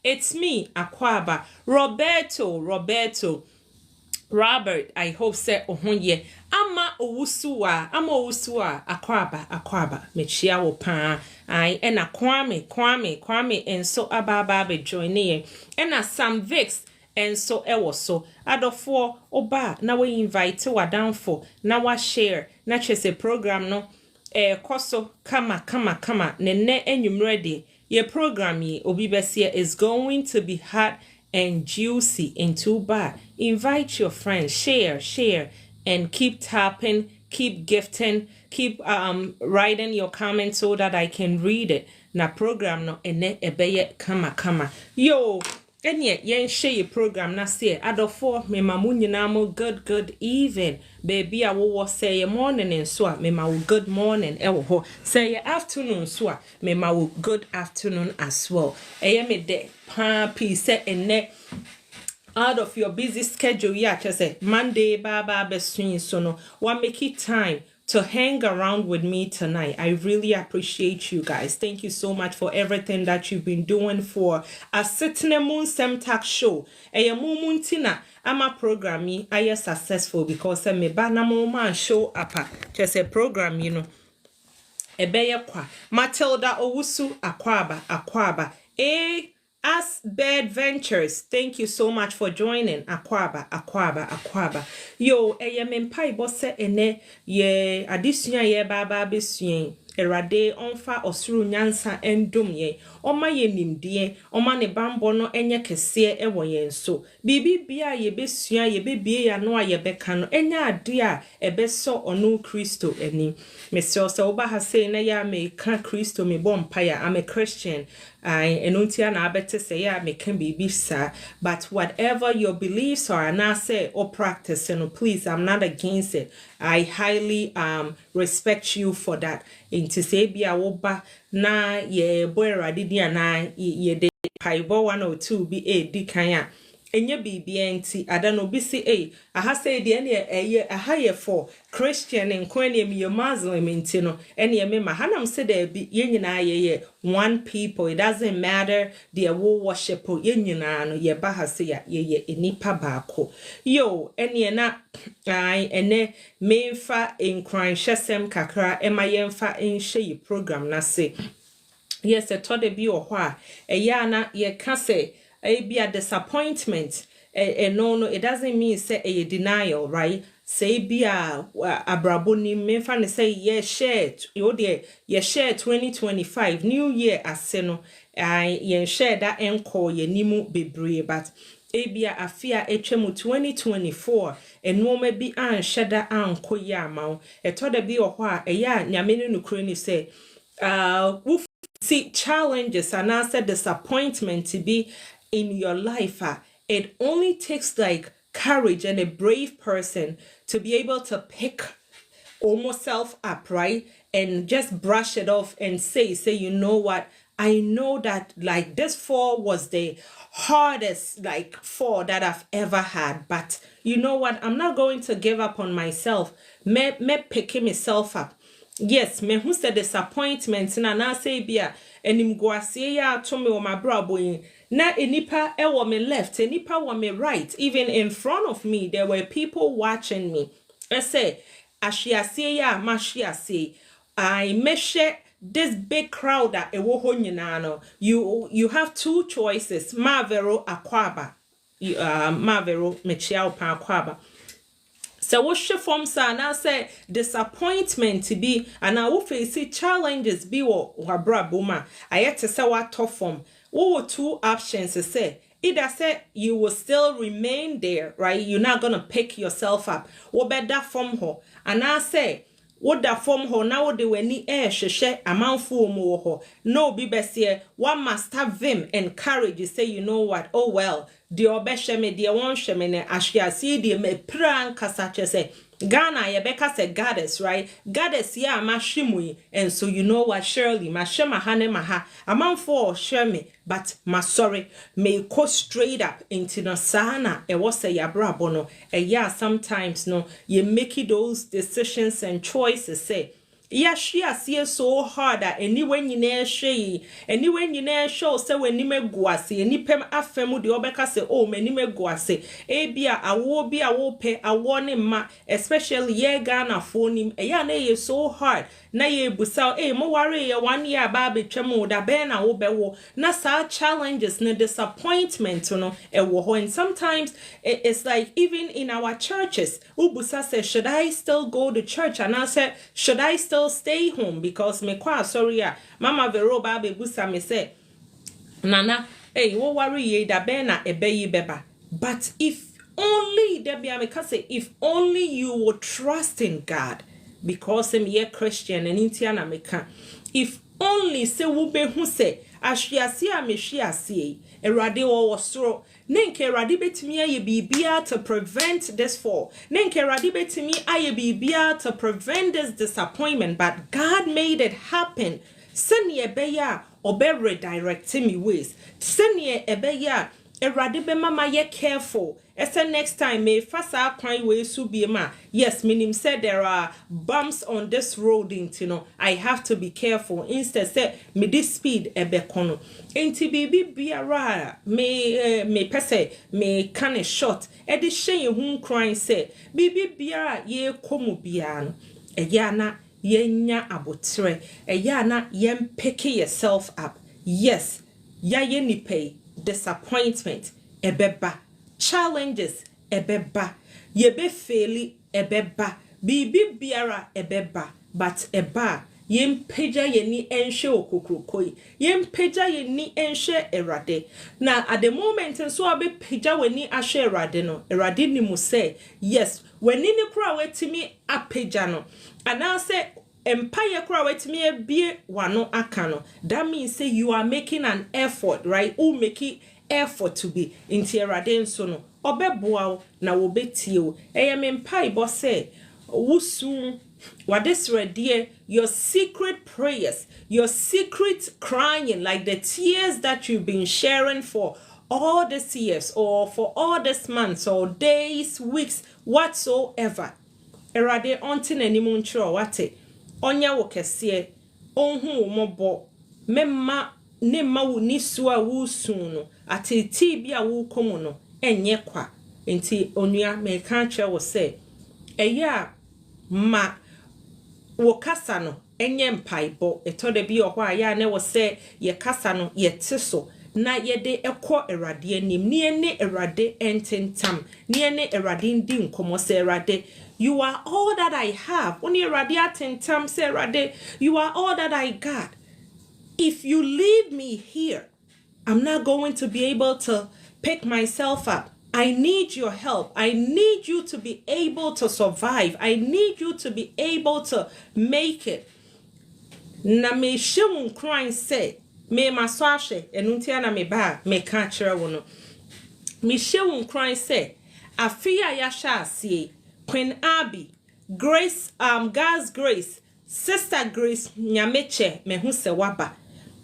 It's me, Akwaba. Roberto. Robert, I hope say ohunye. Ama owusua, Akwaba. Mechia wo pa. Ai, ena Kwame, and so ababa be joining. Ena Sam Vix, and so ewo so. Adofo oba, na we invite wa down for, na wa share, na chese program no. Koso, kama, nene enyumredi. Your program ye, obi besia is going to be hot and juicy and too bad. Invite your friends, share, and keep tapping, keep gifting, keep writing your comments so that I can read it. Na program no ene ebeye kama. Yo, enye yen share your program na say adofo me mamu nyinamo good even. Baby I will say your morning and so me ma good morning ewo say your afternoon so me ma good afternoon as well. Eye me de pa peace ene out of your busy schedule, yeah, just say Monday, baba between so no one make it time to hang around with me tonight. I really appreciate you guys. Thank you so much for everything that you've been doing for Asetena Nsem Talkshow. Eya mumuntina ama program me I successful because me ba na mo man show up just a program, you know. Ebeye kwa Matilda Owusu Akwaba. As Bed Ventures, thank you so much for joining. Akwaba. Yo, mempai bose ene ye adisua ye baba besuen. Erade onfa osuru nyansa endum ye. Oma ye nimdie, oma ne bambo no enye kese ewo yen so. Bibi bia ye besua ye bebie ya no ye beka no enya ade a ebeso onu Kristo eni. Mesio se oba ha say na ya me ka Kristo me bompaya. I'm a Christian. I enuntia na abete say ya me can be sa. But whatever your beliefs are and I say or practice, you know, please, I'm not against it. I highly respect you for that. Into say be a woba na ye boy radidia na ye de paibo 102 be a dikanya. Enye BBNT, I don't know, BCA. I have said the any a higher for Christian and Quenium, your Muslim intino, any member. Hanam said there be ye one people. It doesn't matter the war worship union ye bahasia ye nipa bako. Yo, any na I ene mainfa in crime shesem kakra, emayenfa in she program na say. Yes, a tode bi or a yana ye can say. Be a disappointment. No, it doesn't mean say a denial, right? Say be a braboni me fan say yes, share ye share 2025 New Year as seno. I share that encore ye nimu bebre, but ebia afia HM 2024 and no may be an shada an koyama. A toda be or wha a ya nyamini nukreni say see challenges and answer disappointment to be in your life. It only takes like courage and a brave person to be able to pick almost self up, right? And just brush it off and say, you know what? I know that like this fall was the hardest like fall that I've ever had. But you know what? I'm not going to give up on myself. Me picking myself up. Yes, me who said disappointment na say bia enim guasie ya to me o my brabo na enipa e wo me left enipa wo me right, even in front of me there were people watching me. I say ashiasie ya mashiasie I measure this big crowd that e wo ho nyina no. You have two choices, Mavero Akwaba, Mavero Mechiao pa Akwaba. So what she from sana say disappointment to be and I will face challenges be what brabuma. I had to say what tough form. What were two options to say? Either say you will still remain there, right? You're not gonna pick yourself up. What better from her? And I say what that from her now they were ni share amount for more. No be best here. One must have vim and courage to say, you know what? Oh well. The obesheme the one shemene ashia see the me pran kasache say Ghana yebeka say goddess, right? Goddess ya mashimui, and so you know what, Shirley mashema hane maha amount for shemi, but ma sorry may go straight up into the sana e was say ya brabono. And yeah, sometimes no you make those decisions and choices say ya shia see so hard anyway nyina hwe anyway nyina show say wani meguase enipem afemu de obeka say oh mani meguase bia awo bi awo pe awo ne ma especially ye Ghana phone ya na ye so hard na ye busa mo worry ye 1 year ba betwem da be na wo bewo na sa challenges na disappointment no ewo ho and sometimes it's like even in our churches ubusa say should I still go to church and I said should I still stay home because me kwa sorry mama vero ba be busa me say nana wo worry ye da be na ebeyi beba but if only there be me say if only you would trust in God because I'm a Christian and intiana meka if only say wo be hu say ahwiase a me hwiase erade wo soro nenke erade betimi aye bibia to prevent this fall nenke erade betimi aye bibia to prevent this disappointment but God made it happen sene ebeya obe redirect me ways sene ebeya erade be mama ye careful ese next time me fasa kwan we su bi ma yes minim said there are bumps on this road you know I have to be careful instead say me this speed ebe kono enti bibi biara me pese me can short e de hyen hu kran say bibi biara ye komu bia no eya na yenya abotre eya na yem pick yourself up yes ya ye ni pay disappointment ebeba challenges ebeba yebe faili ebeba bibi biara ebeba but eba yempeja yeni enhwe okokrokoi yempeja yeni enhwe erade na at the moment so abepeja weni ahwe erade no erade ni mu say yes weni ni kura wetimi apeja no ana say empire kura wetimi ebie wano aka no that means say you are making an effort right who make it effort to be inti erade nso no obeboa na wobetie o eyemempai bo say wusu this ready your secret prayers your secret crying like the tears that you've been sharing for all these years or for all these months or days weeks whatsoever erade onti nanimu nchro wate onya wo kese onhu mo bo memma ne ma wo nisu a wo sun no atiti bia wo komu no enye kwa enti onua me kan kire wo se eya ma wo kasa no enye mpaibo etode bi ohwa ya na wo se ye kasa no ye tiso na ye de ekọ erade anim ne ne erade ententam ne ne erade ndi nkomo se erade you are all that I have oni erade atentam se erade you are all that I got. If you leave me here, I'm not going to be able to pick myself up. I need your help. I need you to be able to survive. I need you to be able to make it. Na me shewun crying say, me maswashe, enuntia na me ba, me kachira wono. Me shewun crying say, afia yasha siye, Queen Abby, Grace, God's Grace, Sister Grace, nyameche, me hu se waba.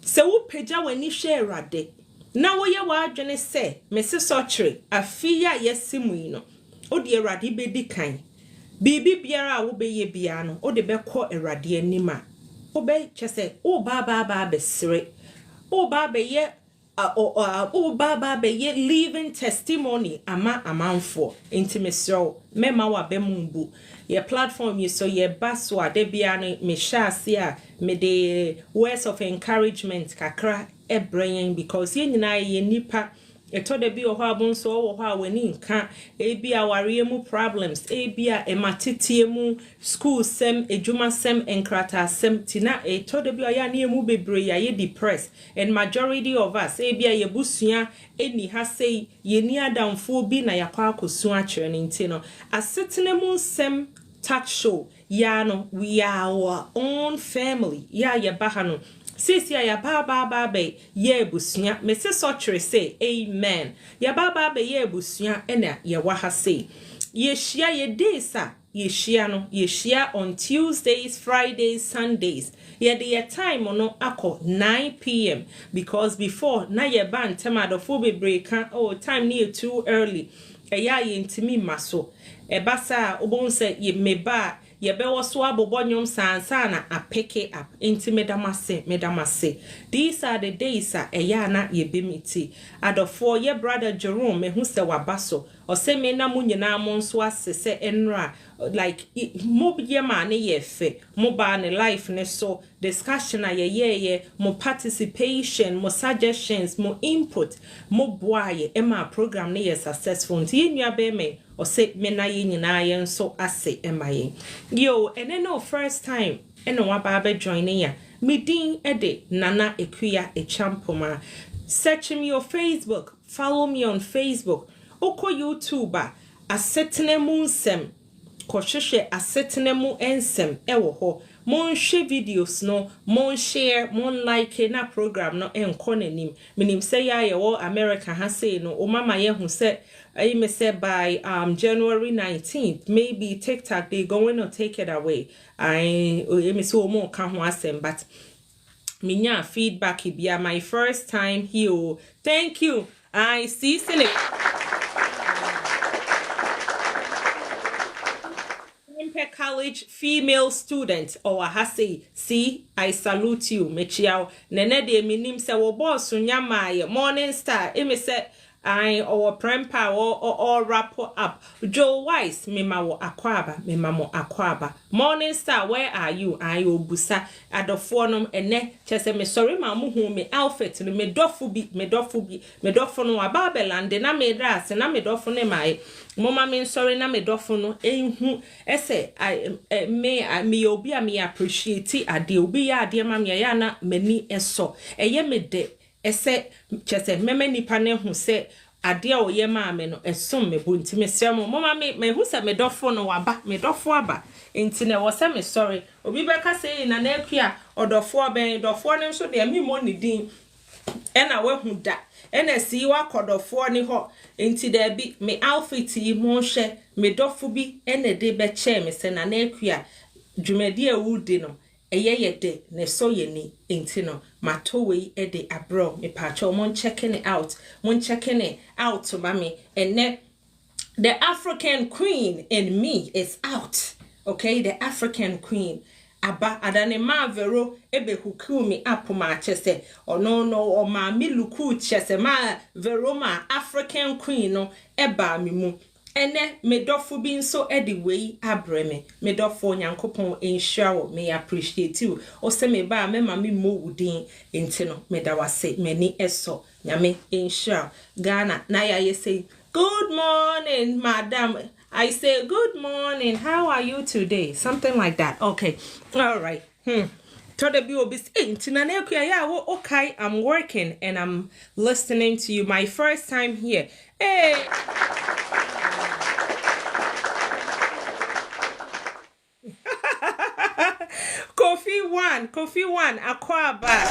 Se wo peja wani hwe erade na wo ye wa adwene se mese sochre afia yesimu no odi erade bedi kan bibi biara wo be ye bia no odi be ko erade anima wo be chese wo ba besre wo ba be ye wo ba be ye living testimony ama amanfo intimesro mema wa be mumbu ye platform you so ye baswa de bia no me shase a me de words of encouragement kakra ebrain because ye nyina ye nipa etode bi o ho abonso wo ho awani nka e bia ware mu problems e bia ematete mu school sem ejuma sem enkrata sem tina etode bi o ya na emu bebre ya ye depressed and majority of us e bia ye busua eni ha sei ye ni adamfo bi na yakwa akosu a kire ni ntino Asetena mu Nsem Talkshow ya no we are our own family ya ye bahano sisi ya ba be ye busua me se so kire say amen ya ba be ye busua ena ye wa ha say ye shia ye days a ye shia no ye shia on Tuesdays, Fridays, Sundays ye de ye time no akọ 9 p.m. because before na ye ban temadofo be break oh time near too early eya ye ntimi maso ebasa obon say ye meba ye be wo so abobonyum sansana a pick it up into medamase. These are the days na ye be miti adofo ye brother Jerome me hu se wabaso o se me na mu nyina mo nso asese enra like mo ye ma ne ye fe mo ba ne life ne so discussion ye mo participation mo suggestions mo input mo boaye e ma program ne ye successful nti nua be me o se me na ye nyina ye nso ase e ma ye yo ene no first time ene wa ba be join ya me din ede Nana Ekuya Echampoma. Search me on Facebook, follow me on Facebook. Oko YouTuber Asetena mu Nsem. Kosheshe Asetena mu Nsem ewo ho. Mon share videos no, mon share, mon like na program no enko nanim. Minim say ya ye wo America ha say no, o mama ye hu say I may say by January 19th, maybe TikTok they going to take it away. I me so more kan ho asem, but minya feedback be my first time here. Thank you. I see College female student or hase see I salute you mechiao nene de minim se wo boss nyama morning star eme se I or prempa or wrap up Joe Wise me ma wo akwaba me ma mo akwaba morning star where are you I obusa adofonom ene chese me sorry ma mu hu me outfit me dofo no ababelande na me dras na me dofo ne mai mama me sorry na me dofo no enhu ese me obi a me appreciate ade obi ya ade ma me ya na mani eso eye me de ese chese meme nipa ne hu se ade a oye ma me no esom me bu ntime srem mama me hu se me dofo no waba me dofo aba enti ne wo se me sorry obi be ka se na na akua odofo ben dofo ne so de mi mo ni din ena we hu da ena si wa kodofo ni ho enti da bi me outfit yi mo hwe me dofo bi ena de be che me se na na akua dwumadi a wudi no eye de ne so ye ni enti no mato we e de abro me pacho mon checking it out to mami and the African queen in me is out. Okay, the African queen aba adane ma vero ebe huku mi apo ma chese or no or ma mi luku chese ma vero ma African queen no eba mi mu ene me dofo bi nso edi wei abreme me dofo nyankopon ensure me appreciate you o se me ba me ma me mo udin enti no me da wase mani eso nyame ensure Ghana na ya say good morning madam. I say good morning, how are you today? Something like that. Okay, all right. Okay, I'm working and I'm listening to you. My first time here. Hey. Kofi one, Aquaba.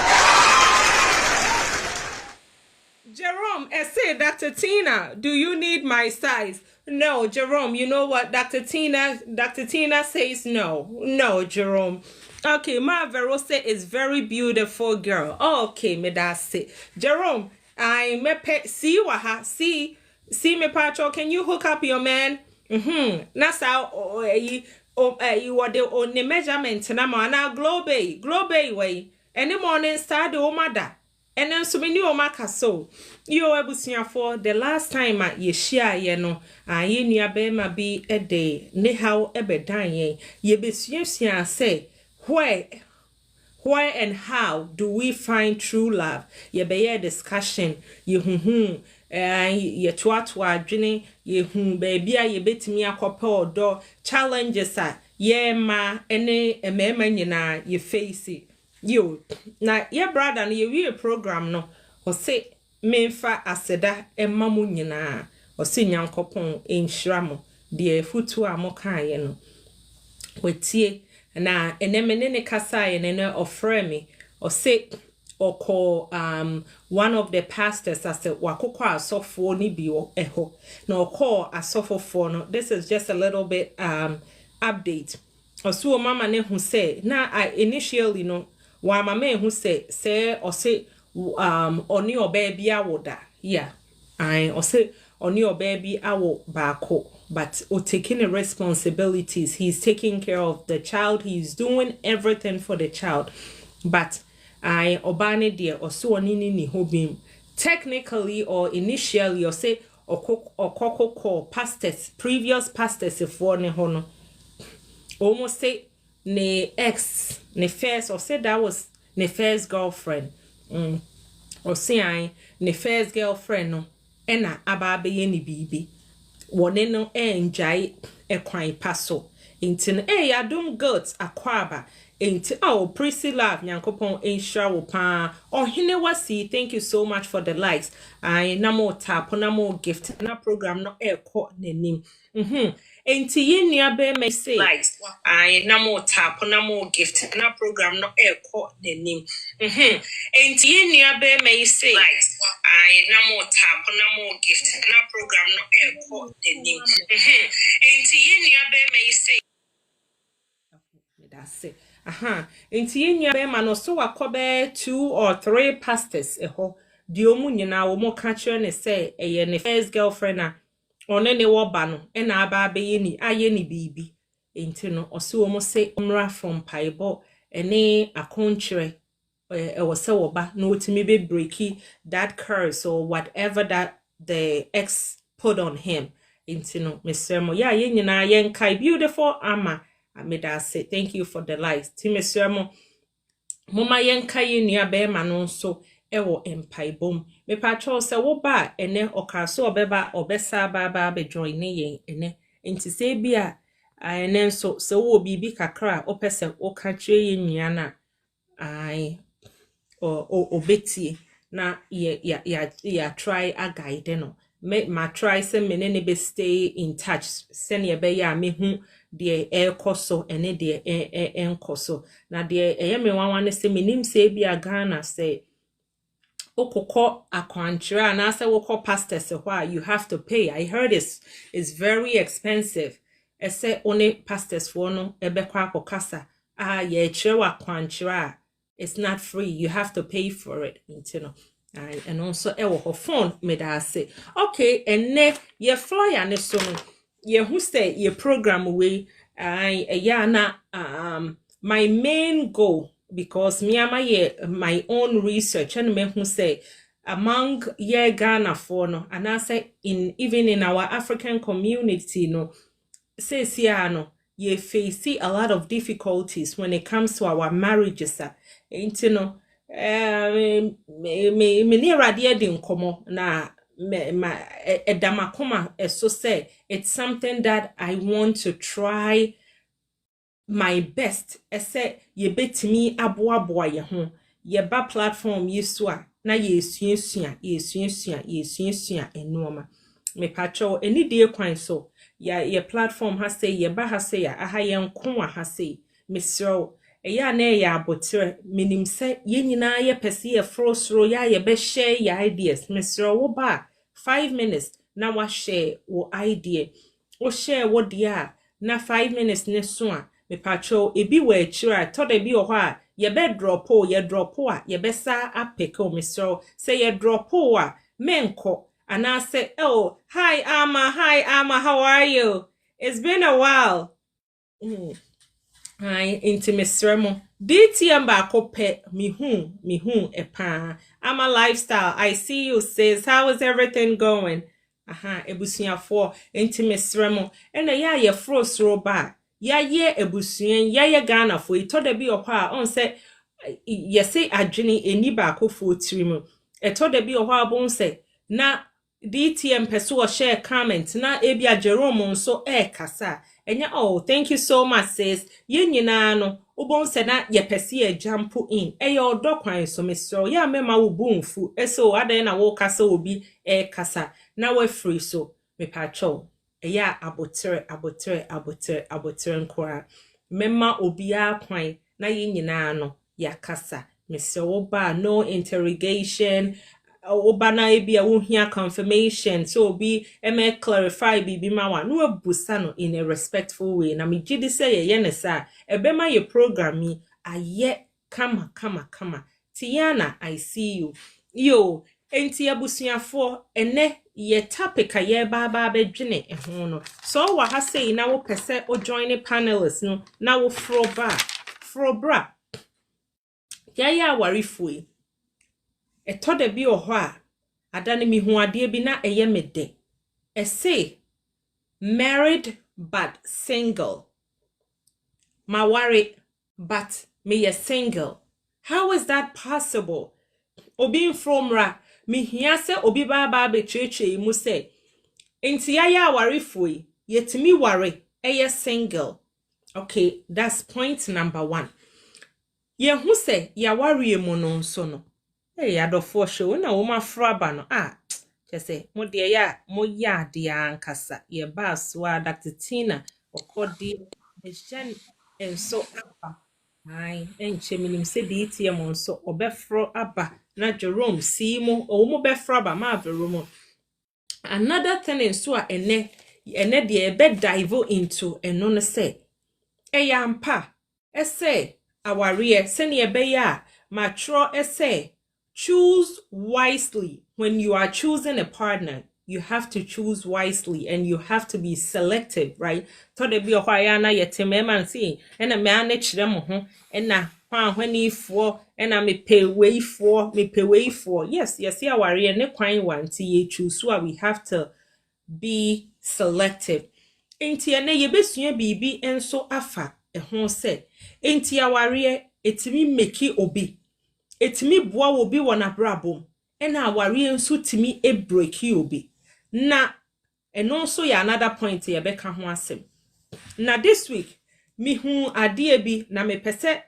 Jerome, I say, Dr. Tina, do you need my size? No, Jerome, you know what? Dr. Tina says no. No, Jerome. Okay, Ma Verose is very beautiful girl. Okay, me that's it. Jerome, I me see waha. See me patro. Can you hook up your man? That's how you were the only measurement na ma globe way. Any morning start the mother. And then so many omaka so you ebusia for the last time ye share ye no ye nua be ma bi a day ne how ebedan ye besuasia say where and how do we find true love ye be discussion ye ye twatwa adwene ye baby a ye betimi akopa odo challenges ye ma ene emema nyina ye face yo na ye brother na ye wie program no o se memfa aseda emma mu nyina o se nyankopon enhira mo de futu a mo kan ye no wetie na enemene ne kasa ye ne ofre me o se oko one of the pastors as wakoko asofo ni bi eho na oko asofo no. This is just a little bit update osuo mama ne hu say na initially no wa mama hu say o say oni oba bia woda yeah I o say on your baby awo bako, but taking the responsibilities. He's taking care of the child. He's doing everything for the child. But I obane dear or so on ni hobim. Technically or initially or say or call pastors, previous pastors if one hono. Almost say ne ex, ne first, or said that was ne first girlfriend. Or say I ne first girlfriend no ena ababe ye ni bibi. Wone no enjai kwan paso. Intin adum goats akwaba. Inti Priscilla Nyankopon ensure wo pa. Ohene wasi, thank you so much for the likes. I na mo tap na mo gift na program no ko nenim. Inti ye nua be me say likes. I na mo tap na mo gift na program no ko nenim. Inti ye nua be me say likes. I na mo tap na mo gift na program no ko nenim. Inti ye nua be me say that's it. Inti yenya be ma no so wakobe 2 or 3 pastors eho. Di omu nyina wo mo ka kire ne say eye ne first girlfriend a one ne wo ba no e na aba be ye ni aye ni bibi. Inti no osi wo mo say omra from paibo ene akonkire e wo se wo ba no otimi be breaki that curse or whatever that the ex put on him. Inti no mesemo ya ye nyina yen kai beautiful ama say thank you for the likes. Timesemo Mama yenka ye nua be ma no so ewo empaibom. Me pacho se wo ba ene okaso obeba obesa ba be join ne ene. Enti se bia ene so se wo bibi kakra opese o ka kire ye nua na ai obeti na ya try a guide no. Ma try se me ne be stay in touch send ye be ya me hu de koso ene de enkoso na de me wanwane se menim se bia Ghana say okoko akwanchira na say woko pastors why you have to pay. I heard it's very expensive. Ese one pastors for no ebekwa akokasa ye chire akwanchira. It's not free. You have to pay for it, you know. And also her phone made her say okay and ne ye flyer ne so ye who say ye program away na my main goal because me am my own research and me who say among ye Ghana for no and I say even in our African community no says no ye face a lot of difficulties when it comes to our marriages you know me ni radie di nkomo na edamakoma so say it's something that I want to try my best ese ye betimi aboaboa ye ho ye ba platform yesu a na ye suasua enoma me pacho eni die kwan so ye platform ha say ye ba ha say aha ye nko ha say misro eya na ya abotre minim se ye nyina ye pese ye frosro ye be share ye ideas misro wo ba 5 minutes na wa share wo idea wo share wo dia na 5 minutes ne so a me pacho ebi wa akira to da bi ho a ye be drop a ye be sa apeke o misro say ye drop a menko and I say oh hi Ama how are you? It's been a while. Hi, intimacy. DTM ba kope mi hu epa. I'm a lifestyle. I see you sis. How is everything going? Ebusuya for intimacy. And ye frost roba. Ye ebusuyen ye Ghana for it to be opa on say ye say adwene eni ba ko fo tirimu. E to de bi oha bon say na DTM peso share comment na ebia Jerome so kasa. Enya oh thank you so much sis. Ye nyina no ubon se na ye pese ye jump in. Ye odokwan so mesro ya mema wo bunfu. Eso adan na wo kasa obi kasa na we free so me pacho. Ya abotre nkwa. Mema obi akwan na ye nyina no ya kasa. Mesro ba no interrogation obana ebia wo hia confirmation so be me clarify bibi ma wa no abusa no in a respectful way na me gidi say ye ne sa ebema ye program yi aye kama Tiana I see you yo enti abusuafo ene ye topic a ye ba bedwene ho no so wa ha sei na wo pese o join the panelists no na wo frobra ya warifui etode bi oho a adane mi hu ade bi na eye mede say married but single mawari but me a single. How is that possible? Obi fromra me hia se obi ba be cheche mu se enti ya warifui yetimi ware eye single. Okay, that's point number 1. Ye hu se ya ware mu no nso no adofo show na wo mafraba no chese mo de ya mo ya de ankasa ye ba so Dr. Tina okodi mission enso aba ai enche minim se di tie mo nso obefro aba na Jerome si mo o mo befro aba ma averumo. Another thing enso a ene de ebe dive into eno no se eyampa ese aware se ne ebe ya matro ese choose wisely. When you are choosing a partner, you have to choose wisely and you have to be selective, right? So there be a na yeteme man see and a manage them and na when for and I me pay way for. Yes, yeah, worry and quite one to choose. So we have to be selective. Enti ene yebesua bibi enso afa ho se enti aware etimi meki obi etimi boa obi wona brabom ena aware enso timi e break obi na eno nso ya another point ye beka ho asem na this week mi hu ade bi na me pese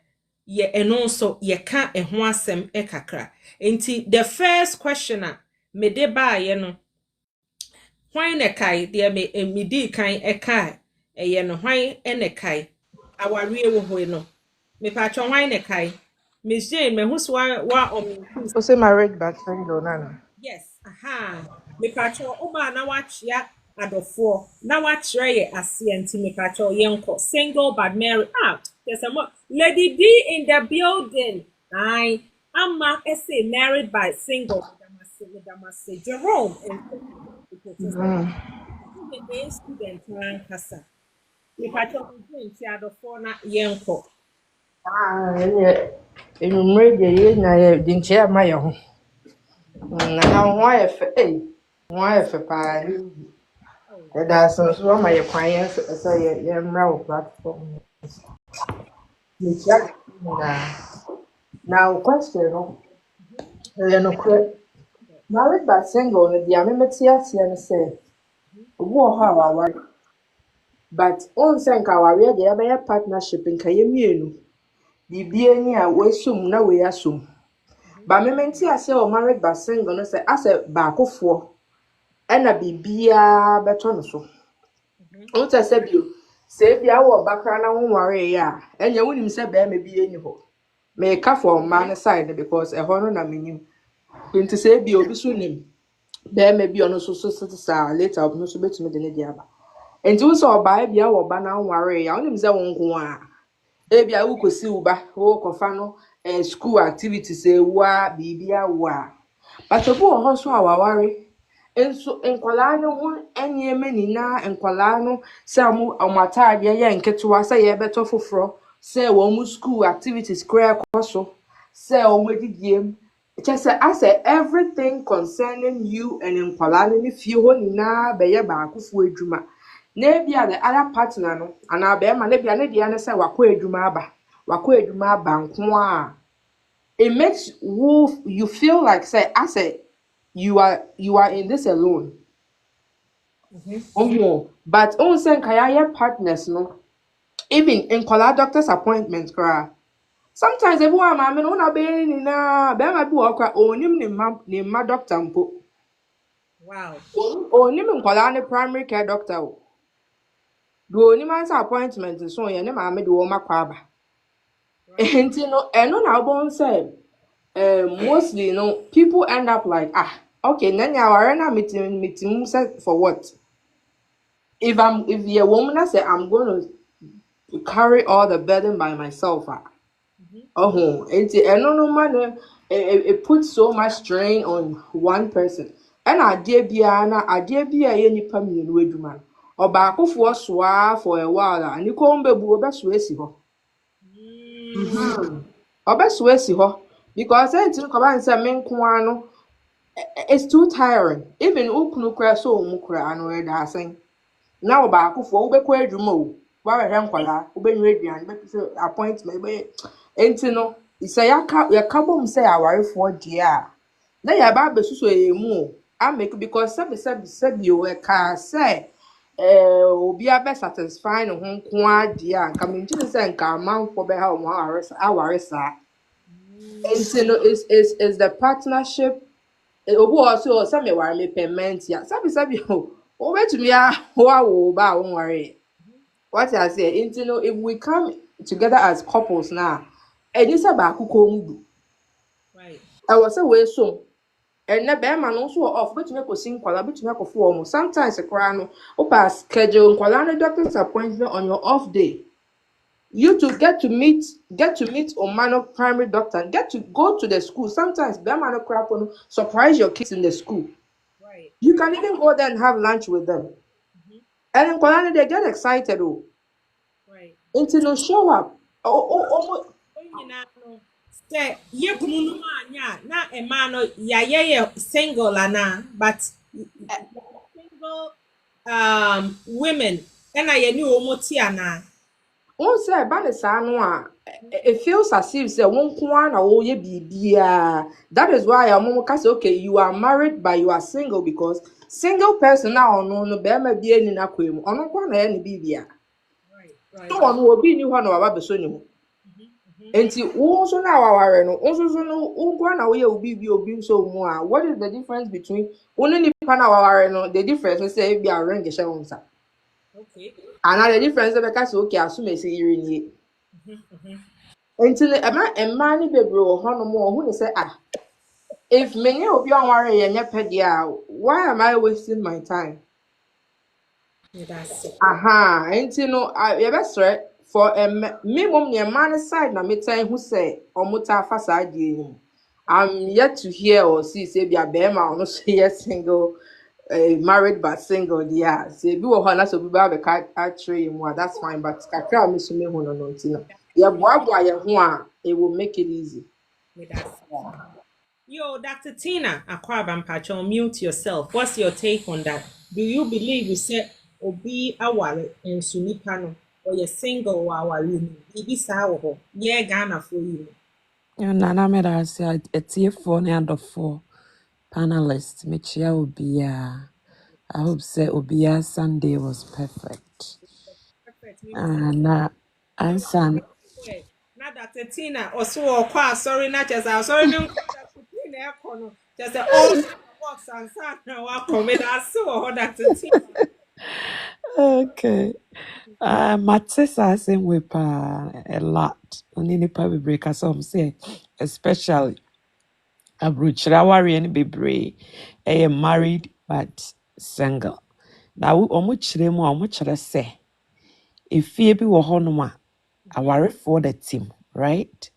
ye eno nso ye ka ho asem e kakra enti the first questioner me de ba ye no hwan ne kai de me di kan e kai ye no hwan ene kai aware wo ho no me pa cho hwan ne kai Miss Jane me hu so wa O say married but single nana. yes me pa cho o ba na wa chia adofo na wa kire ye ase anti me pa cho yenko single but married there's a lady D in the building I ama say married by single with Jerome Mm. the student kasa me pa cho nti adofo na yenko Enumere de ye na ye di nche ama ye ho. Na ho aye fe ho aye fe pa ni. E da so ma ye kwan ye so ye mra wo platform. Ni chia na question no. Ye no kre. Married but single no dia me metia tia no say. Wo ha wa but on sen ka wa de ya be partnership nka ye mienu. Bibie ni a wesum na we asum. Ba me menti ase o married but single no say ase ba akofo e na bibia beto no so. O ta se bio se bia wo bakra na wonware ya enye wonim se ba me bi eni ho. Me ka for man side because e ho no na menim. Nti se bia obi so nim ba me bi ono so sa later no so betumi de ne dia ba. Nti wo so oba bia wo ba na wonware ya wonim se won ko a ebia wo kosi wo ba wo kofa no school activities ewa bibia wa but obu ho so awaware enso enkwala no ho enyeme nina enkwala no se amataade ye nketewa se ye beto foforo se wo mu school activities kra koso se o wedidiem just say everything concerning you and enkwala no fie ho nina be ye ba akofo adwuma na bia the other partner no ana be ma na bia ne dia ne say wakọ edwuma aba nko a it makes you feel like say I say you are in this alone. But on say kaya partners no even in color doctor's appointments kra sometimes everyone ma me no na be ni na be ma bi wo kra onim ni ma doctor mpo wow onim nkola ne primary care doctor o do onim answer appointment so ye ne ma me de wo makwa aba enti no eno na bon say mostly people end up like okay then you are na meeting for what if you're a woman I say I'm going to carry all the burden by myself enti eno no man it puts so much strain on one person. And idea bia na idea bia ye nipa mienu adwuma no. Obaakofo soa for a while and you come bebu obeso esi ho. Obeso esi ho because entin ko ban say me nko ano it's too tiring. Even ukunu kura so umukura anu eda asen. Na obaakofo ubekọ adwuma o. Wa hwehwe nkwala, ubenyu aduan, be appointment be entin no isa yaka bom say awarefo die a. Na ya ba besuso emu o. I make because sabi o e ka say obi abe satisfy no ho nko ade a nka me ntini say nka amanfo be ha o awaresa. Entin no is the partnership obi also say me ware me payment ya sabi o obetumi a wo ba wo ware what I say if we come together as couples now and this about kuko Right. I was say so and na be man no so off betumi akosi nkwala betumi akofo omo sometimes ekra no opa schedule nkwala no doctor's appointment on your off day you to get to meet Omano primary doctor get to go to the school sometimes be man no crap on surprise your kids in the school. Right. You can even go there and have lunch with them. And in Kolani, they get excited. Oh, Right. until no show up. Oh. Nyina no say ye kunu no anya na e ma no ye single ana but single women and I ye ni omoti ana. Once I ban the san it feels as if say one kwan or ye be. That is why I'm say okay, you are married but you are single because single person now no be ma be any na kwem. Ono kwa na ye ni bibia. Right. So ono obi ni ho na baba beso ni ho. Enti wo so na awaware no wo so no wo na wo ye obi so mu a what is the difference between one ni pa na awaware no the difference is say be a ring she won sa Okay. and the difference be ka say okay assume say ire ni enti e ma ni bebre wo ho no mo hu ni say if me nye obi anware ye nye pede a why am I wasting my time. Yeah, that's it. Aha, enti no ye be sre for me mom ne man side na me tan hu say omuta fa sa die ni. I'm yet to hear or see say be a bema or no say yes single married but single yeah. Say be wo na so be ba be ka atre mu that's fine but kakra me so me hu no no nti no. Ya boa ye ho a it will make it easy. Yeah, that's it. Yo, Dr. Tina Akwaba Mpacho, mute yourself. What's your take on that? Do you believe you said obi aware and sunipano or you're single or aware? Bibi sawo. Yeah, Ghana for you. Nana made us a TF4 and of 4 panelists. Michia Obia. I hope say Obia Sunday was perfect. Perfect. And Ansan. Not Dr. Tina or so or sorry, not just I sorry, no Dr. Tina Econo. Just all box and son now welcome it. I saw Dr. Tina. Okay. Matesa same way a lot. Only the probably break us some say, especially Abruchrawari and Bebre. I am married but single. Now, omuch remo, omuch say. If you be wahonoma. Aware for the team, right?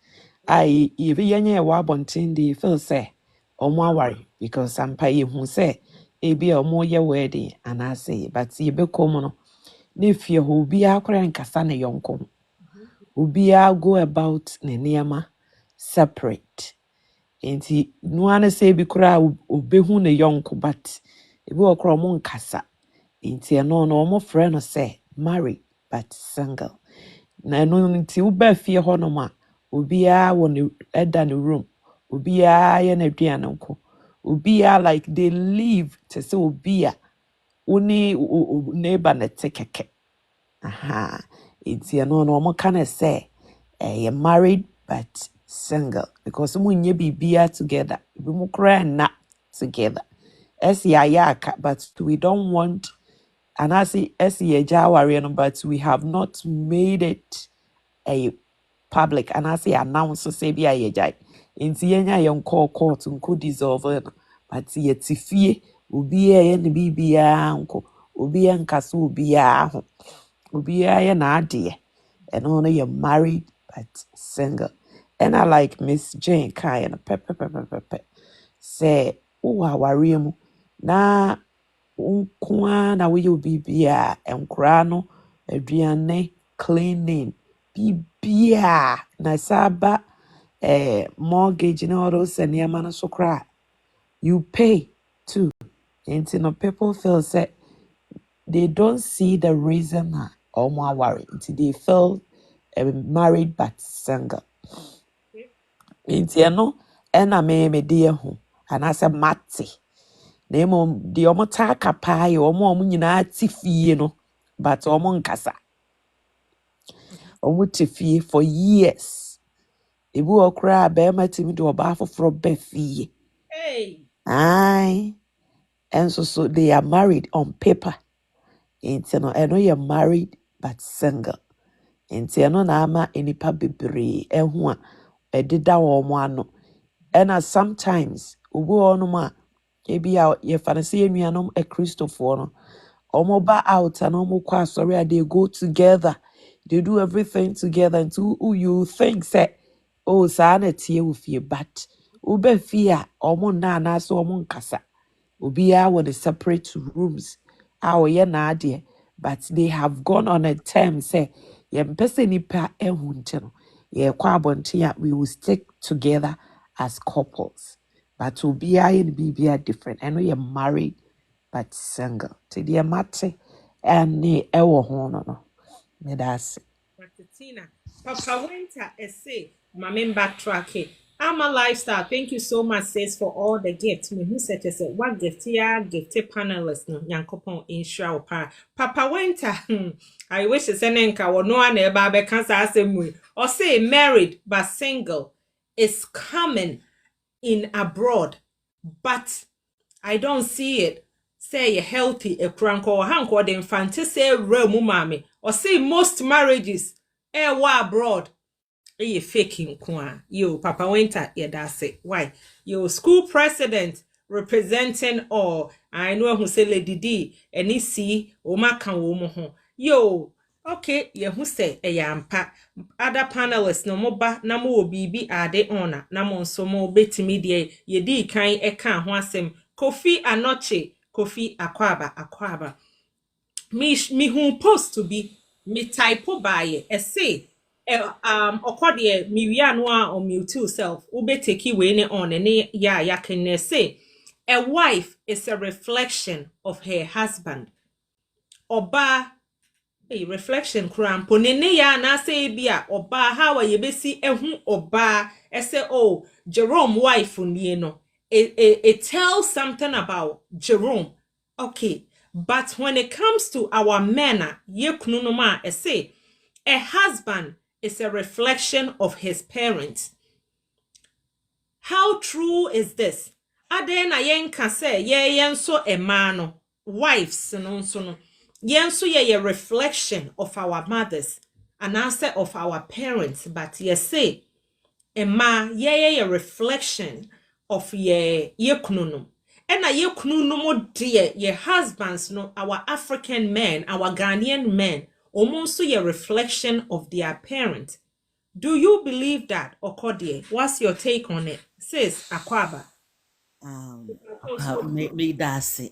I if yenye wa bontin de feel say omo aware because ampa ye hu say e bi omo ye wedding and I say but ye be come no na fie ho bi akora nkasa na yonko obi go about ne niema separate enti no ana say bi kora obehu ne yonko but ebi okora omo nkasa enti no omo frɛ no say married but single na no nti wo ba fie ho no ma obiaa wo ne eda ne room obiaa ye na aduane nko obiaa like they live to say obia oni neighbor na tekeke aha nti no mo kana say you married but single because munye bibia together bi mu kra na together yaka but we don't want and I see jawari no but we have not made it a public and I say announce say be a jai inti yenya yon call court unko dissolve no but yet fie obi ye ne bibia nko obi nkasa obi ho obi ye na ade and no you're married but single And I like Miss Jane Kai and pepe. Say, oh, aware mu na unkwa na we bibia enkra no aduane cleaning bibia na saba mortgage and all those and yamana so cry. You pay too. And you know, people feel say they don't see the reason or more worry. They feel married but single. Nti no na me de ho anase mate na emom de omo ta kapa ye omo nyina ti fie no but omo nkasa omo ti fie for years ebi okra be ma timi de oba foforo be fie Hey. ai and so they are married on paper nti no eno you're married but single nti eno na ama enipa bebree eho a edida wo mo ano. And sometimes ubu onuma ebi a ye fancy enuanom a Christopher no omo ba out and omo kwa sorry they go together, they do everything together until you think say oh sa na tie wo fie but ube fie omo na so omo nkasa obiya with the separate rooms ye na ade but they have gone on a term say ye mpese nipa ehu nte no ye kwa abonte a we will stick together as couples but obiya ye bibia different I know you're married but single to the mate and ne ewo ho no me that's Asetena. Papa Winter say, Mamin backtrack. I'm a lifestyle. Thank you so much, sis, for all the gifts. Me who said what gift here, gift panelists no yankopon insure pa. Papa Winter, I wish it's an enka or no one ever be cancer or say married but single is common in abroad, but I don't see it. Say a healthy a crank or hank or the infant say real mummy or say most marriages wa abroad. You faking kwa. You Papa Winter, yeah, that's it. Why? You school president representing all. I know who say Lady D and he see Oma kan womo. Yo, okay, yeah, who say a yampa. Other panelists no moba na mo bibi ade ona na mo so mo beti media ye di kan e kan ho asem Kofi Anoche Kofi Akwaba me who post to be me type by say okode me wi anu a on mute self ube take we ne on ne ya can say a wife is a reflection of her husband oba a reflection kram ponene ya na say bia oba how ye besi ehu oba say oh Jerome wife nie no it tells something about Jerome. Okay, but when it comes to our men ye kununuma say a husband is a reflection of his parents. How true is this? Aden na yenka say ye yenso a man wives no so no yenso ye a reflection of our mothers and answer of our parents, but ye say Emma ye a reflection of ye kununum. And na ye kununum dear ye husbands no our African men, our Ghanaian men, almost ye reflection of their parents. Do you believe that, Okodie? What's your take on it? Sis Akwaba. Me dase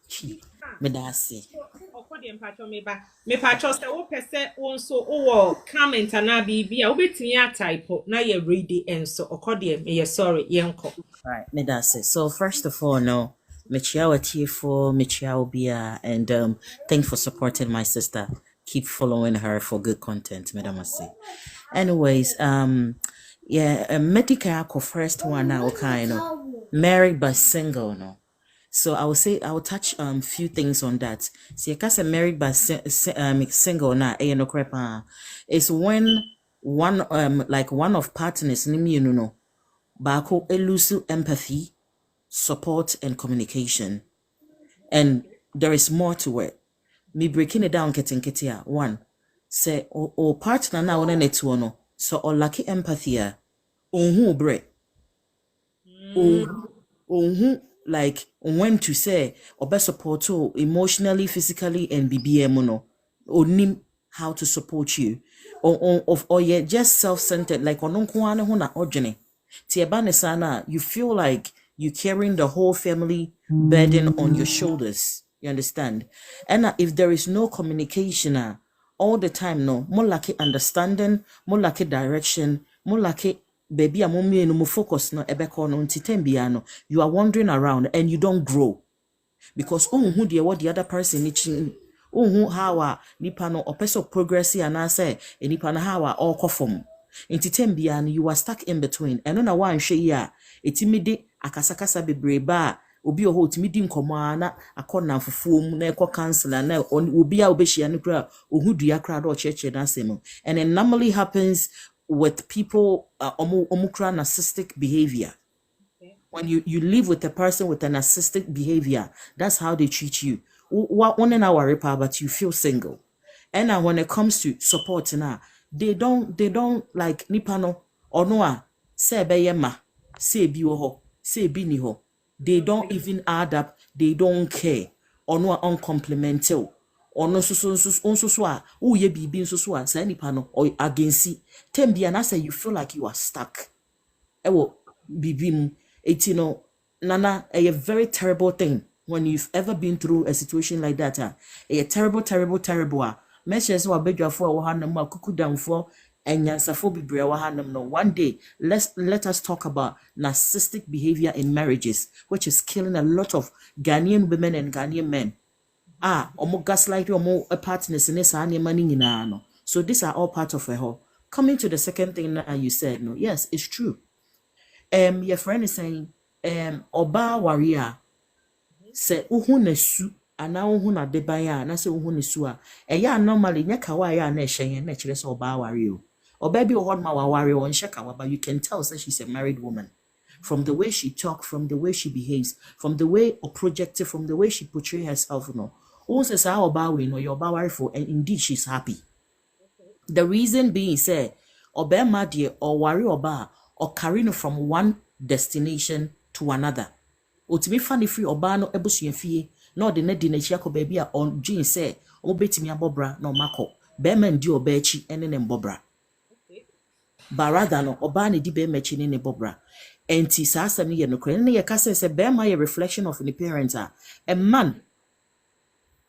chi me dase Okodie mpacho meba. Me pacho se wo pese wonso wo comment na bibia obetumi atype na ye read it enso Okodie me ye sorry yenko. right me dase. So first of all, no, me chiawa tifo me chiawa bia, and thanks for supporting my sister. Keep following her for good content, madam say. Anyways, yeah, medical first one now kind of married but single, no. So I will say I will touch few things on that. See, a case married but single na no crepa is when one like one of partners nimi no bako elusu empathy, support and communication, and there is more to it. Me breaking it down ketia one say o partner na one netu no so or lucky empathy a onhu bre onhu like when to say or best support you emotionally, physically and bbm no onim how to support you or yeah, just self-centered, like on huna ojene. Tiebane sana, you feel like you carrying the whole family burden on your shoulders. You understand? And if there is no communication all the time, no, more like understanding, more like direction, more like baby a mommy no more focus no ebeko no ntitembia you are wandering around and you don't grow because who what the other person itching how nipa no opeso progress and say nipa na how all kofom ntitembia no you are stuck in between and na wan hwe ya etimide akasakasa bebreba obi oho timidi nkomo na akona fufuom na ekọ counselor na obi a obehia no kra ohudua kra do cheche na asem and it normally happens with people omukra narcissistic behavior. When you live with a person with an narcissistic behavior, that's how they treat you. One in our repa, but you feel single. And now when it comes to support now, they don't like nipano or noa say beyema, say biwo, say biniho. They don't even add up, they don't care. Or no uncomplimental. Or no so ye bibi so say nipano or against tembi and I say you feel like you are stuck. Ewo bibim nana a very terrible thing when you've ever been through a situation like that a terrible messages wa bedwa for wa hanam akuku down for enyansafo bibre wa hanam no one day let us talk about narcissistic behavior in marriages which is killing a lot of Ghanaian women and Ghanaian men omo gaslight omo partners in this money nyina no so these are all part of a whole. Coming to the second thing that you said, no, yes, it's true. Your friend is saying, oba warrior say uhu nesu ana uhu na debaya na say uhu nesu eya normally nya kawa ya na ehyen na kire say oba warrior oba bi ohod ma wa warrior on sheka but you can tell say she's a married woman from the way she talk, from the way she behaves, from the way or projected, from the way she portray herself, also say oba we know your oba warrior for and indeed she's happy. The reason being say oba ma die or warrior oba or carrying from one destination to another. Otimi fani free obano ebusuafie na ode na di na chia ko baby a on gin say obetimi abobra na omako be ma ndi obachi ene ne mbobra. Barada no oba na di be machi ne bobra. Enti sa asem ye no kre ne ye ka say be ma ye reflection of the parents a man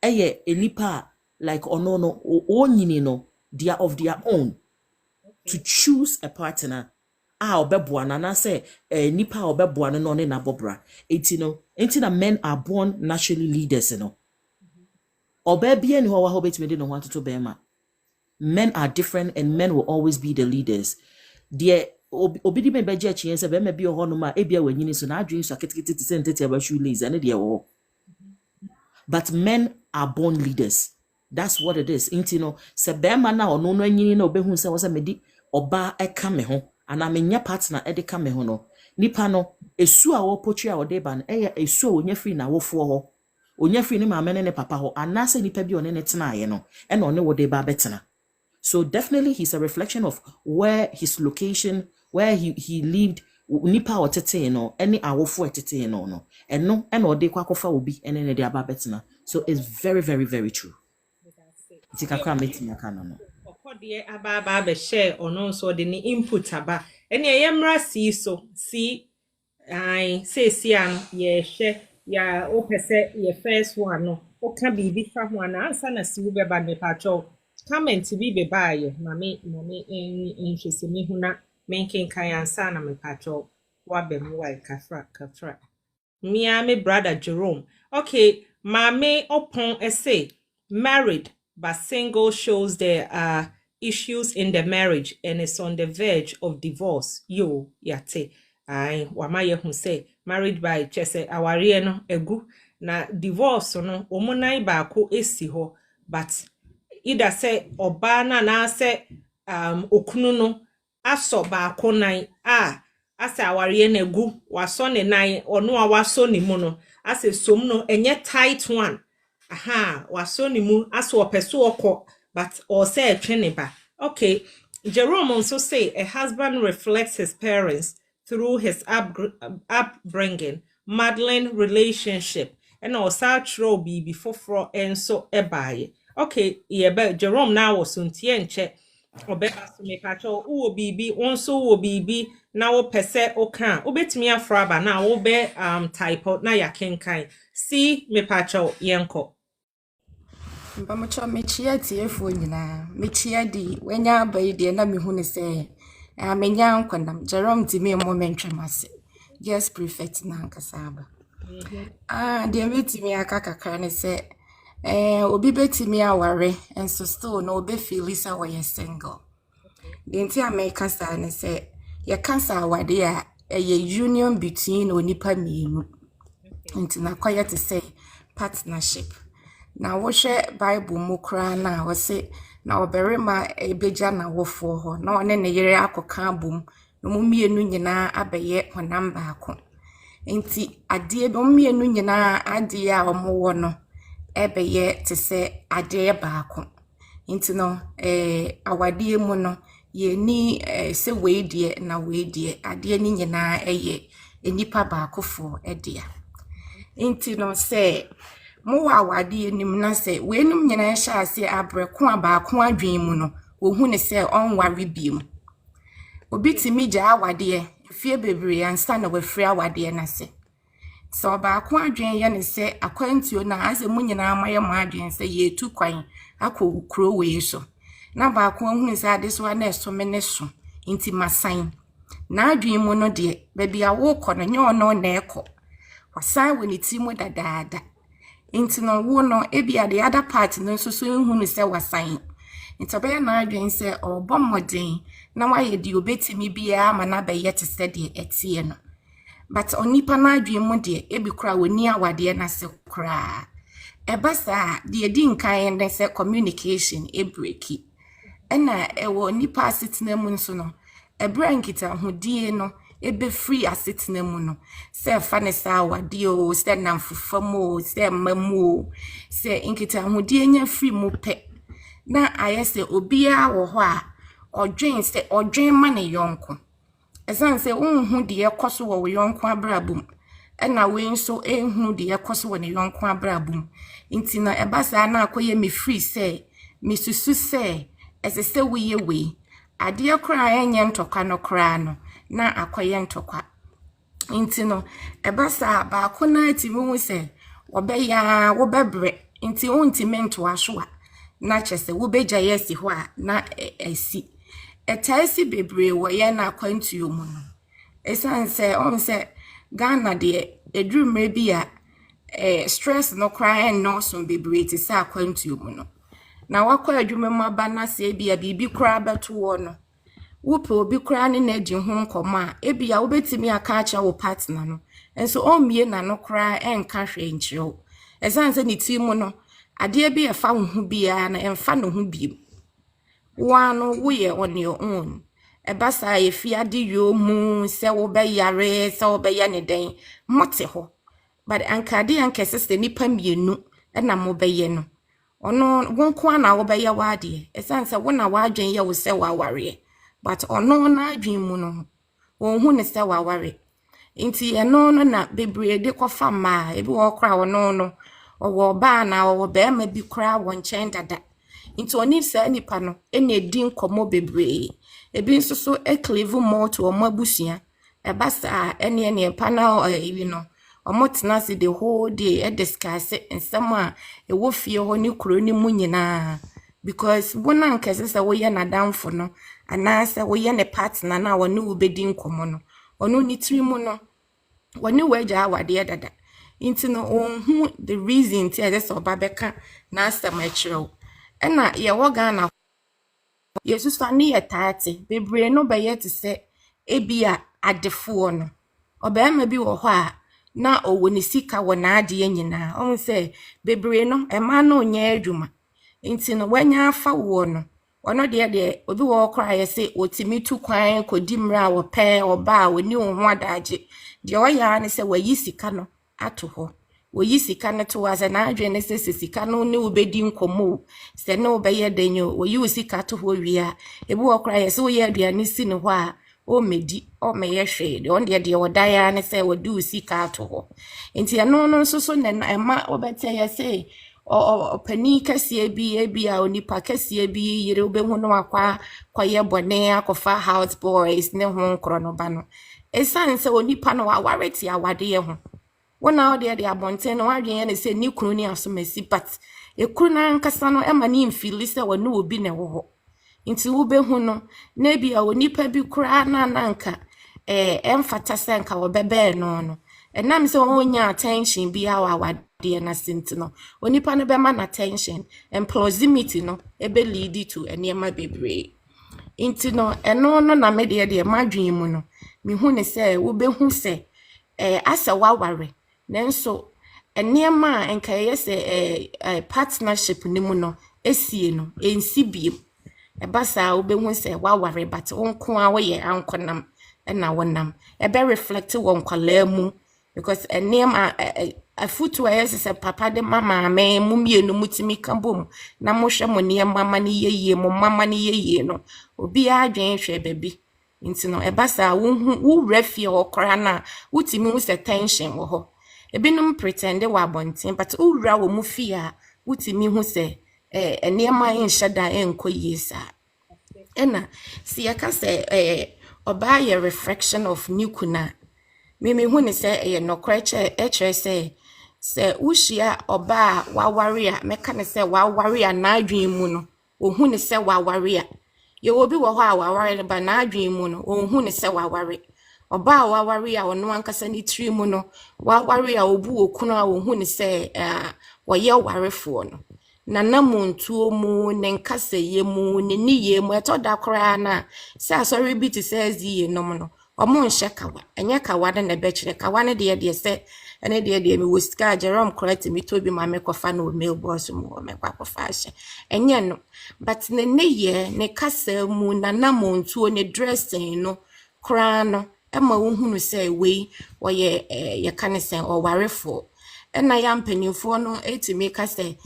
eye enipa like ono no onyini no they are of their own to choose a partner obeboa na say nipa obeboa no ne na bobra enti na men are born naturally leaders obebia ni ho wa ho betime de no ho atoto bema. Men are different and men will always be the leaders. There obidi me beje chien se bema bi ho no ma ebia wanyini so na adwen so aketekete sentete abashu lazy ane de wo. But men are born leaders. That's what it is. Enti no se bema na ono no anyini na obehu se wo se medi oba eka me ho ana menya partner edeka me ho no nipa no esu a wo potwe a wode ba no eya esu a onya free na wofo ho onya free ni maame ne papa ho anase nipa bi one ne tena aye no e na one wode ba betena. So definitely he's a reflection of where his location, where he lived, nipa otete no any awofo etete no and no and ode kwa kofa obi ene ne de aba betena. So it's very very very true. Tikakra metin yakana no okode aba be share ono so de ni input aba ene yemra si ai say an ye hwe ya opese ye first one no oka bibi fa ho ana ansa na si wo be ba me pacho comment bi be baye mame nhwese me huna menken kan ansa na me pacho wa be mu wa kafra me brother Jerome. Okay, mame opon essay married but single shows there are issues in the marriage and is on the verge of divorce. Yo, yate. Ai, wamaye hu say married by chese aware no egu na divorce no omunai ba ko esi ho but either say oba na say okunu no aso ba ko nan asa aware na egu waso ne nan ono a waso ni mu no ase som no enye tight one waso ni mu aso opeso okọ but or say twene. Okay, Jerome also say a husband reflects his parents through his upbringing, modeling relationship, and also throw be before and so ebaye. Okay, Jerome now was untie nche Obeba so me pacho wo bibi wonso wo bibi na wo pese oka obetimi afraba na wo be type out na ya kenkan si me pacho yenko Mpamocha mechia tiefo nyina mechia di wenya abai de na mehu ne se amenya nkwanam Jerome di me mo mentwemase yes prefect na nkasaba de betimi aka kakra ne se obi betimi aware enso still no obi feel sa we single de nti America sa ne se ye kansa awade a eye union between onipa mienu nti na kwaya te say partnership. Na wohwe Bible mu kra na wose na oberema ebeja na wofo ho na one ne yere akoka abom no mu mienu nyina abeye honam baako nti ade no mienu nyina ade a omo no ebeye te se ade baako nti no awade mu no ye ni se weedie na weedie ade ni nyina eye enipa baako fo edea nti no se mo wa awade enim na se we enim nyina hye ase abreko abaako adwen mu no wo hu ne se onware biem obi timi gya awade fie bebre ansa na wafiri awade na se so abaako adwen ye ne se akwantuo na ase mu nyina amaye mo adwen se ye tu kwan akọ kuro we so na baako hu ne se ade so na eso me ne so nti masan na adwen mu no de ba bia wo kọ no nye ono na ekọ wasan we ne timu dadaada nti no wo no ebia the other part no so hu ne se wasan nti obe na adwen se obo modern na waye di obetimi bia ama na be yet se de etie no but onipa na adwen mu de ebi kra woni awade na se kra ebasa de edi nkan ne se communication ebreki ena ewo nipa asetena mu nso no ebra nkita hodie no ebe free asetena mu no se fa ne sa awade o se na mfufamo se mamu se nkita hodie nya free mu pe na ayese obia wo ho a odwen se odwen ma ne yonko esan se unhu de ekoso wo yonko abrabum ena we nso enhu de ekoso wo ne yonko abrabum nti na ebasa na akoye me free se me susu se esese we we ade kra enye ntokwa no kra no na akoye ntokwa nti no ebasa ba akona atimi hu se wobeya wobebre nti unti mento asoa na chese wobeja yesi ho a na esi etaisi bebre wo ye na akwantuo mu no esan se on se Ghana de edrumre bi a stress no cry and no so bebre ti sa akwantuo mu no na wakọ adwuma mu aba na se bia bibi kra beto wo no wope obi kra ne na agi ho nkoma a bia wobetimi aka acha wo partner no enso omie na no kra enka hwe nkyereo esanse ne timu no ade bi efa wo hu bia na emfa no hu biem wano wo ye on your own ebasa ye fiade yo mu se wo be yare se wo be ya ne den mote ho but ankade ankesese nipa mienu na mo be ye no ono wonko na wo be ya wade esanse wo na wadwen ye wo se wa ware but ono na adwen mu no won hu ne se wa ware nti eno no na bebre de kofa ma ebi wo kra ono no owo ba na owo be ma bi kra won chen dada nti oni se nipa no ene di nkomo bebre ebi nso so eclave more to omabusia ebasa ene panel you know omotena se the whole day e discuss nsem a ewo fie ho ni kuro ni mu nyina because bona nkese se wo ye na damfo no ana se wo ye ne partner na wo ne wo bedi nkomo no ono ni trimu no woni waja awade dada nti no onhu the reason ti ese obabeka na asamachirew ena ye wo Ghana yesus ani yetati bebre no be yet se ebia adefo no obema bi wo ho a na owo ni sika wo na ade nyina on se bebre no ema na onya adwuma nti no wanya afa wo no ono de obi wo kra ye se otimi tu kwan kodimra wo pe oba woni wo ho adaje de oya ne se wayi sika no ato ho woyi sika ne to waze na adwe ne se sika no ne obedi nkomo se ne obeye denyo woyi sika to ho wia ebi wo kra ye se wo ye aduane si ne ho a o medi o meye hwe de on de odaya ne se wodi sika to ho nti eno no so ne ema obete ye se ɔpani kɛseɛ bi ebi a onipa kɛseɛ bi yere wobɛhu no akɔyɛ bɔne akɔfa house boys ne ho nkorɔ no ba no ɛsiane sɛ onipa no waware te awadeɛ ho wona wode de abɔnten no wadwen ne sɛ ne kunu ne asomasi but ekuru na nkasa no ɛma ne mfili sɛ wɔne obi na ɛwɔ hɔ nti wobɛhu no na bi a onipa bi kura na nanka ɛmfata sɛ nka wɔbɛbɛɛ no ɛnam sɛ wonya attention bi a wawadeɛ na senti no onipa no bɛma na attention and proximity no ebe lead to nneɛma bebree nti no ɛno no na me deɛ madwen mu no mehu ne sɛ wobɛhu sɛ asɛ waware nanso nneɛma a nka yɛ sɛ partnership ne mu no esie no ensi biem ɛba saa wobɛhu sɛ waware but wonko a woyɛ ankonam ɛna wonam ɛbɛ reflect wɔ nkwalaa mu because nneɛma afutu a yɛsɛ sɛ papa de mama me mu mienu mutimi ka bom na mohwɛ mo nneɛma ma ne yeye mo mama ne yeye no obi adwen hwɛ baabi nti no ɛba saa wo refie okora na wutimi hu sɛ tension wɔ hɔ ebinom pretend wɔ abɔnten but wura wɔ mu fie a wutimi hu sɛ nneɛma nhyɛ da nkɔ yie saa ɛna si yɛka sɛ ɔbaa yɛ reflection of new kuna me hu ne sɛ nokora kyerɛ sɛ wohyia ɔbaa waware a mɛka ne sɛ waware a n'adwen mu no ohun ne sɛ waware a yɛwɔ bi wɔ hɔ a waware no ba n'adwen mu no ohun ne sɛ waware ɔbaa waware a ɔno ankasa ne tiri mu no waware a obu okunu a ohun ne sɛ wɔyɛ warefoɔ no nanamontuo mu ne nkasɛyɛ mu ne niyɛ mu ɛtɔda koraa na sɛ asɔre bi te sɛ aziye nom no ɔmo nhyɛ kawa ɛnyɛ kawa na bɛkyerɛ kawa ne deɛ sɛ ɛne deɛ me wɔ sika Jerome correct me to bi ma me kɔfa no mailbox mu me kɔfa ahyɛ ɛnyɛ no but ne neyɛ ne kasa mu nanamontuo ne dressing no koraa no ɛma wohunu sɛ wei wɔyɛ yɛka ne sɛ ɔwarefoɔ ɛna ya mpanimfoɔ no etimi ka sɛ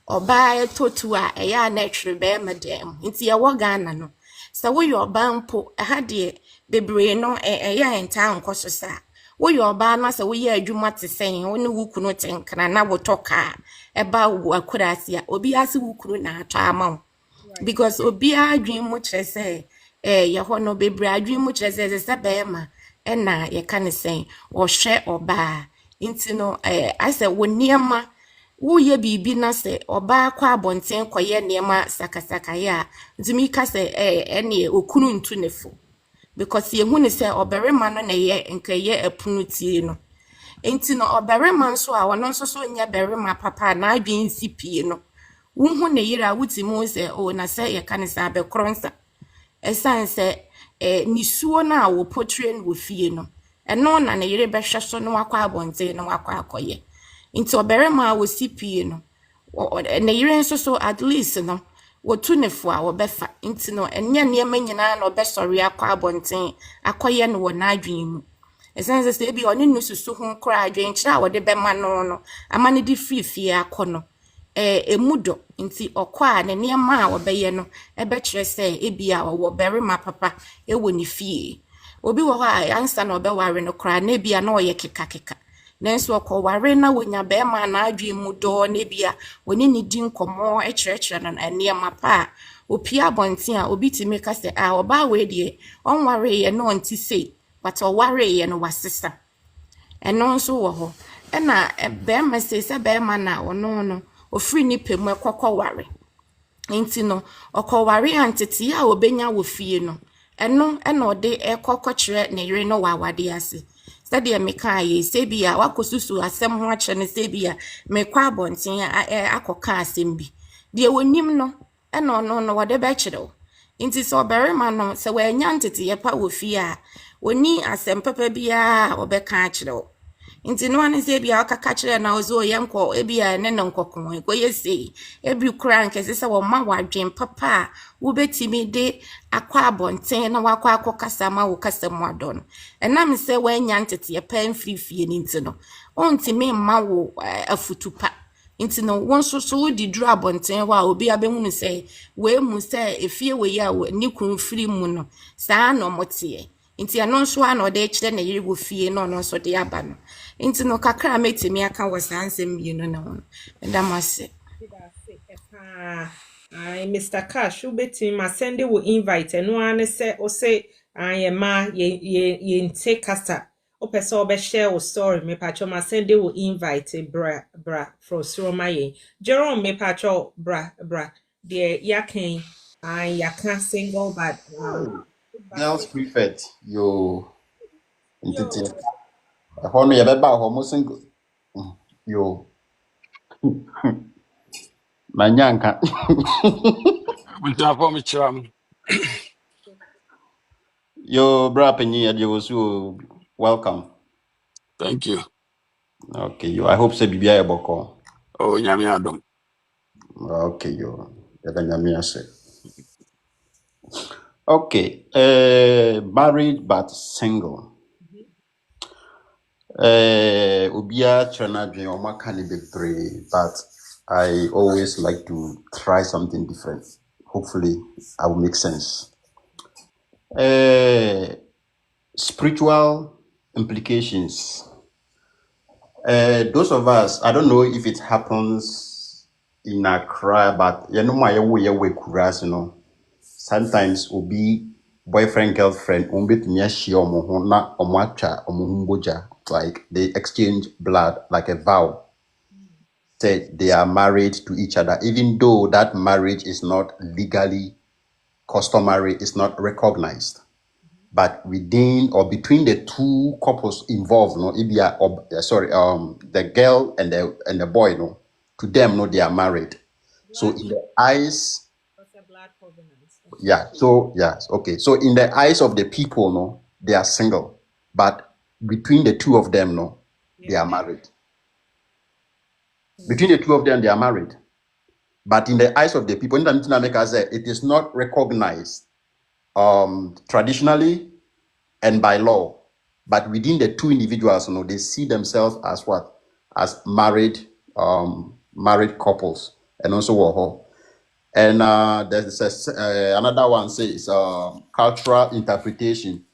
ɔbaa etotu a ɛyɛ anetwere bɛɛma dɛm nti yɛwɔ Ghana no sɛ woyɛ ɔbaa mpo ɛha deɛ bebree no ɛyɛ ntaa nkɔ so saa woyɛ ɔbaa na sɛ woyɛ adwuma te sɛn wo ne wo kunu te nkana na wotɔ kaa ɛba wo akurasi a obi ase wo kunu na atɔ ama wo because obi adwen mu kyerɛ sɛ yɛhɔ no bebree adwen mu kyerɛ sɛ bɛɛma ɛna yɛka ne sɛn ɔhwɛ ɔbaa nti no asɛ wo nneɛma woyɛ biribi na sɛ ɔbaa kɔ abɔnten kɔyɛ nneɛma sakasaka ya ntumi ka sɛ ɛne okunu ntu ne fo because yehu ne sɛ ɔbarima no na yɛ nkɛyɛ apunu tie no nti no ɔbarima nso a wɔno nso so nyɛ barima papa na adwen nsi pie no wohu ne yere a wutimi hu sɛ na sɛ yɛka ne sɛ abɛkronsa ɛsan sɛ nisuo no a wo portray no wɔ fie no ɛno na ne yere bɛhwɛ so no wakɔ abɔnten no wakɔ akɔyɛ nti ɔbarima a wɔsi pie no ne yere nso so at least no wotu ne fo a wɔbɛfa nti no ɛnyɛ nneɛma nyinaa na ɔbɛsɔre akɔ abɔnten akɔyɛ no wɔ n'adwen mu ɛsan sɛ ebi ɔne no susu ho kora adwen kyerɛ a wɔde bɛma no ama ne de fie akɔ no emudo nti ọkọ a ne nneɛma a wɔbɛyɛ no ɛbɛkyerɛ sɛ ebi a wɔwɔ barima papa ɛwɔ ne fie obi wɔ hɔ a ansa na ɔbɛware no kora na ebi a na ɔyɛ keka nanso ɔkɔ ware na wonya barima na adwen mu dɔ na ebi a wɔne ne di nkɔmɔ ɛkyerɛkyerɛ no nneɛma pa a opia abɔnten a obi timi ka sɛ ɔbaa wei deɛ ɔnware yɛ no ɔnti sei but ɔware yɛ no wasesa ɛno nso wɔ hɔ ɛna barima sɛ barima na ɔno no ofiri ni pemu ekɔkɔ ware nti no ɔkɔware antete a obenya wɔ fie no ɛno ɛna ɔde ɛkɔkɔ kyerɛ ne yere no wɔ awade ase sɛdeɛ meka yɛ sebi a wakosusu asɛm ho akyerɛ ne sebi a mekɔ abɔnten a akɔka asɛm bi deɛ wonim no ɛna ɔno no wɔde bɛkyerɛ nti sɛ ɔbarima no sɛ wɔanya ntete yɛ pa wɔ fie a oni asɛm papa biara ɔbɛka akyerɛ nti no ane se bia akaka kyerɛ na ozo yɛnkɔ ebia ne nkɔkɔ ɛkɔyɛ sei ebi kura nkɛse sɛ wɔ ma wadwen papa wobɛtimi de akɔ abɔnten na wakɔ akɔkasa ma wo kasa mu adɔ no ɛnam sɛ wanya ntete pa mfirifie ne nti no ontimi ma wo afutupa nti no won so wodi duru abɔnten hɔ a obi abɛhunu sɛ we mu sɛ efie we ya ni kun firi mu no saa no motie nti ano nso a na ɔde kyerɛ na yiri wo fie no no nso de aba no Into no kakra metimi aka was ansem you know no. And that must Mr. Cash, ubeti ma send wo invite no ane se o se ayema ye take kasa. O pese o be share wo story me pacho ma send wo invite bra from Sroma ye. Jerome me pacho bra de yakin yaka single but Girls prefect yo entity. yo Hono ya beba ho mo single. Yo manyanka. Buntafo mechiram. Yo bra penyi ya so welcome. Thank you. Okay, yo I hope say bibia e boko. Oh, nyame adom. Okay, yo. Ya nyame ase. Okay, married but single. Ubia chana dwen o maka ni bebre, but I always like to try something different. Hopefully, I will make sense. Spiritual implications. Those of us, I don't know if it happens in Accra, but you know my way kuras, you know. Sometimes will be boyfriend girlfriend like they exchange blood like a vow. Say they are married to each other, even though that marriage is not legally customary, it's not recognized. But within or between the two couples involved, no, if you are, the girl and the boy, no, to them, no, they are married. So in the eyes, blood covenant. yeah. So yes, okay. So in the eyes of the people, no, they are single. But between the two of them, no, they are married. Between the two of them, they are married. But in the eyes of the people, it is not recognized traditionally and by law. But within the two individuals, you know, they see themselves as what? As married couples. And also, and there's another one says cultural interpretation.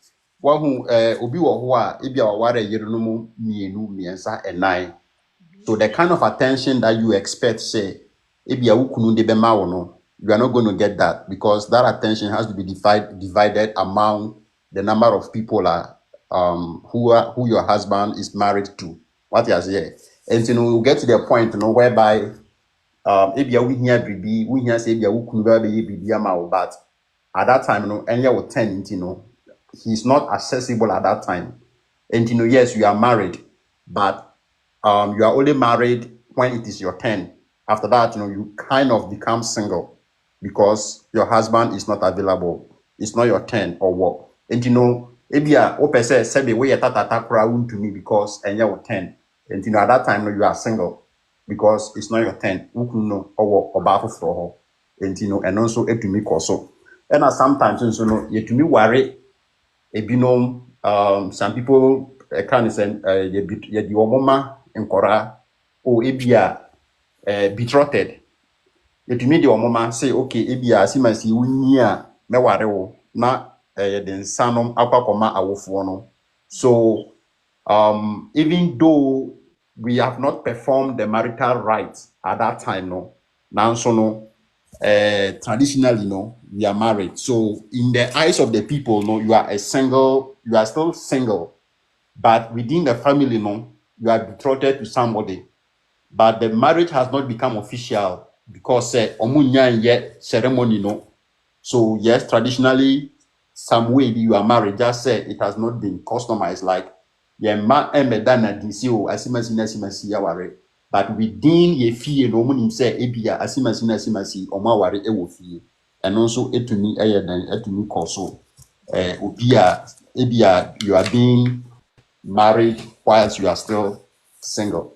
One who obi wo ho a ebi a waware yere no mu mienu miensa enai. So the kind of attention that you expect, say, ebi a wukunu de bema wo no, you are not going to get that because that attention has to be divided among the number of people who your husband is married to. What you say, and you know, you get to the point, you know, whereby ebia we hear bibi we hear say ebia wo kunu ba be bibi ama wo, but at that time no any will 10 you know he's not accessible at that time. And you know, yes, you are married, but you are only married when it is your 10. After that, you know, you kind of become single because your husband is not available. It's not your 10 or what. And you know, ebia o pese say we tata kra to me because and you 10. And you know, at that time, you are single because it's not your 10. No or about for her. And you know, and also it to me also. And sometimes you know, you to me worry some people kind of say the womama in Kora or ebia betrothed. It to me the womama say okay ebia simasi wunya me ware wo na the sanom akwakoma awofo no. So even though we have not performed the marital rites at that time, no, now so no, traditionally, no, we are married. So in the eyes of the people, no, you are still single, but within the family, no, you are betrothed to somebody, but the marriage has not become official because omunya yet ceremony, no. So yes, traditionally, some way you are married, just say it has not been customized like yeah ma emedana disi o asimasi ya ware, but within ye fie no munim say ebia asimasi oma ware e wo fie and also etumi dan etumi koso ebia you are being married whilst you are still single.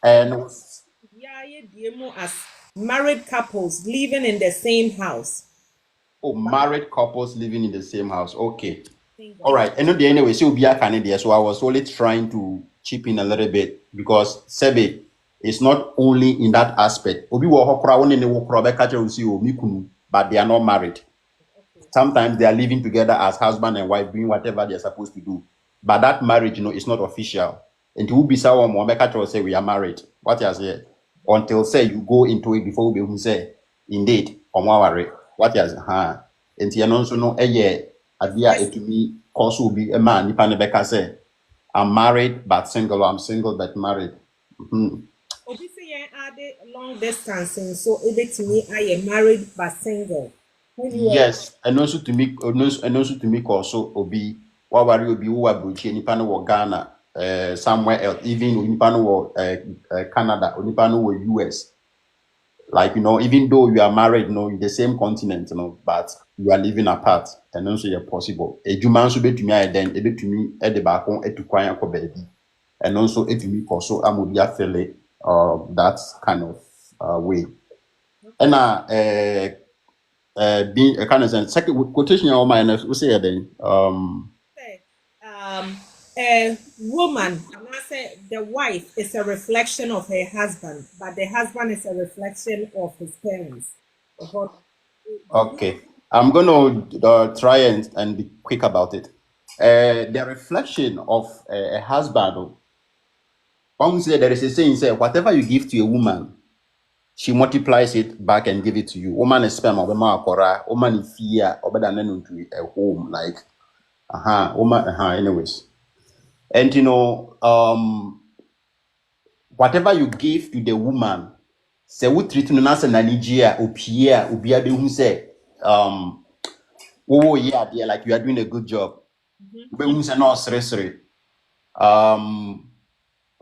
And Yeah, as married couples living in the same house. married couples living in the same house, okay. Single. All right. And anyway, so be a Canadian. So I was only trying to chip in a little bit because Sebe is not only in that aspect. Obi wo hokra won ne wo kra be ka che o mi kunu, but they are not married. Sometimes they are living together as husband and wife doing whatever they are supposed to do. But that marriage, you know, is not official. And who be someone more make say we are married. What you say? Until say you go into it before we who say indeed worry. What you say? And you know so no idea it to me cause will be a man nipa ne beka say I'm married but single or I'm single but married. Obi say yen add long distance and so to me I am married but single. When you were Yes, and also to me also obi wawari obi wo abrochi nipa no wo Ghana somewhere else even nipa no wo Canada or nipa no wo US, like even though you are married in the same continent but you are living apart and also you're possible ejuma nso betumi aye den ebetumi e de ba kon etukwan akọ baabi and also etumi also amobi afele that kind of way and being a kind of second quotation on my we say then say, a woman, and I say the wife is a reflection of her husband, but the husband is a reflection of his parents. But okay, I'm gonna try and be quick about it. The reflection of a husband, one say there is a saying say whatever you give to a woman, she multiplies it back and give it to you. Woman is sperm or woman is fear or better than into a home, like woman anyways. And whatever you give to the woman, say we treat no na say na nigia opia obia be hu say oh yeah dear, like you are doing a good job. Be hu say no sere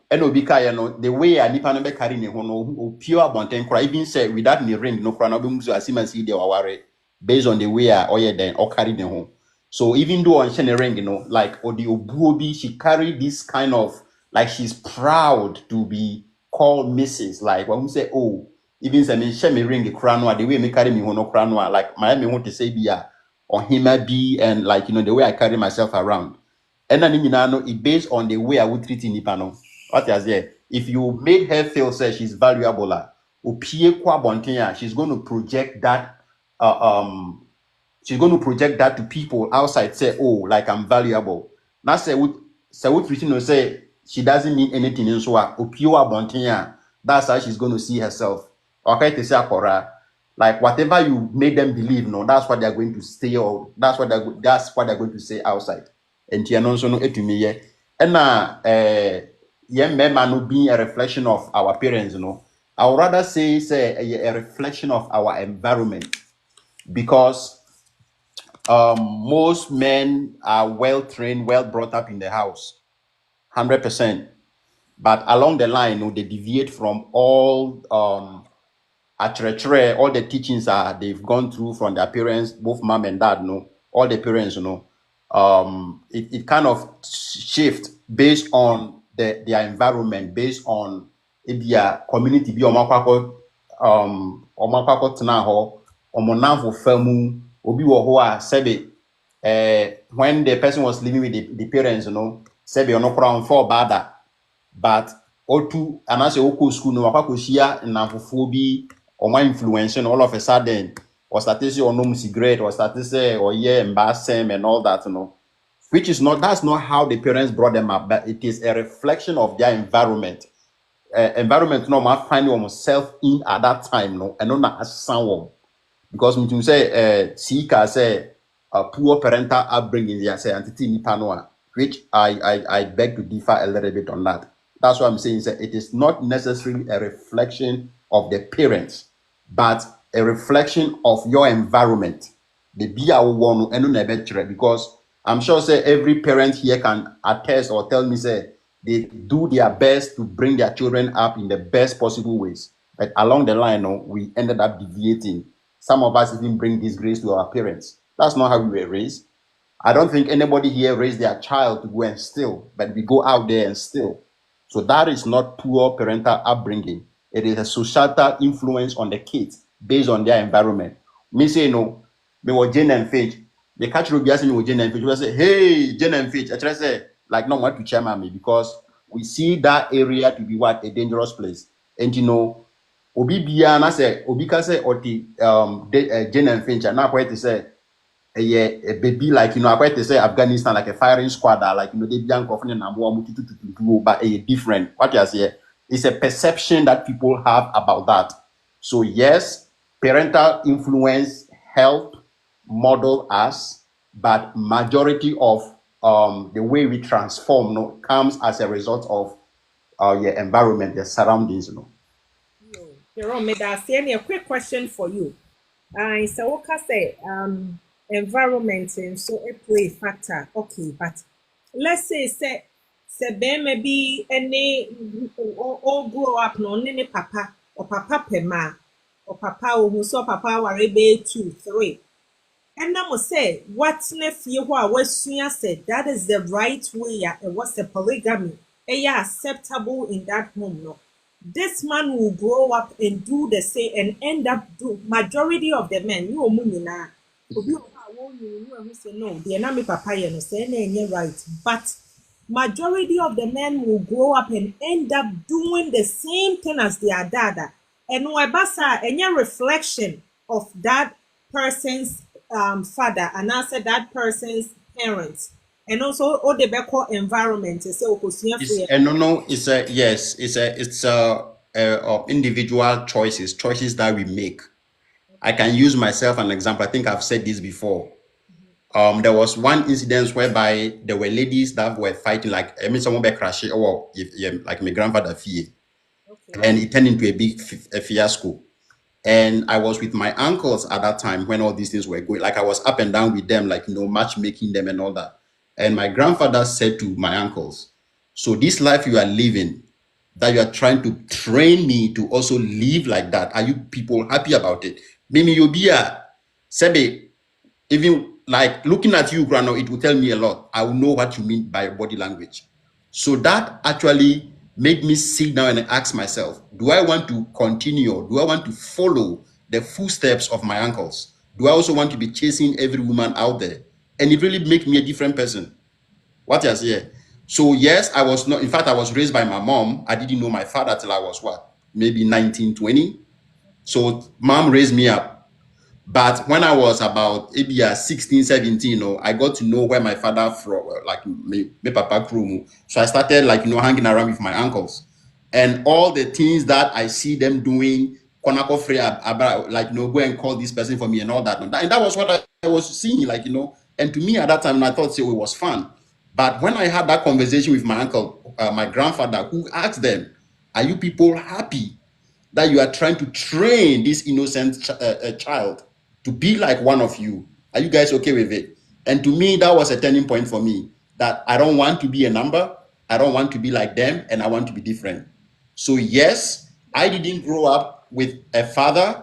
and obi ka the way a nipa no be carry ne ho no pure abonten kra even say without the ring no kra no be mu so asima see the waware based on the way a oye den or carry ne ho. So even though on shene ring like odi obuobi, she carry this kind of like she's proud to be called Mrs. Like when we say oh even say me share me ring kra no the way me carry me ho no kra no like my me want to say bia or him be and like the way I carry myself around. And then it based on the way I would treat nipa no. What is there? If you made her feel say she's valuable, she's going to project that. She's going to project that to people outside. Say, oh, like I'm valuable. Now say what treating say she doesn't need anything in so that's how she's going to see herself. Okay, to say like whatever you made them believe, no, that's what they're going to say, or that's what they're going to say outside. And so no etumi ye. And young men no being a reflection of our parents, I would rather say a reflection of our environment, because most men are well trained, well brought up in the house, 100%. But along the line, they deviate from all all the teachings they've gone through from their parents, both mom and dad, all the parents, it kind of shift based on their environment, based on their community, be tena ho, omonamfo famu, obi wo ho a sebe when the person was living with the parents, sebe ono kra for bada, but otu anase oko school no akwakosia namfofo bi or my influence all of a sudden or started say or no cigarette or started say or yeah embarrassing and all that, which is not, that's not how the parents brought them up, but it is a reflection of their environment. Environment no man find oneself in at that time, and not as someone, because me say seeker say poor parental upbringing, yeah, say entity nipa no, which I beg to differ a little bit on that. That's what I'm saying. It is not necessarily a reflection of the parents, but a reflection of your environment. The be our one and because I'm sure say every parent here can attest or tell me say they do their best to bring their children up in the best possible ways. But along the line, we ended up deviating. Some of us even bring disgrace to our parents. That's not how we were raised. I don't think anybody here raised their child to go and steal, but we go out there and steal. So that is not poor parental upbringing. It is a societal influence on the kids based on their environment. Me say no, me was Jane and Finch. The catch will be asking me with Jane and Finch. We say, hey, Jane and Finch. I try to say, like, no want to chairman me, because we see that area to be what a dangerous place. And Obi Bia, and I say, Obi can say, or the Jane and Finch, and now quite to say, a baby, like, I quite to say Afghanistan, like a firing squad, like, they young coffin and but a different. What you say? It's a perception that people have about that. So, yes, parental influence help model us, but majority of the way we transform comes as a result of your environment, your surroundings. Jerome, may I say a quick question for you? So what can say environment and so a play factor. Okay, but let's say ben maybe any all grow up no any papa or papa pema or papa who saw papa were able 2, 3. And I must say, what's nephew who was said that is the right way, and what's the polygamy? Acceptable in that home, no. This man will grow up and do the same and end up do majority of the men, you na obi o ha won you say no, the na me papa ye no say na enye right. But majority of the men will grow up and end up doing the same thing as their dad. And webasa any reflection of that person's father and answer that person's parents. And also all the better environment. So It's no, it's a yes, it's individual choices that we make. I can use myself an example. I think I've said this before. There was one incident whereby there were ladies that were fighting, like I mean, someone by crashing, or like my grandfather fee, and it turned into a big a fiasco. And I was with my uncles at that time when all these things were going. Like I was up and down with them, like matchmaking them and all that. And my grandfather said to my uncles, "So this life you are living, that you are trying to train me to also live like that. Are you people happy about it? Mimi Yobia, Sebe, even like looking at you, Grano, it will tell me a lot. I will know what you mean by body language." So that actually made me sit down and ask myself, do I want to continue or do I want to follow the footsteps of my uncles? Do I also want to be chasing every woman out there? And it really made me a different person. What you say? So yes, I was not, in fact, I was raised by my mom. I didn't know my father till I was what? Maybe 19, 20. So mom raised me up. But when I was about maybe 16, 17, I got to know where my father from, like me papa crew. So I started like, hanging around with my uncles. And all the things that I see them doing, Konako Free, like, go and call this person for me and all that. And that was what I was seeing, like, and to me at that time, I thought it was fun. But when I had that conversation with my uncle, my grandfather, who asked them, "Are you people happy that you are trying to train this innocent child to be like one of you? Are you guys okay with it?" And to me, that was a turning point for me, that I don't want to be a number. I don't want to be like them, and I want to be different. So yes, I didn't grow up with a father,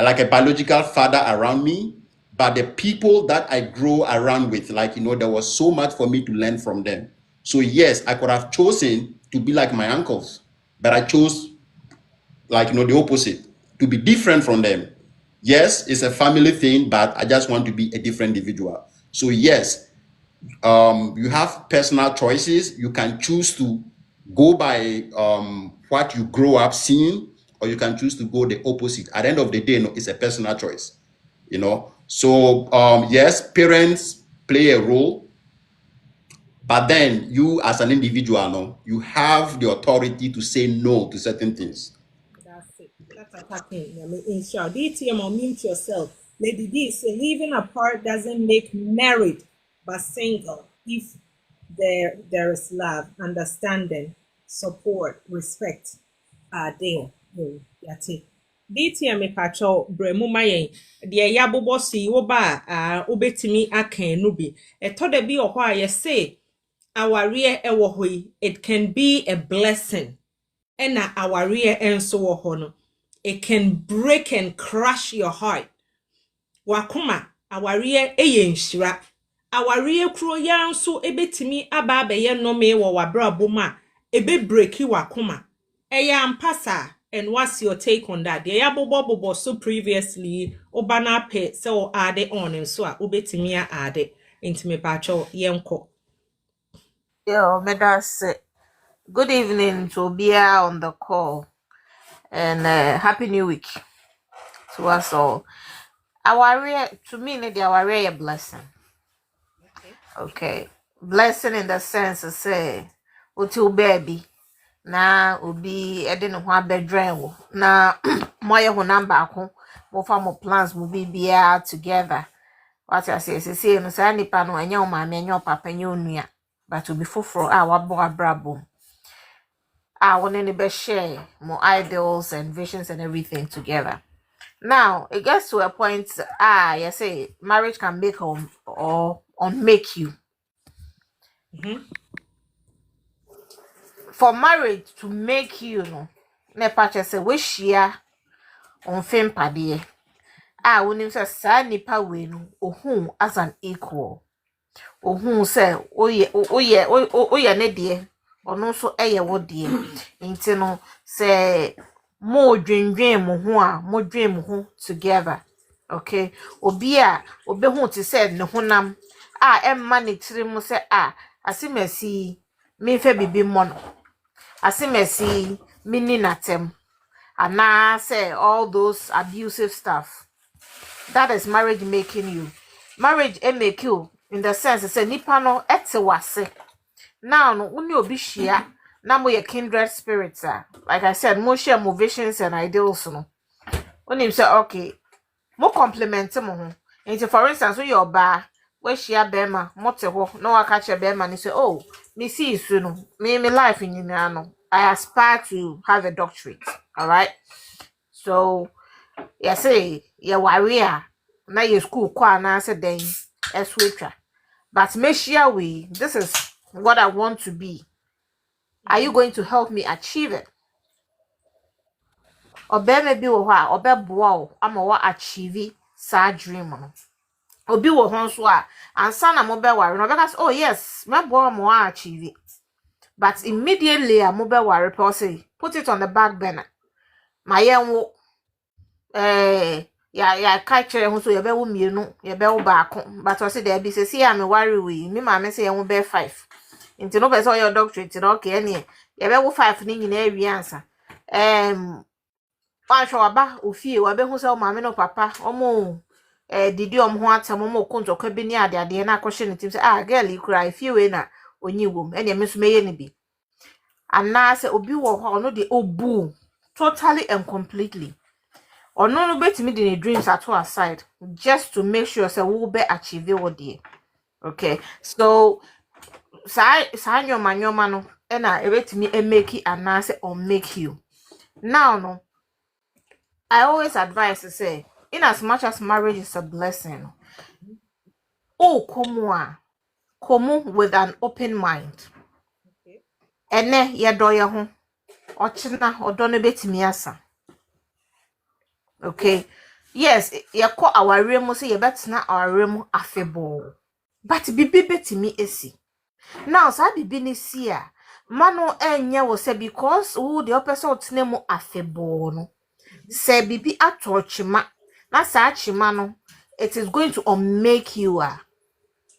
like a biological father around me, but the people that I grew around with, like, there was so much for me to learn from them. So yes, I could have chosen to be like my uncles, but I chose, like, the opposite, to be different from them. Yes, it's a family thing, but I just want to be a different individual. So yes, you have personal choices. You can choose to go by what you grow up seeing, or you can choose to go the opposite. At the end of the day, it's a personal choice. So yes, parents play a role, but then you as an individual, you have the authority to say no to certain things. That's it. That's attacking. I mean, in short, DTM or mute yourself. Lady D say living apart doesn't make married, but single. If there is love, understanding, support, respect are there. Yate. DTM me pacho bremu mayen. De ya bobo si wo ba obetimi akan no bi. Eto de bi ohwa ye say aware ewo hoi. It can be a blessing. Ena awareɛ enso wɔ hɔ no, it can break and crush your heart. Wakoma awareɛ ɛyɛ nhyira. Awareɛ kuro ya nso ebetimi aba abɛyɛ nnome wɔ wabrabɔ mu a ebe breaki wakoma. Ɛyɛ ampasa. And what's your take on that? Deɛ yabobɔ so previously oba na pɛ sɛ o ade on nso a obetimi a ade. Ntimi pacho yɛnkɔ. Yo, Medase. Good evening to Obia on the call, and Happy New Week to us all. Our to me, our a blessing. Okay. Blessing in the sense of say, until baby. Na obi ede ne ho abedwen wo na moye ho number ako mo fa mo plans mo bibia together what I say no say nipa no anya o ma me anya o papa anya onua but obi foforo a wabo abrabo a woni ne be share mo ideals and visions and everything together. Now it gets to a point you say marriage can make or unmake you. For marriage to make you no ne patch say we share on fame pade wonim say sa nipa we no ohun as an equal ohun say oye ne de ono so eye wo de nti no say mo dwendwen mo ho a mo dwen mo ho together. Okay, obi hu ti say ne honam emma ne tiri mu say asimasi me fa bibi mo no asimasi mini natem and say all those abusive stuff. That is marriage making you. Marriage make you in the sense say nipa no ete wase. Now no uni obi hia na mo ye kindred spirits like I said mo share mo visions and ideals no. Uni say okay, mo compliment mo ho. Nti for instance we your ba we share bema mo te ho no aka che bema ni say oh me see isu no me life in no I aspire to have a doctorate. All right. So say ye warrior na ye school kwa na say den eswetwa but make sure this is what I want to be. Are you going to help me achieve it? Obe me bi wo ho a obe boa o ama wo achieve sa dream no obi wo ho so ansa na mo be ware no be ka oh yes me boa mo achieve but immediately mo be ware per say put it on the back burner my yenwo ya ka kire ho so ye be wo mienu ye be wo baako but o say there be say see am worry we me ma me say ye wo be 5 nti no be say your doctorate no okay ene ye be wo 5 ni nyina awi ansa wa hwe waba ofie wa be hu say o ma me no papa omo didi ho atam mo konto ka bi ni ade na akohye ne tim say girl you cry fie we na onyi wom ene me so meye ne bi ana say obi wo ho no de obu totally and completely or no betimi the dreams at all aside just to make sure say we will be achieve what there. Okay, so sa nyoma no na ebetimi make it and say or make you now no I always advise to say in as much as marriage is a blessing come with an open mind. Ene ye do ye ho ochina odo no betimi asa. Okay, yes, you call our room, say you better not our room affable. But bibi betimi esi. Now, so bibi ni siya. Mano enya wo say because who the person otne mo affable no. Say bibi ato chima. Na sa chima no, it is going to unmake you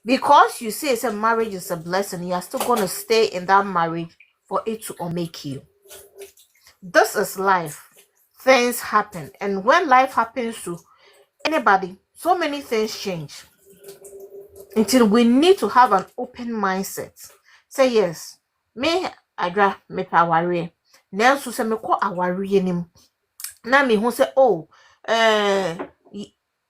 because you say marriage is a blessing, you are still going to stay in that marriage for it to unmake you. This is life. Things happen, and when life happens to anybody, so many things change until we need to have an open mindset. Say yes, me adra me pa aware na so say me ko aware nim na me hu say oh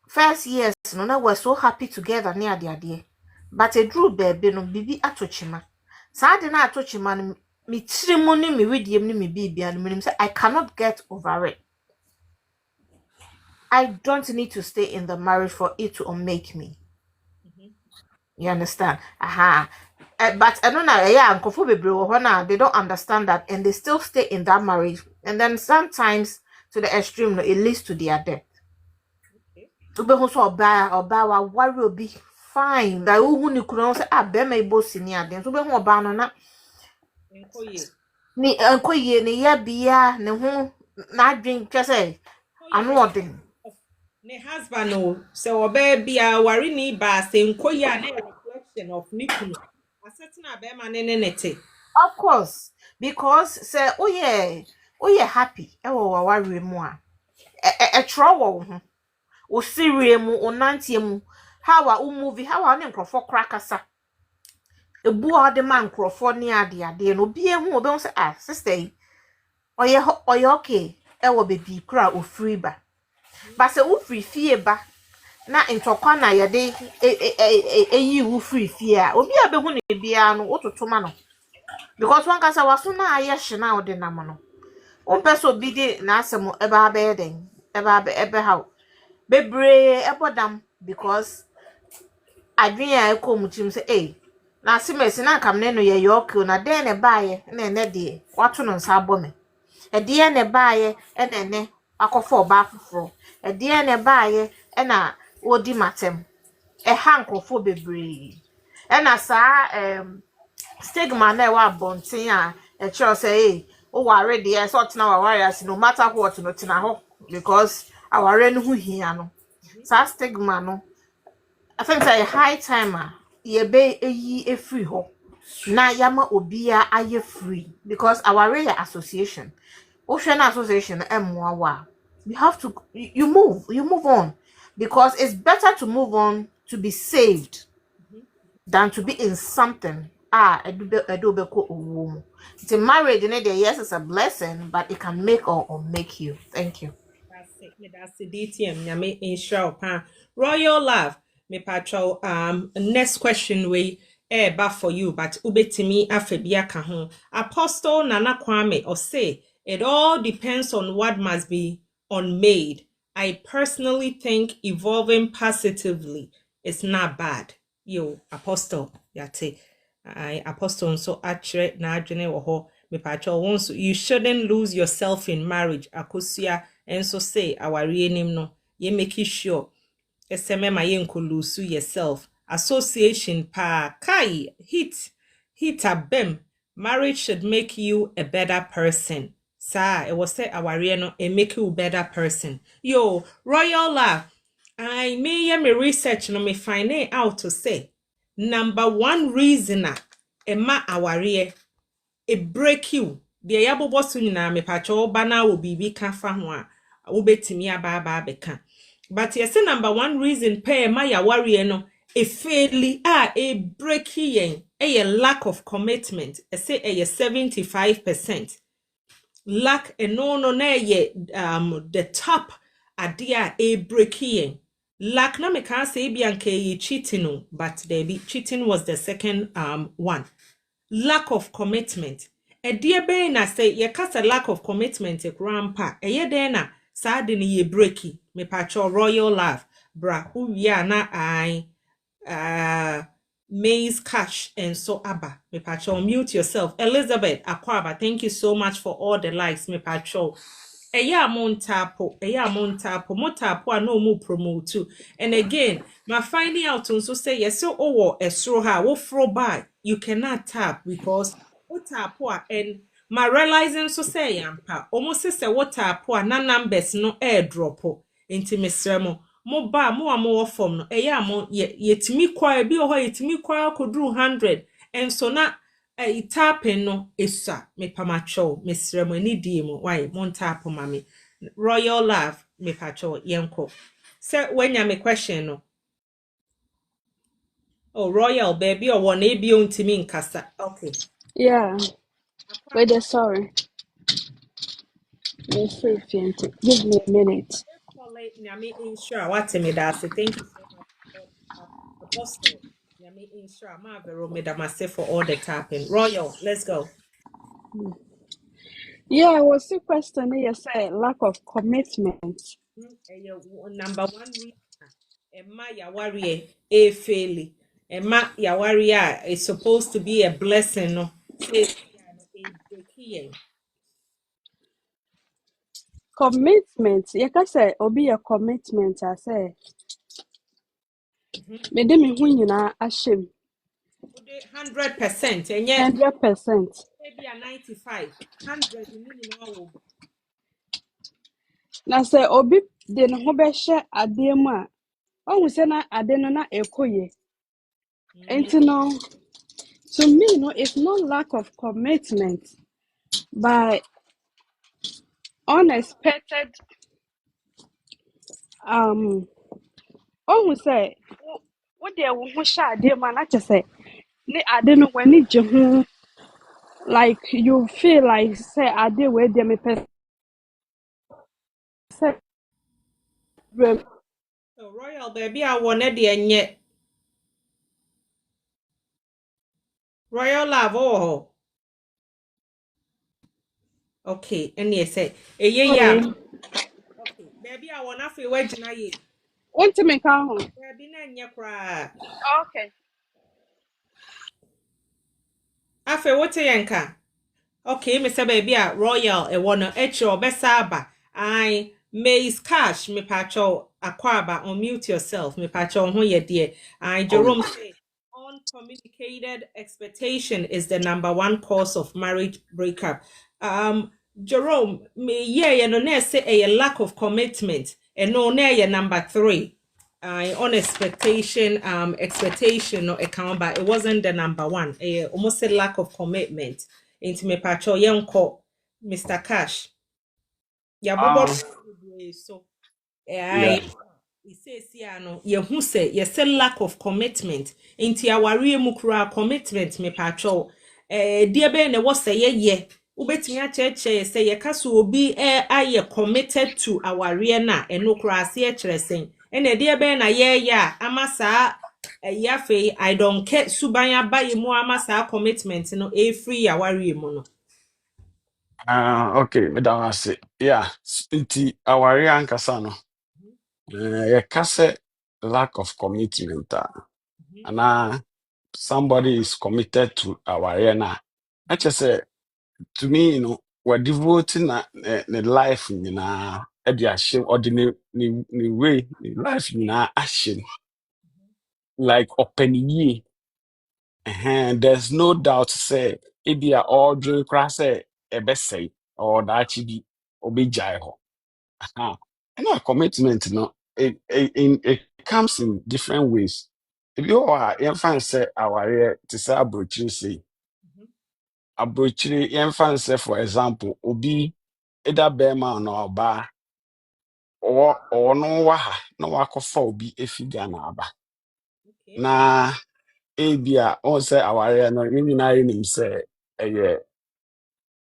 first years no na we're so happy together near ade but a drew baby no bibi atochima sa ade na atochima no me tirimu ni me wediem ni me bibia no me say I cannot get over it. I don't need to stay in the marriage for it to unmake me. You understand? But I don't know, they don't understand that and they still stay in that marriage. And then sometimes to the extreme, it leads to their death. Worry will be fine. That who could say, be my boss in here. Then to be who banana. Ni bia ne ho na drink just say anoden. Ne husband so baby worry ni ba say nkoya na reflection of nikunu Asetena be ma ne nete. Of course, because say oh yeah happy e wo worry mu a e tro wo ho o serie mu o nantie mu how a movie how a ne nkrofo kra kasa ebu a de man nkrofo ne ade no bie hu obe say ah sister yi oye okay e wo baby kra o free ba ba se wo free fie ba na ntokwa na ye de eyi wo free fie a obi a be hu ne bia no ototoma no because one kasa waso na aye hye na ode nam no on person bi de na asem eba be den ebe how bebre ebodam because adwen a ekom tim say eh na asemesi na kam ne no ye yoke na den ne baaye na ene de wato no nsa abɔ me ede ne baaye ene ene akɔfo oba foforo ede ne baaye na odi matem hankofo bebre na saa stigma na wa bonten a chiro say eh o ware de so tena wa ware as no matter what no tena ho because aware no hu hia no sa stigma no I think say high timer ye be eyi free ho na yama obia aye free because our association ocean association emwa you have to you move on because it's better to move on to be saved than to be in something edubeko owo. The marriage yes is a blessing but it can make or make you. Thank you. That's the DTM. Nyame insure pa. Royal love. Me patro. Next question we back for you, but ubetimi afebia kaho. Apostle Nana Kwame or say it all depends on what must be unmade. I personally think evolving positively is not bad. Yo, Apostle, yate. I Apostle so actually na adwene wo ho. Me patro once you shouldn't lose yourself in marriage. Akosia and so say our name no ye make sure eseme ma ye nkolusu yourself association pa kai hit a bem marriage should make you a better person sir it was say our no it make you a better person yo royal love I may me research no me find out to say number one reason ema aware e break you de ya bobo so nyina me pacho ba na wo bibi ka fa ho a wo betimi aba beka but yes number one reason pay ma ya worry no e fairly e break yen e lack of commitment e say 75% lack no na ye the top adia e break yen lack na me can say bi anke ye cheating no but there be cheating was the second one lack of commitment. A dear na say ye cast a lack of commitment a grandpa. A ye dena sad ye breaky. Me pacho royal love. Bra ya na maize cash and so abba. Me pacho mute yourself. Elizabeth Akwaba, thank you so much for all the likes. Me pacho. Eya montapo motapo no mu promote and again my finding out so say yes so owo esro ha wo fro by you cannot tap because what and my realizing so say yampa almost say what tapo na numbers no air drop into mesremo mo ba mo amo form no eya mo yetimi kwa bi ho yetimi kwa kodru 100 and so na tapping no esa me pamacho mesremo ni die mo why mon tap mami royal love me pacho yenko say when ya me question no oh royal baby or one e bi ontimi nkasa okay Yeah, wait there, sorry. Me free fiente. Give me a minute. collect nyame insure what me that say thank you so much for apostle nyame insure ma vero me da mase for all the tapping royal let's go. Yeah, I was the question you say lack of commitment. Number one reason Emma Yawari a fairly Emma Yawari is supposed to be a blessing no say a breaking Commitment. You can say obi a commitment I say. Me de me hu nyina ahyem 100% and yet 100%. maybe a 95 100 will Na say obi de ne ho be hye ade mu a ohu say na ade no na ekoye. Enti no to me no it's not lack of commitment but unexpected um ohun say wo de wo ho sha ade ma na che say ne ade no wani je ho like you feel like say ade we de me person say So Royal baby I wanna de enye Royal love oh. Okay, and yes say eye ya. okay Okay, baby I wanna fe wagina ye. want to make ho Baby na enye kra. okay Afe wote yenka. Okay, Mr. Baby a Royal e wono echi obesa aba. I Maze Cash me pacho akwaba unmute yourself me pacho ho ye de. I Oh, Jerome say uncommunicated expectation is the number one cause of marriage breakup. Jerome me ye no na say a lack of commitment and no na ye number 3. I on expectation no account but it wasn't the number one. Almost a lack of commitment into me pacho yenko Mr. Cash. Ya bobo um, so yeah. I isesi ano ye hu se ye se lack of commitment into aware mu kura commitment me pacho die be ne wo se ye ubetimi a cheche se ye kaso obi aye committed to aware na eno kura ase e kyeresen ene die be na ye ya amasa ya fe I don't care suban abaye mu amasa commitment no e free aware mu no. Okay, madam I say, yeah. Nti aware ankasa no. You can say lack of commitment. And somebody is committed to aware na. I just say to me, we're devoting the life na the action or the way the life na action like open. There's no doubt say it be a ordinary class a best say or that she be obi jai ho. Uh-huh. And a commitment, it comes in different ways. If you are infant say our to say abrochiri say abrochiri infant say for example obi either bema or ba or no waha no wakofa obi efiga na aba Okay. na ebia on say our no nyina nim say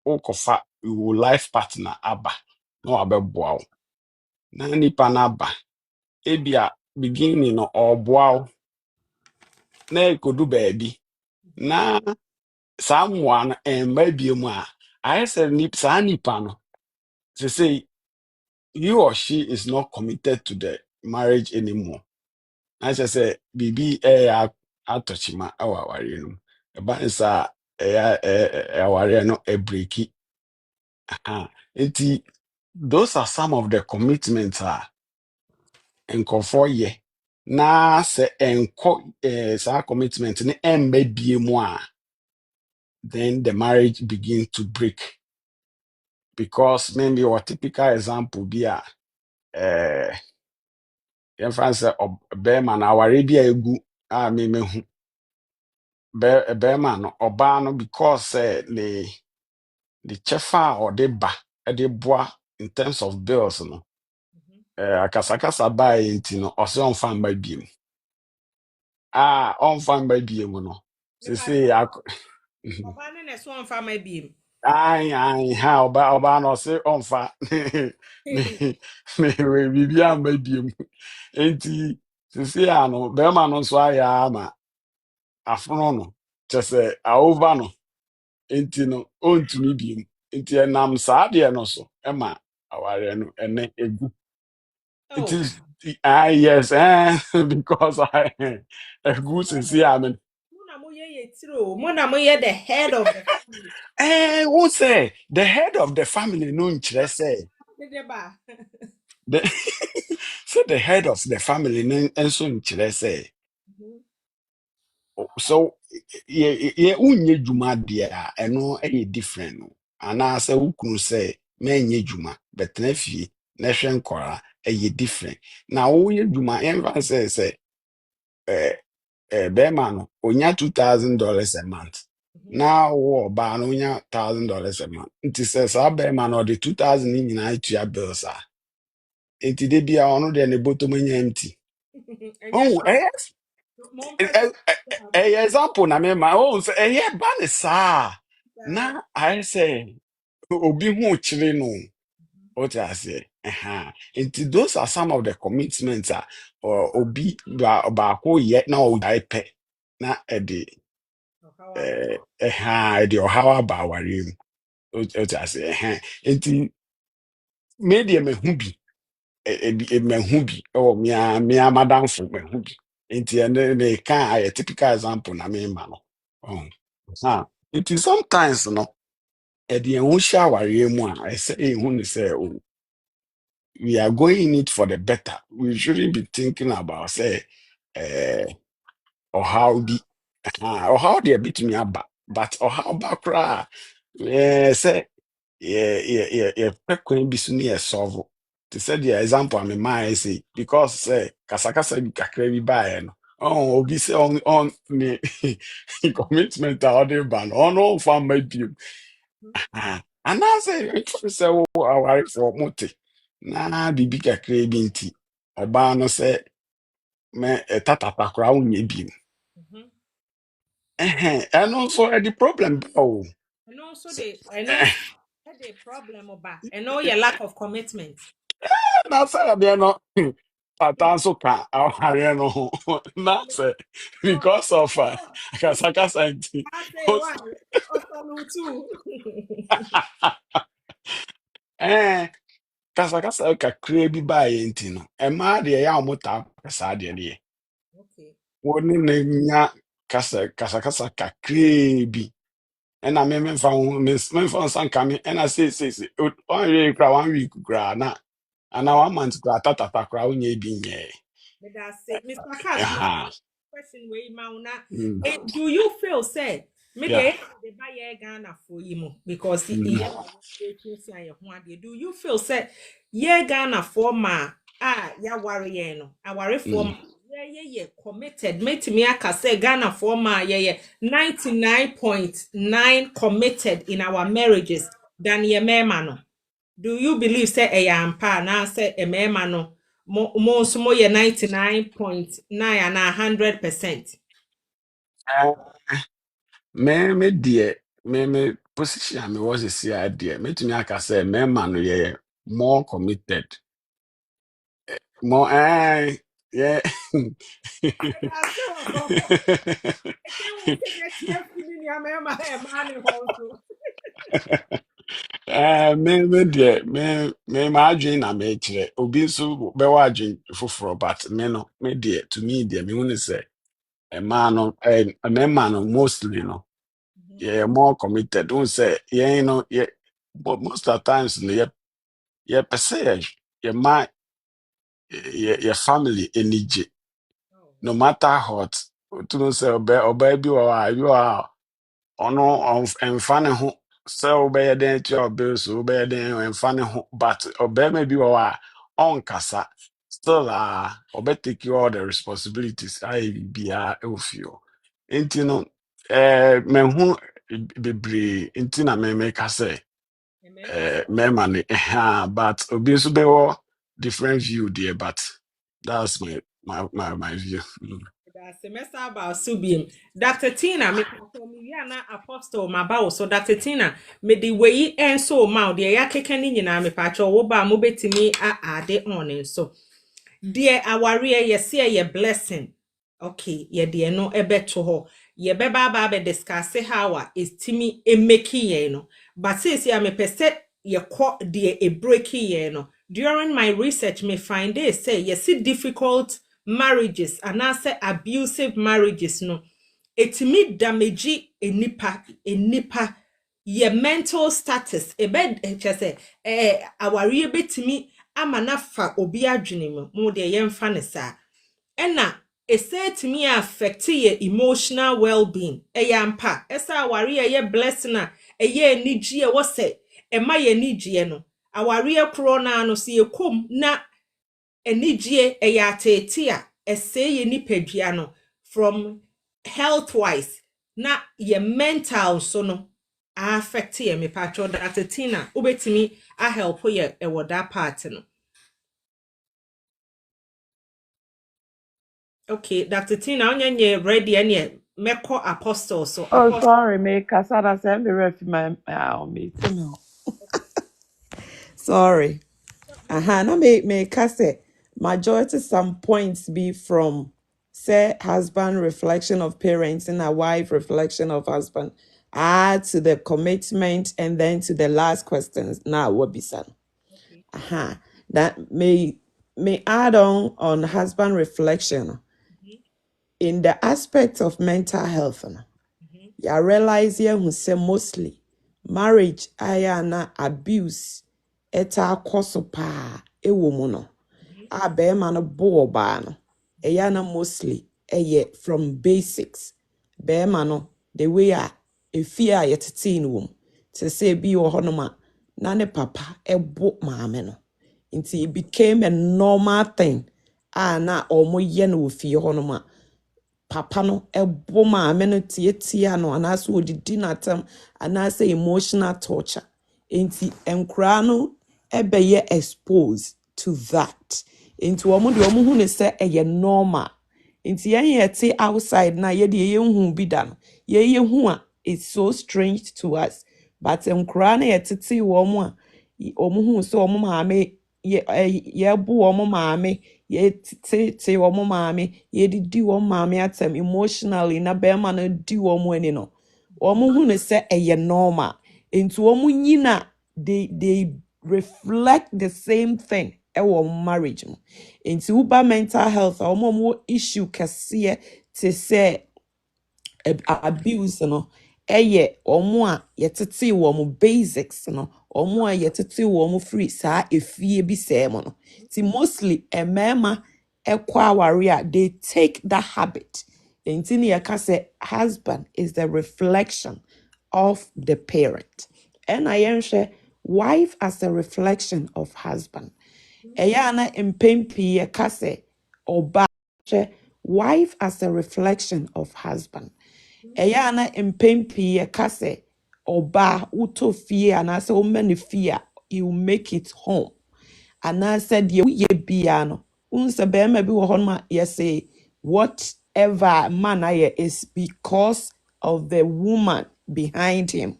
wokɔfa wo life partner aba na wabɛboa wo na nipa no aba ebia beginning no ɔboa wo na ekodu baabi na saa mmoa no ɛmma bio a ayɛ sɛ saa nipa no sɛ say he or she is not committed to the marriage anymore na kyerɛ sɛ biribi atɔkyima ɛwɔ awareɛ no mu ɛba ne saa awareɛ no ɛbreki. Nti those are some of the commitments nkurɔfoɔ yɛ na sɛ ɛnkɔ saa commitment ne ɛmma bie mu a then the marriage begin to break because maybe or typical example bi a yɛmfa no sɛ bɛrima no aware bi a egu a memehu bɛrima no ɔbaa no because sɛ ne kyɛfa a ɔde ba de boa in terms of bills no akasakasa baeɛ nti no ɔsɛ ɔmfa mma biem ɔmfa mma biem no Me pacho sesei oba ne ne so amfa ma biem. ai ha ɔbaa no ɔse ɔmfa ne biribi amma biem nti sesei a no bɛrima no nso ayɛ ama afono no kyɛ sɛ aova no nti no ɔntumi biem nti ɛnam saa deɛ no so ɛma awareɛ no ɛnɛ egu. It Oh, is yes, because I a goose is here. I mean, muna mo ye tiro. Muna mo ye the head of the family. who say the head of the family? No interest say Dede ba. the so the head of the family no so interest say so ye unye juma dia eno e different no ana say ukunu say menye juma but na fie na hwe nkora e different na wo ye juma em say bɛrima no onya $2,000 a month na wo ɔbaa no onya $1,000 a month nti sɛ saa bɛrima no ɔde 2,000 ne nyinaa tua bills a enti de bia ono de ne bottom nya empty. And yes, Oh, eh, mom eh, person. example na me ma oh say ba ne saa. Na I say obi hu chire no. What I say? Nti those are some of the commitments obi ba ko yet na o dai pe na ede ohawa ba aware mu. What I say? Nti media mehu bi mehu bi oh mia madam fo mehu bi. Nti ene ka a typical example na me ma no. Oh. Nti sometimes no ede ehun sha aware mu a ese ehun ni say oh we are going in it for the better. We shouldn't be thinking about say or how be or how they beat me up, but or how back say yeah can be soon solve. To say the example I mean my say because say kasakasa bi kakra bi buy no. Oh, obi say on the commitment out there ban on all farm maybe. And I say it say oh our for mote. Na bibi kakra bi nti ọbaa no sɛ me tatata koraa wonyɛ bi mu ɛno nso ɛde problem ba o And also Sɛ- I know the problem about and know your lack of commitment. na sɛ adeɛ no tata nso ka awareɛ no ho na sɛ because of akasakasa nti I say why? Also too. ɛɛ kasakasa kakraa bi baeɛ nti no ɛmaa deɛ ɛyɛ a ɔmo taa pɛ saa deɛ deɛ Okay. wɔne na nya kasakasa kakraa bi ɛna me memfa ho memfa nsa nka me ɛna seeseese ɔnwie kora 1 week koraa na ana 1 month koraa tatata koraa wonyɛ bi nyɛɛ But that's it. Mr. Cash, my ɛha question way mauna. mm, Do you feel said maybe yeah, the buy Ghana for you because mm, do you feel said yeah Ghana for ma ya worry no I worry for mm. ma yeah committed mate me aka say Ghana for ma yeah 99.9 committed in our marriages than ye no. Do you believe say a yampa na say a mema no mo so mo ye 99.9 and 100%? Ɛ, me deɛ me position a mewɔ sesi a deɛ mɛtumi aka sɛ mɛma no yɛ more committed more yeah. That's so. I can't say that chef in your mema e man also. Me deɛ me m'adwene na mekyerɛ obi nso bɛwɔ adwene foforɔ but me no me deɛ to me deɛ mehu ne sɛ ɛmaa no mmarima no mostly no yɛyɛ more committed wohu sɛ yɛn no most of the times no yɛpɛ sɛ yɛma yɛ family ani gye no matter what wotumi sɛ ɔbaa bi wɔ hɔ a ebi wɔ hɔ a ɔno ɛmfa ne ho sɛ wobɛyɛ dɛn atua ɔbɛn so wobɛyɛ dɛn ɛmfa ne ho but ɔbarima bi wɔ hɔ a ɔnkasa still ɔbɛtake all the responsibilities ayɛ biribiaa ɛwɔ fie hɔ nti no mahu bebree nti na memeka sɛ mɛma no but obi nso bɛwɔ different view deɛ but that's my view. That's semester about Subium. Dr. Tina, me na apostle my bow so Dr. Tina, me the way and so mouth the ya kekani nyina me pacho wo ba mo betimi a ade on and so. Dear our ye see ye blessing. Okay, ye dear no ebe to ho. Ye beba ba be discuss how is Timmy e make ye no. But since ya me pese ye kwa dear a break ye no. During my research, me find they say ye see difficult marriages and I say abusive marriages no. Etimi damage enipa ye mental status ebe say awari betimi ama na fa obi adwene mu de yemfa ne sa ena esetimi affect ye emotional well-being eyampa esa awari ye blessing a eye enigye wo se ema ye enigye no awari kro na no se yekom na enigye eyatete a ese ye nipadua no from health wise na ye mental so no affect ye me patro that Tina ubetimi a help ye e that part no. Okay, Dr. Tina, onye ready any meko apostle so Oh, apostle. sorry, me kasara say me refi my me. Sorry. Na me kase majority some points be from say husband reflection of parents and a wife reflection of husband. Add to the commitment and then to the last questions. Now what be son? Okay. That may add on husband reflection in the aspect of mental health. Ya realize here who say mostly marriage ayana abuse eta akoso pa ewo mu no a bɛrima no bo ɔbaa no ɛyɛ na mostly ɛyɛ from basics bɛrima no the way a efie a yɛtete no wom te sɛ bi wɔ hɔnom a na ne papa ɛbo maame no nti it became a normal thing a na ɔmo yɛ no wɔ fie hɔnom a papa no ɛbo maame no tietia no anaasɛ odidi n'atam anaasɛ emotional torture nti nkwaraa no ɛbɛyɛ exposed to that nti wɔn de wɔn hu ne sɛ ɛyɛ normal nti yɛn yɛte outside na yɛde yɛn hu bi da no yɛn hu a it's so strange to us but nkwaraa no yɛtete wɔn a wɔn hu sɛ wɔn maame yɛbo wɔn maame yɛtete wɔn maame yɛdidi wɔn maame atam emotionally na bɛrima no di wɔn ani no wɔn hu ne sɛ ɛyɛ normal nti wɔn nyina they reflect the same thing ɛwɔ marriage mu nti woba mental health a wɔn issue kɛseɛ te sɛ abuse no ɛyɛ wɔn a yɛtete wɔn basics no wɔn a yɛtete wɔn free saa efie bi sɛɛ mu no ti mostly mmarima ɛkɔ aware a they take that habit nti ne yɛka sɛ husband is the reflection of the parent ɛna yɛnhwɛ wife as a reflection of husband ɛyɛ a na mpɛn pii yɛka sɛ ɔbaa hwɛ wife as a reflection of husband ɛyɛ a na mpɛn pii yɛka sɛ ɔbaa wotɔ fie anaasɛ woma no fie a you make it home anaasɛ deɛ woyɛ biara no wohu sɛ bɛrima bi wɔ hɔ no a yɛsɛ whatever man ayɛ is because of the woman behind him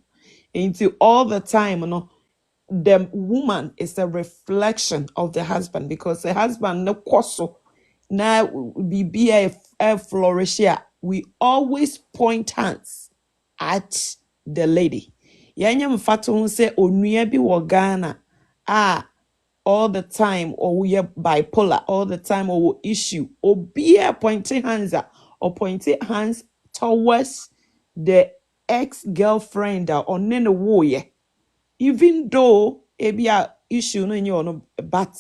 nti all the time no the woman is a reflection of the husband because the husband no koso na bibi a flourish here. We always point hands at the lady. Yanya mfato hu se onua bi wo Ghana all the time or we are bipolar all the time or issue or be pointing hands or pointing hands towards the ex-girlfriend or nene wo ye even though ebia issue no nye ono but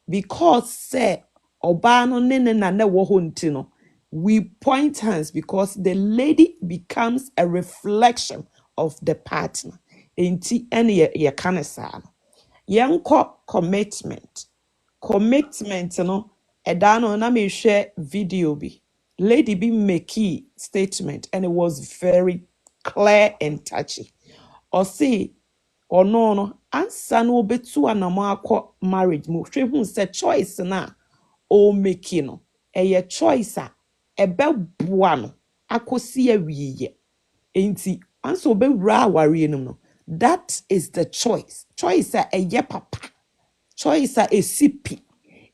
because say oba no ne na na wo ho nti no we point hands because the lady becomes a reflection of the partner enti ene ye kanesa no yenko commitment no ɛda no na me share video bi lady bi make statement and it was very clear and touchy or say ɔno no ansa na obetu anamo akɔ marriage mu hwɛ hu sɛ choice na o make no ɛyɛ choice a ɛbɛboa no akɔsi awieyɛ enti ansa obewura aware no no that is the choice a ɛyɛ papa choice a esipi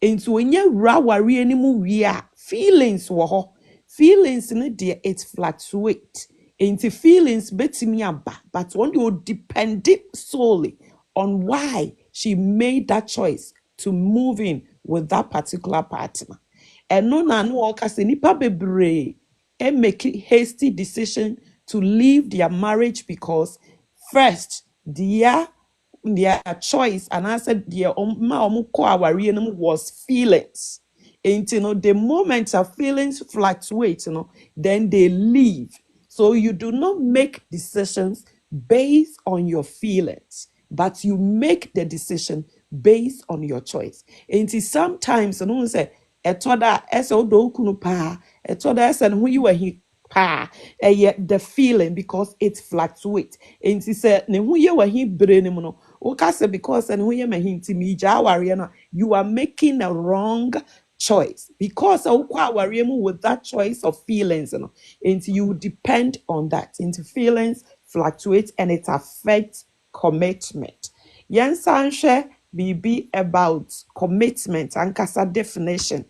enti onye wura ware ni mu wie a feelings wo ho feelings ne de it fluctuate enti feelings betimi aba but one dey depend solely on why she made that choice to move in with that particular partner and no na no oka se nipa bebre e make hasty decision to leave their marriage because first their choice and I said their was feelings. And you know, the moment our feelings fluctuate, you know, then they leave. So you do not make decisions based on your feelings, but you make the decision based on your choice. And sometimes, you know, say, etoda eso do kunu pa, etoda esen who you were he pa, the feeling because it fluctuates. And she said, ne who you were he brain no, because and who you may hint me, you are making a wrong choice because with that choice of feelings, and you depend on that. Into feelings fluctuate and it affects commitment. Yensanhwe BB about commitment and kasa definition.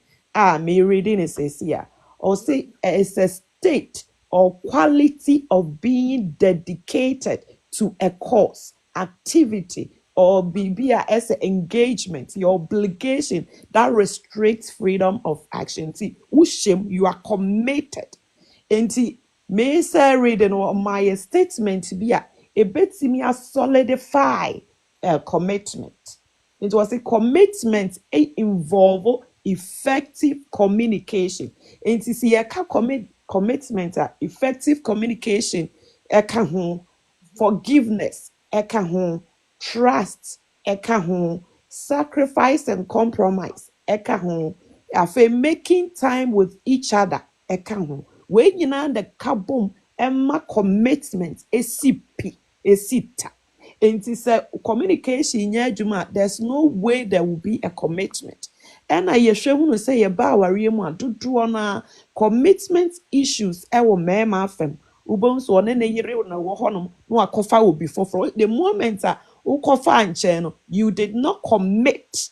Me reading it says here. Or say it's a state or quality of being dedicated to a cause, activity, or be as an engagement, your obligation that restricts freedom of action. See, Ushim, you are committed. Enti me say reading or my statement be a bit me solidify a commitment. It was a commitment involve effective communication. Enti see a commitment effective communication eka ho forgiveness eka ho trust eka ho sacrifice and compromise eka ho afe making time with each other eka ho we nyina the kabom emma commitment esita enti say communication nya adwuma there's no way there will be a commitment and I yehwe hu no say ye ba aware mu adodo na commitment issues ewo mema afem ubonso one ne yire na wo honom no akofa obi foforo the moment a ukofa anche no you did not commit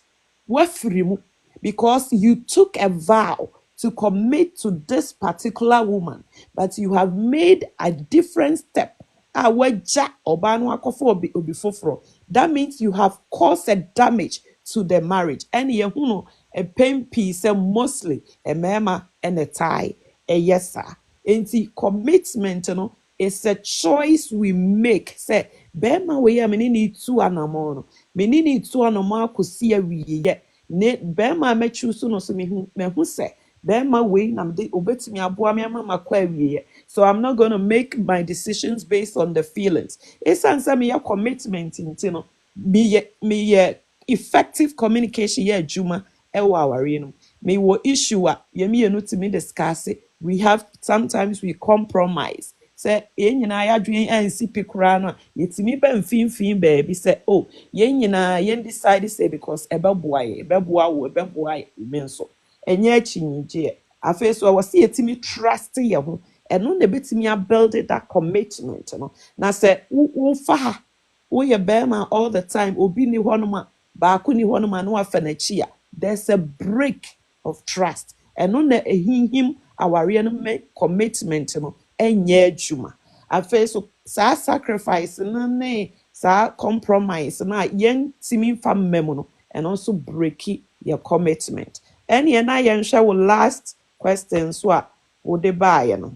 wafiri mu because you took a vow to commit to this particular woman but you have made a different step waja oba no akofa obi foforo that means you have caused a damage to the marriage and ye hu no a pain piece mostly a mema and a tie a yes sir. Enti commitment no is a choice we make. Say, bema we ya menini tu anamo no. Menini tu anamo akosi awiye ye. Ne bema me choose no so mehu say. Bema we na mde obetimi aboa me ama makwa awiye. So I'm not going to make my decisions based on the feelings. It's answer me your commitment into no. Me effective communication ye juma ewa aware no. Me wo issue a ye me no to me discuss it. We have sometimes we compromise. Say yen nyina ya dwen ansi pikura no yetimi ba mfimfin baby say oh yen nyina yen decide say because ebeboa me nso enye achinyije afa so we say yetimi trust ye ho eno na betimi build that commitment no na say wo fa ha wo ye bema all the time obi ni honoma ba ko ni honoma no afa na chi a there's a break of trust eno na ehihim aware no make commitment no enye adwuma afa so sa sacrifice no ne sa compromise na yen timi fa mmem no and also break your commitment and ye na yen hwe wo last question so a wo de bae no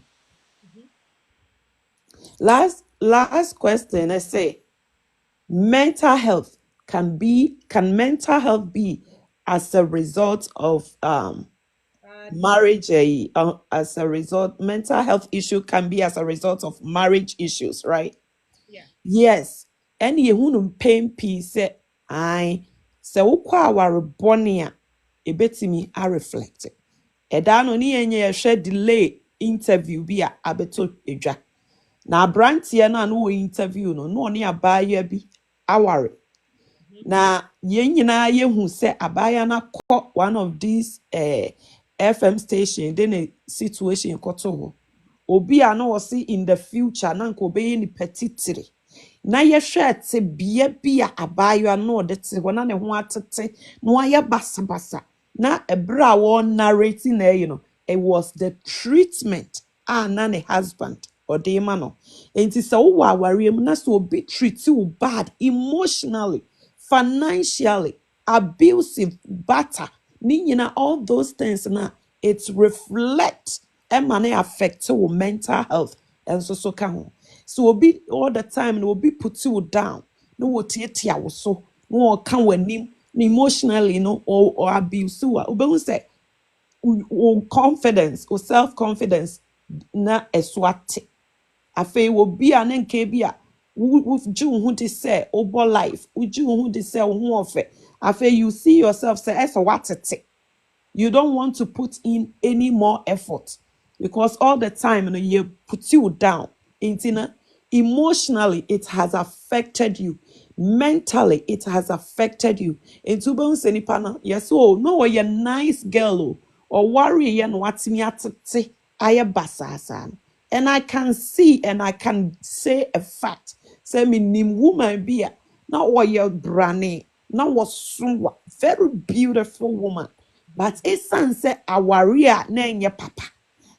last question I say mental health can mental health be as a result of marriage as a result mental health issue can be as a result of marriage issues, right? Yes. Any hunum pain piece I se wokwa aware bone a ebetimi a reflect eda no ni enye hwe delay interview bi a abeto edwa na abrantie no wo interview no ne abaya bi aware na yen nyina yehu se abaya na kọ one of these FM station then a situation koto ho obi a no see in the future na nko be ni petitiri na yehwe te bia bia abaya no de te ho na ne ho atete no aye basabasa na ebra wo narrating na it was the treatment na ne husband or the man enti se wo aware mu na so obi treat you bad emotionally financially abusive batter ninyina all those things na it reflect and money affect your mental health and so can so obi all the time no obi put you down no wo tietia wo so no kan wanim emotionally or abuse you obi say confidence or self confidence na eswate afei wo bia na nke bia wo ju hu de say obo life wo ju hu de say wo hu ofe afei you see yourself say esa watete you don't want to put in any more effort because all the time you put you down intina emotionally it has affected you mentally it has affected you. Into be say nipa no yes oh no you're nice girl or worry ye no watimi atete aye basasa no. And I can see and I can say a fact. Say me nim woman be a na your brane na was very beautiful woman. But it say awaria na enye papa.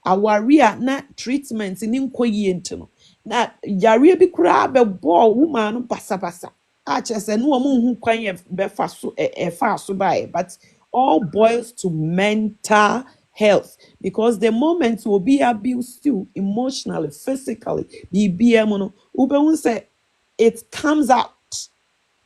Awaria na treatment ni nkɔ yie nti no na yareɛ bi koraa bɛbɔ woman no basabasa a kyerɛ sɛ no wɔn nhu kwan yɛ bɛfa so ɛfa so baeɛ but all boils to mental health because the moment will be abused you emotionally physically biribiara mu no wobɛhu sɛ it comes out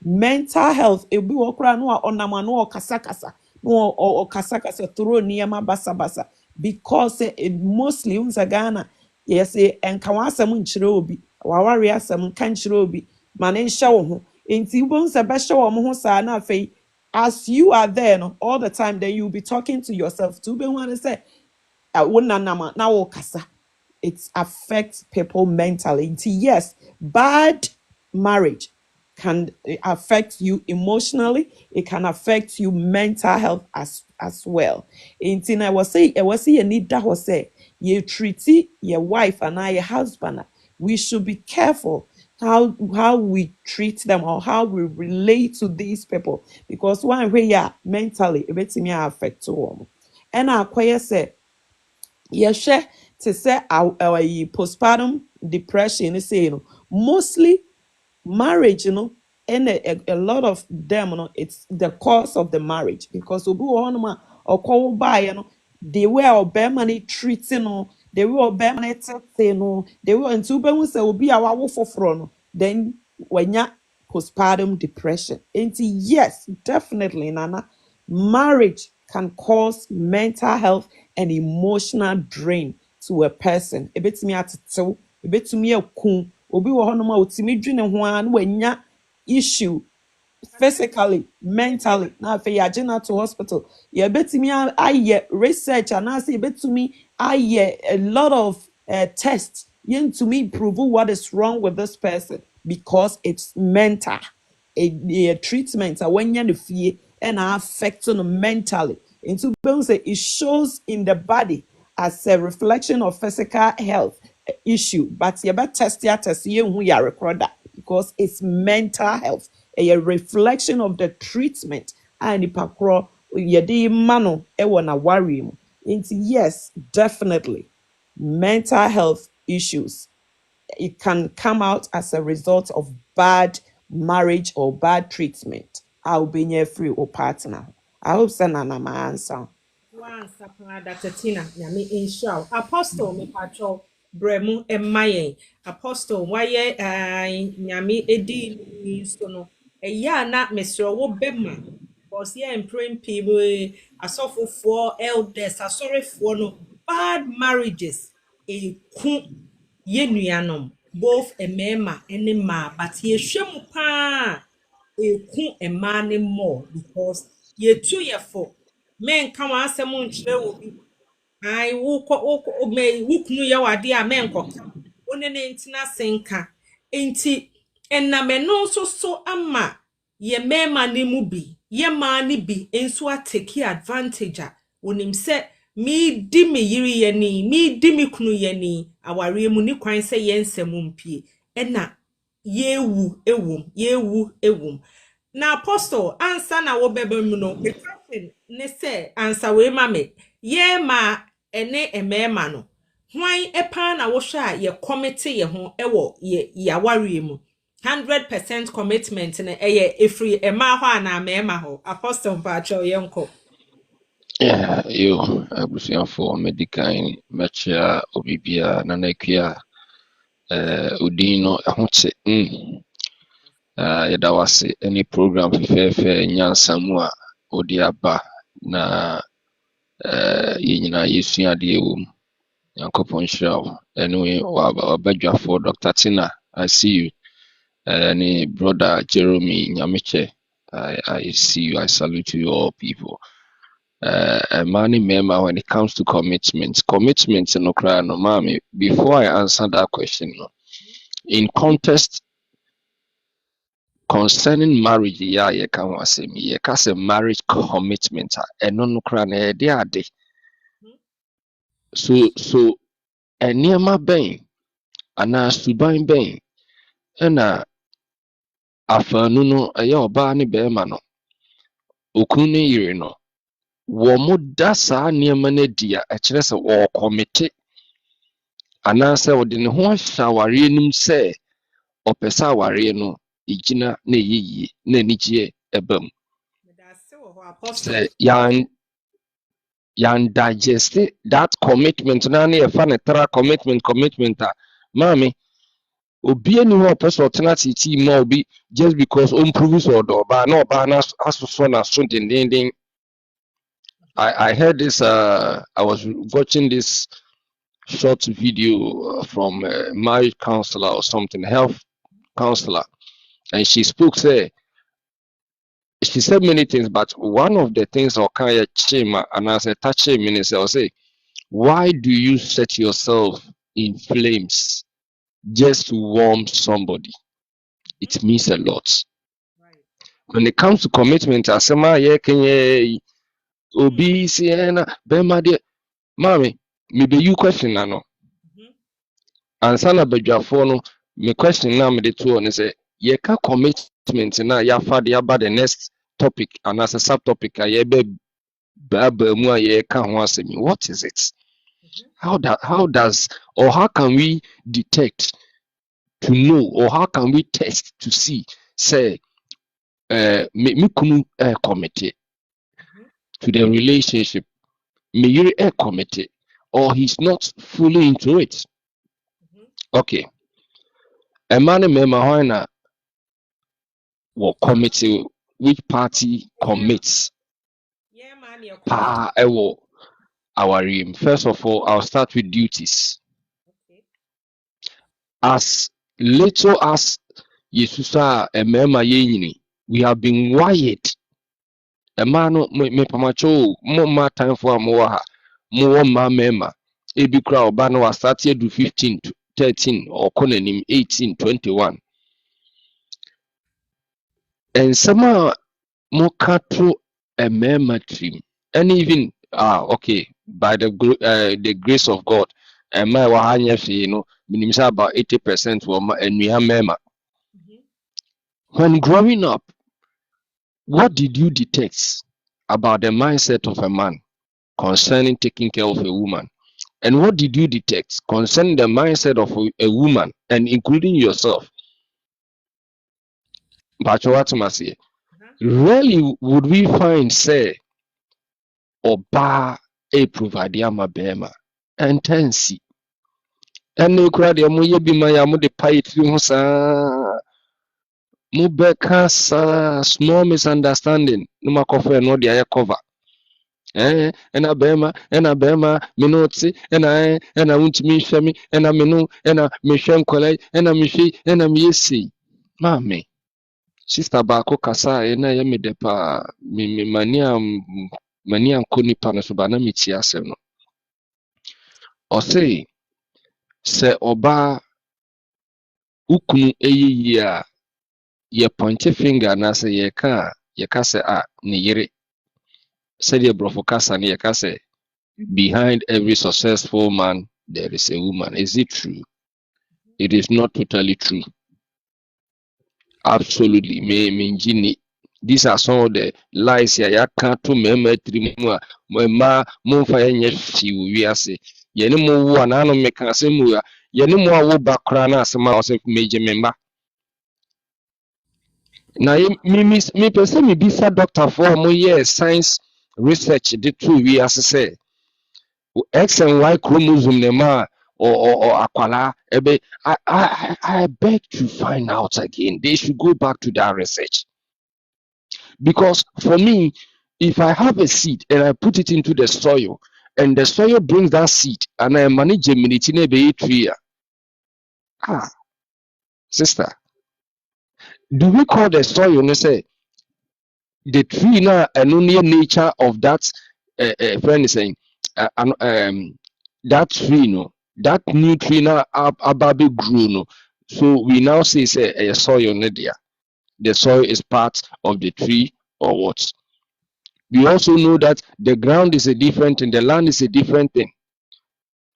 mental health ebi wɔ koraa no a ɔnam ano ɔkasakasa no ɔkasakasa toro nneɛma basabasa because it mostly unsa Ghana yes enka wasɛm nkyerɛ obi waware asɛm nka nkyerɛ obi ma ne nhyɛ wo ho enti wobɛhu sɛ bɛhyɛ wɔ mo ho saa na afei as you are there no all the time then you'll be talking to yourself to wobɛhu ane sɛ wo nanam na wo kasa it affects people mentally nti yes bad marriage can affect you emotionally. It can affect you mental health as well. Inti na I was say you need that was say you treat your wife and your husband. We should be careful how we treat them or how we relate to these people because one way yeah mentally it may affect them. And I quite say yɛhwɛ te sɛ postpartum depression say you know, mostly marriage, and a lot of them, it's the cause of the marriage because obi wɔ hɔnom a ɔkɔ baeɛ no they were ɔbɛrima no treating no they were ɔbɛrima no tete no they were nti wobɛhu sɛ obi a wawo foforɔ no then wanya postpartum depression nti yes definitely nana marriage can cause mental health and emotional drain to a person ebetumi atetew ebetumi eku obi wɔ hɔnom a otumi dwene ho a na wanya issue physically mentally na afei yɛagye no to hospital yɛbɛtumi ayɛ research anaasɛ yɛbɛtumi ayɛ a lot of tests yɛntumi prove what is wrong with this person because it's mental a treatment a wanya no fie ɛna affect no mentally nti wobɛhu sɛ it shows in the body as a reflection of physical health issue but yɛbɛ test yɛhu yare koraa because it's mental health a reflection of the treatment a nipa korɔ yɛde ma no ɛwɔ n'awareɛ mu nti yes definitely mental health issues it can come out as a result of bad marriage or bad treatment a wobɛnya free or partner. I hope sɛ nana ma answer. Wansa pa Asetena nyame nhyira wo. Apostle me patro bremu emayen. Apostle waye nyame edi ni so no. Eya na mesro wo bema. Because here in praying people asofofo elders asorefo no bad marriages ku ye nuanom both emema ene ma but ye hwem pa eku ema ne more because ye tu ye for men ka wa asɛm nkyerɛ wo bi ai wo me wukunu yɛ wade a men kɔ wo ne ntina senka enti enameno nso so ama ye mema ne mu bi ye ma ne bi enso atake advantage a wonim sɛ mi di me yiri ye ni mi di me kunu ye ni aware mu ni kwan sɛ ye nsɛm mpie ɛna yewu ewum na apostle ansa na wo bebe mu no me question ne se ansa we ma me ye ma ene emema no hwan epa na wo hwe a ye commit ye ho ewo ye yaware mu 100% commitment ne eye efri ema ho ana mema ho apostle mpacho yenko Yeah, yo, abusuafo medical mecha obibia na nakia udin no ɛho te yɛda wase any program fɛfɛɛfɛ nyansa mu a odi aba na yɛn nyinaa yɛsua adeɛ wɔ mu nyankopɔn nhyira wo anyway wabadwafoɔ Dr. Tina I see you any brother Jeremy Nyameche I see you I salute you all people. Man member when it comes to commitment no cry no mommy before I answer that question no, in context concerning marriage, yeah, you can was say me, you can say marriage commitment, and no cran ade ade. So enema ben, ana suban ben, na afanu no ɛyɛ ɔbaa ne bɛrima no, okunu ne yere no, wɔn da saa nneɛma no adi a ɛkyerɛ sɛ wɔrekɔmete anaasɛ ɔde ne ho ahyɛ awareɛ nim sɛ ɔpɛ sɛ awareɛ no egyina na ɛyɛ yie na anigyeɛ ɛba mu. Sɛ yan digest that commitment na ne yɛfa ne tra commitment a maame obi ani hɔ a ɔpɛ sɛ ɔtena tete ma obi just because ɔmprove sɛ ɔdɔ ɔbaa na ɔbaa no asosɔ n'aso dendenden. I heard this I was watching this short video from a marriage counselor or something, health counselor, and she said many things, but one of the things okay chima and as a touch minister I'll say, why do you set yourself in flames just to warm somebody? It means a lot. When it comes to commitment, asema ye kenye obi siena bema de mami maybe you question no. Ansa na badwafo no me question na me de to on say ye ka commitment na ya fa de aba the next topic and as a subtopic a ye be ba mu a ye ka ho asemi. What is it? How does or how can we detect to know or how can we test to see say me kunu committed to the relationship, me yere committed or he's not fully into it? Okay, a man and member will commit, which party commits our aim. First of all, I'll start with duties. As little as Yesusa a mema yeni, we have been wired. A man me pamacho more time for more ma mema. Ebi crowd bano was started to 15 to 13 or konenim 18 21. And some Mokato a mema trim. And even okay, by the grace of God, and my wahanya minimum about 80% were and we are mema. When growing up, what did you detect about the mindset of a man concerning taking care of a woman? And what did you detect concerning the mindset of a woman and including yourself? Rarely would we find say Oba a provider bema and tensi. And no crowd ya muye bi ma ya mu de pay through sa mu beka sa small misunderstanding no makofe no de cover. Ena bema minoti ena untimi hwemi ena minu ena mehwem kwalai ena mehwi ena miesi mame sister baako kasa ena ye me depa mi mania nkoni pa no so ba na meti asem no o say se oba ukunu eyiyi a ye point finger na se ye ka se ne yere se de brofo kasa ne ye ka se behind every successful man there is a woman. Is it true? It is not totally true. Absolutely. Me these are some of the lies here. Ya can't to me trimu ma mo fa yenye fi wi ase. Ye ne mo wo ana no me kan se mu ya. Ye ne mo awo bakra na ase ma o se meje memba. Na me pese me bisa doctor for mo ye science research de to wi ase say X and Y chromosome nema or aquala ebe I beg to find out again. They should go back to that research. Because for me, if I have a seed and I put it into the soil and the soil brings that seed and I manage germinate in a tree. Sister, do we call the soil and say the tree now and only nature of that friend is saying that tree no that new tree now ababe grew no so we now say a soil media the soil is part of the tree or what. We also know that the ground is a different thing, the land is a different thing.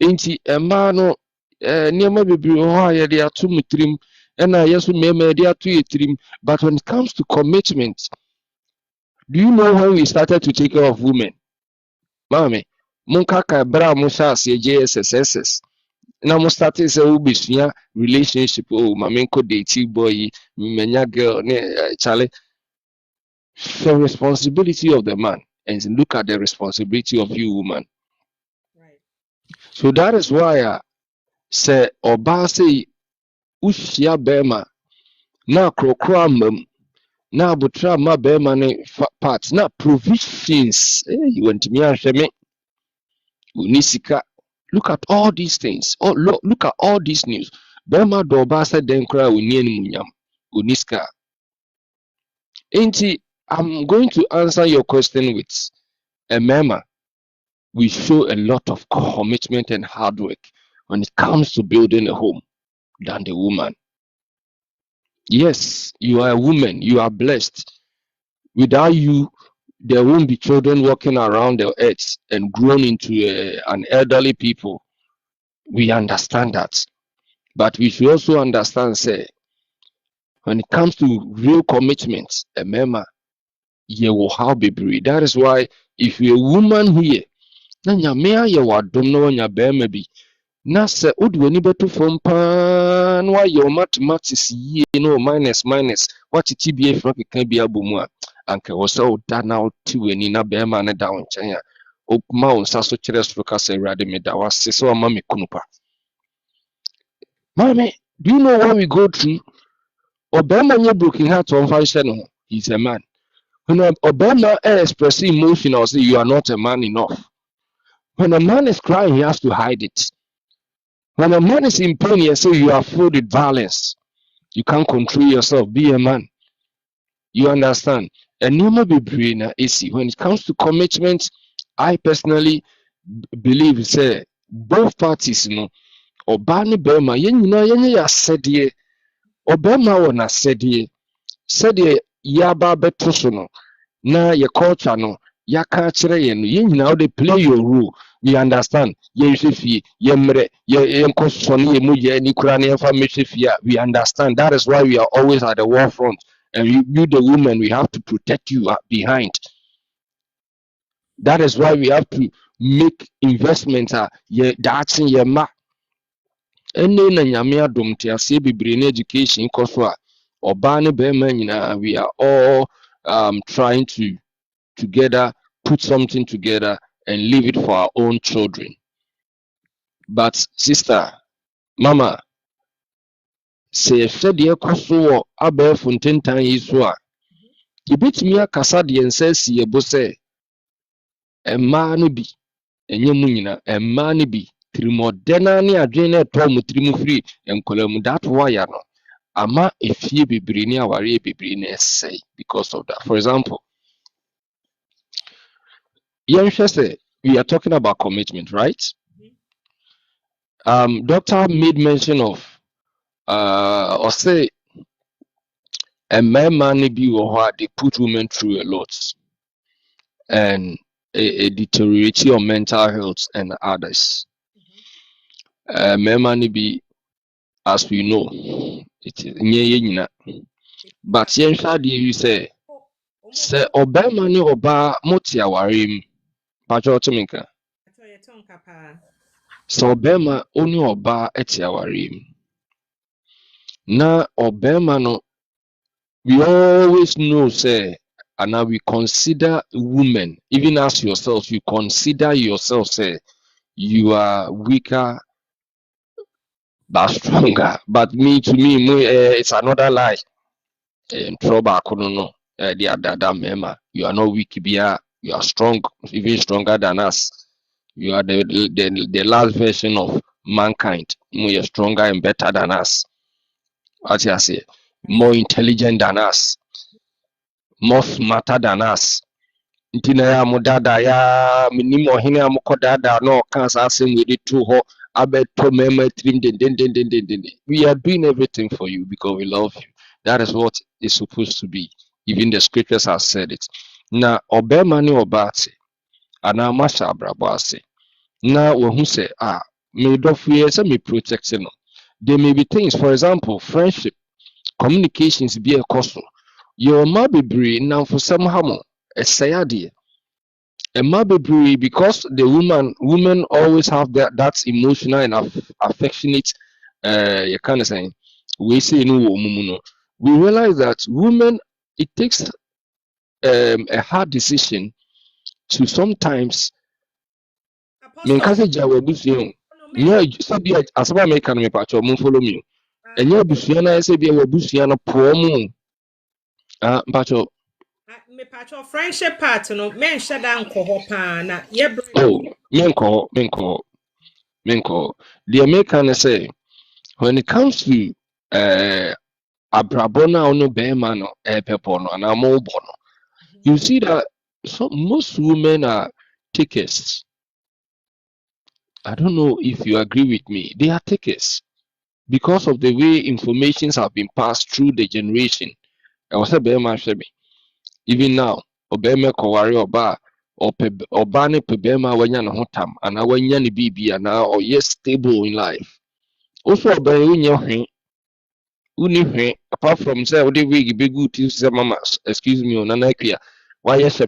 Inti ɛmaa no nneɛma bebree wɔ hɔ a yɛde ato mu tirim ɛna yɛso mmarima yɛde ato yɛ tirim. But when it comes to commitment, do you know when we started to take care of women? Maame, monkaka ɛberɛ a mohyɛ aseɛ JSSSS. Na mo started sɛ wobɛsua relationship. Oh, maame nkɔ date boy yi, manya girl ne Charlie. The responsibility of the man, and look at the responsibility of you, woman. Right. So that is why say oba say ushia bema na krokro amam na abutra ma bema ne part na provisions. You want me ahwe me unisika. Look at all these things. Oh, look at all these news. Bema do oba say den kra uni animunyam uniska. Enti, I'm going to answer your question with a mema. We show a lot of commitment and hard work when it comes to building a home than the woman. Yes, you are a woman, you are blessed. Without you, there won't be children walking around the earth and grown into an elderly people. We understand that. But we should also understand, say, when it comes to real commitment, remember, you will have baby. That is why if you're a woman here, na nyame ayɛ w'adom na wanya bɛrima bi na sɛ wode w'ani bɛto fam paa na wayɛ wo mathematics yie na minus watete bi afira keka bi abɔ mu a anka wɔ sɛ woda na wote w'ani na bɛrima no da wo nkyɛn a woma wo nsa so kyerɛ soro ka sɛ awurade meda wase sɛ wama me kunu pa. Mame, do you know what we go through? Ɔbɛrima nyɛ broken heart ɔmfa nhyɛ no ho. He's a man. When Obama express emotion or say you are not a man enough. When a man is crying, he has to hide it. When a man is in pain, he say you are filled with violence. You can't control yourself. Be a man. You understand? And never be brainer easy. When it comes to commitment, I personally believe say both parties, you know, Obama Burma, ya said ye, Obama wana said ye, yaba beto na your culture no yaka kyerɛ yɛn no yɛn nyinaa they play your role. We understand yɛnhwɛ fie yɛmmerɛ yɛnkɔ sɔne yɛ mu yɛ ni kora ne yɛmfa mmɛhwɛ fie a we understand. That is why we are always at the war front, and you the women, we have to protect you behind. That is why we have to make investments that's in your ma ɛnne na nyame adom te aseɛ bebree na education kɔ so a ɔbaa ne bɛrima nyinaa we are all trying to together, put something together and leave it for our own children. But sister, mama, say if said ye koso abe fonten tan yi so a yebetumi akasa de nsa si yebo se emma no bi enye mu nyina emma no bi trimodena ne adwen na eto mu trimu free enkola that why no ama efie bebre ni aware bebre na say because of that. For example, we are talking about commitment, right? Doctor made mention of or say a man be or they put women through a lot and a deterioration of mental health and others. Man be, as we know, it is but yen shadi you say obama ni oba moti awarim pacho otumika so obama oni oba eti awarim na obama no we always know say and now we consider women, even as yourself, you consider yourself say you are weaker but stronger. But me to me, it's another lie. Trouble, no, the other member. You are not weak, you are strong, even stronger than us. You are the last version of mankind. You are stronger and better than us. What I say, more intelligent than us, more smarter than us. Ntina ya mudada ya minimo hine amukodada no kansa asem we to ho abeto mema trim den. We are doing everything for you because we love you. That is what is supposed to be. Even the scriptures have said it. Now, obema ni obate, ana masha abrabase. Now, when who say, me do fear, say me protect no. There may be things, for example, friendship, communications be a cost. Your ma bebree now for somehow a sayadi. A ma bebree because the women always have that emotional and affectionate you kind of saying we say no no. We realize that women it takes a hard decision to sometimes mean Apostle, kase jawe busu no nya me. so be asaba me kan me pa cho mo follow me enya busua na say be we busua no po mu pa cho Me patch friendship part no men shut down kohopa na ye brain. oh menko the American say when it comes to abrabọ na ono bema no pepo no na mo bo no you see that most women are takers. I don't know if you agree with me. They are takers because of the way informations have been passed through the generation. I was a bema shebe. Even now, obema kowari oba oba ne pe bema wanya na hotam and wanya ne bibi and or yes stable in life. Also oba unye hwe apart from say we wig be good to say mama excuse me on anakia why yes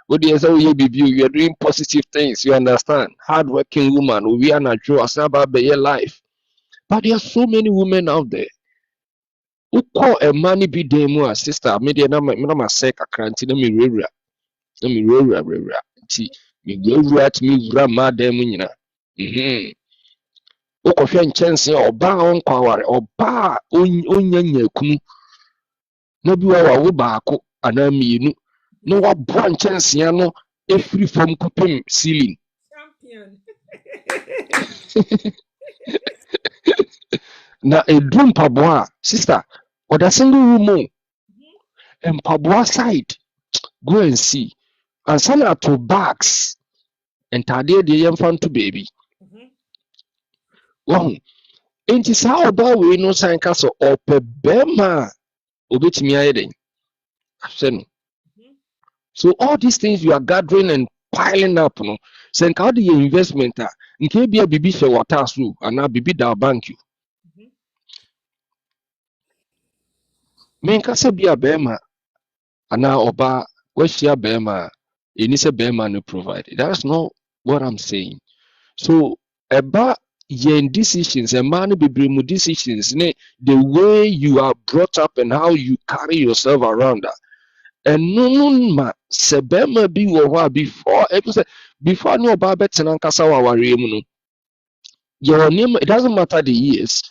what do you say you are doing positive things, you understand, hard working woman we are not sure about your life. But there are so many women out there who call a money be demo a sister media na say kakra nti na me rewura nti me rewura to me wura ma dem nyina wokɔhwɛ nkyɛnse a ɔbaa a ɔnkɔ aware ɔbaa a ɔnya kunu na bi wa wo baako anaa mmienu na waboa nkyɛnsee no efiri fam kɔpem ceiling Champion. na eduru mpaboa a sister ɔda single room o mpaboa side go and see ansa na ato bags ntaadeɛ deɛ yɛmfa nto baabi wɔn nti saa ɔbaa wei no san ka sɛ ɔpɛ bɛrima a obetumi ayɛ den ahwɛ no. So all these things you are gathering and piling up, no. Sen ka the investment nke bia bibi hwe water so ana bibi da bank you. Men ka se bia bema ana oba we share bema eni se bema no provide. That's not what I'm saying. So eba yen decisions and man bebre mu decisions ne the way you are brought up and how you carry yourself around and no ma se bema bi wo ho before no oba betena nkasa wa ware mu no your name it doesn't matter the years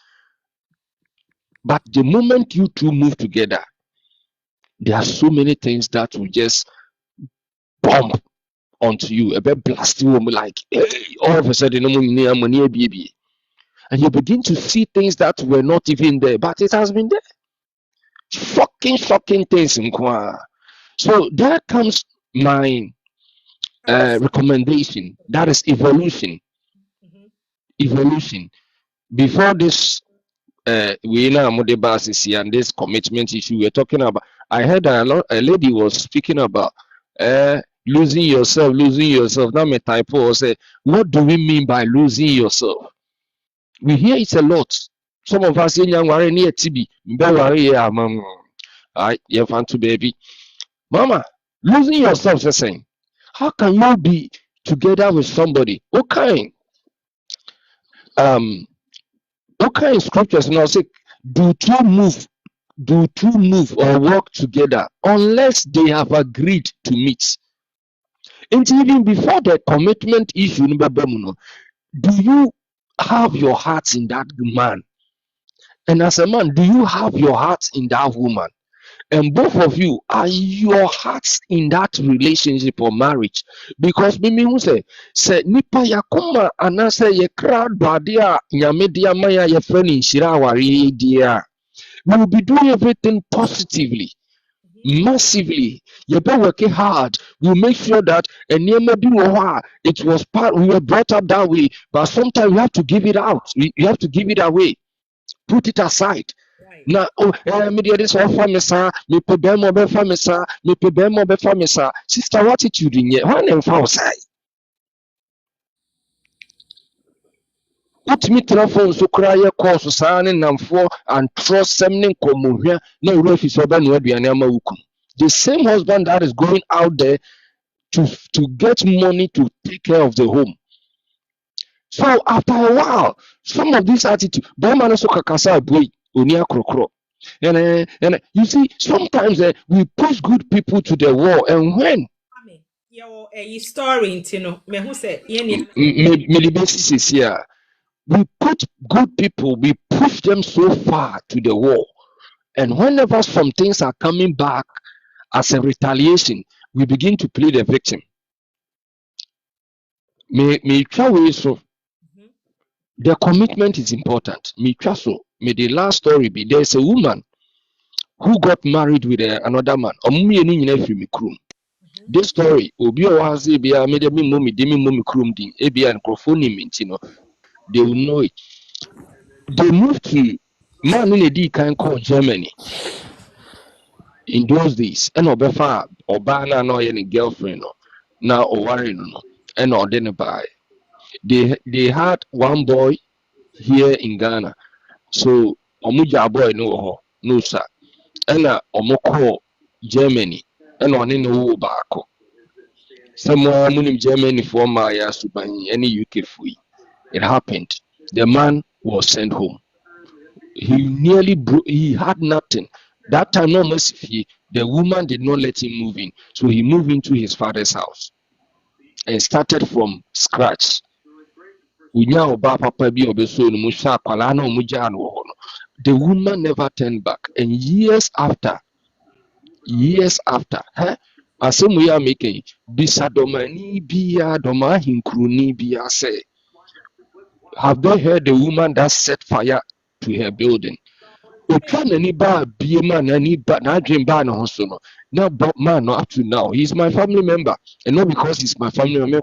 but the moment you two move together there are so many things that will just bump onto you a bit blast you like hey, all of a sudden and you begin to see things that were not even there but it has been there shocking things in kwa. So there comes my recommendation, that is evolution before this we now and this commitment issue we're talking about. I heard a lady was speaking about losing yourself. Now my typo say, what do we mean by losing yourself? We hear it a lot. Some of us young are near TB. I to baby. Mama, losing yourself is saying, how can you be together with somebody? What kind scriptures now say do two move or work together unless they have agreed to meet. And even before the commitment issue, do you have your heart in that man? And as a man, do you have your heart in that woman? And both of you, are your hearts in that relationship or marriage? Because mimi who say nipa yakoma anase ye crowd badia nyamedia maya ye friend in shirawari dia. We will be doing everything positively, massively. You better work hard. We'll make sure that it was part, we were brought up that way, but sometimes you have to give it out. You have to give it away. Put it aside. na me dey this one for me sir me pe be mo be for me sir me pe be mo be for me sir sister what attitude nye when em fa outside utimi telephone so kra ye call so saa ne namfo and trust sem ne nkomohwia na wura fi so be no aduane ama wuku the same husband that is going out there to get money to take care of the home. So after a while, some of this attitude, Bama so kakasa boy, unia krokro. And you see, sometimes we push good people to the wall, and when your story, you know, me who said, basis here, we put good people, we push them so far to the wall, and whenever some things are coming back as a retaliation, we begin to play the victim. Me try way so. The commitment is important. Me trust so. May the last story be there's a woman who got married with another man. This story, obi o has ebia me de me mommy krum din ebia microphone you they will know it. They moved to man in a D can call Germany in those days. And obefa obana no any girlfriend no now or worry no and or then buy. They had one boy here in Ghana. So omuja boy no sir. And omoko Germany and on in the back. Someone in Germany for my any UK free. It happened. The man was sent home. He nearly broke, he had nothing. That time, no mercy, the woman did not let him move in. So he moved into his father's house and started from scratch. The woman never turned back. And years after, asem we are making bisadomani biya doma hinkruni biya say, have they heard the woman that set fire to her building? Otwana ba biema na ni ba na dream ba na hoso no. Now but man no up to now he's my family member, and not because he's my family member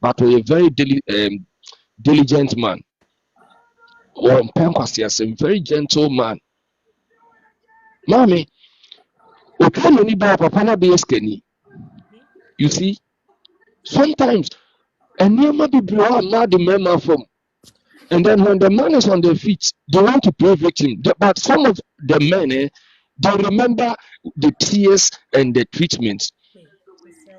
but a very diligent man or a very gentle man. Mommy, Otwana ba papa na be skeni. You see, sometimes and near be blow mad the member from. And then when the man is on their feet, they want to play victim. But some of the men, they remember the tears and the treatments.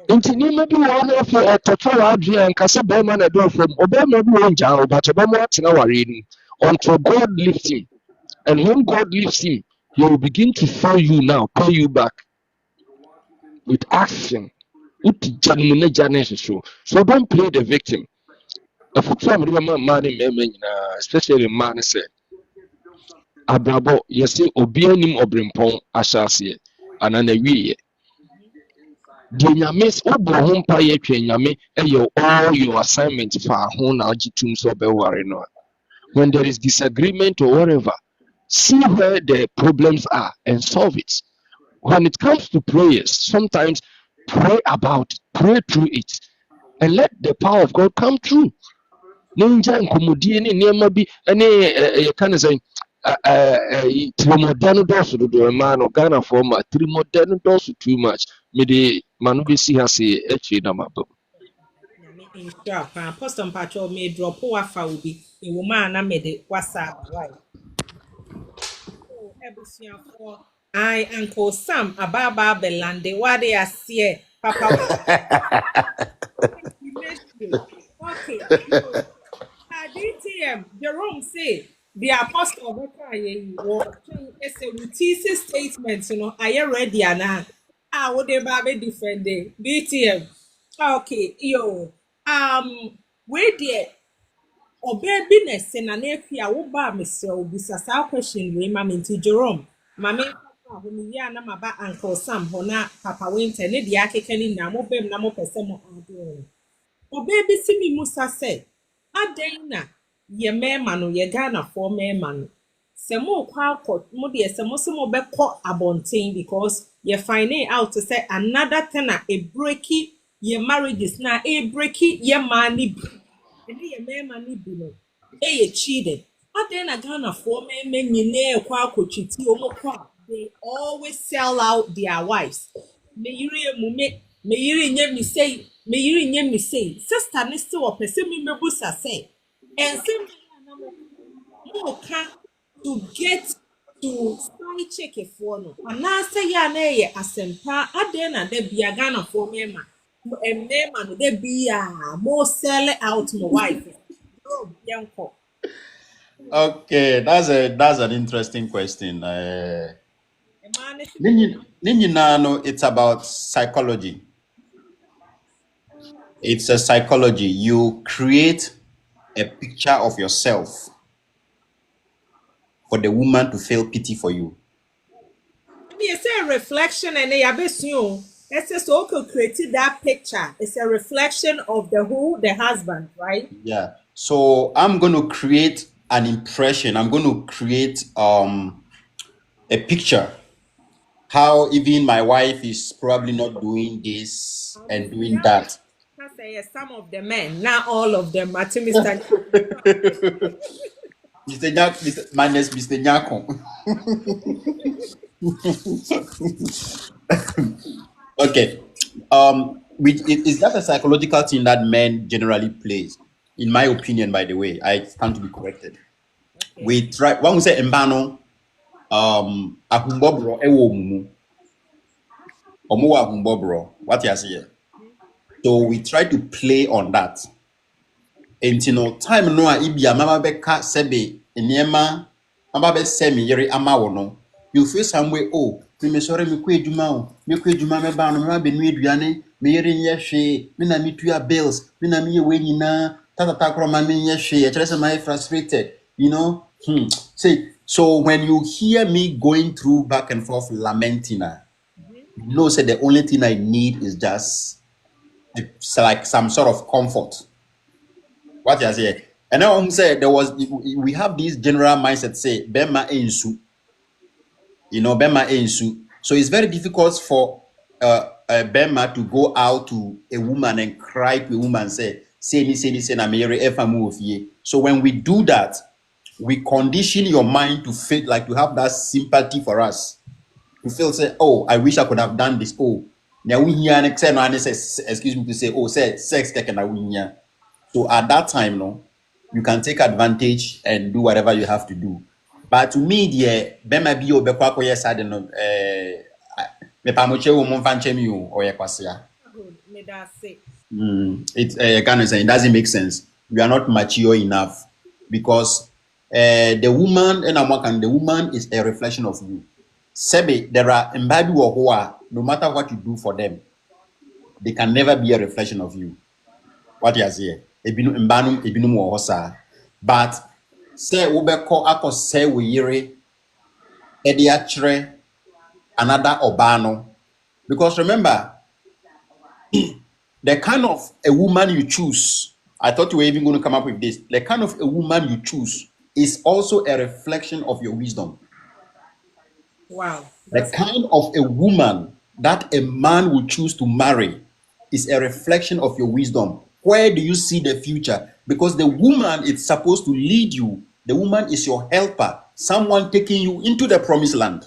Nti ni maybe one of your total adria and kasa bema na do from obema bi won ja but obema atena ware ni until God lifts him. And when God lifts him, he will begin to show you now, pay you back with action. So don't play the victim. Especially man say abrabo yesi obi anim obrimpon ahyase anana wiye de nyame obo ho mpa ye twa nyame all your assignment fa ho na agitum so be worry no when there is disagreement or whatever, see where the problems are and solve it. When it comes to prayers, sometimes pray about it, pray through it, and let the power of God come through. Ninja nkomodie ne niema bi ene kind of say trimodern dosu do man or Ghana former trimodern dosu too much me de manu be see has a na mabo. Apostle Pacho may drop wafa will be a woman na made WhatsApp right. Oh, ebusia for I Uncle Sam ababa belande what they are see Papa. Okay. DTM Jerome say the apostle of it's a routine statement, you know. Are you ready now? Would they be different day? DTM. Okay, yo. Where there or baby na nefi a wo ba me se obi sasa question we ma me Jerome. Mama when ya na maba Uncle Sam hona Papa Winter ne dia keke ni na mo bem na mo pese mo ado. Baby see me Musa say Adena ye mema no ye Ghana for mema no se mo kwa akọ mo de se mo se mo be kọ abonten because ye find out to say another thing a breaky ye marriages na a breaky ye man ni bi ye mema ni bi no ye cheated Then a Ghana for men, they always sell out their wives. May you say, sister, next to a person, me say, and same more to get to spy check a phone. And now say, ya nay, a sempa, then there be a Ghana for me, and name and there be a more sell out my wife. Oh, young cock. Okay, that's an interesting question. A man is Ninyinano, it's about psychology. It's a psychology. You create a picture of yourself for the woman to feel pity for you. it's a reflection and a abesion. It's just okay created that picture. It's a reflection of the who the husband, right? Yeah. So I'm going to create an impression. I'm going to create a picture how even my wife is probably not doing this and doing that. I say some of the men, not all of them. Mr. Mr. Minus Mr. Nyako. Okay. It's just a psychological thing that men generally plays. In my opinion, by the way, I stand to be corrected. Okay. We try when we say embano, ahumbobro ewo mumu. Omo ahumbobro. What you say? So we try to play on that. And time no a ibia mama beka sebe niema mama be se me yere ama wo no. You feel some way, oh, me sorry me kɔ adwuma o. Me kɔ adwuma me ba no me be nu aduane, me yere nyɛ hwe, me na me tua bills, me na me ye we nyina, tata kro ma me nyɛ hwe. E kire se my frustrated, you know? Say so when you hear me going through back and forth lamenting, you know say the only thing I need is just it's like some sort of comfort. What you say? And now I'm saying we have this general mindset say Bema Ensu, Bema Ensu. So it's very difficult for Bema to go out to a woman and cry to a woman and say na Mary efamu of ye. So when we do that, we condition your mind to feel like to have that sympathy for us. To feel say, oh, I wish I could have done this. Oh, now we hear excuse me to say, oh, say sex can. So at that time, no, you can take advantage and do whatever you have to do. But to me, the bema bi obekwa ko yesade no me pamoche wo mo fanche mi o oyekwasea. Me that say. It kind of saying it doesn't make sense. You are not mature enough because the woman and the woman is a reflection of you. Sebe, there are embody or no matter what you do for them, they can never be a reflection of you. What you say? Ebinum wo hosa. But say wobeko akọ say we yere e de akere another obano. Because remember, the kind of a woman you choose, I thought you were even going to come up with this. The kind of a woman you choose is also a reflection of your wisdom. Wow. The kind of a woman that a man will choose to marry is a reflection of your wisdom. Where do you see the future? Because the woman is supposed to lead you. The woman is your helper, someone taking you into the promised land.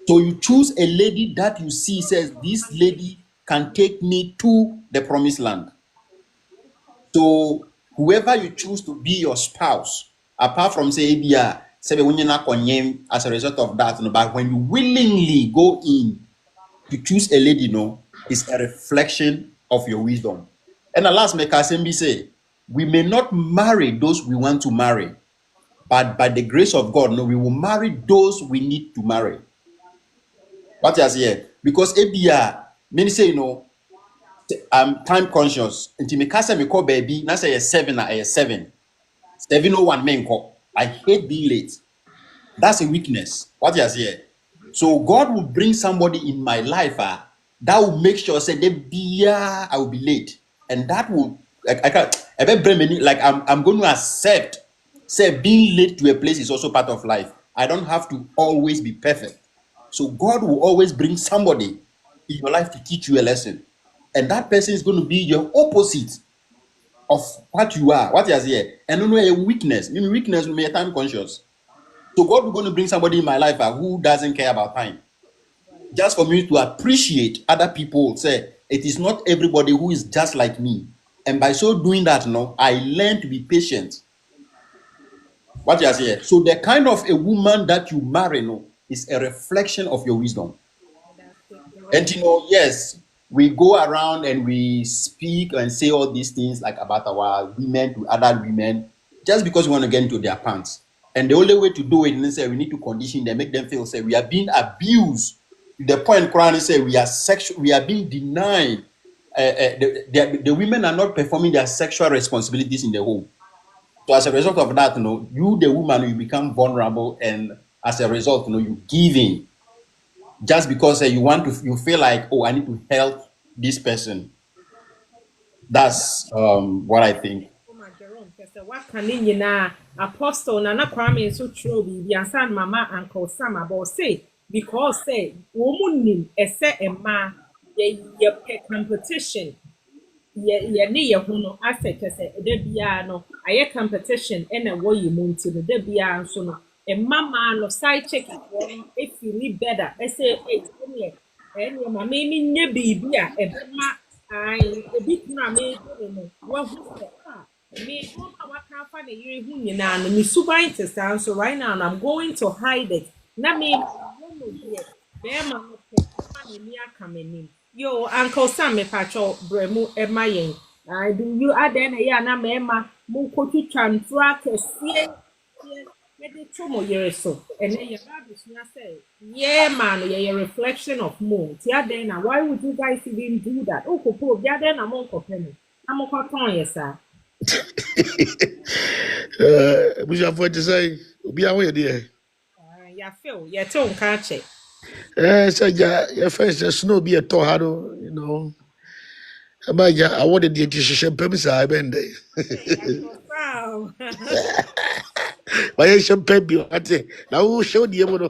So you choose a lady that you see says, this lady can take me to the promised land. So whoever you choose to be your spouse, apart from say, as a result of that, but when you willingly go in to choose a lady, is a reflection of your wisdom. And the last make Asembi say, we may not marry those we want to marry, but by the grace of God, we will marry those we need to marry. What is here? Because ABR, many say, I'm time conscious. Until me kasa me call baby, na say 7 na 7. 7:01 men call. I hate being late. That's a weakness. What you say? So God will bring somebody in my life that will make sure say I will be late, and that will I can't like I'm going to accept say being late to a place is also part of life. I don't have to always be perfect. So God will always bring somebody in your life to teach you a lesson, and that person is going to be your opposite of what you are, what you are here, and no a weakness. You mean weakness will be time conscious. So God is going to bring somebody in my life who doesn't care about time. Just for me to appreciate other people. Say it is not everybody who is just like me. And by so doing that, no, I learn to be patient. What you are saying. So the kind of a woman that you marry, no, is a reflection of your wisdom. And yes, we go around and we speak and say all these things like about our women to other women just because we want to get into their pants. And the only way to do it is say we need to condition them, make them feel say we are being abused to the point Quran say we are being denied. The women are not performing their sexual responsibilities in the home. So as a result of that, you the woman you become vulnerable, and as a result, you give in just because you feel like, oh, I need to help this person. That's what I think. Jerome kese waka ne nyinaa apostle na Kwame nso tro bi ansa mama uncle Sam about say because say wo munim ese ema ye pe competition ye ne ye ho no ase kese de bia no aye competition na wo yi mu nti no de bia nso no mama no side check wo no if you need better ese ene mama mi nye bibia ebema ai ebi kuna me do no wo hu se me all my waka fa na yiri hu nyina no me suban te san so right now I'm going to hide it na me no here be ma no pe fa na ni aka manim yo uncle Sam me pacho bremu e ma yen I do you aden ya na me ma mu kotu twanto akesie me de chomo yere so and then your bible say yeah man you're a reflection of moon ti aden na why would you guys even do that oh kopo ya den na mo kopeni na mo kwaton yesa Bushafo te say obi awo ye de. ya feel ya to nka che Say ja your face snow be a to ha do, Aba ja awo de de hihye pam sa ben dey. ya to foul Ba ye hye bi ate. Na wo show de mo no.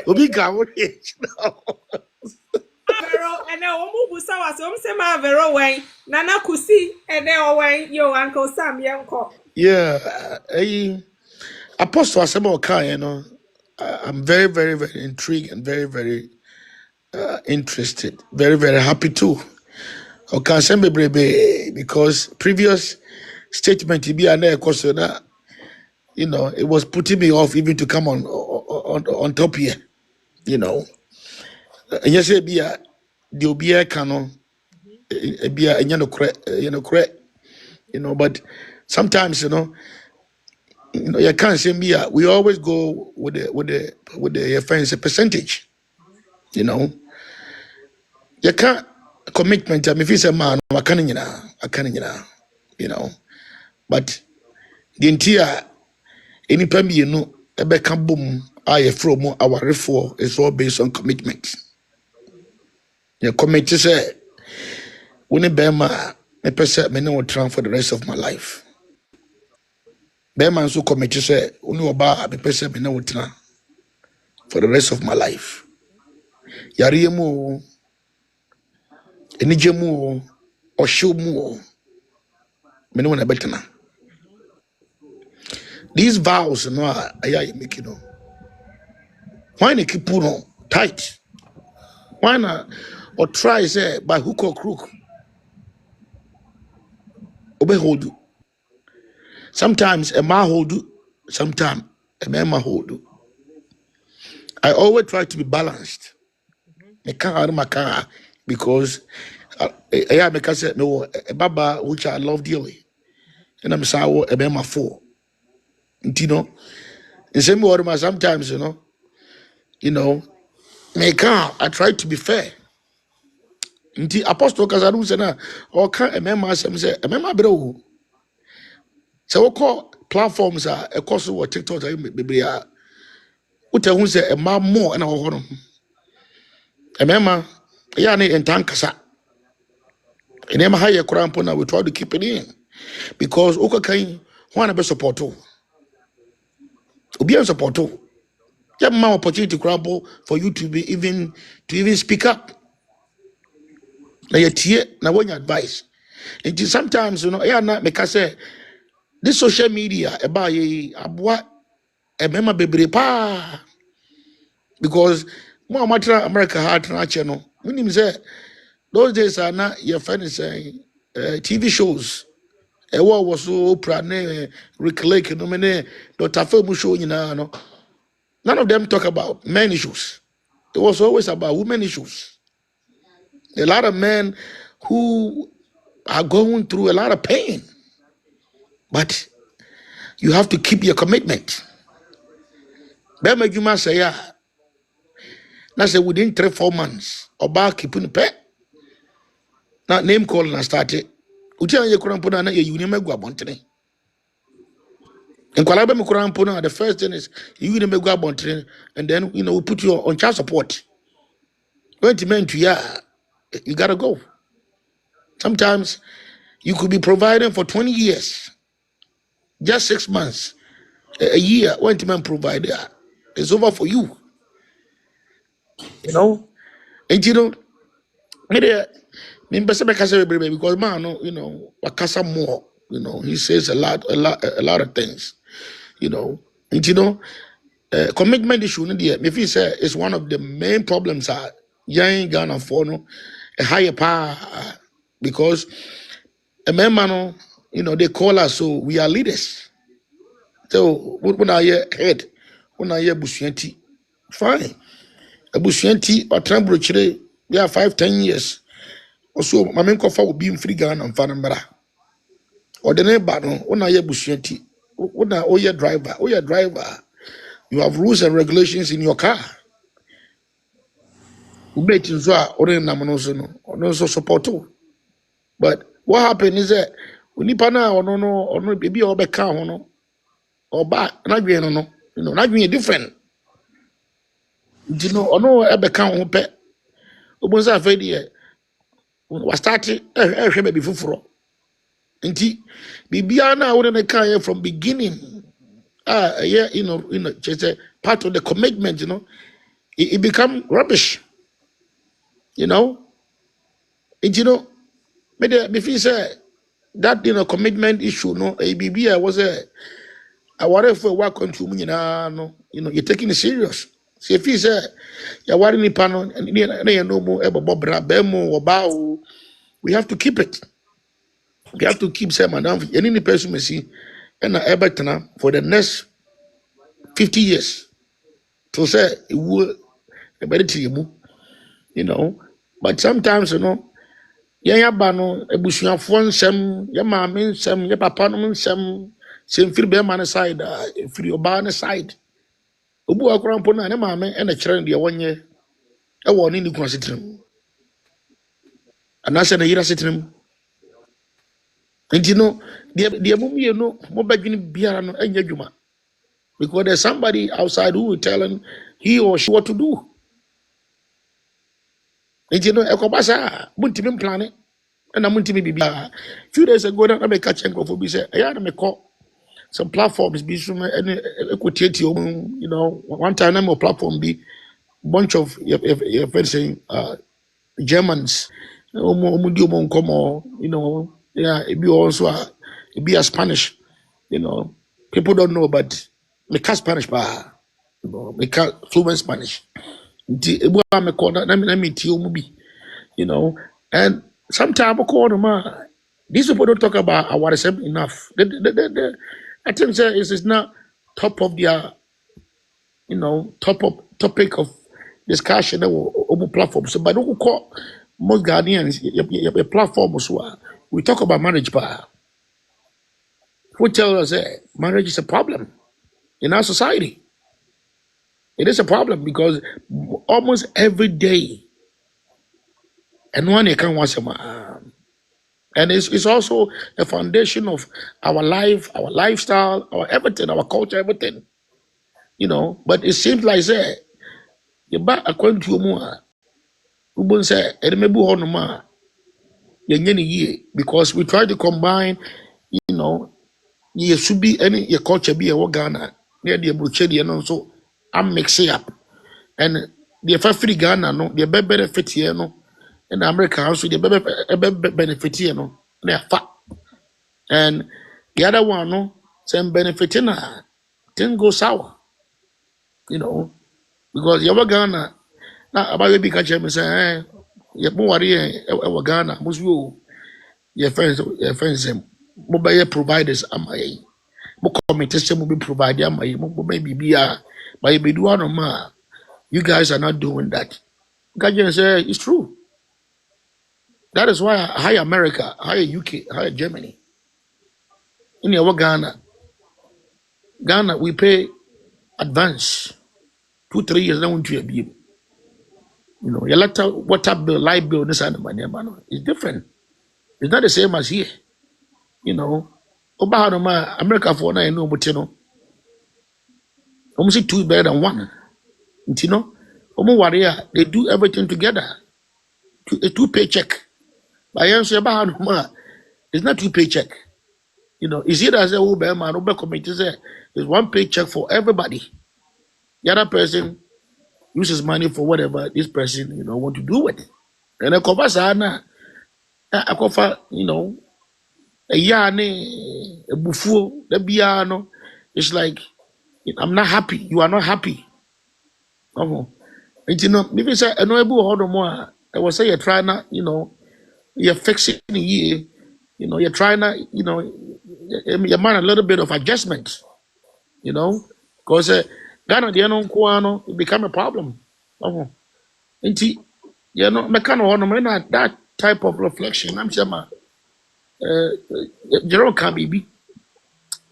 Obi ka wo ye. Vero and then omu busa was say ma vero wen nana kusi and then owen yo uncle Sam yenko Yeah, Apostle Asema Okai, I'm very, very, very intrigued and very, very interested. Very, very happy too. Okay, because previous statement to be an question, it was putting me off even to come on top here. And yes, be a the be canon, be a but sometimes you can't say me. We always go with the friends a percentage. You know, you can't commitment. I mean, if it's a man, I can't, but the entire any time ebe ka boom aye from our reform is all based on commitment. Your committee say when a bema a person me no try for the rest of my life. Bema so committee say only oba a person me no try for the rest of my life. Yari mu enije mu or show mu me no na betena. These vows no I make why they keep put on tight? Why not or try say by hook or crook obey hold you. Sometimes a man hold you, sometimes a man hold you. I always try to be balanced. I can't have my car because I make us say no a baba which I love dearly. And I'm sorry a man for. The same word sometimes, me can I try to be fair. Nti apostle Kazadu say na or can a man say a man bro. So we call platforms are a course of TikTok baby. Uta hu say a man more and a remember, yani entankasa. Enema higher crampona, we try to keep it in. Because Oka Kain, one be support. Ubian support. You have more opportunity to crumble for you to be even speak up. Now you tear now when you advice. It is sometimes, yeah, not because this social media about ye abwa a mema bebre pa because more matter America hard na channel. Meaning say those days are not your friend is saying TV shows. A war was so Oprah ne Rick Lake no mene Dr. Phil show no. None of them talk about men issues. It was always about women issues. A lot of men who are going through a lot of pain, but you have to keep your commitment. Bema Juma say, yeah, that's within 3-4 months. Oba keeping pet. Now name calling and started. Utia ye kurampuna na ye unime gwa bontene. And kwalabe me kurampuna, the first thing is you unime gwa bontene, and then we put you on child support. When to men to you gotta go. Sometimes you could be providing for 20 years, just 6 months, a year. When to men provide it's over for you. And me there, me best make say baby because man, wakasa more. He says a lot of things. And commitment issue. Me feel say it's one of the main problems. Young Ghana for a higher power because a man, they call us so we are leaders. So when I hear head, when I hear busuanti, fine. A busuanti or trambro they are 5-10 years. Also, my main cover will be in free Ghana and Fanambara. Or the neighbor, when I hear busuanti, when I your driver, you have rules and regulations in your car. We made things or support too. But what happened is that when you pana or no baby or back or back, not being not being different. Or no ever count pet. Almost afraid here. Was started baby fufuro. Inti Bibiana wouldn't come from beginning. Yeah, just a part of the commitment, it become rubbish, and me feel say that commitment issue, no, ABB was a whatever work country, no, you're taking it serious. So if you say you're worrying the panel and no more ever bobra bemo or bow, we have to keep it. We have to keep saying madam any person may see and Everton for the next 50 years. To say it will a better to but sometimes yeah, bano, a bushia phone some, your mammy, some, your papa, some, free bear man side, free your barn side. Ubu akurampona na mammy and a children dear 1 year. A warning you consider him. And I said, a year sit him. And dear mummy, more begging beer and yajuma. Because there's somebody outside who will tell him he or she what to do. And Ekobasa, Muntimin planet, and I'm Muntimi Bibia. Few days ago, I make a check for me, say, I had a call. Some platforms be some equity, one time I'm a platform be bunch of your friends saying Germans, yeah, it be also it be a Spanish, people don't know, but me can Spanish, me can fluent Spanish. Me call that me and sometimes I call them. These people don't talk about our assembly enough. I think it's not top of their, topic of discussion on platform. So, but who call most Ghanaians your platform as well. We talk about marriage, but who tell us that marriage is a problem in our society? It is a problem because almost every day, and one you can watch and it's also a foundation of our life, our lifestyle, our everything, our culture, everything. But it seems like say you back according to more. Ubun say eremebu honoma ye because we try to combine, ye should be any your culture be a Ghana, near the Bruchedi and also I'm mixing up. And the free Ghana no, the benefit here no, and America also the benefit here no. na fa. And the other one no some benefiting thing go sour, you know, because you ever Ghana na about you catch me say you mo worry e Ghana must you your friends mobile providers am I mo committee say mo be provide am I mo maybe be but you be do one ma you guys are not doing that. Kajen say it's true. That is why I hire America, hire UK, hire Germany. In your Ghana, we pay advance 2 3 years now into your bill. You know, your letter, water bill, light bill, this and money, man. It's different. It's not the same as here. You know, Oba America for now, you know, but you know, almost two better than one. You know, warrior, they do everything together. A two paycheck. But I answer it's not two paycheck. You know, it's either as a Uber man, Uber committee say it's one paycheck for everybody. The other person uses money for whatever this person, you know, want to do with it. And I cover sana, I cover, you know, a yane, a buffo, the piano. It's like I'm not happy. You are not happy. Oh, and you know, maybe say I know able hold on more. I was say you're trying to, you know, you're fixing the year, you know, you're trying to, you know, you mind a little bit of adjustment, you know, because Ghana, the no, it become a problem. Oh, and you know, me kind of want that type of reflection. I'm sure my Jerome can be.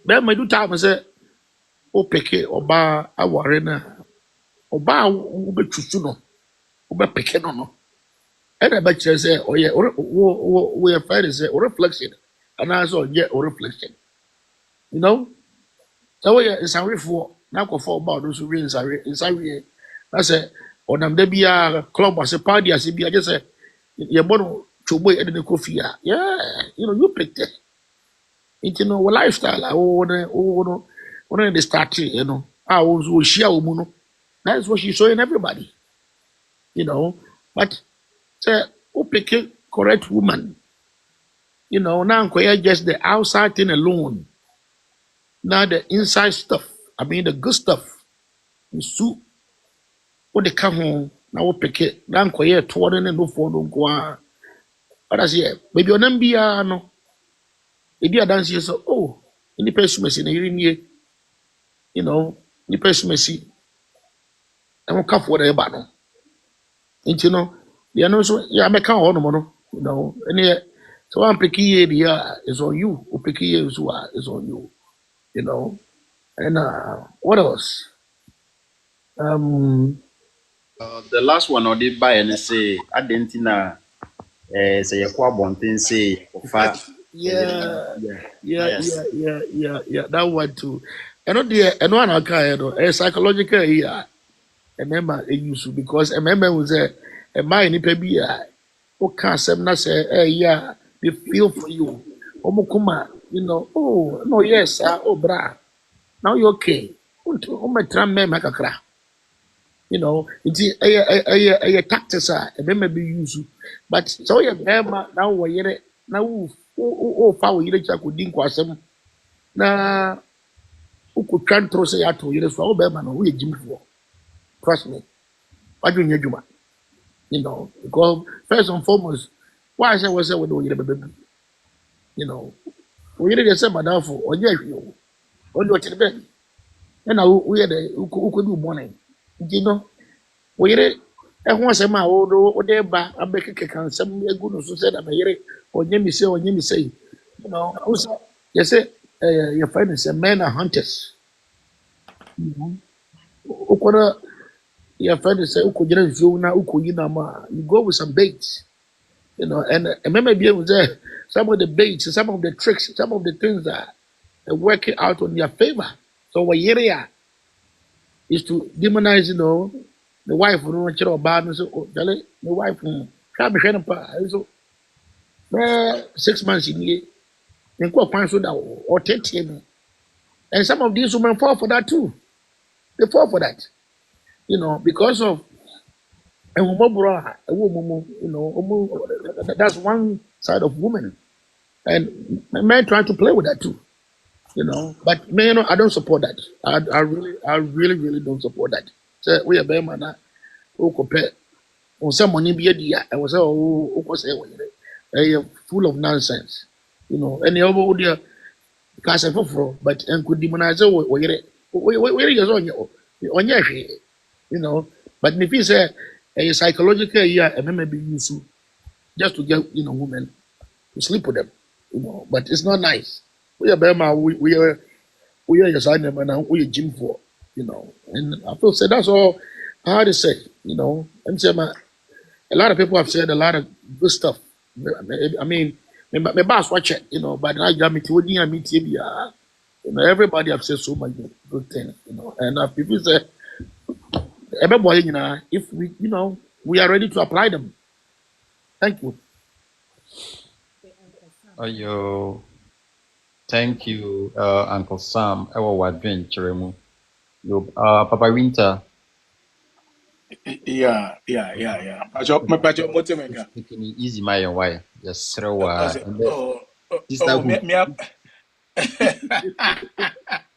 But my do time say, o peke oba aware na oba wo betusu no, wo be peke no. And I bet you say, oh yeah, we are fair to say, or reflection, and also yeah, or reflection. You know, so yeah, it's a for now go for about those who really is a that's a or them there be a club as a party as it be. I just say, you're born to boy and the coffee. Yeah, you know, you picked it. It's you know, lifestyle. I want to start, you know, I was share woman. That's what she's showing everybody, you know. But say, who pick a correct woman, you know, now just the outside thing alone, not the inside stuff. I mean, the good stuff. You suit what they come home, now we pick it, now toward and no for no go. But I say, maybe on them be no, if you dance, you say, oh, in the person machine, you know, the person machine. I won't come for the battle. And you know, you know, so yeah, I make count on them, you know, and yeah, so I'm picky is on you, or picky is on you, you know. And what else? Um, The last one or the buy and say, I didn't know, say a quab one thing, say, fa, yeah, yeah, yeah, yes. yeah, yeah, yeah, yeah, that one too. And not the and one I kind of a psychological yeah, remember it used to because remember was a mind in baby who can't say not say hey yeah, we feel for you. Omokuma, you know, oh no, yes, oh bra. Now you're okay. Oh my tram me makakra. You know, it's a tactics a member be used. But so you bema now we now oh foul you like could drink wasem na who could try to say at you so bema no we Jimmy for. Trust me. What do you do? You know, because first and foremost, why I say was with the you know, we did the same madam for or yeah you or do it bed. And now we had who could do morning. You know, we did ɛho asɛm a wode ba abɛkekeka nsɛm agu no so sɛ na meyere ɔnyɛ me sɛ ɔnyɛ me sɛ you know wo sɛ yɛsɛ yɛfrɛ no sɛ men are hunters wokɔda yɛfrɛ no sɛ wokɔgyina nsuo na wokɔyi nam a you go with some baits you know and remember being there some of the baits some of the tricks some of the things that are working out on your favor so wɔyere is to demonize, you know, the wife who don't care about so tell it, the wife who can't be sharing so 6 months in year, then go find so that or 10. And some of these women fall for that too. They fall for that, you know, because of a woman, you know, that's one side of women. And men try to play with that too, But me, I don't support that. I really don't support that. So we are very man. Who compare? On some money be a dia. I was who was full of nonsense. And the over there, cast a for, but and could demonize where you on your But if you say a psychological, yeah, and maybe use just to get women to sleep with them, But it's not nice. We are Burma. We are your side and we are gym for, And I feel say that's all hard to say, And say a lot of people have said a lot of good stuff. I mean, my boss watch it, but I got me to everybody have said so much good things, And people say everybody, if we, we are ready to apply them. Thank you. Yo, thank you, Uncle Sam. I was wondering, Cheremu. Yo, Papa Winter. Yeah. Pacho It's motimenga. taking it easy, my why. Yes, sir. And then Oh, sisterhood, me up.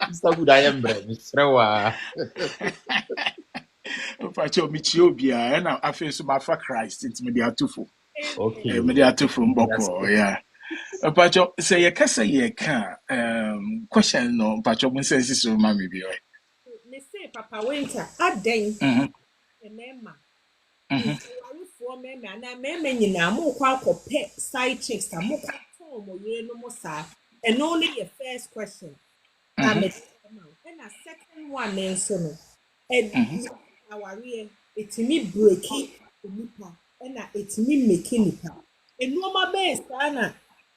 sisterhood, I am bread, Mr. Pacho michio bia na afi so mafa Christ into me dia tufo. Okay. Me dia tufo That's mboko, it. yeah. Pacho say ye kasa ye ka question no Pacho mun say siso mami bi oi. Me say Papa Winter, aden, Mhm. mema. Mhm. Ntiwarifoɔ mɛmɛ anaa mɛmɛ nyinaa mokɔ akɔpɛ side chicks a mokɔ tɔn mo yere no mo saa ɛno ne yɛ first question a Mhm. mɛde ma wo ɛna second one ne nso no Mhm. awareɛ ɛtumi breki nipa ɛna ɛtumi meki nipa nneɛma bɛyɛ saa na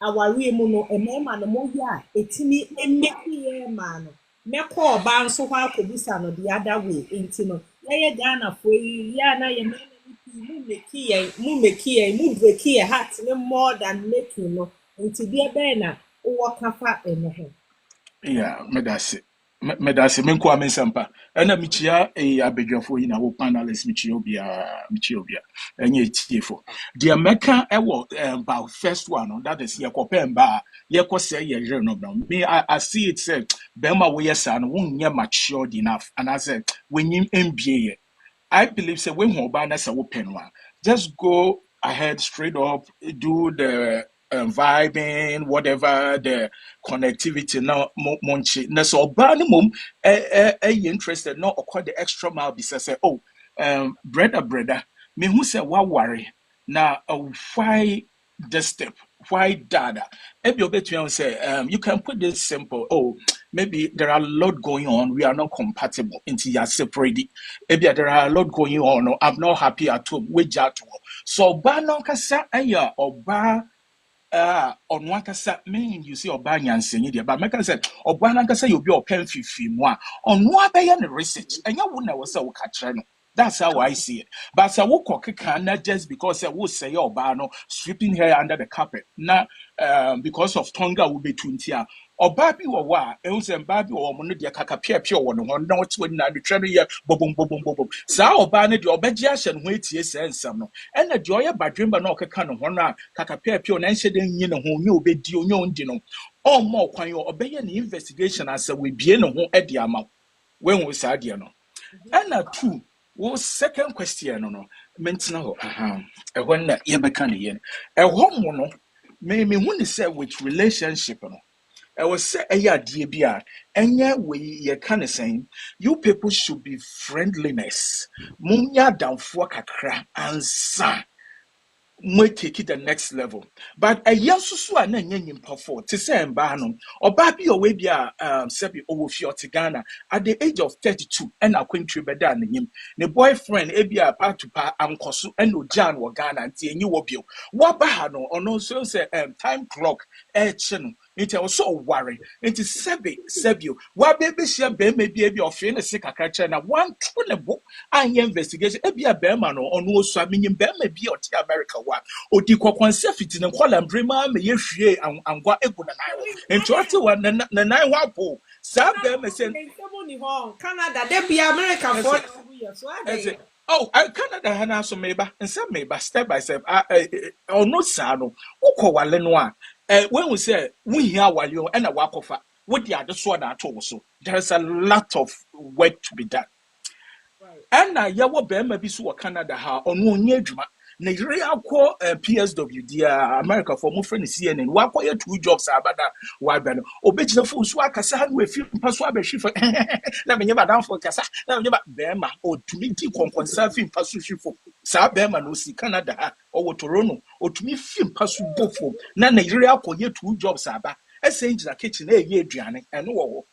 awareɛ mu no mmarima no mo yɛ a ɛtumi mmeki yɛ maa no mɛkɔ ɔbaa nso hɔ akɔbisa no the other way nti no yɛyɛ ghanafoɔ yi yɛ a na yɛ mmarima no pii mu meki yɛn mu breki yɛ heart ne more than making no nti deɛ bɛyɛ na wowɔ kafa ɛno ho. Yeah, medase menko amensampa ɛna mikyia abadwafo yi na wo panelist mikyia obia ɛnyɛ tiefo deɛ mɛka ɛwɔ about first one no that is yɛkɔpɛ mba a yɛkɔ sɛ yɛ yere no no me I see it sɛ bɛrima woyɛ saa no wonyɛ matured enough anaasɛ wonyim mbie yɛ I believe say when Hobana sa open one, just go ahead straight up, do the vibing, whatever the connectivity now monchi. Na so bani mum interested no or the extra mile be say oh brother me who say wa worry na why this step why dada if you bet you say you can put this simple oh maybe there are a lot going on we are not compatible into your separate maybe there are a lot going on. No, I'm not happy at home. We judge. So oba no kasa aya oba on one kasa mean you see oba nyansenyi dia but make say oba na kasa you be open fifi mu a on one be the research and you na wo say wo ka kire no that's how I see it. But say wo kokeka na just because say wo say oba no sweeping hair under the carpet. Na because of tonga wo betunti a ọbaa bi wɔ hɔ a ehu sɛ mbaa bi wɔ wɔn no deɛ kaka piapia wɔ ne ho na wɔte wɔn nyinaa de twɛ no yɛ bɔbɔm saa ɔbaa no deɛ ɔbɛgye ahyɛ ne ho etie saa nsɛm no ɛna deɛ ɔyɛ badwemba na ɔkeka ne ho no a kaka piapia na nhyɛ de nyi ne ho onye obedi onye ondi no ɔmma ɔkwan yɛ ɔbɛyɛ ne investigation asɛ webie ne ho de ama wɔn wɔn saa deɛ no ɛna two wo second question no mentena hɔ ɛhɔ na yɛbɛka ne yɛ ɛhɔ mo no me hu ne sɛ with relationship no ɛwɔ sɛ ɛyɛ adeɛ bi a ɛnyɛ wei yɛka ne sɛn you people should be friendliness monyɛ adamfoɔ kakra ansa mo take it the next level but ɛyɛ nso so a na nyɛ nyimpafo te sɛ mbaa no ɔbaa bi a ɔwɔ bi a sɛbi ɔwɔ fie ɔte Ghana at the age of 32 ɛna akwantwi bɛda n'anim ne boyfriend ebi a paatupa ankɔso ɛna ogyaa no wɔ Ghana nti enyi wɔ bio waba ha no ɔno nso sɛ time clock ɛɛkye no nti ɛwɔ so ɔware nti sɛbi wabɛbɛhyia bɛrima bi ebi a ɔfee ne se kakra kyerɛ na wanto ne bo anyɛ investigation ebi a bɛrima no ɔno osua menyim bɛrima bi a ɔte America wa odi kɔkɔnsa fiti ne nkɔla mbrema ma yɛhwie angwa egu na nan hɔ nti ɔte wa na nan hɔ apo saa bɛrima sɛ nsɛm ni hɔ Canada de bia America for ɛsɛ ɛsɛ oh Canada ha na so meba nsɛm meba step by step ɔno saa no wokɔ wale no a when we say we hear wali and a wakofa, what the other sword at also. There's a lot of work to be done. And na yawo bema bi so Canada ha ono onye adwuma na yire akọ PSW dia America for mo friend CNN wa akọ 2 jobs abada wa ba no obegina fo so akasa ha no efi mpa so abehwe na menye badam fo kasa na menye ba bema otumi di konkonsa fi mpa so hwifo sa bema no si Canada ha o Toronto otumi fi mpa so bofo na yire akọ 2 jobs aba ese ngina kitchen e ye aduane eno wo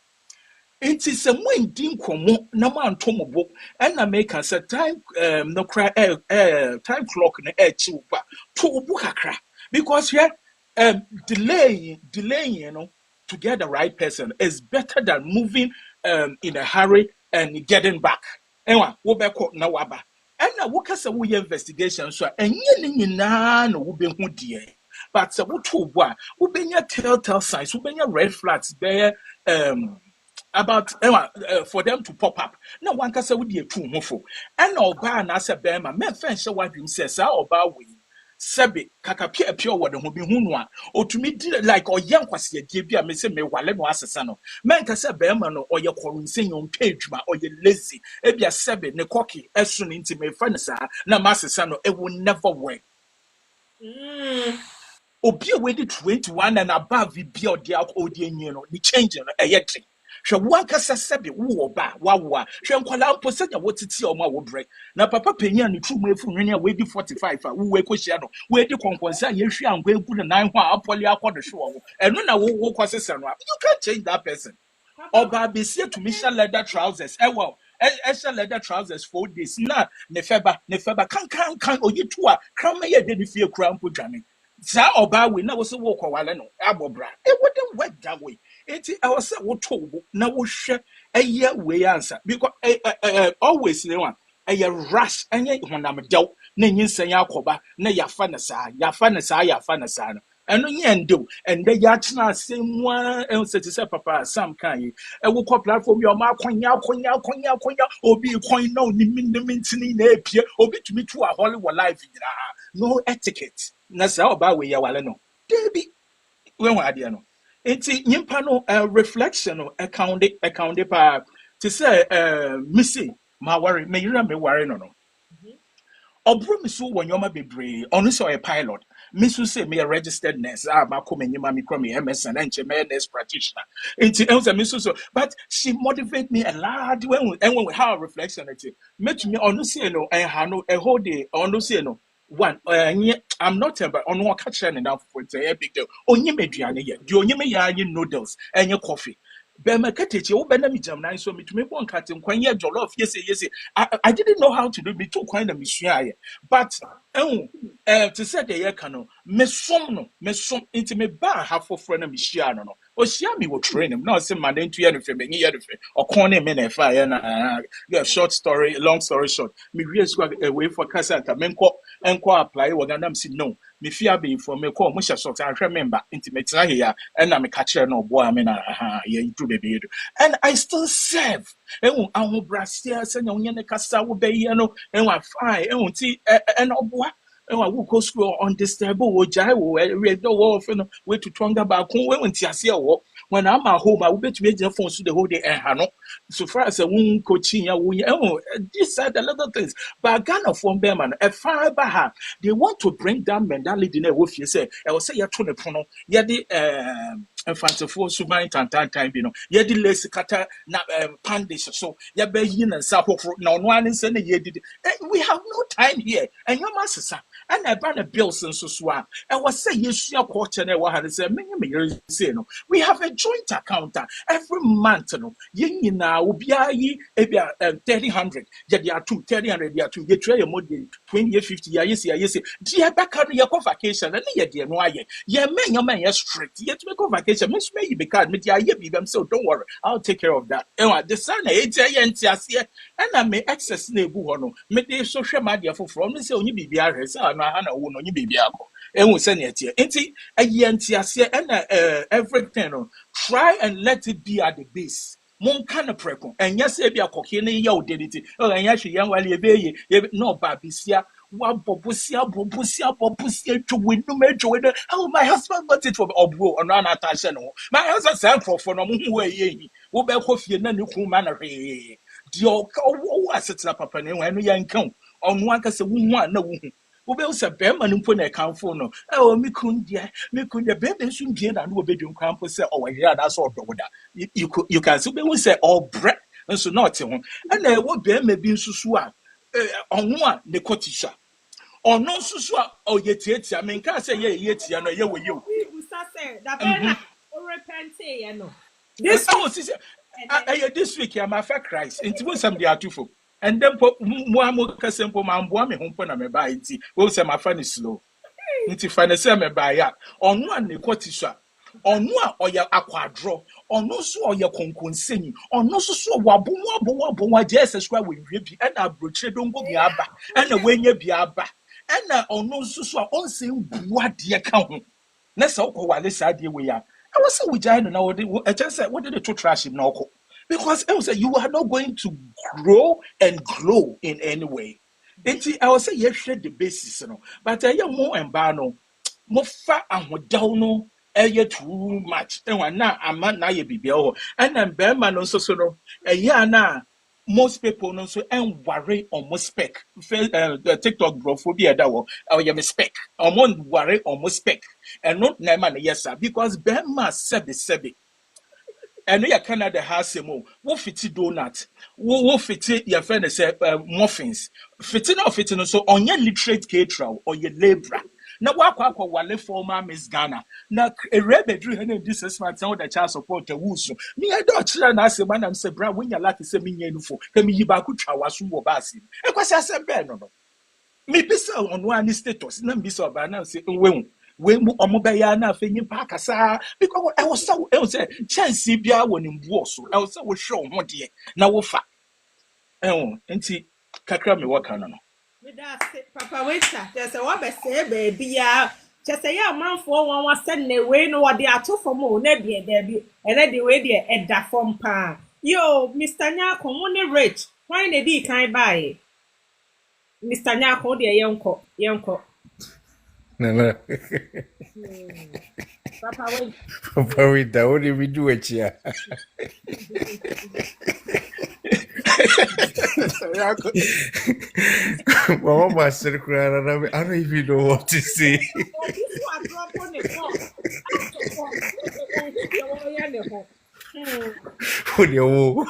Inti se mwendi nkomo na manto mo bo na make us a time no cry time clock na chi upa to ubu kakra because here delaying you know to get the right person is better than moving in a hurry and getting back enwa wo be ko na waba na wo kasa wo investigation so enye ni nyina na wo be hu die but se wo to ubu a wo benya telltale signs wo benya red flags there about for them to pop up. Now one can say with the two mofo. And oba na se bema me fen she wadwim se sa oba we. Sebe kakapia pure word ho bi hunu a otumi di like oye nkwase die bia me se me wale no asesa no men ka se bema no oye korunse yon pedwuma oye lazy e bia sebe ne koki esu no nti me fa ne sa na masesa no it will never work. Obi a wedi 21 and above bi odi akodi enyi no the change no eyetri hwe wankasa sebe wo ba wawa hwe nkwala mpo senya wotiti o ma wo brɛ na papa penya ne tru mu efu nwene a wedi 45 a wo we kohia no wedi konkonsa ye hwe angwa egu ne nan ho a apoli akɔdo hwe wo ɛno na wo kwasesa no you can't change that person. Oba besie to Misha leather trousers. Well, Esha leather trousers 4 days. Na nefeba kan oyi to a krama ye de fie kram po dwane. Za oba we na wo se wo kwale no abobra. It wouldn't work that way. Enti I was say wo to na wo hwe eye we answer because always the one eye rush anye honam dew na nyinsan yakoba na yafa na saa no eno nye ndo ende ya tena asemwa se se papa sam kan yi ewo ko platform yo ma akonya obi coin na oni minti na epie obi tumi to a holy life no etiquette na sa oba we ya wale no debi we ho ade no enti nyimpa no reflection no account pa to say missing ma worry me yira me worry no obro mi so wonyoma bebre onu so a pilot me so say me a registered nurse ma come nyima me from MSN and me nurse practitioner it else me so but she motivate me a lot when we have reflection it make me onu say no and ha no a whole day onu say no one I'm not but on one catch and now for a big deal onye meduane ye di onye me ya noodles and your coffee be me katechi wo be na mi jam nan so me tumi bon kate nkwan ye jollof yes I didn't know how to do me too kwan na me sua ye but to say the ye kan no me som into me ba ha for na me hia no o hia me wo train him na o say man ntu ye no fe me ye no fe o kon na me na fa ye na short story long story short me wie so away for kasanta me enko apply wo ganam si no me fia be for me call mo hia short ahwe member into me tira here na me ka kire no bo me na ye do baby and I still serve ahu brasia senya onye ne kasa wo be ye no fine ti oboa wo go school undisturbed wo jai wo read the wo no we to twanga ba kun we nti ase wo when I'm at home I will bet me phone so the whole day no so far as a wound coaching ya wo these are the little things but Ghana from Berman a fiber ha they want to bring down mentality na wo fie say I will say ya to ne pono ya de infantile suban tantan bi no ye di lesi kata na pandish so ye be yi na nsa hofro na ono an nsa na ye di we have no time here and your masesa and I ban a bills and so e was say yesua culture na we had say me say no we have a joint account every month no ye nyina obi ayi e bia 300 ye dia 300 dia 2 ye try your money 20 50 ya yes dia back no ye vacation na ye dia no aye ye men your man ye strict ye to make vacation Miss May you because me dia ye bibam so don't worry I'll take care of that the son e tie ye ntiase and I may access na ebu ho no me dey social media for from say onyi bibia hwese na ha na wo no onyi bibia ko se na tie enti aye ntiase and everything no try and let it be at the base mon kind of preko and yes e bia kokie na ye o deniti o anya hwe yan wale ebe ye no ba bisia Oh, my husband got it from Obro or Nana Tasha. No, my husband sent for no more ye. Wo be coffee and you cool man. Dio, was it up upon you when we young count on one case one no. Wo be say bema no put account for no. Oh, me could the baby soon get and wo be doing cramp say oh yeah that's all the you can see we say all bread and so not him. And I wo be maybe susu a on one the cotisha. Or no susu a oyetiatia. I mean can say yeah yetia no ye we you. We say that Bernard or repent, you know. This Oh, sister, this week, I'm a fair Christ. It was some day for. And then, one more simple man, boy, me home when I'm a buy it. Well, say my fan is slow. Nti fane se me ba ya onu a ne kwatisha onu a oya akwadro onu so oya konkonseni onu so wabonwa Jesus kwa we wie bi na abrochire dongo bi aba na wenye bi aba na onu so a onse bua de ka ho na se ukọ wale sa de we ya I was say we giant na what I just said what did the to trash him now because I was say you are not going to grow and glow in any way. Enti I was say you share the basis no but I am more and no mo fa ahodaw no too much and na ama na ye bibia ho and then be man no so no na most people no so and worry almost spec the TikTok bro for be that wo you spec almost worry almost spec and not na man yes sir because be man sebi and ya Canada has mo wo fiti donut wo fiti your friend say muffins fiti no so onye literate caterer or your labor na wakwa wale former Miss Ghana na erebe dru he na this month na the child support the wusu me I don't chira na ase man am say bra when you like say me nyanufo ke me yiba ku twa waso wo ba ase e kwasi ase be no me bisa on one status na bisa ba na say we mu omo be ya na afa nyimpa akasa because I was so I was say chance bia woni mbuo so I was say wo hwe ho de na wo fa enti kakra me waka no me that papa waiter just say what be say baby ya just say ya man for one send na we no what dey ato from o na de bi e na de we de e da from pa yo Mr. Nyako mo ne rich why na di kan buy Mr. Nyako de yenko Nana, papa waiter Papa, wait, what did we do it here? Mama, Master Cry, I don't even know what to say. this one drop on the What do you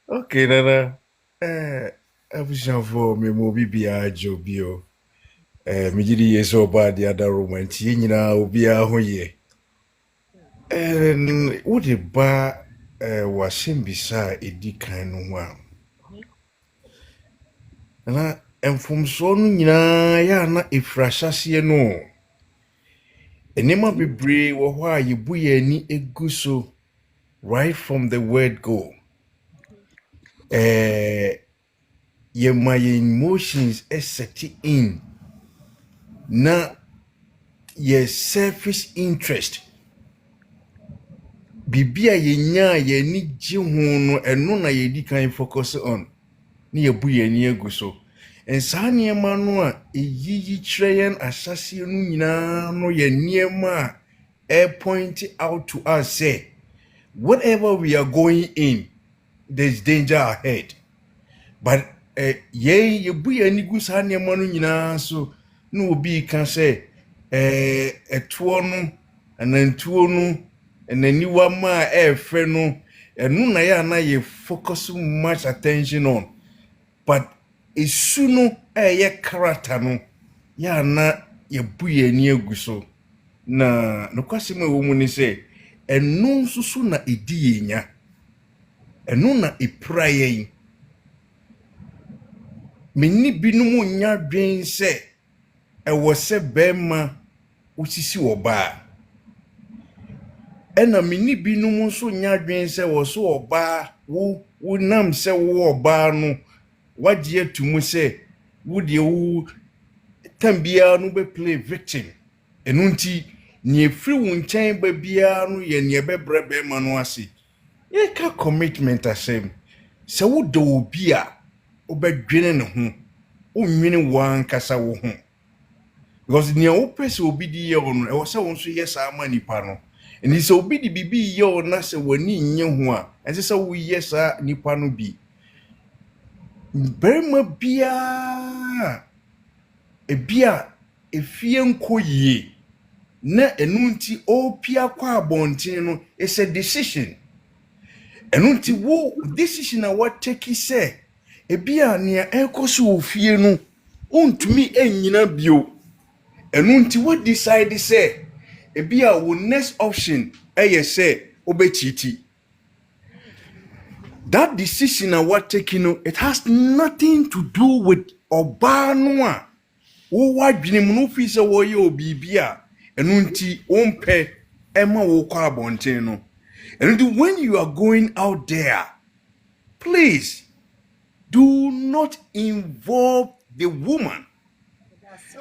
Okay, Nana. I wish I for me, Moby be a jobio. Mijidi is so bad the other room, and Tina will be a hoye. And what the bar was him beside a decline one. And from son, ya na ifrashasi no. Enema bebree wɔ hɔ a yɛbu yɛn ani egu so right from the word go. Yɛma yɛn emotions ɛsɛte in na yɛ selfish interest. Biribi a yɛnya a yɛn ani gye ho no ɛno na yɛdi kan focus on. Ne yɛbu yɛn ani egu so. Nsaa nneɛma no a ɛyiyi kyerɛ yɛn ahyɛseɛ no nyinaa no yɛ nneɛma a point out to us say whatever we are going in, there's danger ahead. But yebu ani gu saa nneɛma no nyinaa so na obi ka sɛ ɛtoɔ no anantuo no ananiwa ma a ɛfɛ no ɛno na yɛ ana yɛ focus much attention on. But esu no ɛyɛ character no yɛ ana yɛbu yɛn ani agu so na nokwasɛm a ɛwɔ mu ne sɛ ɛno nso so na ɛdi yɛn nya ɛno na ɛpira yɛn menni binom nya dwen sɛ ɛwɔ sɛ bɛrima wosisi wɔ baa ɛna menni binom nso nya dwen sɛ wɔ so ɔbaa wo nam sɛ wo ɔbaa no wagye atumu sɛ wo deɛ wo tam biara no bɛ play victim ɛno nti ne efiri wo nkyɛn ba biara no yɛ ne ɛbɛbrɛ bɛrima no ase yɛka commitment asɛm sɛ wo dɔ obi a wobɛdwene ne ho wonwene wankasa wo ho because nea wopɛ sɛ obi di yɛ wo no ɛwɔ sɛ wo nso yɛ saa ma nipa no ɛni sɛ obi di bibi yɛ wo na sɛ w'ani nye ho a ɛsɛ sɛ woyɛ saa nipa no bi barima biara ebia efie nkɔ yie na ɛnu nti opia kwa abɔnten no is a decision ɛnu nti wo decision a what take say ebia nea ɛkɔ so ofie no ontumi enyina bio ɛnu nti what decide say ebia wo next option ɛyɛ sɛ obechiti that decision a what taking no it has nothing to do with ɔbaa no a wo wadwene mu no fi sɛ wɔyɛ obibi a ɛnu nti ompɛ ɛma wo kɔ abɔnten no ɛnu nti when you are going out there please do not involve the woman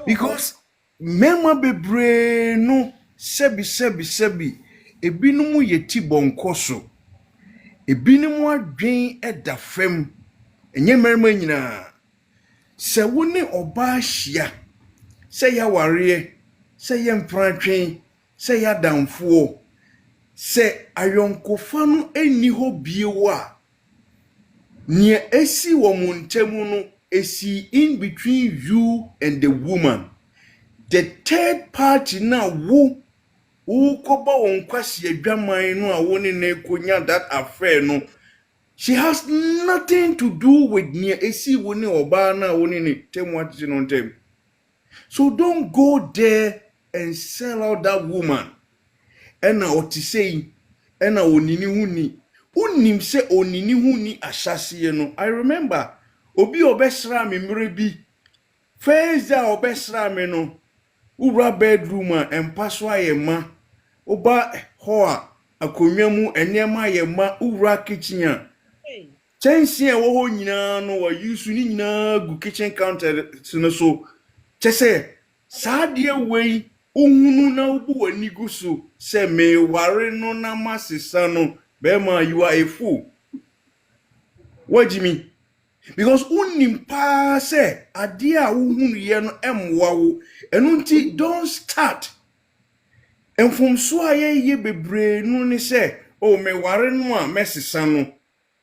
because mema bebree no sebi ebinom yɛ ti bɔnkɔ so ebinom adwen ɛda fam enye mmarima nyinaa sɛ wo ne ɔbaa hyia sɛ ya ware sɛ yɛ mpratwen sɛ ya damfoɔ sɛ ayɔnkofa no eni hɔ bio a nea esi wɔ mo ntamu no esi in between you and the woman the third party na wo kɔba wɔn kwasi adwaman no a wo ne na ekonya that affair no she has nothing to do with nea esi wo ne ɔbaa na wo ne ne temu ati no ntem. So don't go there and sell out that woman. Ena otisei, ena onini huni. Unim se onini huni ashasiye no. I remember, obi obesra me mrebi. Feza obesra me no. Ura bedroom empaswa ye ma. Oba hoa akonyamu enyema ye ma ura kitchen ya. Chensi e woho nyina no wa yusu ni nyina gu kitchen counter so. Chese saadie wei ohunu na obu wani gusu se me ware no na masisa no bema you are a fool. What do you mean? Because unim pa se ade a ohunu ye no emwa wo enu nti don't start. Enfomso aye bebre no ni se o me ware no a mesisa no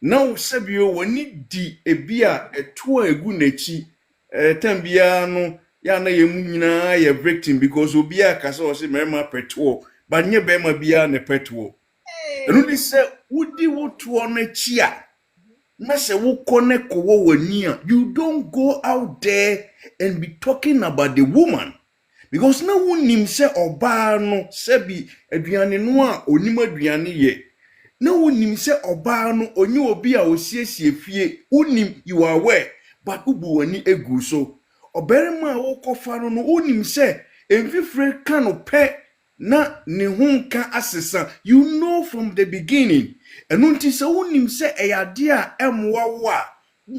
na wo sebio wani di ebia eto egu nachi tambia no ya na yemu nyina ya victim because obi aka so say mema petuo but nye bema bia ne petuo enu ni se wudi wotuo na chi a na se wo connect ko wo wani a you don't go out there and be talking about the woman because na wonim se oba no se bi aduane no a onim aduane ye na wonim se oba no onye obi a osiesie fie wonim you are aware but ubu wani egu so oberima wo kofa no onim se emfifre ka no pe na ne hunka asesa you know from the beginning enunti se wonim se eyade a emwa wo a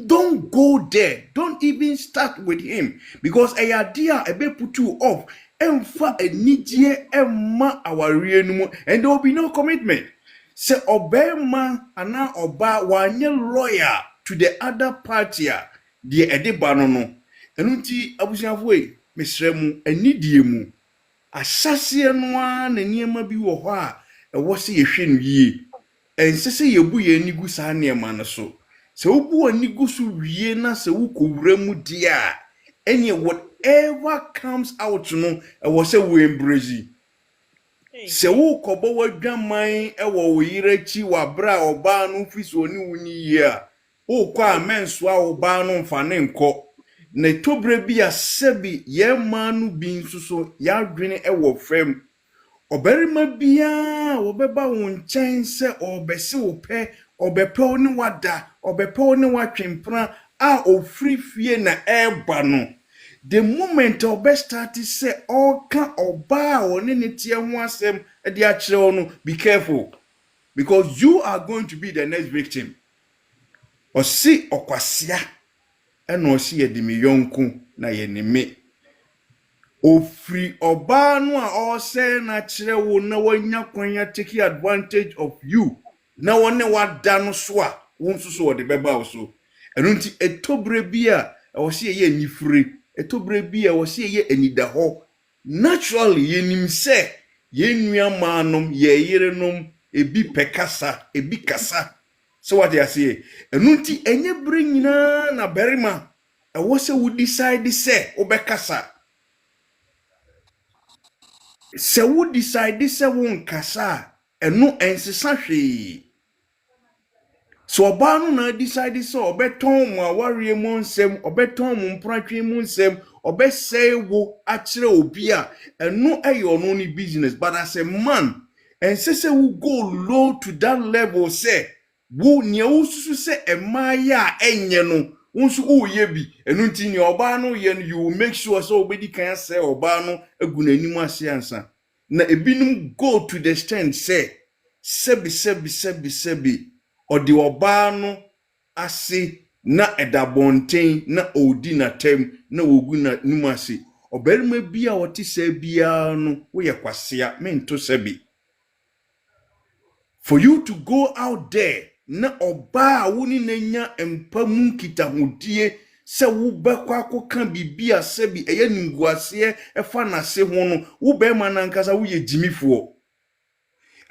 don't go there don't even start with him because eyade a ebe put you off emfa enijie emma aware no mu and there will be no commitment se oberima ana oba wanye loyal to the other party a de edeba no enunti abusiafo mesremu anidie mu asase no a na niema bi wo ho a ewo se yehwe no yie ensese yebu ye nigu sa niema no so se obu anigu so wie na se wukowura mu dia any whatever comes out no ewo se we embrace se wukobo wadwaman ewo wo yirachi wabra oba no fiso oni wuni yie a wukwa amenso a oba no mfa ne nko na tobre bi a sebi ye manu bi nsuso ya dwene ewo fam oberima bia obeba won chen se obese wo pe obepe oni wada obepe oni watwempra a ofri fie na eba no the moment obe start say oka oba oni ne tie ho asem e de a kire no be careful because you are going to be the next victim osi okwasia eno osi yedimi yonku na yenime ofri oba no a ose na kire wo na wanya kwanya take advantage of you na wone wada no so a won so de beba wo so eno nti etobre bi a ɛwɔ sɛ yɛyɛ anifire ɛtɔberɛ bi a ɛwɔ sɛ yɛyɛ anida hɔ naturally yɛnim sɛ yɛn nuamaanom yɛn yerenom ebi pɛ kasa ebi kasa sɛ wate aseɛ ɛno nti ɛnyɛ berɛ nyinaa na barima ɛwɔ sɛ wo decide sɛ wobɛkasa sɛ wo decide sɛ wo nkasa a ɛno ɛnsesa hwee so ɔbaa no na decide sɛ ɔbɛtɔn mo awareɛ mu nsɛm ɔbɛtɔn mo mpratwe mu nsɛm ɔbɛsɛe wo akyerɛ obi a ɛno ɛyɛ ɔno ne business but as a man ɛnsɛ sɛ wo go low to that level sɛ wo nea wosusu sɛ ɛmaayɛ a ɛnyɛ no wo nso woyɛ bi ɛno nti nea ɔbaa no yɛ no you will make sure sɛ wobɛdi kan sɛ ɔbaa no agu n'anim ase ansa na ebinom go to the extent sɛ sɛbi ɔde ɔbaa no ase na ɛda bɔnten na ɔdi n'atam na wɔgu n'anim ase ɔbarima bi a ɔte sɛ biara no woyɛ kwasea mento sɛbi for you to go out there na ɔbaa a wo ne n'anya mpa mu nkitahodie sɛ wobɛkɔ akɔka biribi a sɛbi ɛyɛ nimguaseɛ ɛfa n'ase ho no wo bɛrima nankasa woyɛ gyimifoɔ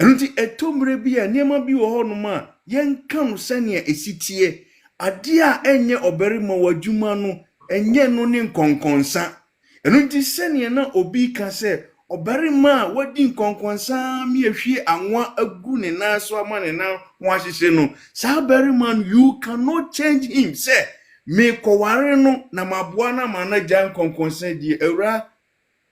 ɛno nti ɛtɔmmere bi a nneɛma bi wɔ hɔnom a yɛnka no sɛnea ɛsitie adeɛ a ɛnyɛ ɔbarima w'adwuma no ɛnyɛ no ne nkɔnkɔnsa ɛno nti sɛnea na obi ka sɛ ɔbarima a wadi nkɔnkɔnsa mi ahwie anwa agu ne nan so ama ne nan ho ahyehyɛ no saa barima no you cannot change him sɛ mekɔware no na maboa na ma na gya nkɔnkɔnsa die awura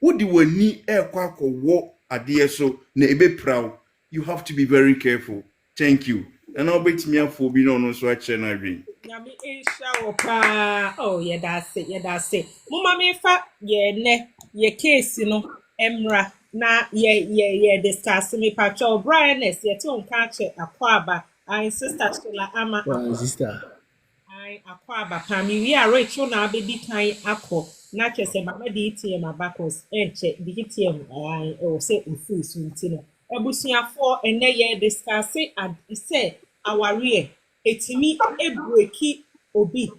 wodi w'ani ɛkɔ akɔwɔ adeɛ so na ɛbɛpiraw you have to be very careful thank you and I'll bet me for being on so action again. Yami insha pa oh yeah that's it mama me fa ye case no emra na ye discuss me patrol brightness ye to nka che akwaba and sister Shola ama sister I akwaba pami we are Rachel na abedi kan akọ na chese mama di ATM abakos enche di ATM o say ufu sunti no ebusuafo ene ye discuss say aware etimi ebreki obi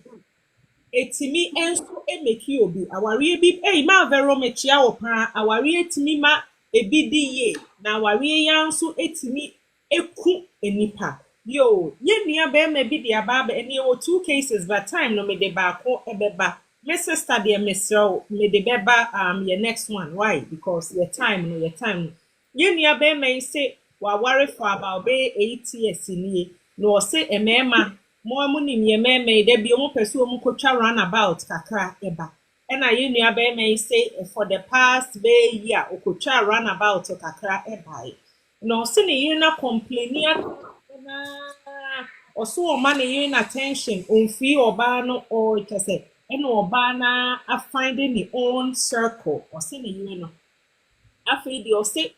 etimi enso emeki obi aware bi ma vero mechia wo pa aware etimi ma ebi di ye na aware ya nso etimi eku enipa yo ye nua be ma bi di aba ene wo two cases but time no me de ba ko ebeba me sister de mesro me de beba your next one why because your time no ye nua be ma say wa worry for about be 8 years ni no say emema mo amunim ye meme de bi omo pese omo kotwa run about kakra eba na ye nua be ma say for the past be year okotwa run about kakra eba no say ne you na complainia na oso o ma ne you na attention on fi oba no o kese ena oba na a finding the own circle o say ne you no afi di o say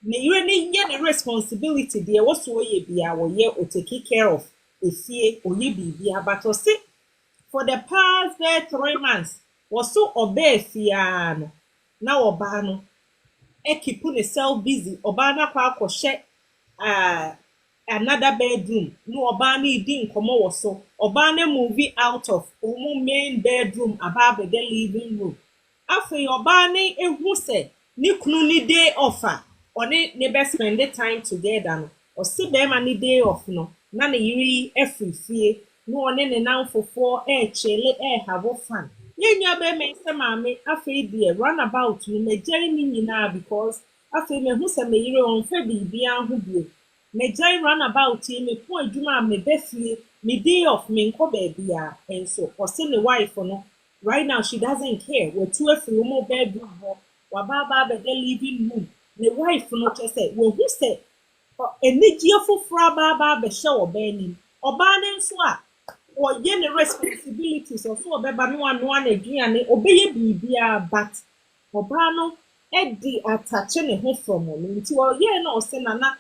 ne you any responsibility there was so ye bia wo ye o take care of efie oye bibia but o say for the past 3 months was so obey fia no na oba no keep himself busy oba na kwa akɔhye another bedroom no oba na di nkomo wo so oba na movie out of main bedroom above the living room after oba na ehu se ni kunu ni day offer oni ne best spend the time together no o si be ma ni day off no na ne yiri efifie no one ne nan fofo chele have fun yenya be me se maame afei de run about no me jeri ni nyina because afei me hu se me yiri on fa bibia ho bio me jeri run about me po adwuma me befie me day off me nko ba bia enso o se ne wife no right now she doesn't care we two afiri mo bedroom ho wa baba be the living room the wife no say we who say enijie foforo baba be hye obani oba ne nso a o ye ne responsibilities so obeba no ano aduane obeye bibia but oba no edi atache ne ho from no nti o ye na o se na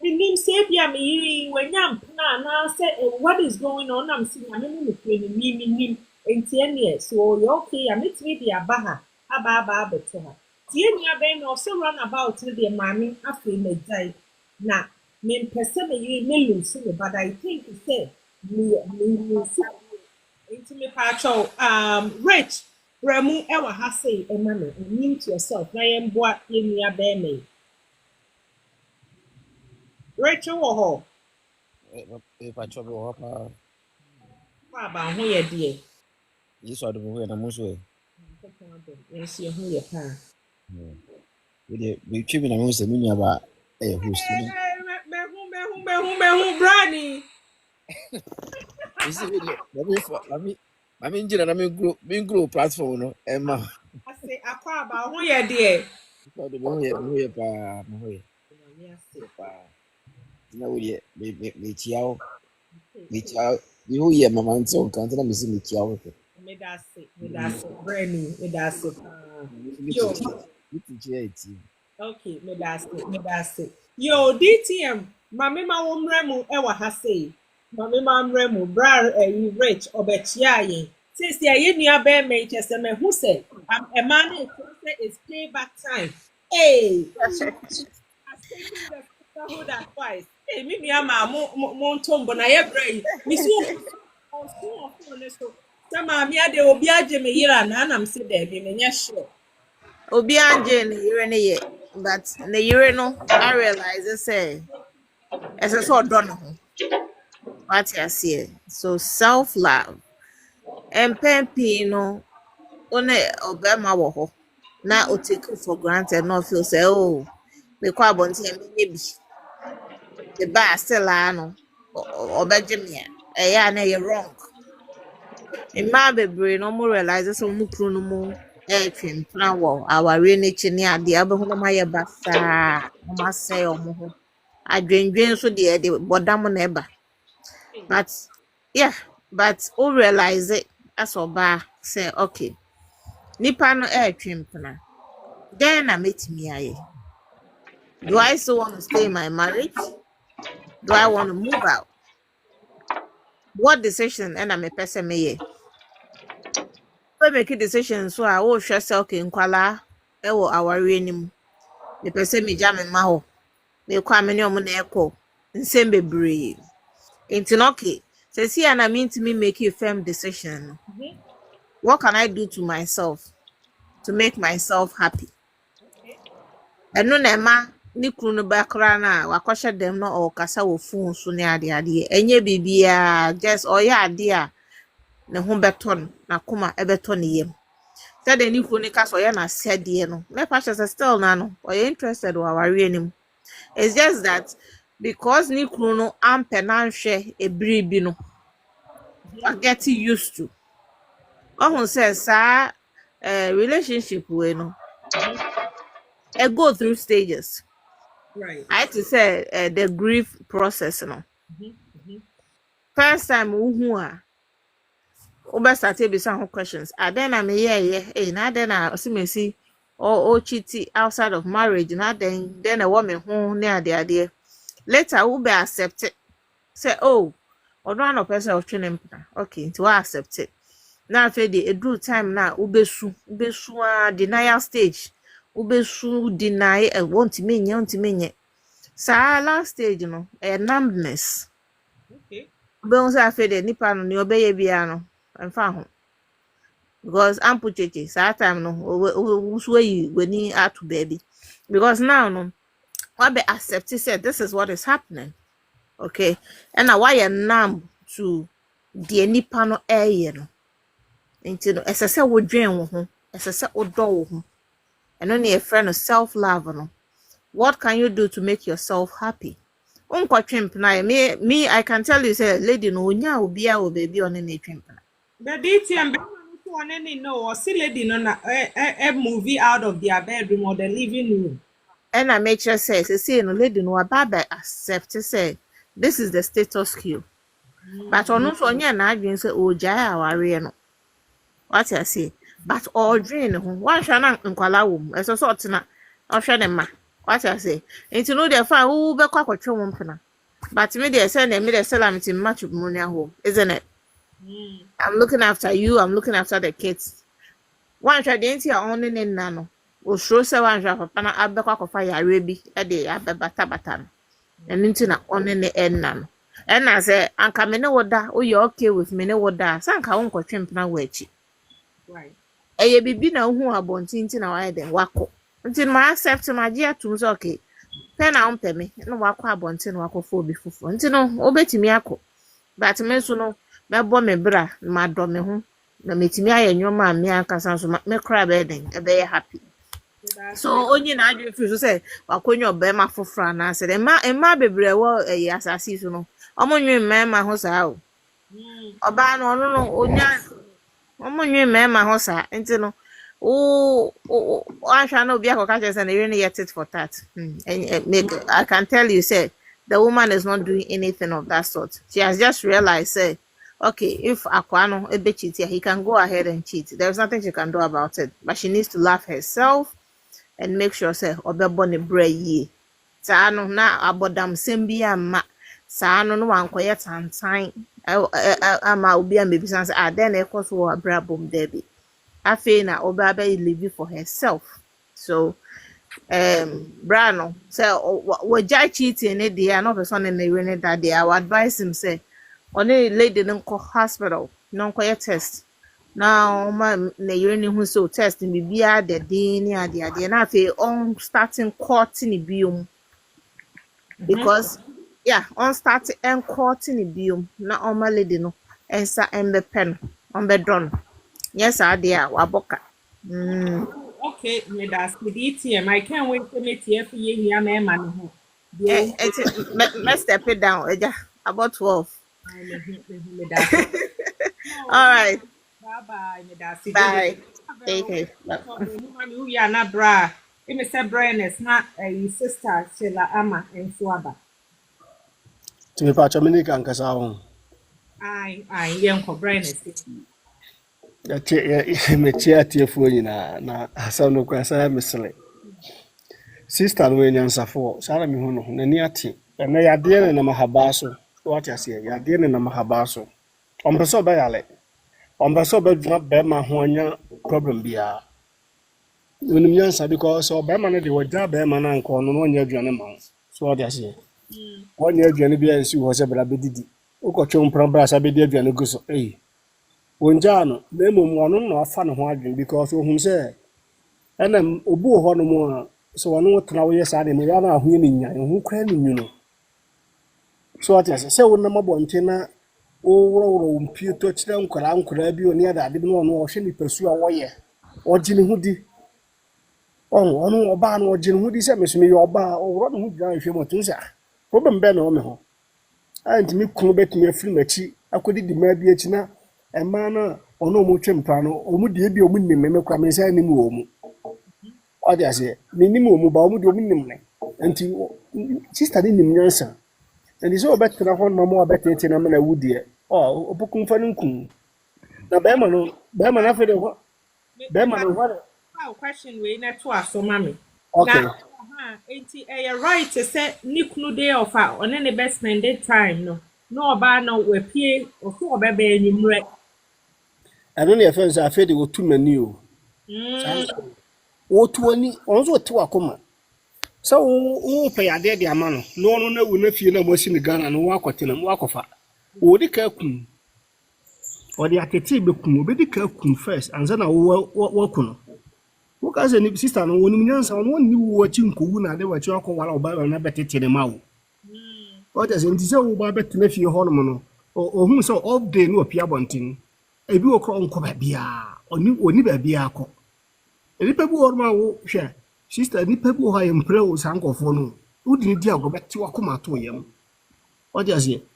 nim say bia me yiri wanya mpna na say what is going on am see na me no kure ni nim enti ene so you okay am it me dia baha aba beto ha tie nia be no so run about the mami afre medjai na me pese me yiri me lose me but I think he said me Into me pacho rich Remu ewa ha say emma mute yourself na yem boa ye nua be me. Rachel wo ho patro bi wɔ hɔ paa kwa ba ho ye de. yesu adom ho yɛ na mo nso ɛ Yes ye ho ye pa. wode metwi mi na mo sɛ me nua ba ɛyɛ host no Me brani. mesi bi deɛ mame ngyina na mengro platform no ɛma I say akwa ba ho ye de. yesu adom ho yɛ paa mo ho yɛ paa na wodeɛ mekyia wo me ho yɛ mama nte wo nka nti na mesi mekyia wo hwɛ Me brani, me that's it. Yo, metinkyia ɛtie okay, me that's it. Yo, DTM, mami ma womre mu e wa ha sei. Mami ma mre mu bra rich obechia yin. Since the ye nua be me chese me hu say am a man is payback time. Hey, has taken the sisterhood advice. Hey, me nua ma mo ntombo na ye bra. Mi so on so sama mi ade obi age me yira na anam se da bi me nya sure. Obi anje ne yere ne ye, but ne yere no I realize say ɛsɛ sɛ ɔdɔ ne ho. What you see? So self love. Mpɛn pii no one ɔbɛrima wɔ hɔ na o take it for granted na ɔfeel sɛ oh mekɔ abɔnten ɛmɛnyɛ bi the bar still ano ɔbɛgye me a ɛyɛ a na ɛyɛ wrong. Mmaa bebree na ɔmo realize sɛ ɔmo kunu no mu ɛretwe mpena wɔ awareɛ n'akyi ne adeɛ abɛho na ɔmo ayɛ basaa na ɔmo asɛe ɔmo ho. Adwendwen nso deɛ ɛde bɔdam na ɛba. But yeah, but who realize it as ɔbaa say okay nipa no ɛretwe mpena then na metumi ayɛ. Do I still want to stay in my marriage? Do I want to move out? What decision ɛna mepɛ sɛ meyɛ? We make a decision so a wohwɛ sɛ okay nkwalaa ɛwɔ awareɛ no mu. Mepɛ sɛ megya me mma hɔ. Mekɔ a me ne ɔmo na ɛkɔ nsɛm bebree. Nti no okay. Sɛsi a na mentumi make a firm decision. What can I do to myself to make myself happy? Ɛno na ɛma ne kunu no bɛkora na wakɔhyɛ dɛm na ɔkasa wɔ phone so ne adeadeɛ. Ɛnyɛ biribiara just ɔyɛ adeɛ a ne ho bɛtɔ no na koma ɛbɛtɔ ne yam. Sɛdeɛ ne kunu no ka sɛ ɔyɛ n'asɛdeɛ no mɛpa kyerɛ sɛ still na no ɔyɛ interested wɔ awareɛ no mu. It's just that because ne kunu no ampɛ nanhwɛ ebiri bi no I get used to. Ɔhu sɛ saa relationship wei no I go through stages. Right. I had to say the grief process no. First time uhu a oba start be some questions. Then I me yeah na then I see or cheat outside of marriage na then a woman who near the idea. Later we be accept it. Say oh or one person of training okay to accept it. Now after the do time now ubesu denial stage. Ubesu deny and want to mean saa last stage no numbness. Okay. Ube say after the nipa no ni obeye bia no mfa ho because ampu cheche saa time no wo yi weni atu baby because now no what be accept say this is what is happening. Okay, and now why you numb to the nipa no eye no nti no esese wo dwen wo ho esese wo dɔ wo ho eno na ye friend self love no. What can you do to make yourself happy? Me I can tell you say lady no nya obi a baby on na twempna. But DTM be so one any no or see lady no na a movie out of their bedroom or the living room. And I make sure say no lady no ababa accept say this is the status quo. But ono so nya na adwen say o jai aware no. What I say? But all dream ho wan hwa na nkwala wo mu. Eso so otena ohwe ne ma. What I say? Nti no dey fine wo be kwa kwatwe wo mpena. But me dey say na me dey sell am in matrimonial home, isn't it? I'm looking after you, I'm looking after the kids. One shot the entire only in nano. O show se one shot papa na abekwa kofa yare bi e dey abebata bata no. Enu nti na only ne en nano. And I say, Anka me ne woda, oh, you okay with me ne woda, Sanka unko chimpna wechi. Right. Eye bibi na hu abontinti na why den wako. Until my accept my dear to okay. Pen a umpe me, no wako abontin wako fo bi fufu. Until no, obetimi ako. But me so no, me bo me bra, ma do me ho. Na metimi aye nwoma me ankasa so me cry be den, e be happy. So onye na adwe fi so say wakonyo be ma fofra na say emma bebre wo asasi so no. Omo nwe mema ho saa o. Oba no no onya omonwe mema ho sa enti no ahwa na obi akoka che say na you yet it for that. I can tell you say the woman is not doing anything of that sort. She has just realized say okay, if akwa no ebe cheat he can go ahead and cheat. There's nothing she can do about it, but she needs to love herself and make sure say obebo ne bra yi. Saa no na abodam sem bi amma saa no no wankoye tantan ama obi amebisa say then e koso wo abrabom there be afi na oba be live for herself. So brano say we jai cheating ne dey no person in the rene that day I would advise him say only lady no go hospital no koye test now ma na rene hu so test me bia the day ni ade na afi on starting court ni biom because yeah on start and court ni biom na on ma lady no ensa embe pen on be done. Yes, I dear waboka. Okay, me that's the DTM. I can't wait to meet you for you, man. Man, dear, Let's step it down. About 12. me that's no, All right. bye bye, me that's it. Bye. Take care. Bye. We are not bra. If me say brain is not a sister, Sheila Ama and Swaba. To me, Pacha Minika and Casao. I, young for brain is. Me chair tear for you na Hassan Kwasa Missile. Sister William Safo, Sarah Mihono, Naniati, and they are dear in a Mahabaso. What I say, you are dear in a Mahabaso. On Baso Bayale. On Baso Bedra Bema Honya problem bia. When you answer because or Bema they were job Bema and corn on 1 year journey. So what I say. 1 year journey be and see was a brabididi. Okochum Probras Abedia and Guso, eh. Wonjano, name one no fan of harding because of whom say, and then Obu Honomo, so I know what now yes, I am a winning and who can you know. So what I say, when number one tenor, oh, Pew touchdown, Kalam could be near that, didn't know she pursue a wire or Jimmy Hoodie. Oh, no, a barn or Jim Hoodie said, Miss Me or bar or Rodden Hood if you want to say. Problem Ben on me. And me could bet me a free matchy, I could eat the maybe now. A man or no more chimpano, or would you be a winning member coming say any more? What I say, minimum about would you win until sister didn't answer. And it's all better than one more better than a man I would dear. Oh, Opukum Fanunkum. The Beman after the what? Beman, what? Question we net to us, so mammy. Okay. Now, you're right to say Nick no day of our on any best spended time, no. No, about no, we pay or so baby in your I don't know if I fed you 2 menu. O 20 also 2 akoma. So, oh, pay a dead amano. No, we never feel no more in the gun and walk with him, walk of her. O the Kirkun or the Ateti Bekum, be the Kirkun first, and then I will walk on. What as a sister and 1 million, and 1 new watching Kuna, they were chalk while about an abated in the mouth. What as in so by better nephew Hormono, or whom so all day no appear bunting. A bill call Cobabia, or Nibba Biaco. A little more my share. Sister, Nipebu high and pro sanko for no. Who did you go back to Akuma to him? What does it?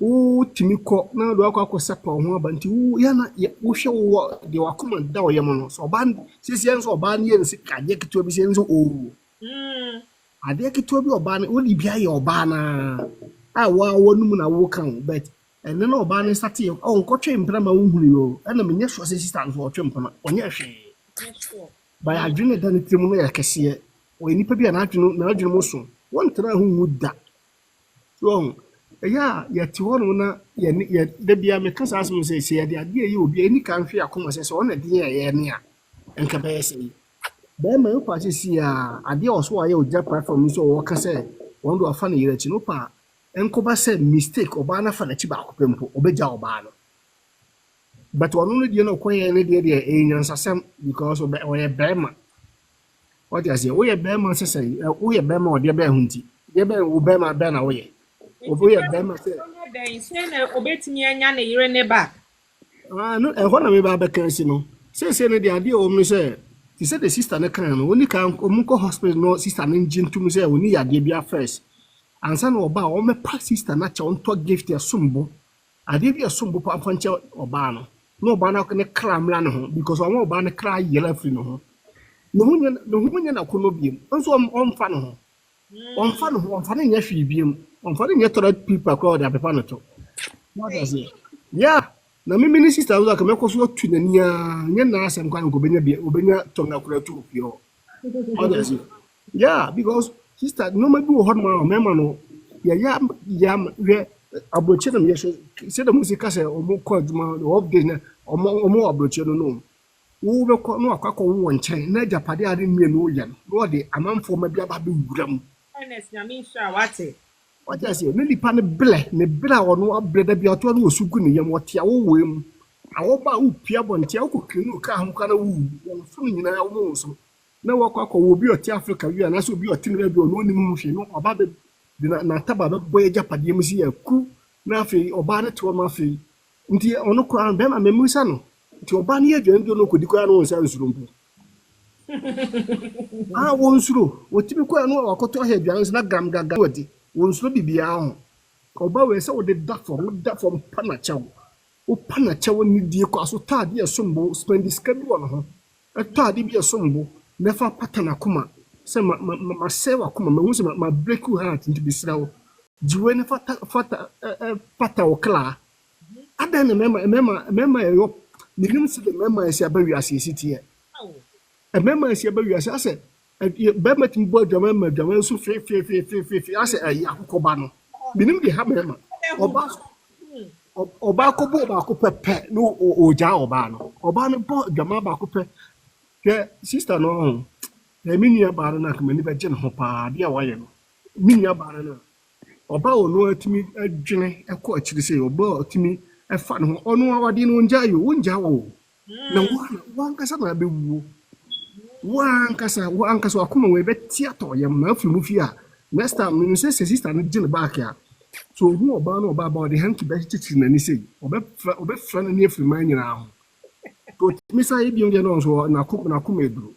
Oh, Timiko, now do I call Sapa or Bantu, Yana, who show what the Wakuma Dow Yamono, so band, 6 years or ban years, I get to be senso. Oh, I dare to be or ban, only be your banner. I wa one woman I walk on, but and then no ban is starting. Oh, coach and Prama Unglio, and the minister assistant for Chimpana, on your shame. By a junior than the Trimonia Cassia, or any paper and Arjun Mosun, one try who would that. Wrong. Yeah, yet one, yet there be a because as me say, the idea you will be any country a commerce on a dear near and capacity. Then my party see a deal also I would just platform so what can say, one do a funny rich no pa. enkoba say mistake oba na fa na chi ba ko pempo obeja oba no but ono no die no koye ne die enyansasem because oye bema what you say oye bema say oye bema o de be hunti de be wo bema be na oye Nti oye first bema say onye den say na obetimi anya ne yere ne back. ah no e ho na me ba be kan si no say no de ade o mu say ti say the sister na kan no oni kan omunko hospital no sister na njintum say oni ya de bia first ansa na oba o me pa sister na cha onto gift ya sumbo ade bia sumbo pa fanche oba no na oba na ne kra mra ne ho because oba ne kra yela free no ho no hu nya na kono biem nso omfa no ho omfa ne nya hwe biem omfa ne nya toro people kwa da pepa no to what does it yeah na me mini sister wo ka me ko so tu na nia nya na asem kwa ko benya bia obenya tonga kura tu pio what does it yeah because sister no ma bi wo hot ma no ya we abroche na me se da musika se o mo ko aduma o update na o mo abroche no wo be ko no akwa ko wo nchen na japade ade mie no ya no de amanfo ma bia ba be wuram Honest na me sure wate. what I say ne lipa ne ble a ono abre da bia to na osugu ne yam wotia wo wem awo ba wo pia bontia wo kokenu ka ho kana wo wo fu nyina wo so na wo kwa wo bi oti Africa wi na so bi oti ne bi ono ni mu hwe no oba be na taba be boy japade mu si yaku na afi oba ne to ma afi nti ono ko an be ma memusa no nti oba ne yadwa ndo no kodi kwa no won sa nsurumpo ah won suro wotimi kwa no wakoto he aduan na gram gaga wadi won suro bibia ho oba we se wo de da from panachaw o panachaw ni die ko aso tade esombo spendi skadu no ho tade bi esombo nefa patana kuma se ma se wa kuma ma wuse ma break you heart into bisrawo jiwe ne pata o kla ada ne mema yo minim se de mema esi abawi asisi Oh. mema esi abawi asisi ase be matim bo adwama so fe ase ayi akokoba no minim de ha mema ọba ko bo ba ko pepe no oja ọba no bo adwama ba ko pe ke sister no na minia ba na ka mani be gye ne ho pa de a waye no minia ba na ọba ono atimi adwene ekọ akiri se ọba atimi efa ne ho ono awade no nja yo wonja wo na wankasa na bewu wankasa akoma we betia to yam na afi mu fi a next time no se sister no gye ne back a so hu ọba no ọba ba de hanki be chichi na ni sei obe fra na ni afi man nyina ho to misa e bi onje no so na kuma eduru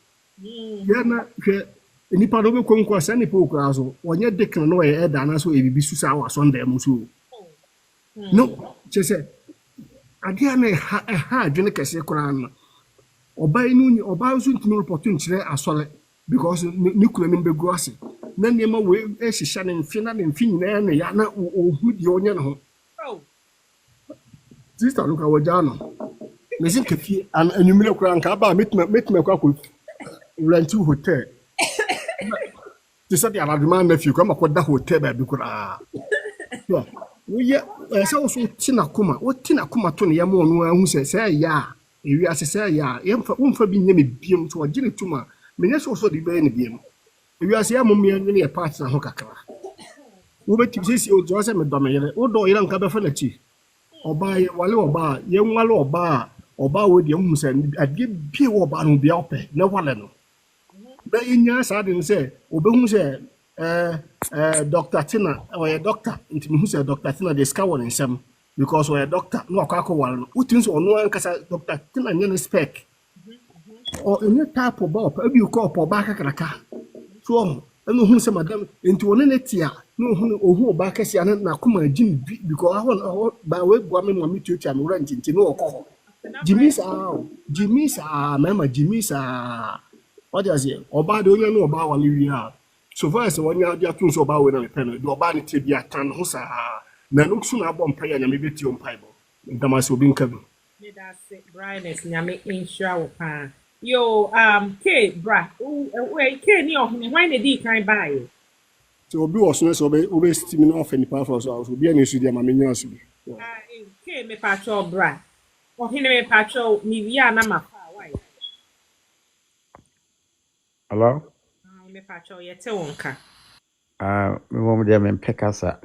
ya na hwe nipa no be konko asa nipa okura so onye dekna no e da na so ebibi susa wa sonda mu so no chese ade na ha adwene kese kura na ọba inu ni ọba so ntimi report nkyere asole because ni kura ni begu ase na niema we ehihya ne mfi na ne mfi nyina na ya na ohu di onye ne ho Oh. sister no ka wajano mesin kefie an anumere kura nka ba metima kwa ko rent hotel ti sa di ala demand na fi ko ma ko da hotel ba bi kura so we ya se wo so tina kuma to ne ya mo no ahu se ya ewi asese ya yemfa umfa bi nyame biem to wagire tuma menye so di be ne biem ewi ase ya mo me ne ya part na ho kakra wo beti sisi o jo se me do me yere wo do yere nka be fa na chi oba ye wale oba ye nwale oba wo de hu se ade bi wo oba no bia ope na wale no na inya sa de se obehu se Dr. Tina or a doctor nti me hu se Dr. Tina de ska won nsem because we a doctor no akwa wale no utin so ono ankasa Dr. Tina nye spec or any type of bop abi ko oba kakraka so enu hu se madam nti woni netia no hu ohu oba kase na kuma jim because ahon ba we gwa me mo mitutua me wura nti no okọ Jimisa mama Jimisa what does it oba de onye no oba wale wi ha so far as one ya tun so oba we na pen do oba ne te bia tan ho sa na no so na abọ mpa ya me beti on paibo ndamase obi nka bi Me da se brightness nyame insure wo pa. Yo K bra. We K ni ohune why na di kan buy. so obi wo so so obe steam no off any power for so obi anu su dia ma me nya su bi K me patrol bra. Ohune me patrol mi via na ma pa why. Hello? Me patrol yete wonka. We want them in Pekasa,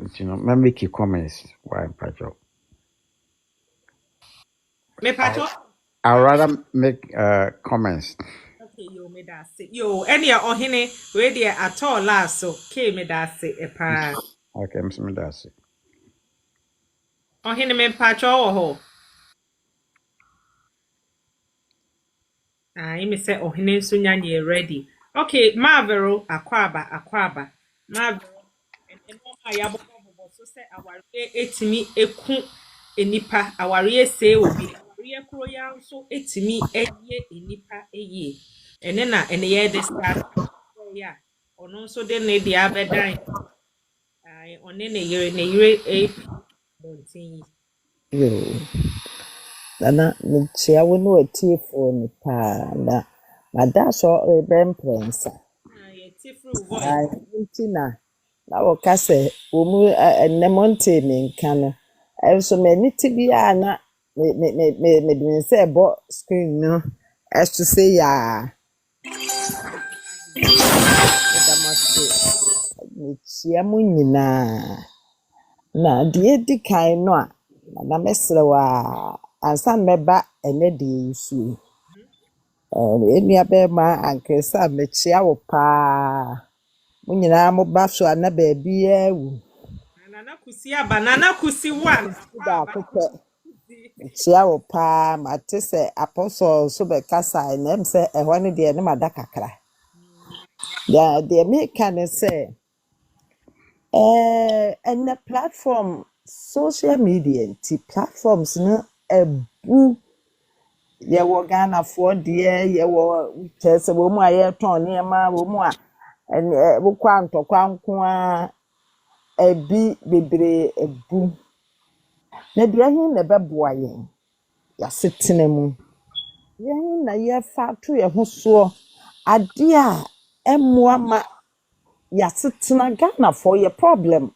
make comments. Why, Pacho? Me pacho. I'd rather make comments. Okay, yo me da se. Yo, any ohene we there at all last so ke me da se e pa. Okay, Mr. Medasi. Ohene me pacho wo ho. Ah, me say ohene nso nya nye ready. Okay, Marvero akwaba. Marvero and no ma ya bobo so say aware etimi eku enipa aware say obi aware kro ya nso etimi eye enipa eye. Ene na ene ye de start ya. Ono nso de ne dia bedan. Ai one ne yire e bontin. Yo, nana mekyia wo ne watiefo no paa na mada so rebɛmprɛnsa. Ah, ye tifru voice. Ai nti na wɔka sɛ wɔ mu ɛnnɛ Monday me nka no. Ɛnso m'ani te bi a na mede me nsa ɛbɔ screen no ɛso sɛ yaa. Meda mo ase. Mekyia mo nyinaa. Na deɛ edi kan no a na mɛsrɛ wo a ansa na mɛba ɛnɛ deɛ yi so yi. Enua bɛrima Ankesa mekyia wo paa. Mo nyinaa moba so a na baabi awu. Nana kusi aba, nana kusi one. Aba. Baako pɛ. Mekyia wo paa. Mate sɛ Apostle so bɛkasa na ɛm sɛ ɛhɔ no deɛ ne mada kakra. Deɛ meka ne sɛ ɛnɛ platform social media nti platforms no ɛbu. Yɛwɔ Ghanafoɔ deɛ, yɛwɔ kyerɛ sɛ wɔ mu a yɛtɔn nneɛma, wɔ mu a wokɔ antɔkwa nko a ɛbi bebree ebu. Na deɛ ɛhe na ɛbɛboa yɛn? Yɛasetena mu. Yɛhe na yɛfa to yɛn ho soɔ ade a ɛmmoa ma yɛasetena Ghanafoɔ yɛ problem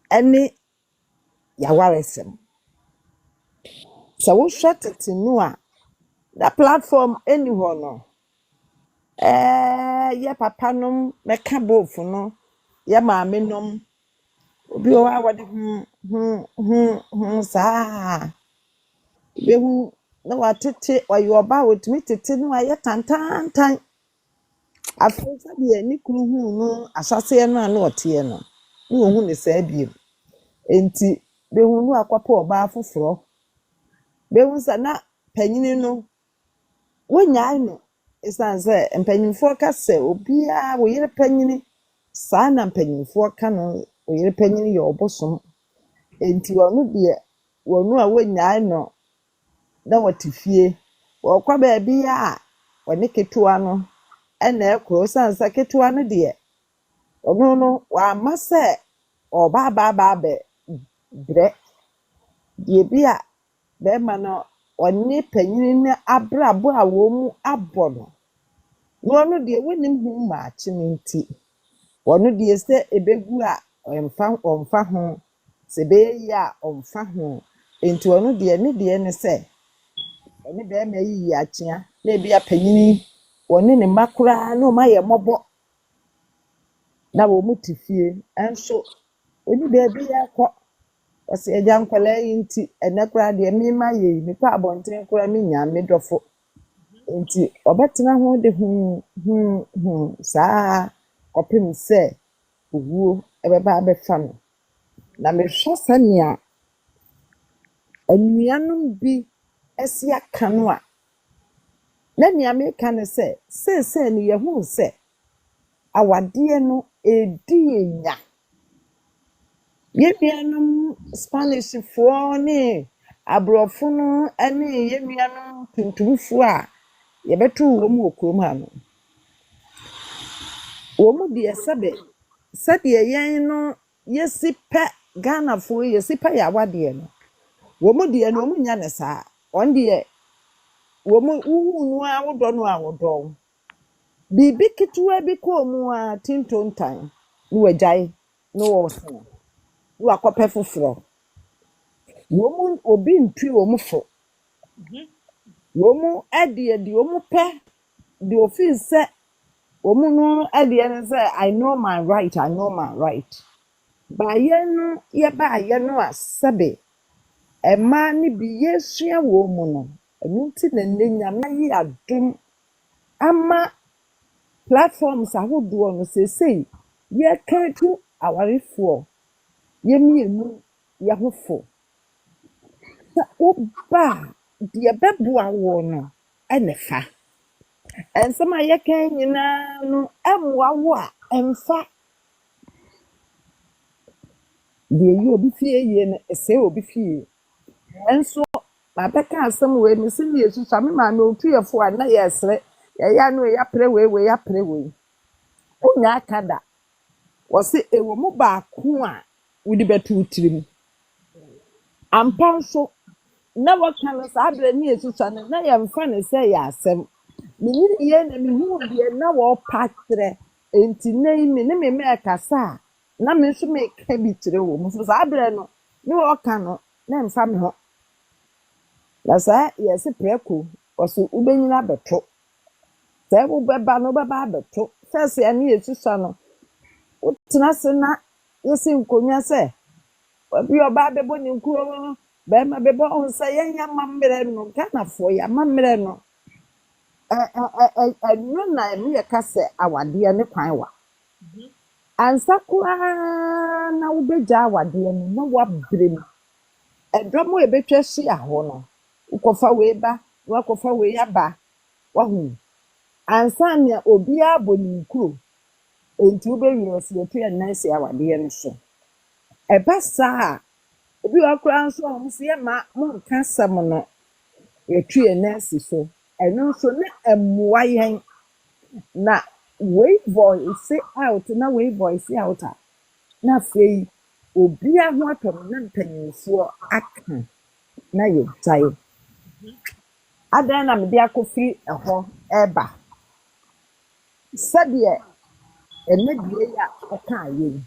ɛne yɛawaresɛm. Sɛ wohwɛ tete no a na platform ɛni hɔ no. Yɛ papanom mɛka bofu no, yɛ maamenom, obi wɔ hɔ a wɔde saa. Behu na watete, ɔyɛ ɔba a otumi tete no a yɛ tantaantan. Afei sɛdeɛ ne kunu huu no ahyɛseɛ no a na ɔteɛ no, na ohu ne saa bio. Enti behu no akɔpɛ ɔbaa foforɔ. Behu sɛ na panyini no wonyae no ɛsiane sɛ mpanyinfoɔ ka sɛ obiara wo yere panyini saa na mpanyinfoɔ ka no wo yere panyini yɛ ɔbosom enti ɔno deɛ wɔno a wonyae no na wɔte fie wɔkɔ baabi a ɔne ketewa no ɛna ɛkɔ ɛsiane sɛ ketewa no deɛ ɔno no wamma sɛ ɔbaa brɛ deɛ bi a bɛrima no ɔne panyini no abrabɔ a wɔn mu abɔ no wɔno deɛ wonim ho maakye no nti wɔno deɛ sɛ ebegu a ɔmfa ho sɛ ɛbɛyɛ a ɔmfa ho nti wɔno deɛ ne deɛ ne sɛ ɔne bɛrima yi akyea na ebi apanyini wɔne ne mma koraa na ɔmo ayɛ mmɔbɔ na wɔn mu te fie nso oni baabi akɔ ɔsɛ agya nkwadaa yi nti ɛnɛ koraa deɛ mema yɛ yi mekɔ abɔnten koraa menya me dɔfo nti ɔbɛtena ho de saa kɔpem sɛ owuo ɛbɛba abɛfa no na mehwɛ sɛnea anuanom bi asi aka no a na nea meka ne sɛ seesei no yɛhu sɛ awadeɛ no edi enya yɛnuanom Spanishfoɔ ne aborɔfo no ne yɛnuanom tuntumfoɔ a yɛbɛto wɔn mu wɔ kurom ha no wɔn mu deɛ sɛdeɛ yɛn no yɛsi pɛ Ghanafoɔ yɛsi pɛ yɛ awadeɛ no wɔn mu deɛ no wɔn mu nya ne saa wɔn deɛ wɔn mu wuhu no a wodɔ no a wodɔ biribi ketewa bi kɔɔ mu a tintontan ne wagyae ne wɔsɛn ne wakɔpɛ foforɔ wɔn mu obi ntwi wɔn mu fo wɔn mu deɛ wɔn mu pɛ deɛ ofin sɛ Omu no at the end say I know my right, I know my right. Ba no ye ba no asabe. Ɛmaa no bi yɛsua wɔ mu no, ɛno nti na nnɛ Nyame ayi adom ama platforms ahodoɔ no seesei yɛka tu awarefoɔ yɛmmienu yɛho fo. Sɛ woba a deɛ bɛboa wo no ɛna fa. Nsɛm a yɛka nyinaa no ɛmmoa wo a ɛmfa. Deɛ ɛyi obi fie yie no ɛsɛe obi fie. Nso mabɛka asɛm wei me se ne yɛsusua me maame otuyɛfo a na yɛsrɛ yɛyɛ ano yɛapere wei yɛapere wei. Wonya aka da wɔse ɛwɔ mu baako a wode bɛto wo tirim. Ampa nso na wɔka no saa berɛ ne yɛsusua no na yɛmfa ne sɛ yɛ asɛm. Menyini yie na mehu deɛ na wɔpa kyerɛ enti na yi me ne me mɛɛkasa a na me nso meka bi kyerɛ wɔ mu. So saa berɛ no ne wɔka no na ɛmfa me ho. Na saa yɛse prɛko ɔso wobɛnyina abɛto. Sɛ wobɛba no wobɛba abɛto. First yɛ ne yɛsusua no wotena ase na yɛsi nkonnwa sɛ obi ɔbaa bɛbɔ ne nkuro bɛrima bɛbɔ ɔho sɛ yɛnyɛ amammerɛ no Ghanafoɔ yɛ amammerɛ no ɛno na ɛno yɛka sɛ awadeɛ ne kwan wa. Ansa koraa na wobɛgya awadeɛ no na woabrɛ mu. Ɛdɔm a ɛbɛtwa ahyia hɔ no wokɔfa wei ba na wakɔfa wei aba wahu. Ansa nea obiara bɔ ne nkuro enti wobɛwie sɛ yɛtu yɛ nan si awadeɛ no so. Ɛba saa a obi wɔ koraa nso a ɔmo sɛ yɛma monka asɛm no yɛtu yɛ nan si so. Ɛno nso ne ɛmmoa yɛn na wei voice out na wei voice out a na afei obiara ho atɔ no na mpanyinfoɔ aka na yɛgyae. Adan na mede akɔfiri ɛhɔ ɛba sɛdeɛ ɛnɛ die yi a ɔkaa yɛn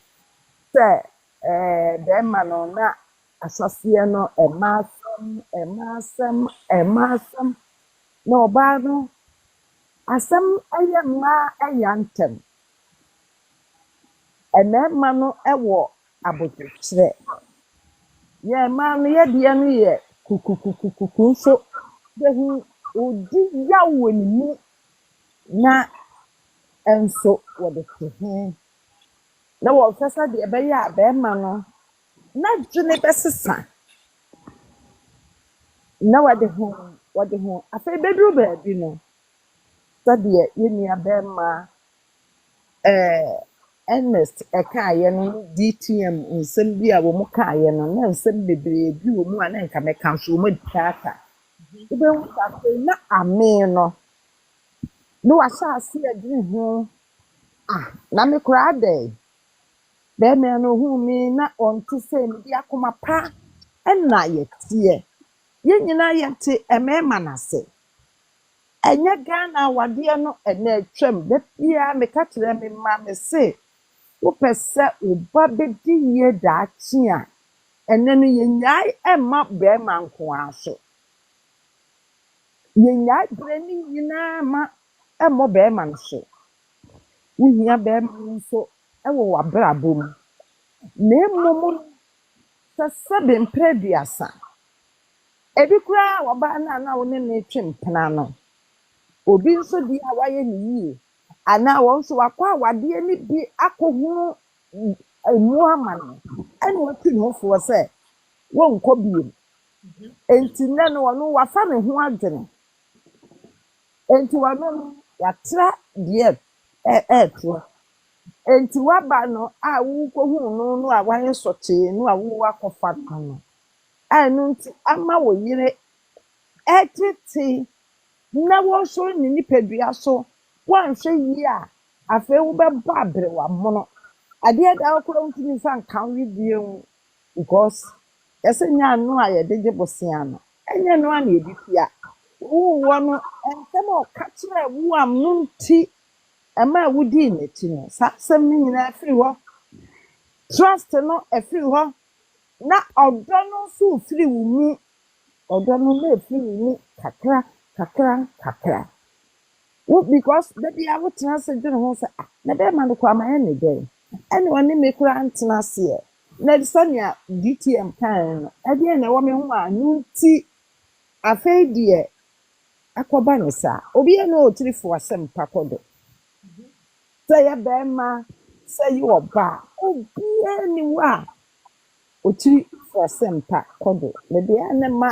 sɛ bɛrima no na ahyɛseɛ no ɛma asɛm na ɔbaa no asɛm ɛyɛ mmaa ɛyɛ ntɛm. Mmarima no ɛwɔ abotire. Yɛn mmaa no yɛdeɛ no yɛ kukukukuku nso bɛhu odi yaw wɔ ne mu na nso wɔde te ho. Na wɔhwɛ sɛ deɛ ɛbɛyɛ a bɛrima no n'adwene bɛsesa na wɔde ho afei bɛduru baabi no sɛdeɛ yɛn nua bɛrima Ernest ɛkaayɛ no DTM nsɛm bi a wɔn kaayɛ no na nsɛm bebree bi wɔ mu a na nka mɛka nso wɔn aka. Wobɛhu sɛ afei na amee no na wahyɛ ase adwene ho na me koraa dɛ bɛrima no ohuu me na ɔnte sɛ mede akoma pa ɛna yɛteɛ. Yɛn nyinaa yɛte mmarima n'ase. Ɛnyɛ Ghana awadeɛ no ɛna atwam da biara meka kyerɛ me mma me se wopɛ sɛ wo ba bɛdi yie daakye a ɛnɛ no yɛnyae ɛmma bɛrima nko ara so. Yɛnyae berɛ ne nyinaa ma ɛmmɔ bɛrima no so. Wohia bɛrima no nso ɛwɔ w'abrabɔ mu. Na mmom sɛ sɛbe mpere aduasa. Ebi koraa wɔbaa no a na wo ne ne twe mpena no. Obi nso di a wayɛ ne yie. Anaa wɔn nso wakɔ awadeɛ ne bi akɔhunu emu ama no. Ɛna watu ne ho foɔ sɛ wɔnkɔ biem. Enti nnɛ no wɔno wafa ne ho adwene. Enti wɔno no yatra deɛ ɛɛtoɔ. Enti waba no a wokɔhu no a wayɛ sɔkyee no a wo akɔfa no. Ɛno nti ama wo yere ɛtete na wɔnso ne nipadua so wɔanhwɛ yie a afei wobɛbɔ aberewamono. Adeɛ da wokora ntumi fa nka wo bio because yɛsɛ nya ano a yɛde gye bosea no ɛnyɛ no a na yɛde fia. Wowɔ no nsɛm a ɔka kyerɛ wo am no nti ɛma a wodii n'akyi no saa asɛm no nyinaa afiri hɔ. Trust no afiri hɔ na ɔdɔ no nso firi wo mu. Ɔdɔ no na afiri wo mu kakra kakra kakra. Because baby I would trans and ho say na be man kwa ma any day. And when me kura antena se. Na the sanya DTM kan no. E dey na wo me ho anu ti afei de akọba ne sa. Obi e na otirifo asem pakodo. Say ye be ma say you oba. Obi e ni wa otirifo asem pakodo. Me de na ma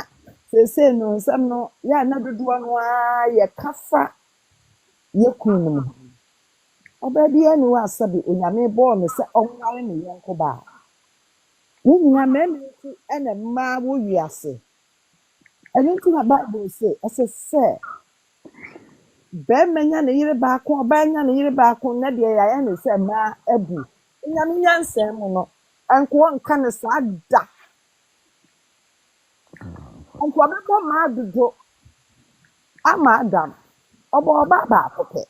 say no nsem no ya na dodo no a ye kafa ye kunu mu. Ọbaa bi ani wɔ asabi onyame bɔɔ no sɛ ɔnware ne yɔnko baa. Ne nyinaa mmarima nso ɛna mmaa wɔ wiase. Ɛno nti na Bible se ɛsɛ sɛ barima nya ne yere baako ɔbaa nya ne yere baako na deɛ yɛayɛ ne sɛ mmaa abu. Nyame nyansa mu no nkoa nka ne saa da. Nkoa bɛbɔ mmaa dodo ama Adam. Ɔbɔ ɔbaa baako pɛ.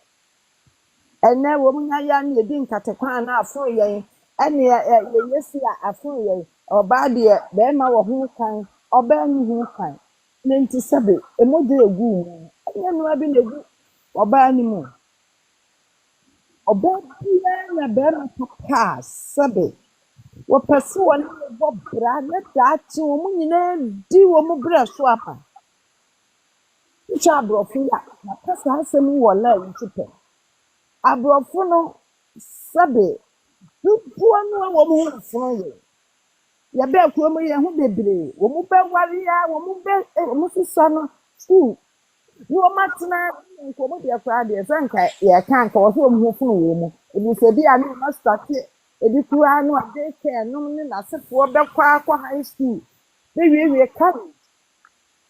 Ɛnɛ wɔ mu nya ya ne yɛdi nkatekwan na aforo yɛn ɛne yɛyɛsi a aforo yɛn ɔbaa deɛ bɛrima wɔ ho kan ɔbaa ne ho kan ne nti sɛbe emogya egu mu ɛnyɛ nua bi na egu ɔbaa ne mu ɔbaa biara na bɛrima papa a sɛbe wɔpɛ sɛ wɔne no bɔ bra ne daakye wɔn nyinaa di wɔn brɛ so apa twitwa aborɔfo yi a napɛ saa asɛm yi wɔ laa nti pɛ aborɔfo no sɛbe dodoɔ no a wɔn ho mfono yɛ yɛbɛɛ kurom yɛn ho bebree wɔn bɛware ya wɔn sisa no school na wɔn atena nkɔmɔ deɛ koraa deɛ sɛ nka yɛka nka wɔsɛ wɔn ho fono wɔn mu ebi sɛ ebi a ne wɔn asate ebi koraa no a daycare nom ne n'asefoɔ bɛkɔ akɔ high school bɛwiewie college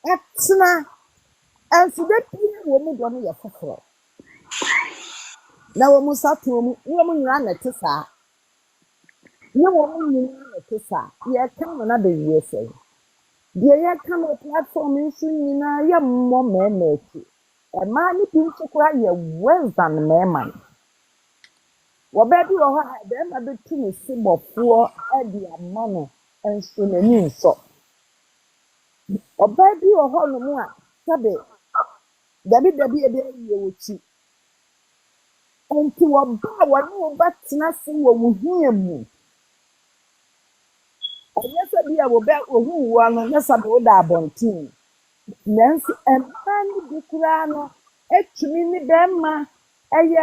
ɛtena ɛnso de pii wɔn dɔ no yɛ foforɔ na wɔn nsa to wɔn ne wɔn nyinaa na ɛte saa. Nye wɔn nyinaa na ɛte saa yɛka no na bɛwie sɛ deɛ yɛka no platform nso nyinaa yɛ mmɔ mmarima akyi mmaa no bi nso koraa yɛ worse than mmarima no wɔbaa bi wɔ hɔ a barima bɛtu ne sebɔfoɔ de ama no nso n'ani nsɔ ɔbaa bi wɔ hɔnom a sɛbe dabi ebi awie wɔ akyi nti wɔbaa wɔne wo bɛtena se wɔ wo hia mu. Ɛnyɛ sɛ bi a ohu wo ano na sɛ de woda abɔnten nanso mmaa no bi koraa no atumi ne bɛrima ɛyɛ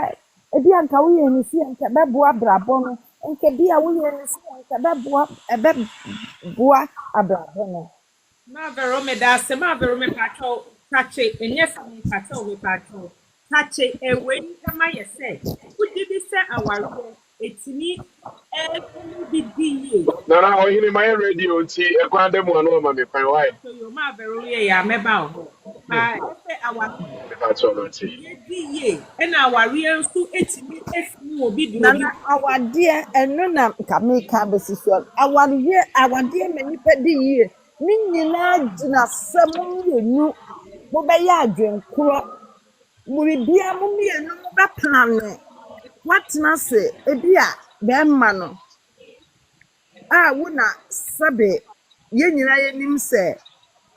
ebi a nka woyɛ ne si nka bɛboa abrabɔ no nka bi a woyɛ ne si nka bɛboa abrabɔ no. Mavero me da se mavero me pato tache enye sa me pato we pato tache ewe kama ye se udi bi se awaro etimi bi diye Nana, oh, in my radio, see a quantum one woman, if I why. so yo mavero ye ya meba ho pa se awaro That's all I see. ye diye ena awaro nso etimi efini obi du obi Nana awadeɛ ɛno na nka meka bɛsi so awadeɛ ma nipa di yie ne nyinaa gyina sɛ mo mmienu mobɛyɛ adwenkorɔ moribia mo mmienu mobɛplane woatena ase ebi a bɛrima no a wo na sɛbe yɛn nyinaa yɛnim sɛ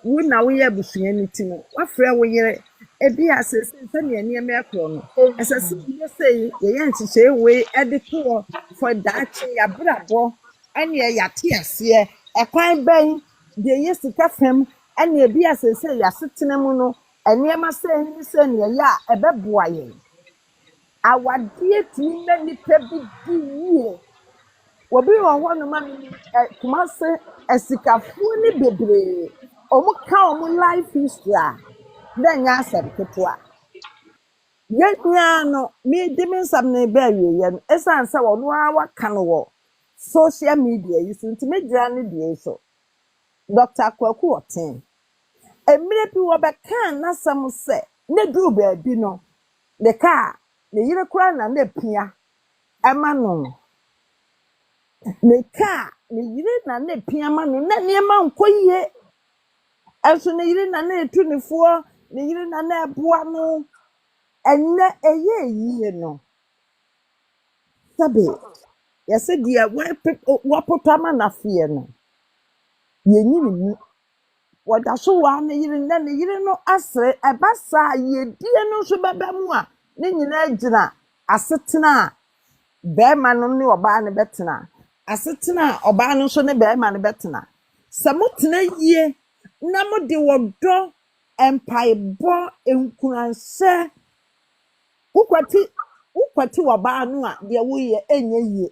wo na woyɛ abusua no ti no woafrɛ wo yere ebi a sɛnea nneɛma ɛkorɔ no ɛsɛ sɛ yɛ sɛ yɛyɛ nhyehyɛe wei de to hɔ for daakye yɛabrabɔ ɛne yɛate aseɛ ɛkwan bɛn deɛ yɛ sika fam ɛne ebi a sɛ yɛasetena mu no nneɛma sɛ ne sɛ nea ɛyɛ a ɛbɛboa yɛn awadeɛ tumi na nipa bi di yie obi wɔ hɔnom a Kumase asikafoɔ ne bebree ɔmo ka ɔmo life history a dɛ nyɛ asɛm ketewa yɛn nyinaa no mede me nsɛm no bɛ awieɛ no ɛsiane sɛ ɔno ara waka no wɔ social media yi so nti megyina ne deɛ yi so Dr. Kwaku Ɔten mmerɛ bi wɔbɛkaa n'asɛm sɛ ne duru baabi no ne kaa ne yere koraa na ne pia ɛma no ne kaa ne yere na ne pia ma no na nneɛma nkɔ yie ɛnso ne yere na ne etu ne foɔ ne yere na ne ɛboa no ɛnɛ ɛyɛ yie no sabe yɛsɛ deɛ wɔpoto ama n'afeɛ no yɛnyini mu wɔda so wɔ ne yere na ne yere no asere ɛba saa yɛdie no nso bɛbɛ mu a ne nyinaa gyina asetena a bɛrima no ne ɔbaa no bɛtena asetena a ɔbaa no nso ne bɛrima no bɛtena sɛ motena yie na mode wɔdɔ mpaebɔ nkuranhyɛ wokwati ɔbaa no a deɛ woyɛ ɛnyɛ yie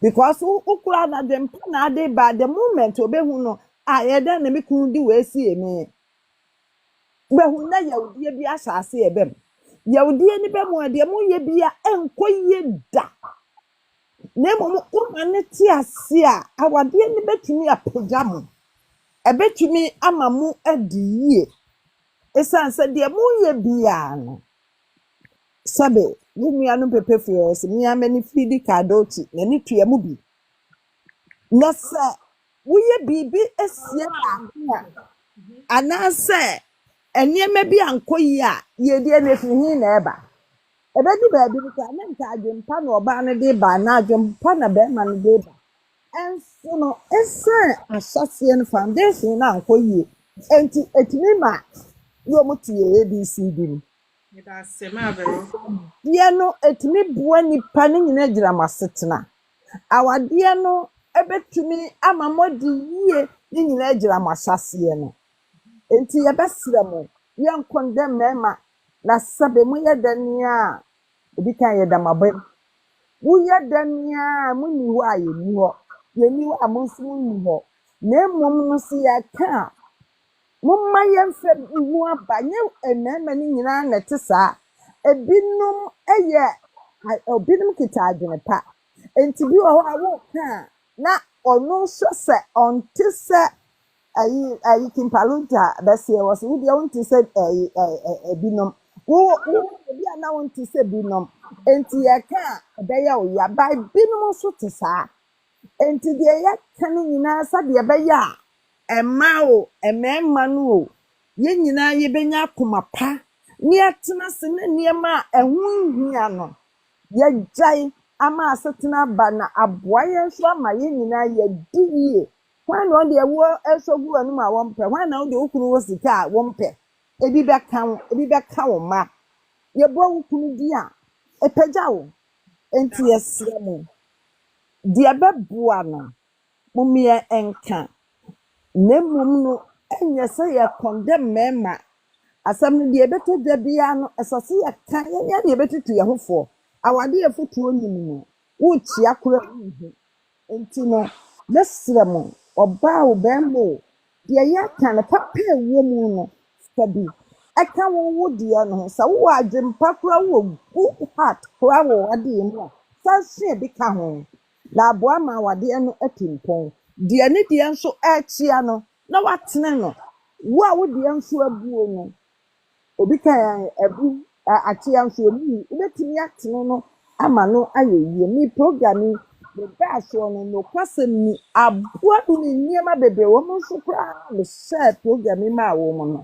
because wokura na de mpa na ade ba the moment obehu no a yɛdɛ na me kunu di wee sie me behu na yawudie bi asase ebem yawudie ni bem a de mo ye bia enko ye da na mo ma ne ti ase a awade ni betumi apagya mo ebetumi ama mo adi yie esan se de mo ye bia no sabe wo nua no pepe fios mi amani fidi kadochi na ni tua mu bi na sɛ woyɛ biribi asie baako a anaasɛ nneɛma bi ankɔ yie a yɛdeɛ no afiri hin na ɛba ɛbɛdi baabi no koraa na nka adwempa na ɔbaa no de ba anaa adwempa na bɛrima no de ba ɛnso no ɛsiane ahyɛseɛ no foundation no ankɔ yie nti ɛtumi ma yɛ ɔmo te yɛ abcd mu deɛ no ɛtumi boa nipa no nyinaa gyina mo asetena awadeɛ no ebetumi ama modi yie ne nyinaa gyina mo ahyɛseɛ no enti yɛbɛsrɛ mo yɛnkɔndɛ mmarima na sɛbe moyɛ dania a obi kan yɛ damabɛm woyɛ dania a monni hɔ a yɛni hɔ yɛni hɔ a mo nso monni hɔ na mmom no so yɛka a momma yɛmfɛ ihu aba nyɛ mmarima no nyinaa na ɛte saa ebinom obinom kita adwene pa enti bi wɔ hɔ a woka a na ɔno nso sɛ ɔnte sɛ ayi kimpalunta bɛseɛ wɔ so wodeɛ wonte sɛ binom wo bi a na wonte sɛ binom enti yɛka a ɛbɛyɛ wo ya ba binom nso te saa enti deɛ yɛka no nyinaa sɛdeɛ ɛbɛyɛ a ɛma o mmarima no o yɛn nyinaa yɛbɛnya akoma pa ne yɛtena se ne nneɛma a ɛho nhia no yɛgyae ama asetena ba na aboa yɛn nso ama yɛn nyinaa yɛdi yie hwan na ɔde ɛwɔ ɛsɔ gu anum a wɔmpɛ hwan na ɔde okunu wɔ sika a wɔmpɛ ebi bɛka wo ma yɛbɔ wo kunu di a ɛpagya wo enti yɛsrɛ mo deɛ bɛboa no momeɛ nka na mmom no ɛnyɛ sɛ yɛkɔndɛ mmarima asɛm no deɛ ɛbɛtɔ da biara no ɛsɛ sɛ yɛka yɛnyɛ deɛ ɛbɛtutu yɛn ho foɔ awade yɛ fotuo nim no wokyia kora nhu nti no mɛsrɛ mo ɔbaa wo bɛrima o deɛ yɛaka no papa ɛwɔ mu no fa bi ɛka wo wo deɛ no ho sɛ wowɔ adwempa kora wowɔ good heart kora wɔ wadeɛ mu a sa hwɛ bi ka ho na aboa ma awadeɛ no atimpɔn deɛ ne deɛ nso ɛkyia no na watene no wo a wo deɛ nso abuo no obi ka ebu akyea nso emu wobɛtumi atene no ama no ayɛ yie mi program yi bɛbɛ asoɔ no no kwasɛm ni aboa bi ne nneɛma bebree wɔn nso koraa mehyɛ program yi ma wɔn no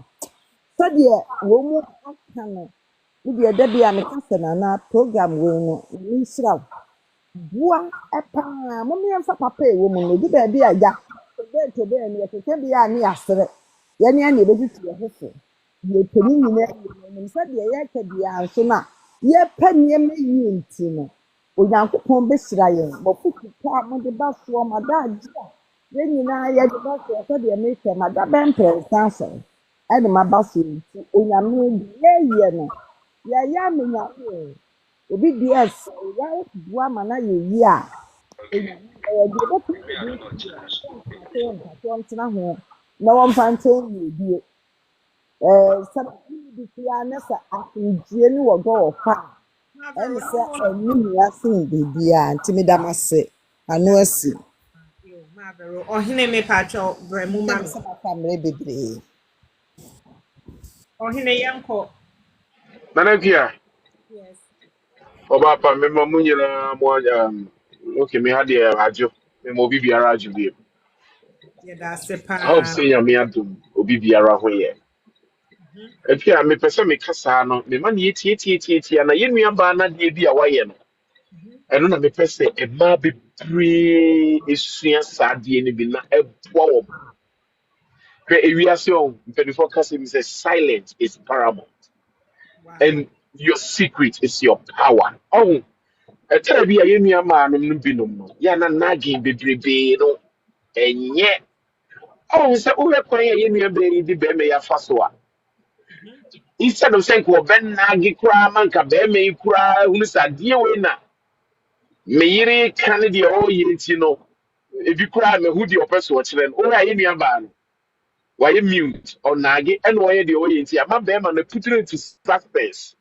sɛdeɛ wɔn mu aka no ne deɛ da bi a meka sɛ nana program wei no ne nhyira boa paa mo yɛmfa papa ɛwɔ mu no ebi baabi a gya tobe no yɛkeka bi a ne yɛasere yɛne a na yɛbɛtutu yɛ ho fo yɛpɛni nyinaa yɛnim sɛdeɛ yɛka biara nso no a yɛpɛ nneɛma yie nti no onyankopɔn bɛhyira yɛn bɔfotuta a mode ba soɔ madaagye a yɛn nyinaa yɛde ba soɔ sɛdeɛ meka mada bɛmprɛnsa asɔre ɛde maba soɔ nti onyame deɛ yɛyɛ no yɛyɛ amenyame obi deɛ ɛsɛ yɛboa ma na yɛyi a onyame ɛyɛ deɛ bɛtumi de bi nkatoɔ ntena ho na wɔmfa nkyɛn yɛ die sɛbi koraa ne sɛ asomdwie ne wɔdɔ wɔ hɔ a ɛne sɛ ɛno nnua sen biribiara nti meda m ase ano asi ɔhene me patwɔ brɛ mu ma me sɛ mafa mmerɛ bebree ɔhene yɛnkɔ Nana Pia, Oba Pa, Mema Munina, okay, me had the radio, Memo Bibiara Jubium. yɛda ase I hope paa saying me at Obibiara Hoye. If you are me person, me Casano, me money, and I yen me a banner, dear be a wayen. And when I me person, a mabi bree is sweet sad, and be not a wow. If we are so, before casting, says silence is paramount. wow your secret is your power. Oh, a terribly a yemia man no binum. Yana nagging baby no. And yet, oh, so we're quite a yemia baby beme ya faswa. Instead of saying, Ben nagi kra man ka beme kra, who is a dear winner. Meyere Canada, oh, you know. If you cry, me who the person watching, oh, I am ban. Why mute or nagi and why the audience? I'm a bam and put it into suspense.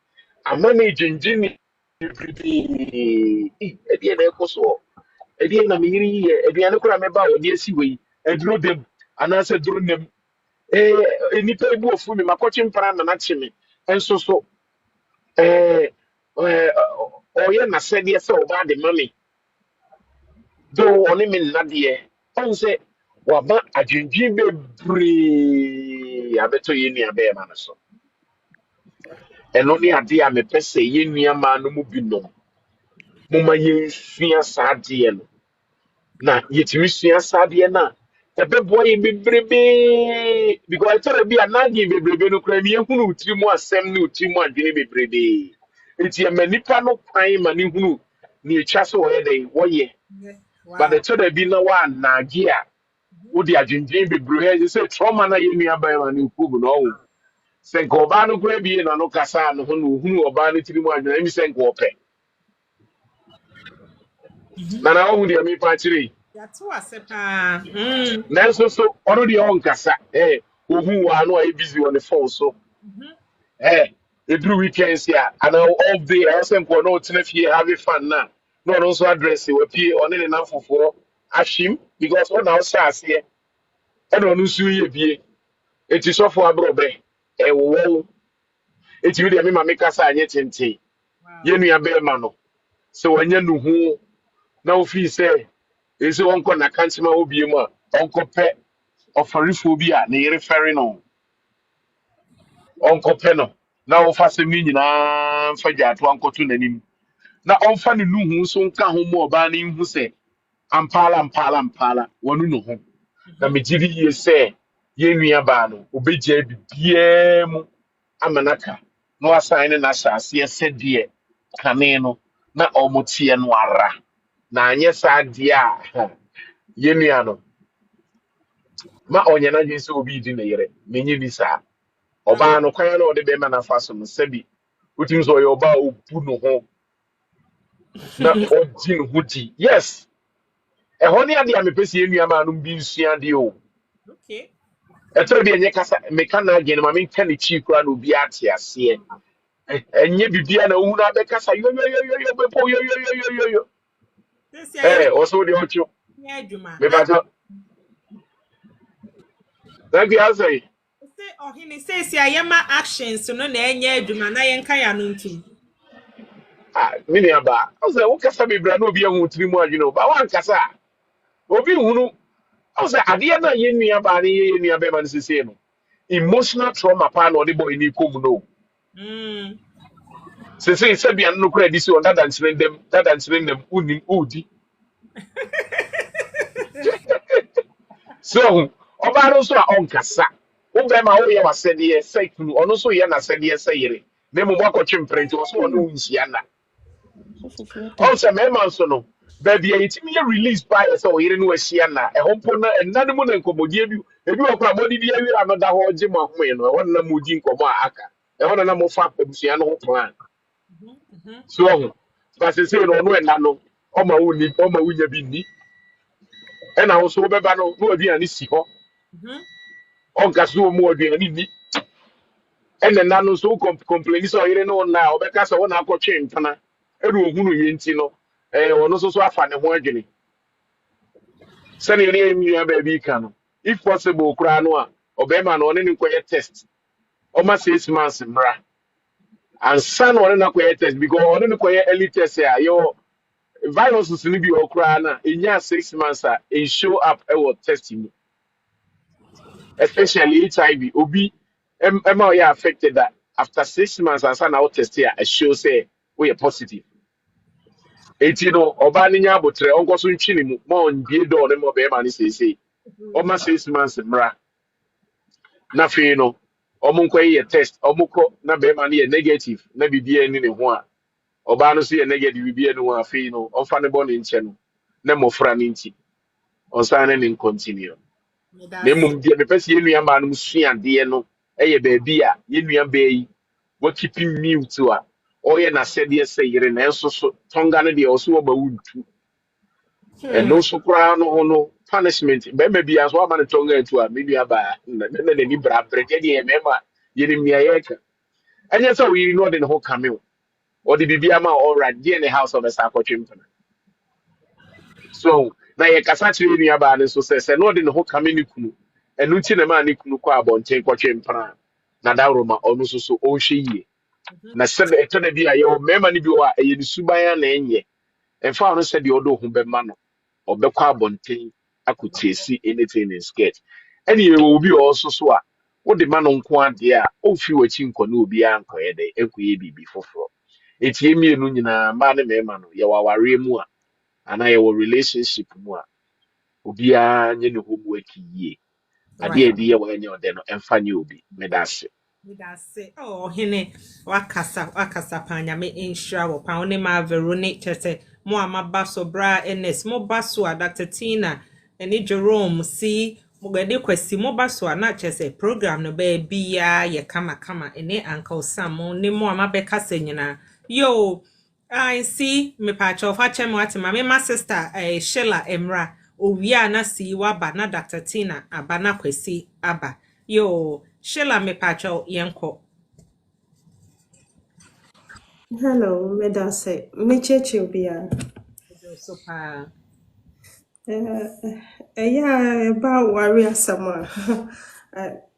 I'm managing Jimmy. Again, so again, I'm here. Again, I remember what you see. I drew them and I said, drew them. Any people of me, my coaching plan and actually. And oh, yeah, I said, yes, so about the money. Though only mean Nadia. On say, waba adwendwen bebree abɛtɔ yɛn nua bɛyɛ ma no so ɛno ne ade a mepɛ sɛ yɛn nua maa no mu binom moma yɛnsua saa adeɛ no na yɛtumi sua saa adeɛ no a ɛbɛboa yɛn bebrebee because ɛtɔrɔ bi a n'adeɛ bebrebe no koraa mi yɛhunu wo tiri mu asɛm ne wo tiri mu adwene bebrebee nti ɛma nipa no kwan ma ne hunu ne ɛtwa sɛ wɔyɛ dɛn wɔyɛ but ɛtɔrɔ bi na wɔanaagye a wodi adwendwen bebree ɛsɛ sɛ trauma na yɛ nua bɛrima no kubu no ɔwo sɛ nka ɔbaa no koraa bie na no kasa no ho na ohunu ɔbaa no tiri mu adwene ɛmi sɛ nka ɔpɛ na na ɔhu deɛ mepa akyerɛ yi Yàtọ̀ ase paa. nanso so ɔno deɛ ɔnkasa ohu wɔ ano a ɛbisi wɔ ne phone so ɛduru weekends a anaa off day a ɛsɛ nka ɔno ɔtena fie have fun na ɔno nso address wapie ɔne ne nam fofoɔ ahwim because ɔna ɔhyɛ aseɛ ɛna ɔno nso yɛ bie eti sɔfo aborɔbɛ ɛwɔ eti mi deɛ mi ma mi kasa anyɛ tenten yɛn nua bɛrima no sɛ wɔnyɛ no ho na ofiri sɛ esi wɔnkɔ n'akankyema wɔ bie mu a ɔnkɔ pɛ ɔfarifoɔ bi a ne yere fɛre no ɔnkɔ pɛ no na ɔfa asɛm no nyinaa mfa gyato ankɔto n'anim na ɔmfa ne nuhu nso nka ho mu ɔbaa no nhu sɛ ampaala wɔno no ho na megye di yie sɛ yɛn nua baa no obɛgyaa bibiaa mu ama n'aka na wasan ne n'ahyɛ aseɛ sɛdeɛ kane no na ɔmo teɛ no ara na anyɛ saa deɛ a yɛn nua no ma ɔnyɛ n'adwene sɛ obi di ne yere menye ni saa ɔbaa no kwan na ɔde bɛma n'afa so no sɛbi wotumi sɛ ɔyɛ ɔbaa a obu ne ho na ɔgye ne ho di yes ɛhɔ ne adeɛ a mepɛ sɛ yɛn nua maa no bi nsua adeɛ o Okay. ɛtɔrɔ bi ɛnyɛ kasa meka n'adwene ma menka ne kyi koraa na obi ate aseɛ ɛnyɛ biribiara na ohun abɛkasa yoyoyoyoyo bɛpɔ yoyoyoyoyo Sisi ayé ɔsɛ deɛ ɔtwe ní ẹ̀dùnmá. mepatɔ na bi asɛ Sisi ọ̀hìn sisi ayé ma actions no na ẹ̀nyẹ́ ẹ̀dùnmá na yẹn ká yà no ntum. me nua baa ɔsɛ wokasa bebree a na obi ahu tiri mu adwene o ba wankasa a obi hunu ɔsɛ adeɛ no a yɛn nua baa ne yɛn nua bɛrima no sisi no emotional trauma paa na ɔde bɔ ani kɔm no sisi sɛbea no kora adi si wɔn dada nkyerɛ ndɛm unim udi so ɔbaa no nso a ɔnkasa wo bɛrima woyɛ w'asɛdeɛ sɛ kunu ɔno nso yɛ n'asɛdeɛ sɛ yere na mmom wakɔtwe mprɛnti wɔ so ɔne wo nhyia na ɔsɛ mmarima nso no baabi a yɛtumi yɛ release paa yɛ sɛ ɔyere no ahyia na ɛhɔ mpo na ɛnna no mu na nkɔmmɔdeɛ bi ebi wɔ kora mɔdidi awie a mɛda hɔ gye mo ahome no ɛhɔ na modi nkɔmmɔ a aka ɛhɔ na mofa abusua no ho plan so ɔho ba sesei no ɔno ɛnna no ɔma wonya bi nni ɛna wo so wobɛba no na waduane si hɔ ɔnka so wɔ mu aduane nni ɛna nna no nso wo complain sɛ ɔyere ne wo nna a ɔbɛka sɛ wo na akɔtwe mpena ɛna ohunu yɛ nti no ɔno nso so afa ne ho adwene sɛnea ne yɛnnua baabi ka no if possible koraa no a ɔbɛrima no ɔne ne nkɔyɛ test ɔma 6 months mmra ansa na ɔne no akɔyɛ test because ɔne no kɔyɛ early test a yɛwɔ viruses no bi wɔ koraa no a ɛnyaa 6 months a show up ɛwɔ test mu especially HIV obi ɛma ɔyɛ affected a after 6 months ansa na wo test a ɛshow sɛ woyɛ positive eti no ɔbaa no nya abotrɛ ɔnkɔ so ntwi ne mu ma ɔnbie dɔɔ ne ma ɔbɛrima no seesei ɔma 6 months mmra na afei no Omo nkɔ yɛ test ɔmo kɔ na bɛrima no yɛ negative na biribi ani ne ho a ɔbaa no so yɛ negative biribi ani ho a afei no ɔmfa ne bɔ ne nkyɛn no na mmɔfra no nti ɔnsan ne continue na That's mmom deɛ mepɛ sɛ yɛn nuamaa no sua adeɛ no ɛyɛ baabi a yɛn nuabaa yi wakipi mute a ɔyɛ n'asɛdeɛ sɛ yere nanso so tɔnga no deɛ ɔso wɔba wontu ɛno so koraa no ho no punishment bɛrima bi aso ama ne tɔnga atu a me nuabaa na n'ani bra brɛ deɛ mɛma yɛnim nea yɛreka ɛnyɛ sɛ ɔyere no ɔde ne ho kame o ɔde biribi ama ɔra deɛ ne house ɔbɛsa akɔtwe mpena so na yɛkasa kyerɛ yɛn nuabaa no nso sɛ na ɔde ne ho kame ne kunu ɛno nti na maa ne kunu kɔ abɔnten kɔtwe mpena na daworo ma ɔno nso so ɔnhwɛ yie na sɛ ɛtɔ da bi a yɛwɔ mmarima no bi wɔ a ɛyɛ ne suban a na ɛnyɛ ɛmfa ɔno sɛ deɛ ɔde ho bɛma no ɔbɛkɔ abɔnten akɔtiesi anything in skirt ɛne yɛwɔ obi a ɔso so a wode ma no nko adeɛ a ɔmfiri w'akyi nkɔ ne obiara nkɔyɛ dɛ ɛnkɔyɛ biribi foforɔ ɛti yɛn mmienu nyinaa mmaa ne mmarima no yɛwɔ awareɛ mu a anaa yɛwɔ relationship mu a obiara nye ne homework yie adeɛ right. a ɛde yɛ wɔn nyɛ ɔdɛ no ɛmfa nyɛ obi meda ase That's it. Oh, hene wakasa panyame inshira wo pa one ma Veronique chese mo amaba so bra ns mo baso a Dr. Tina eni Jerome si mo gade kwasi mo baso a na chese program no be bia ye kama ene Uncle Sam mo ne mo amabeka se nyina yo I see me patch of fachem what my sister Sheila Emra owia na si waba na Dr. Tina abana kwasi aba yo Sheila me pacho yenko. Hello, Medase. Mecheche Obia. Super. Yeah, about warrior summer.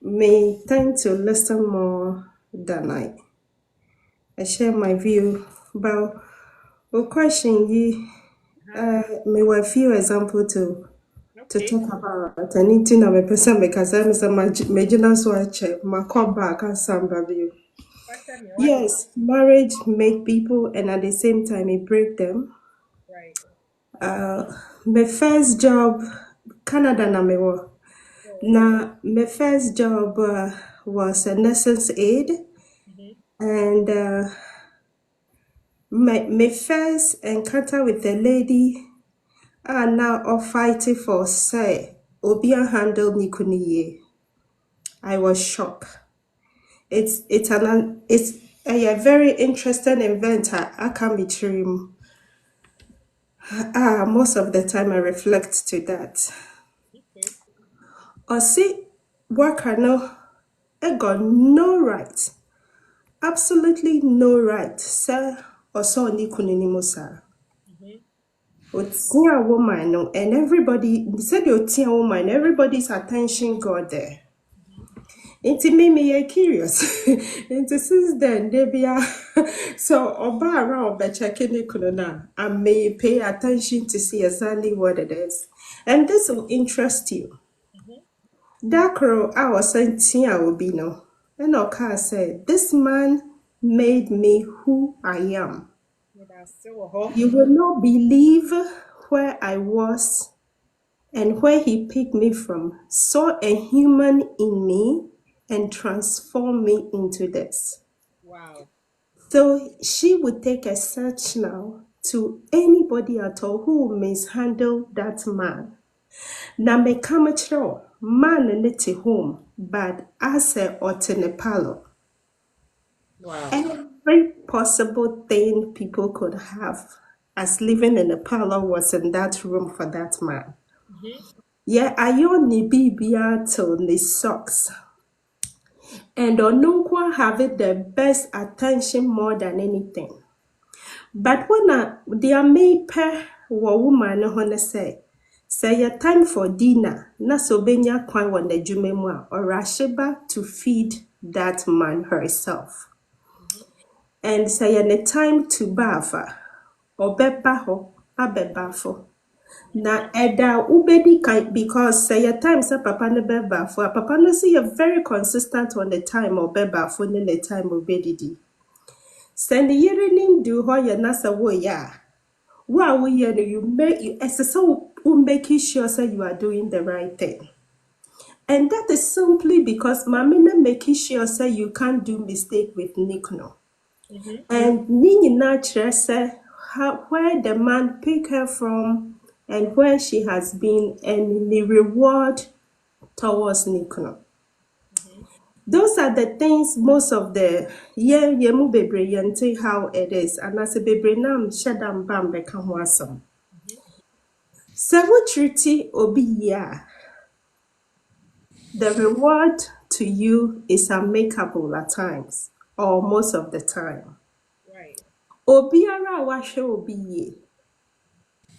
May tend to listen more than I share my view about a question ye may a few example to Okay. talk about anything of a person because I'm some major watch my call back and some value. What? Yes, marriage make people and at the same time it break them. Right. My first job, Canada na me wo. Na my first job was a nurse's aide, and my first encounter with a lady now of fighting for say Obia handle Nikuniye. I was shocked. It's a very interesting event. I can be true. Most of the time I reflect to that. Or see, worker no, I got no right, absolutely no right, sir, or so ni kunini sir. Otia woman no, and everybody said you tia woman, everybody's attention got there. It made me curious. Into since then, they be so oba around by checking the kununa. I may pay attention to see exactly what it is, and this will interest you. That crow I was saying I will be no. And Oka said, this man made me who I am. You will not believe where I was and where he picked me from, saw a human in me and transformed me into this. Wow. So she would take a search now to anybody at all who will mishandle that man. Na meka mekyerɛ man ne te home, but asɛ ɔte ne palo. Wow. Every possible thing people could have as living in a parlor was in that room for that man. Yeah, ayɔ ne biribia till ne socks. And Onunkwa having the best attention more than anything. But when their maper wɔ woman no ho ne say your time for dinner, na so benya kwan wɔ n'adwuma mu a ɔrahyeba to feed that man herself. And say your time to bath ɔbɛba hɔ abɛbafo. Na ɛda ubedi kan because say your time say papa ne bɛbafo a papa no see you very consistent on the time ɔbɛbafo ne the time obedidi. Sɛ ne yere ne du hɔ yɛ na sɛ woyɛ a what we hear you make you SSO making sure say you are doing the right thing. And that is simply because Mamina making sure say you can't do mistake with Nikno. And Nini Natural say where the man pick her from and where she has been and the reward towards Nikno. Those are the things most of the yemu bebre yente how it is. And as a bebre nam shadam bam beka ho asam. Several treaty obi ya. The reward to you is unmakeable at times, or most of the time. Obiara a wahwɛ obi yie,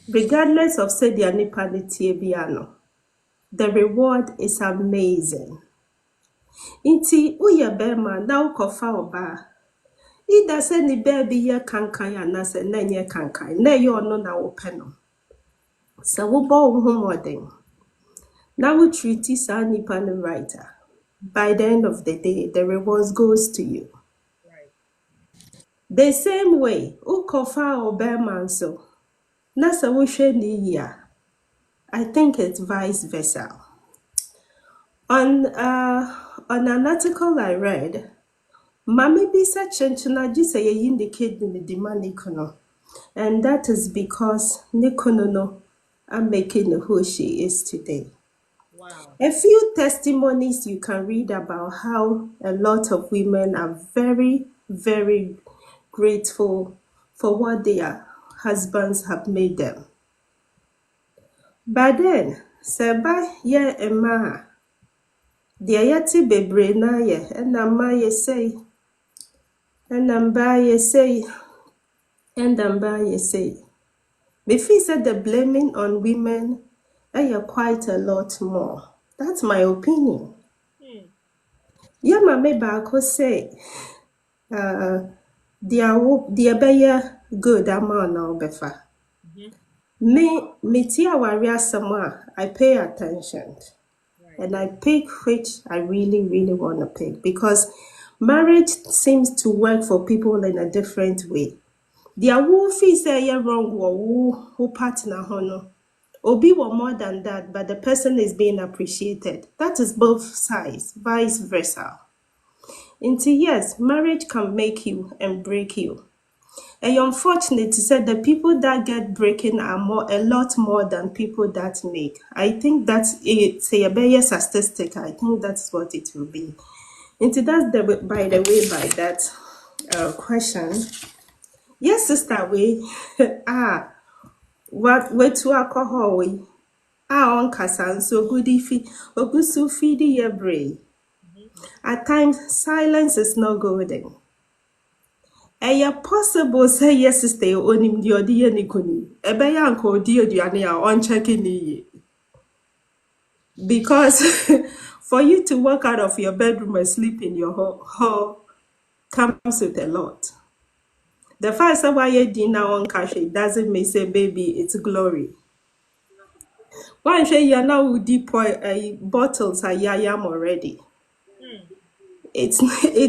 regardless of say their nipa ne tie bia no, the reward is amazing. Nti woyɛ bɛrima na wokɔfa ɔbaa, either sɛ ne baa bi yɛ kankan anaasɛ na ɛnyɛ kankan, na ɛyɛ ɔno na wopɛ no. Sɛ wobɔ wo ho mmɔden, na wo treat saa nipa no right a, by the end of the day, the reward goes to you. The same way, ukofa obema so. Na sa wohwe ne yia. I think it's vice versa. On an article I read, Mami bisa chenchuna jisa ye indicate the demand nikono. And that is because nikono no I'm making who she is today. A few testimonies you can read about how a lot of women are very, very grateful for what their husbands have made them. But then, seba ye ema, dia yati bebre na ye, enamba ye say, enamba ye say, endamba ye say. Me feel said the blaming on women are quite a lot more. That's my opinion. Yeah, mame baako say, deɛ bɛyɛ good ama na ɔbɛfa. Me tia aware asɛm a, I pay attention. And I pick which I really, really want to pick because marriage seems to work for people in a different way. Deɛ wo feel say you're wrong wɔ wo partner ho no, obi wɔ more than that, but the person is being appreciated. That is both sides, vice versa. Until yes, marriage can make you and break you. And you're unfortunate to say the people that get breaking are a lot more than people that make. I think that's say a better statistic. I think that's what it will be. Until that's by that question. Yes, sister, we what to alcohol we on kasan so good if ogusu feedy your brain. At times, silence is not golden. Ɛyɛ possible say yes sister onim di odi ye nikoni. Ɛbɛyɛ anka odi aduane a ɔnkyɛke ne yie. Because for you to walk out of your bedroom and sleep in your hall comes with a lot. The fact that why you dinner on cash it doesn't mean say baby it's glory. Why say you now with deep bottles are yam already? It's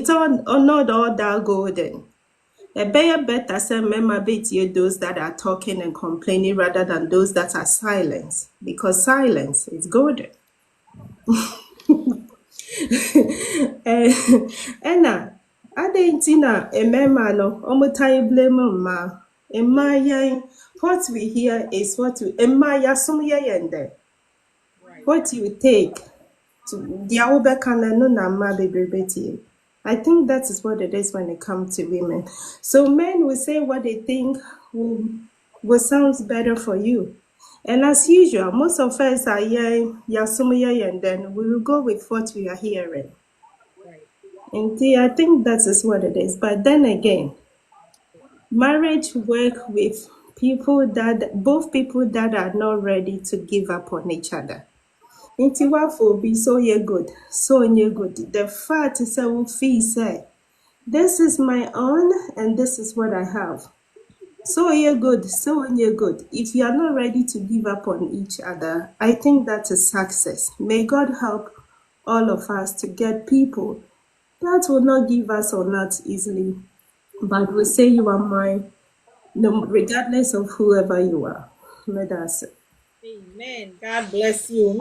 on not all that golden. A better say member bit those that are talking and complaining rather than those that are silent. Because silence is golden. Ena, adenti na emema no omutai blame ma. Emma what we hear is what we emma ya sum yende. What you take to the no na ma bebrebeti. I think that is what it is when it comes to women. So men will say what they think will sounds better for you. And as usual, most of us are hearing Yasumuya and then we will go with what we are hearing. And I think that is what it is. But then again, marriage work with both people that are not ready to give up on each other. Nti wafo be so ye good, so ye good. The fact is that we feel say, this is my own and this is what I have. So ye good, so ye good. If you are not ready to give up on each other, I think that is success. May God help all of us to get people that will not give us or not easily, but will say you are mine, no, regardless of whoever you are. May that's it. Amen. God bless you.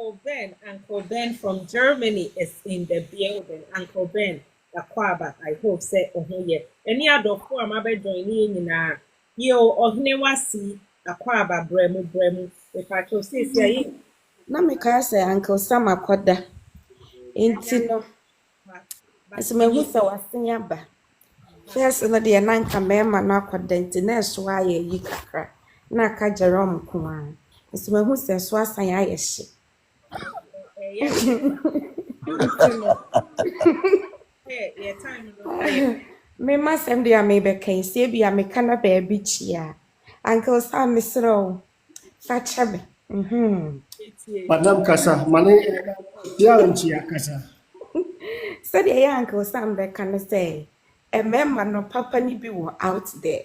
Uncle Ben from Germany is in the building. Uncle Ben, the Kwaba, I hope say oh yeah. Any other form I be joining in yo ohne the Kwaba bremu. If I to say Na meka sɛ Uncle Sam akɔda. Enti no, but nso mehu sɛ wasen aba. First no deɛ na nka mmarima no akɔda nti na ɛso ayɛ yi kakra. Na aka Jerome ko ara. Nso mehu sɛ ɛso asan ayɛ hye. yeah, nti no yeah time no Mema sɛm deɛ a mebɛka yi, sɛ bi a meka na baabi kyia. Uncle Sam mesrɛ wo, fa kyɛ me. Madam Kasa, mane ya nchi ya kasa. Sɛdeɛ ɛyɛ Uncle Sam bɛka no sɛ, mmarima no papa no bi wɔ out there.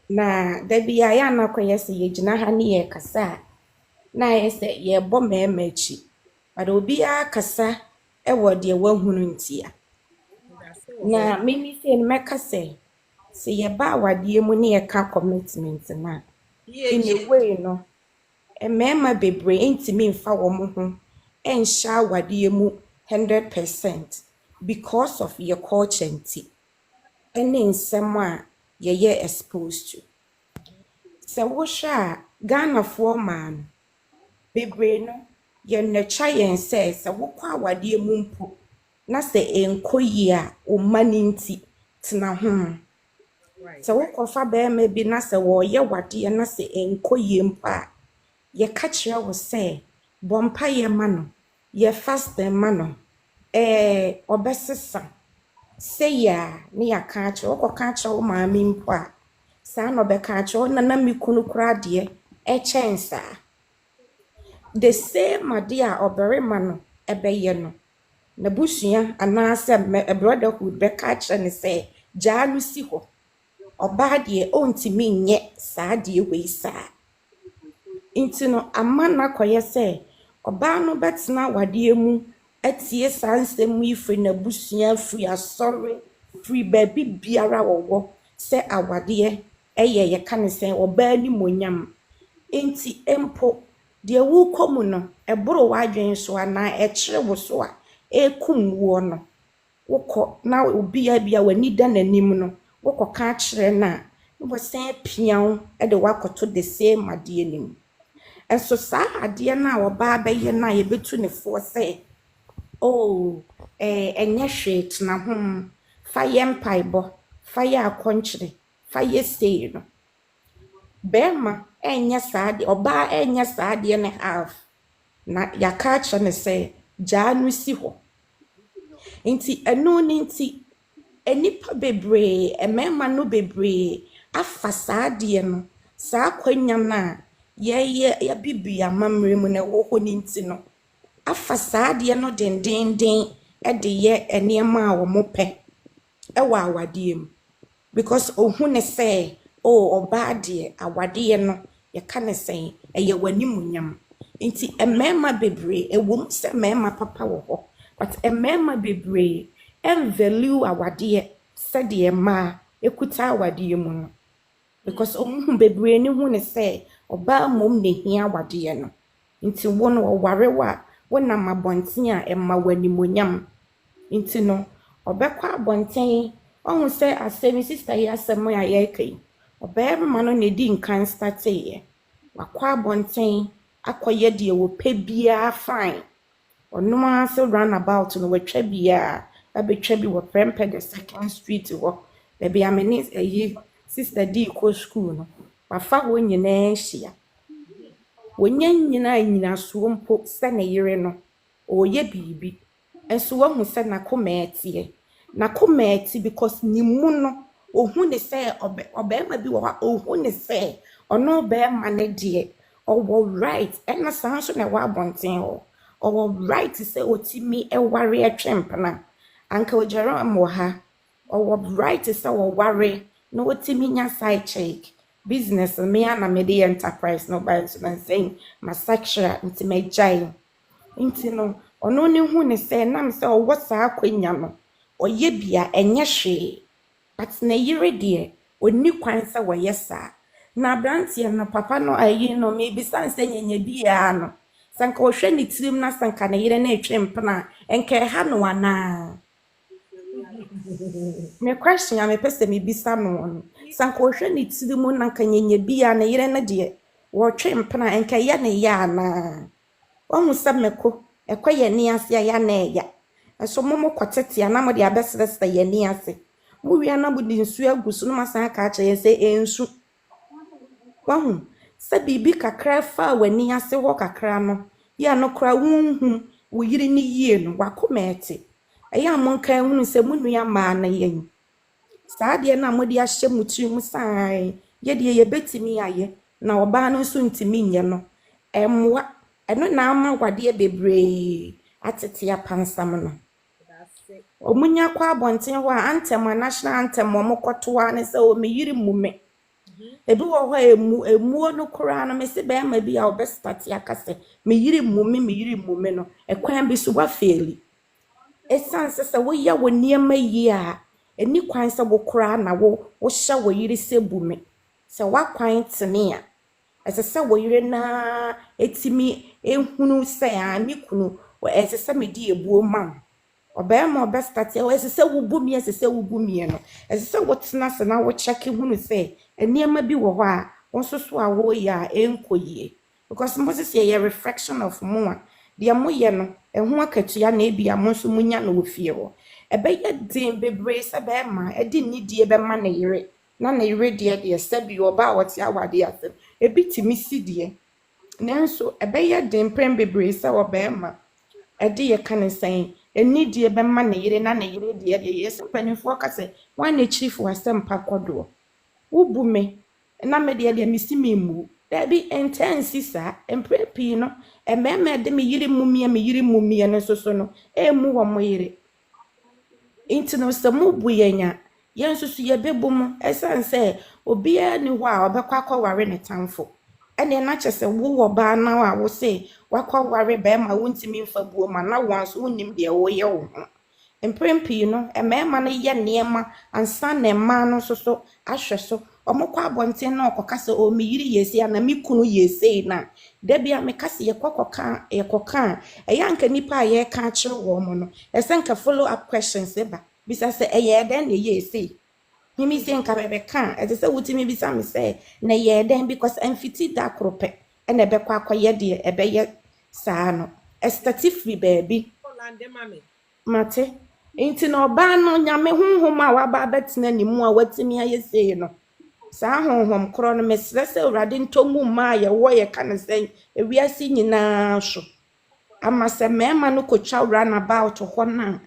Na da bi a yɛ anakɔyɛ sɛ yɛgyina ha ne yɛkasa a, na ayɛ sɛ yɛbɔ mmarima akyi. But obiara kasa wɔ deɛ wahunu ntia. Na mimi sei no mɛka sɛ yɛba awadeɛ mu ne yɛka commitment no a, in a way no, mmarima bebree ntumi mfa wɔn ho nhyɛ awadeɛ mu 100% because of yɛ culture nti ne nsɛm a yɛyɛ exposed to. Sɛ wohwɛ a Ghanafoɔ maa no bebree no yɛnnɛkya yɛn sɛ wokɔ awadeɛ mu mpo na sɛ ɛnkɔ yie a wo mma no nti tena ho. Sɛ wokɔfa barima bi na sɛ wɔreyɛ wadeɛ na sɛ ɛnkɔ yie mpo a yɛka kyerɛ wo sɛ bɔ mpaeɛ ma no, yɛ fasten ma no, ɔbɛsesa sɛyi a ne yɛaka akyerɛ wokɔka akyerɛ wo maame mpo a saa na ɔbɛka akyerɛ wo nana me kunu koraa deɛ ɛkyɛn saa. The same adeɛ a ɔbarima no ɛbɛyɛ no n'abusua anaasɛ brotherhood bɛka akyerɛ ne sɛ gyaa no si hɔ. Ɔbaa deɛ ɔntumi nyɛ saa adeɛ wei saa. Nti no ama no akɔyɛ sɛ ɔbaa no bɛtena awadeɛ mu atie saa nsɛm yi firi n'abusua, firi asɔre, firi baabi biara wɔwɔ sɛ awadeɛ ɛyɛ yɛka ne sɛ ɔbaa nimonyam. Nti mpo deɛ wokɔ mu no ɛboro w'adwene so anaa ɛkyere wo so a ɛkum woɔ no wokɔ na obiara bi a w'ani da n'anim no wokɔka akyerɛ no a na wɔsan apia wo de woakɔto the same adeɛ no mu. Ɛnso saa adeɛ no a ɔbaa bɛyɛ no a yɛbɛtu ne foɔ sɛ ɛnyɛ hwee tena ho, fa yɛ mpaebɔ, fa yɛ akɔnkyere, fa yɛ sei no. Barima ɛnyɛ saa adeɛ, ɔbaa ɛnyɛ saa adeɛ no half. Na yɛaka akyerɛ ne sɛ gyaa no si hɔ. Nti ɛno ne nti nnipa bebree, mmarima no bebree afa saa adeɛ no, saa akwannya no a yɛbibi amammerɛ mu na ɛwɔ hɔ no nti no, afa saa adeɛ no dendenden de yɛ nneɛma a wɔn pɛ wɔ awadeɛ mu. Because ohun ne sɛ ɔbaa deɛ awadeɛ no yɛka ne sɛ ɛyɛ w'animuonyam. Nti mmarima bebree ɛwɔ mu sɛ mmarima papa wɔ hɔ, but mmarima bebree ɛnvalue awadeɛ sɛdeɛ mmaa ekuta awadeɛ mu no. Because ohun bebree ne hu ne sɛ ɔbaa mmom na ehia awadeɛ no. Nti wo no ɔware wo a wonam abɔnten a ɛma w'animuonyam. Nti no ɔbɛkɔ abɔnten ɔhu sɛ asɛm sister yi asɛm a yɛreka yi ɔbarima no na edi nkan starteeɛ. Wakɔ abɔnten akɔyɛ deɛ wɔpɛ biara fine. Ɔno ara sɛ roundabout no watwa biara abɛtwa bi wɔ Prempeh the second street hɔ. Baabi a me ne sister di kɔ school no wafa hɔ nyinaa ahyia. Wɔnyɛ nyinasoɔ mpo sɛ ne yere no ɔyɛ biribi. Nso wahu sɛ n'akoma ɛteɛ. N'akoma ɛte because ne mu no ohun ne sɛ ɔbarima bi wɔ hɔ a ohun ne sɛ ɔno ɔbarima ne deɛ ɔwɔ right ɛna saa nso na ɛwɔ abɔnten hɔ. Ɔwɔ right sɛ otimi ɛware ɛtwɛmpena. Anka Jerome wɔ ha ɔwɔ right sɛ ɔware na otimi nya side check. Business me ana me de enterprise no by so na saying my sexual nti me gyae. Nti no ɔno ne hu ne sɛ nam sɛ ɔwɔ saa akwanya no ɔyɛ bia ɛnyɛ hwee. But na yere deɛ onni kwan sɛ wɔyɛ saa. Na abranteɛ no papa no ayi no me bisa sɛ nyanya biara no Sanka ohwe ne tirim na sanka ne yere na etwe mpena enka ha no ana. Me question ya me pese me bisa no. Sanka ohwe ne tirim na nka nyenye bia ne yere na de wo twe mpena enka ye ne ya ana. Ohu se meko ekoye ni ase ya na ya. Enso momo kwotete na mo de abesrese ye ni ase. Mo wi na budi nsu agusu no masan ka ache ye se ensu. Wahu se bibi kakra fa wani ase ho kakra no ya no kra wunhu wo yiri ni yie no wakomete eya monka hunu se munu ya ma na yen saa de na modi ahye mutiri mu sai ye de ye betimi aye na oba no so ntimi nye no emwa eno na ama wade bebre atete ya pansam no omunya kwa abonten ho a anthem national anthem mo kotoa ne se o me yiri mume ebi wo ho emuo no kura no me se be ma bi a obestati akase me yiri mume no ekwan bi so wa faili esanse se wo ya wo niema yi a eni kwan se wo kura na wo hye wo yiri se bume se wa kwan tene a ese se wo yiri na etimi ehunu se a ni kunu ese se me di ebuo ma Obema obestati ese se wo bumi ese se wo bumi no ese se wo tena se na wo check hunu se eniema bi wo ho a wonsoso a wo ya enkoyie because Moses ye reflection of mo de mo ye no eho akatua na ebia mo nso munya na ofie ho ebe ye din bebre se be ma edi nidie be ma na yire na na yire de se bi oba wote awade asem ebi timi sidie nanso ebe ye din prem bebre se obema edi ye kan sen enidie be ma na yire na na yire de yes panifo ka se wan na chief wasem pakodo ubume na me de misi memu da bi intense sa emprepi no ememe de me yire mumie no so no emu wo mo yire intino se mu buyenya yensusu ye bebum esanse obia ni ho a obekwa kwaware ne tamfo ene na chese wo ba na a wo se wakwaware be ma wontimi mfa buo ma na wanso wonim de wo ye wo emprempi no emema no ye niema ansa na ema no so ahwe so omokwa abonten na okokase o mi yiri yesi ana mi kunu yesi na da bia me kase ye kokoka eya nka nipa ye ka kire wo mo no esenka follow up questions eba bisa se eye den na yesi mimi se nka bebe ka ete se wutimi bisa me se na ye den because amfiti da krope ena ebe kwa akoye de ebe ye saa no estatifri baby mate enti na oba no nyame honhom a waba betena ni mu a watimi ayese no saa honhom kro no mesrɛ sɛ urade ntomu ma ye wo ye kan sɛ ewiase nyinaa so ama sɛ mema no kotwa run about ho na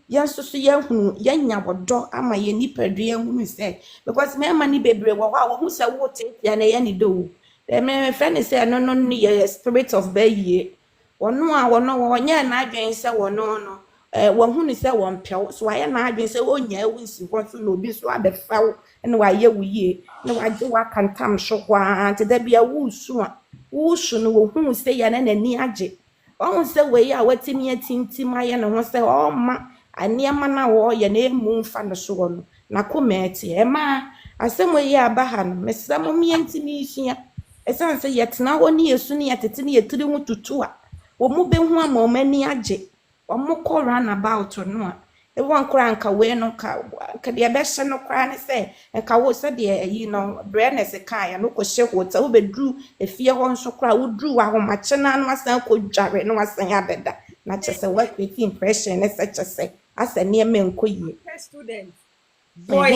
yensusu ye hunu yenya bodo ama ye nipadua hunu sɛ because mema ni bebre wo wa wo sɛ wo tetia na ye ni do me friend sɛ no ye spirit of bayie wono a wono wonye na adwen sɛ wono no wahunu sɛ wonpɛw so ayɛ na adwen sɛ onya wunsi ho so no bi so abefaw na wayɛ wuye na wagye wakantam so ho ante da bia wusu a wusu no wohunu sɛ ya na nani agye ohun sɛ wei a watimi atintim ayɛ ne ho sɛ ɔma aniema na wo yɛ na emu mfa no so no na komɛte ɛma asɛm wei aba no mesra mo mientimi hia ɛsan sɛ yɛtena hɔ ne yesu ne yɛtete ne yɛtiri ho tutu a wo mu behu ama ɔmani agye ɔmo kɔ run about no a ewon kora nka we no ka de bɛhye no kora ne sɛ nka wo sɛ de ayi no brɛness ka ya no kɔ hye hotel wo bedru efie hɔ nso kora wo dru wa homache na no asan kɔ dware no asan abɛda na kyese what we impression ne sɛ kyese asa ne me nkɔ yie student boy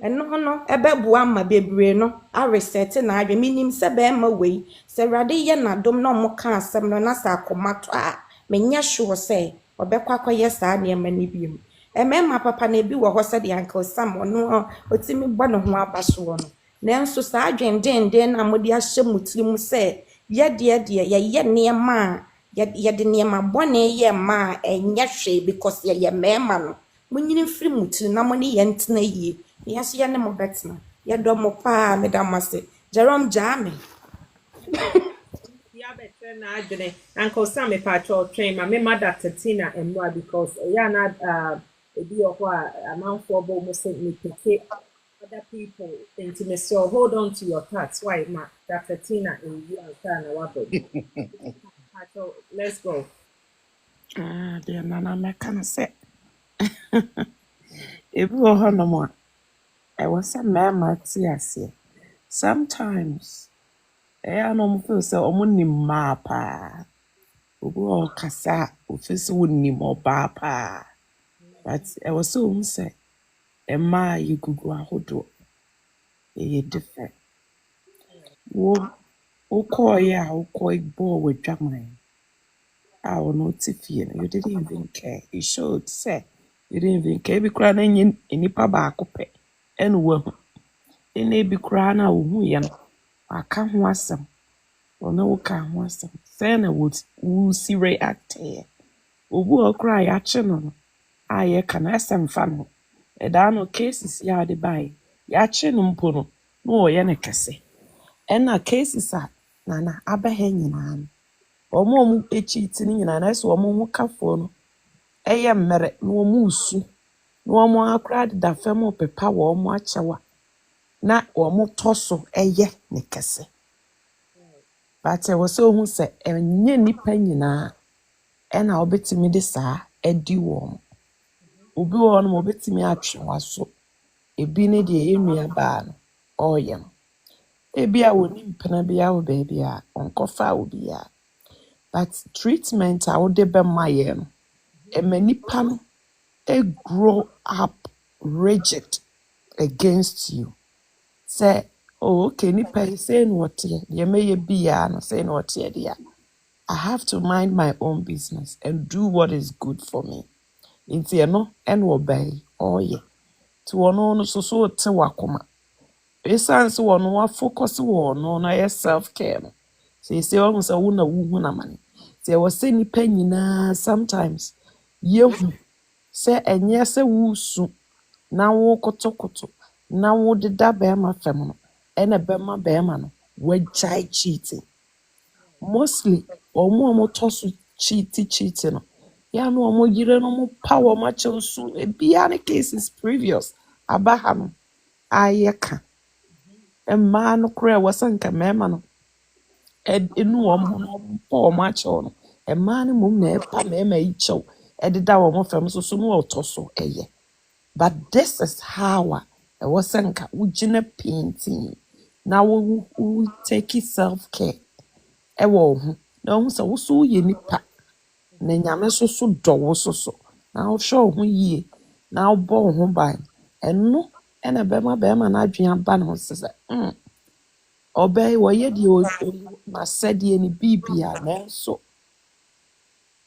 eno no ebebu ama bebre no a reset na adwe minim se be ma wei se rade ye na dom na mo ka asem no na sa akomato a menya sure se obekwa kwaye saa ne ma ni biem emema papa na bi wo ho se de Uncle Sam no otimi bɔ ne ho abaso no nanso saa adwendenden na modi ahye mutiri mu se ye ye ne ma ye de ne ma bɔne ye ma enye hwe because ye mema no munyini firi mutiri na mo ne ye ntena yie yes ye ne mo betna ye do mo pa me da mase Jerome Jame ya better na adwene Uncle Sam me patro train ma me mother Asetena emwa because ya na ebi ho a amanfo bo mo se me pick other people into me so hold on to your thoughts why ma Asetena in you and na wabo So let's go. Deɛ nana mɛka no sɛ ebi wɔ hɔnom a ɛwɔ sɛ mmarima te aseɛ. Sometimes ɛyɛ a na ɔmo feel sɛ ɔmo nim mmaa paa. Obi wɔ hɔ kasa a ofi sɛ wonim ɔbaa paa. But ɛwɔ sɛ ohu sɛ mmaa yɛ gugu ahodoɔ. Ɛyɛ different. Wokɔɔeɛ a wokɔe bɔɔ w'adwaman a ɔno te fie no, you didn't even care. It showed sɛ you didn't even care. Ebi koraa na nyɛ nnipa baako pɛ ɛna wahu. Ɛna ebi koraa na ohuiɛ no, waka ho asɛm. Ɔne woka ho asɛm. Sɛn na wosi reactɛɛ. Obi wɔ hɔ koraa a yɛakye no no a yɛka no ɛsɛ mfa no ho. Ɛdaa no cases yi a ɔde baeɛ, yɛakye no mpo no na wɔyɛ no kɛse. Ɛna cases a nana abɛha nyinaa no, ɔmo a ɔmo cheat no nyinaa no ɛsɛ ɔmo ho kafoɔ no ɛyɛ mmerɛ na ɔmo resu na ɔmo akora deda fam pepa wɔ ɔmo akyɛw a na ɔmo tɔ so ɛyɛ ne kɛse. But ɛwɔ sɛ ohu sɛ ɛnyɛ nnipa nyinaa ɛna ɔbɛtumi de saa adi wɔn. Obi wɔ hɔ no ɔbɛtumi atwe w'aso. Ebi ne deɛ ɛyɛ nuabaa no ɔreyɛ no. Ebi a wɔnim mpena bi wɔ baabi a ɔnkɔfa obi a. But treatment a wode bɛma yɛ no, ɛma nipa no grow up rigid against you. Say, oh, okay, nipa yi say no wɔteɛ, deɛ mɛyɛ biara no say no wɔteɛ deɛ. I have to mind my own business and do what is good for me. Nti ɛno ɛna ɔbaa yi ɔreyɛ. Nti wɔno no so wote w'akoma. Ɛsiane sɛ wɔno wafocus wɔ ɔno no ɛyɛ self-care no. Seesei ɔhu sɛ wo na wohu n'amane. Nti ɛwɔ sɛ nipa nyinaa sometimes yɛhu sɛ ɛnyɛ sɛ wosu na wokotokoto na wodeda bɛrima fam no ɛna bɛma bɛrima no wagyae cheating. Mostly ɔmo a motɔ so cheat no yɛ ano ɔmo yere no mo pa wɔn akyɛw so ebia ne cases previous aba ha no a yɛka. Mmaa no koraa ɛwɔ sɛ nka mmarima no enu wɔn ho na ɔmo pa wɔn akyɛw no mmaa no mmom na ɛpa mmarima yi kyɛw ɛdeda wɔn fam so na ɔtɔ so ɛyɛ. But this is how a ɛwɔ sɛ nka wogyina painting na wo take self-care ɛwɔ wo ho na wo sɛ wo so woyɛ nipa na nyame so dɔ wo so na wohwɛ wo ho yie na wobɔ wo ho ban. Ɛno ɛna bɛrima n'adwene aba ne ho sɛ ɔbaa yi wɔyɛ deɛ n'asɛdeɛ ne biribia nanso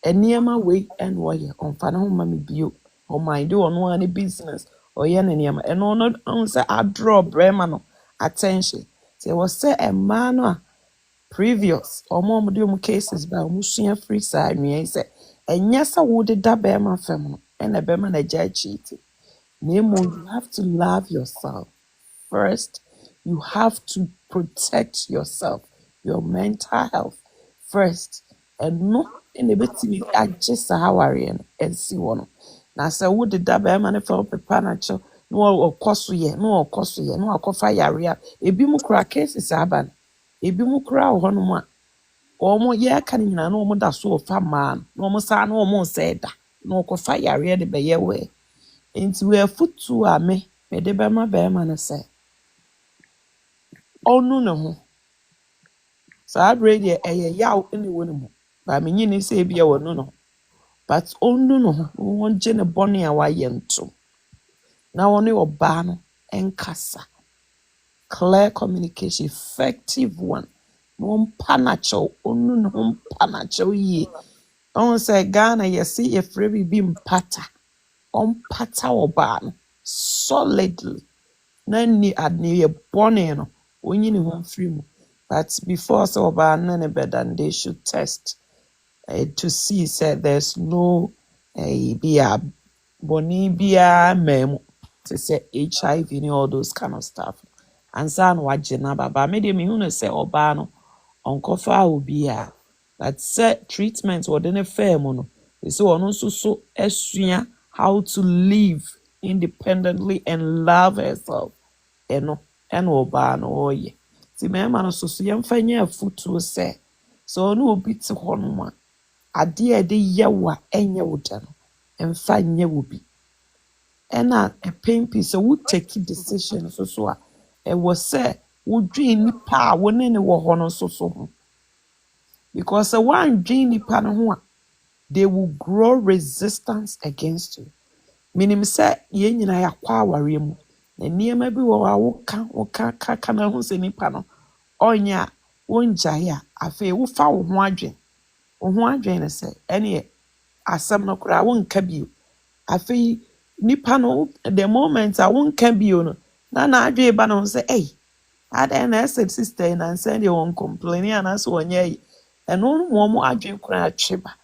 nneɛma wei ɛna ɔyɛ ɔmfa ne ho ma me bio. Ɔminde ɔno ara ne business ɔyɛ ne nneɛma ɛno no ɔhu sɛ adraw bɛrima no attention. Nti ɛwɔ sɛ mmaa no a previous ɔmo de ɔmo cases ba ɔmo sua free saa nua yi sɛ ɛnyɛ sɛ wodeda bɛrima fam no ɛna bɛrima na gya cheating. Na mmom you have to love yourself first. You have to protect yourself, your mental health first. Ɛno ɛna ɛbɛtumi agye saa awareɛ no ɛnsi wɔ no. Na sɛ wodeda bɛrima no fam pepa n'akyɛw na ɔkɔ so yɛ na wakɔfa yare a ebi mu kora cases aba no. Ebi mu kora wɔ hɔnom a ɔmo yɛka no nyinaa na ɔmo da so ɔfa mmaa no na ɔmo saa na ɔmo nsɛ da na ɔkɔfa yareɛ de bɛyɛ wɛ. Nti wɔafutu a mede bɛma bɛrima no sɛ ɔnu ne ho. Saa bere deɛ ɛyɛ yaw ne wɔ ne mu. Ba menyi ne sɛ ebi a wɔnu ne ho. But ɔnu ne ho na wɔngye ne bɔne a wayɛ ntom. Na wɔne ɔbaa no ɛnkasa. Clear communication, effective one. Na ɔmpa n'akyɛw, ɔnu ne ho mpa n'akyɛw yie. Ɔhu sɛ Ghana yɛse yɛfrɛ biribi mpata. Ɔmpata ɔbaa no solidly. Na ni adneyɛ bɔne no onyi ne ho mfiri mu. But before sɛ ɔbaa no ne bɛda no, they should test to see sɛ there's no bia bɔne biara mmaa mu te sɛ HIV ne all those kind of stuff. Ansa na wagye n'aba. Ba me deɛ mehu no sɛ ɔbaa no ɔnkɔfa obi a. But sɛ treatment wɔde ne faa mu no ɛsɛ ɔno nso so asua how to live independently and love herself. Ɛno ɛna ɔbaa no ɔreyɛ. Nti mmarima no so yɛmfa nyɛ afotuo sɛ So no obi te hɔ no ma ade a ɛde yɛ wo a ɛnyɛ wo dɛ no ɛmfa nyɛ wo bi. Ɛna ɛpɛn pii sɛ wo take decision so a ɛwɔ sɛ wodwen nipa a wo ne ne wɔ hɔ no so ho. Because sɛ woandwen nipa no ho a they will grow resistance against you. Meaning sɛ yɛn nyinaa yɛakɔ awareɛ mu na nneɛma bi wɔ hɔ a woka na ho sɛ nipa no ɔnyɛ a wongyae a afei wofa wo ho adwen. Wo ho adwen ne sɛ ɛneɛ asɛm no koraa wonka bio. Afei nipa no the moment a wonka bio no na n'adwen ba no ho sɛ adan na ɛsɛ sister yi na nsɛn deɛ wɔn complain anaasɛ wɔnyɛ yi. Ɛno no wɔn adwen koraa atwe ba.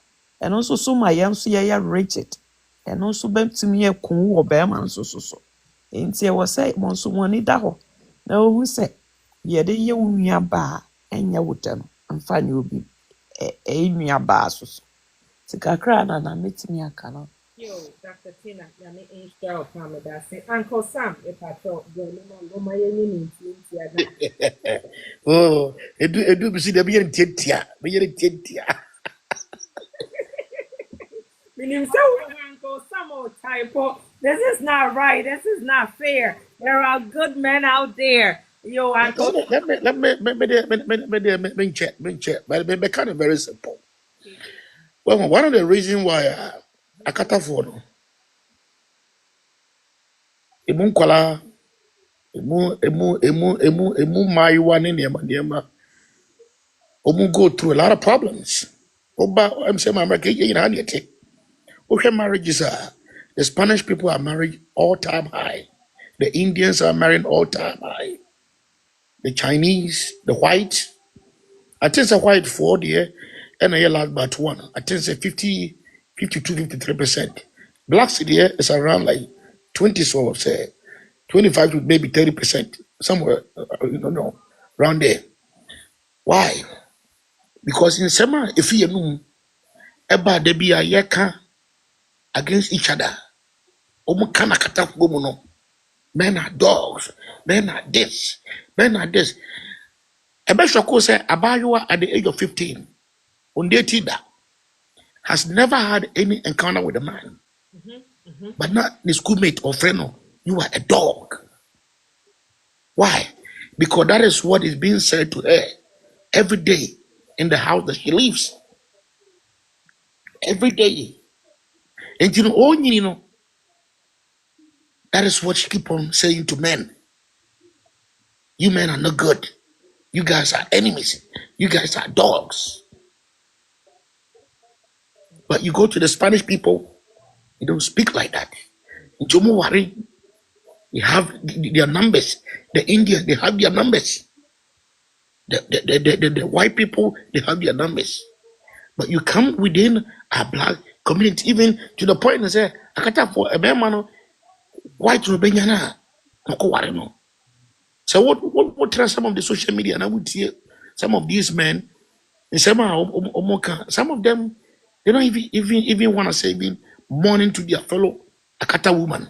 Ɛno nso so ma yɛn nso yɛyɛ rigid. Ɛno nso bɛtumi yɛ kun wɔ bɛrima nso so. Nti ɛwɔ sɛ mo nso mo ani da hɔ na ohu sɛ yɛde yɛ wo nua baa ɛnyɛ wo dɛ no mfa nyɛ obi nua baa so. Ti kakra na metumi aka no. Yo, Dr. Tina, Yami Insha of Hamada say, Uncle Sam, if I thought, no, my enemy, Oh, edu bisi de biye ntiatia, biye ntiatia. meaning so Uncle Sam or typo. This is not right. This is not fair. There are good men out there. Yo, Uncle. Let me check. But me kind of very simple. Well, one of the reasons why akata for no, emu kwala, emu maiwa ne niema, omu go through a lot of problems. Oba, I'm saying my America, you know, okay, marriages are the Spanish people are married all time high. The Indians are marrying all time high. The Chinese, the whites. I think it's a white for there, and I like but one. I think it's a 50, 52, 53%. Blacks there is around like 20, so say 25 to maybe 30%, somewhere, you don't know, around there. Why? Because in summer, if you know, eba they be a yeka against each other. Omo kana kata kugomo no. Men are dogs. Men are this. Men are this. Ebeshoko say Abayua at the age of 15, Undetida, has never had any encounter with a man. But not the schoolmate or friend. No, you are a dog. Why? Because that is what is being said to her every day in the house that she lives. Every day. And you know, that is what she keep on saying to men. You men are not good. You guys are enemies. You guys are dogs. But you go to the Spanish people, they don't speak like that. In Jomuwari, they have their numbers. The Indians, they have their numbers. The white people, they have their numbers. But you come within a black community, even to the point and say, I can't for a man, white Rubenyana, no. So what are some of the social media? And I would hear some of these men, and some of them, they don't even want to say being mourning to their fellow Akata woman.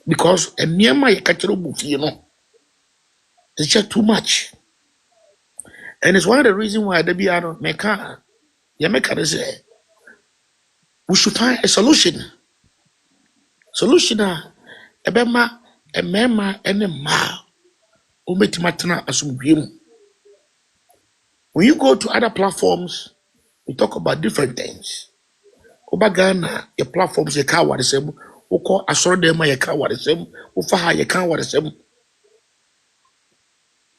Because a near my Akatero buffy, you know, it's just too much. And it's one of the reasons why they be out of Mecca. Yameka say we should find a solution. Solution a bema a mema and a ma umetimatana asumbium. When you go to other platforms, we talk about different things. Obagana, your platforms you can't what the same. Oko asordema you can't what the same. Ufaha you can't what the same.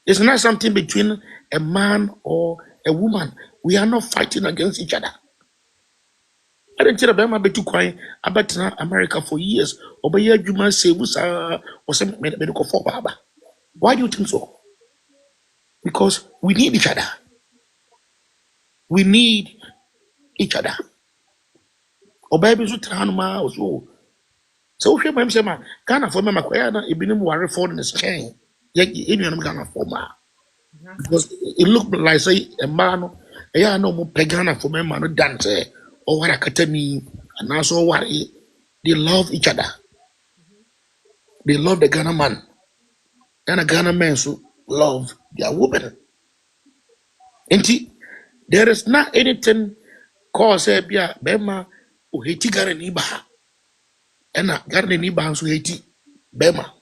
It's not something between a man or a woman. We are not fighting against each other. I didn't tell them about too quiet about America for years. Over here, you must say, was a medical for Baba. Why do you think so? Because we need each other. We need each other. Or baby, so Tranuma or so. So, if you say, Ghana for my Quayana, it been worry for in the chain. Yet, you know, Ghana for ma. Because it looked like, say, a man, I know more Pagana for my man, dance, or what I can tell me, and also what they love each other. They love the Ghana man. And a Ghana man so love their woman. And There is not anything called say bia bema o heti gare ni ba and gare ni ba so heti bema.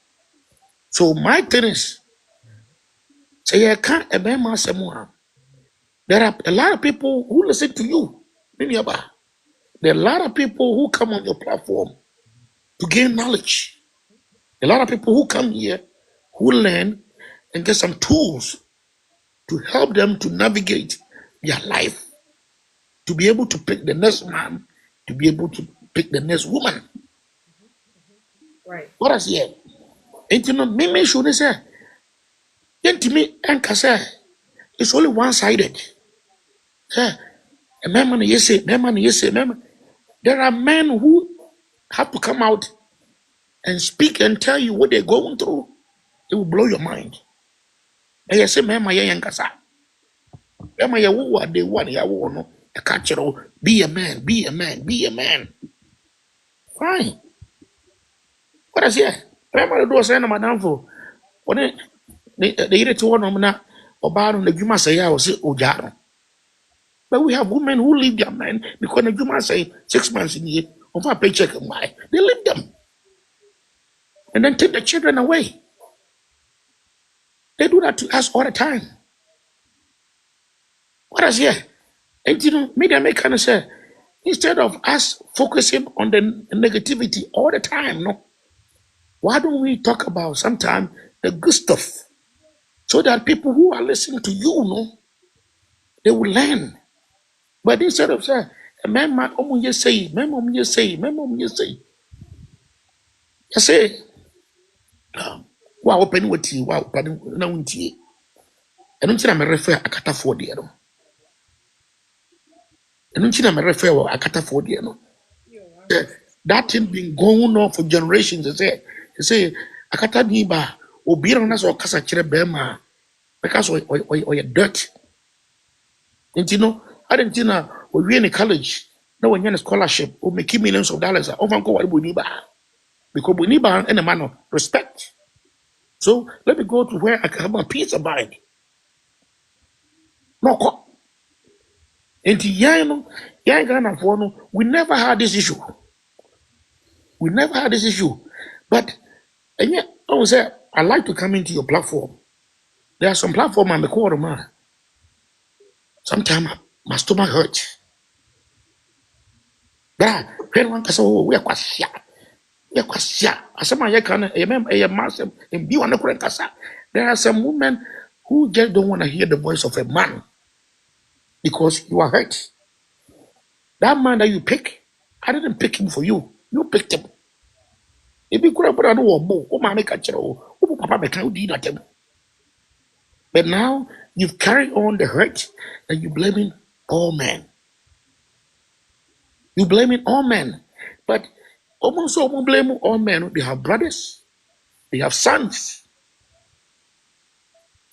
So my thing is say I can't a bema semua. There are a lot of people who listen to you. There are a lot of people who come on your platform to gain knowledge. A lot of people who come here who learn and get some tools to help them to navigate their life, to be able to pick the next man, to be able to pick the next woman. Right. What is here? And you know, me should say, to me, and say, it's only one-sided. Yeah. A man, yes, man, yes, man. There are men who have to come out and speak and tell you what they're going through. It will blow your mind. And you say, man, my young kasa. Am I a woo? They want ya no. A catcher. Be a man. Be a man. Be a man. Fine. What is here? Remember the door saying, Madame, for when they eat it to one of them or bar on the Juma say, I was Ojaro. But we have women who leave their men because the Juma say 6 months in a year of a paycheck and why. They leave them and then take the children away. They do that to us all the time. What is here? And you know, media make kind of say, instead of us focusing on the negativity all the time, no, why don't we talk about sometimes the good stuff so that people who are listening to you, no, they will learn. But instead of saying, man, you say, man, you say, man, you say, I say, wow, open what you wow, but no, and don't you know, refer a cata for the other. And don't you know, refer a cata for the other. That thing been going on for generations. They say, a cata niba, or beer on us or casa bema, because or dirt. And you know, I didn't know, we in college, no one in a scholarship, or make millions of dollars, over go what we need, because we need in a man of respect. So let me go to where I can have my peace of mind. No, and Yana for no, we never had this issue. We never had this issue. But and yet, I would say I like to come into your platform. There are some platform I'm a quarter man. Sometimes my stomach hurts. But when one can say, oh, we are quite shy. We are quite shy. As some I can remember a master and be on the current casa. There are some women who just don't want to hear the voice of a man because you are hurt. That man that you pick, I didn't pick him for you. You picked him. If you could have put on a wall, oh, my make a chero, oh, papa, can't do that. But now you've carried on the hurt and you blaming all men. You blaming all men. But almost all blame all men. They have brothers, they have sons,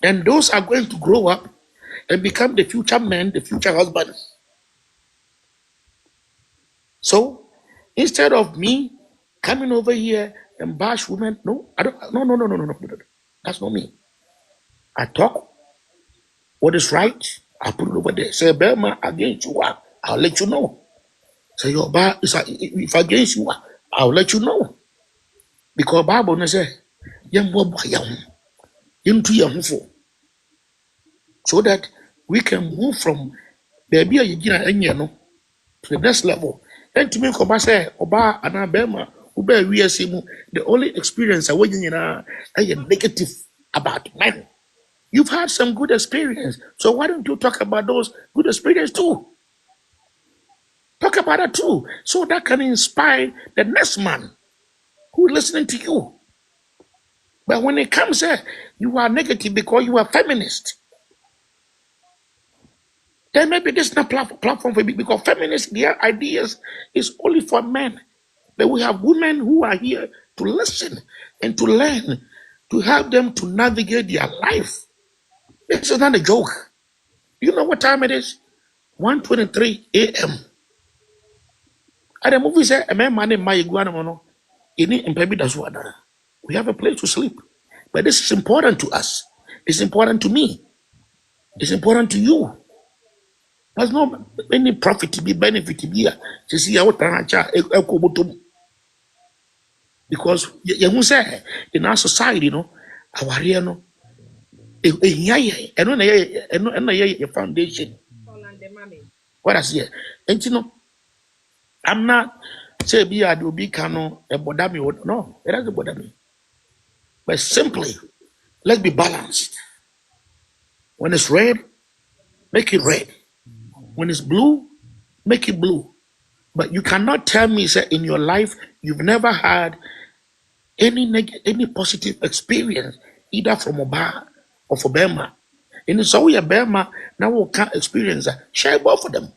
and those are going to grow up and become the future men, the future husbands. So instead of me coming over here and bash women, no, I don't. No. That's not me. I talk what is right. I put it over there. Say, Belma against you, I'll let you know. Say your bar is if against you, I'll let you know. Because Bible say, young boy, into your home so that we can move from baby to the next level. And to me, come say, Oba and Abema, the only experience I want negative about men. You've had some good experience. So why don't you talk about those good experience too? Talk about it too. So that can inspire the next man who is listening to you. But when it comes here, you are negative because you are feminist. Then maybe this is not platform for me because feminists, their ideas is only for men. But we have women who are here to listen and to learn, to help them to navigate their life. This is not a joke. You know what time it is? 1:23 a.m. And the movie said, a man named my iguana, we have a place to sleep. But this is important to us. It's important to me. It's important to you. There's no any profit to be benefit to be to see how because you say in our society, you know, our real no, and a foundation. What I say, and you know, I'm not say be a do be cano a bodami or no, it doesn't bother me. But simply, let's be balanced. When it's red, make it red. When it's blue, make it blue. But you cannot tell me, say, in your life, you've never had any positive experience, either from a bar or for Burma. And it's always a Burma, now we can't experience that. Share both of them.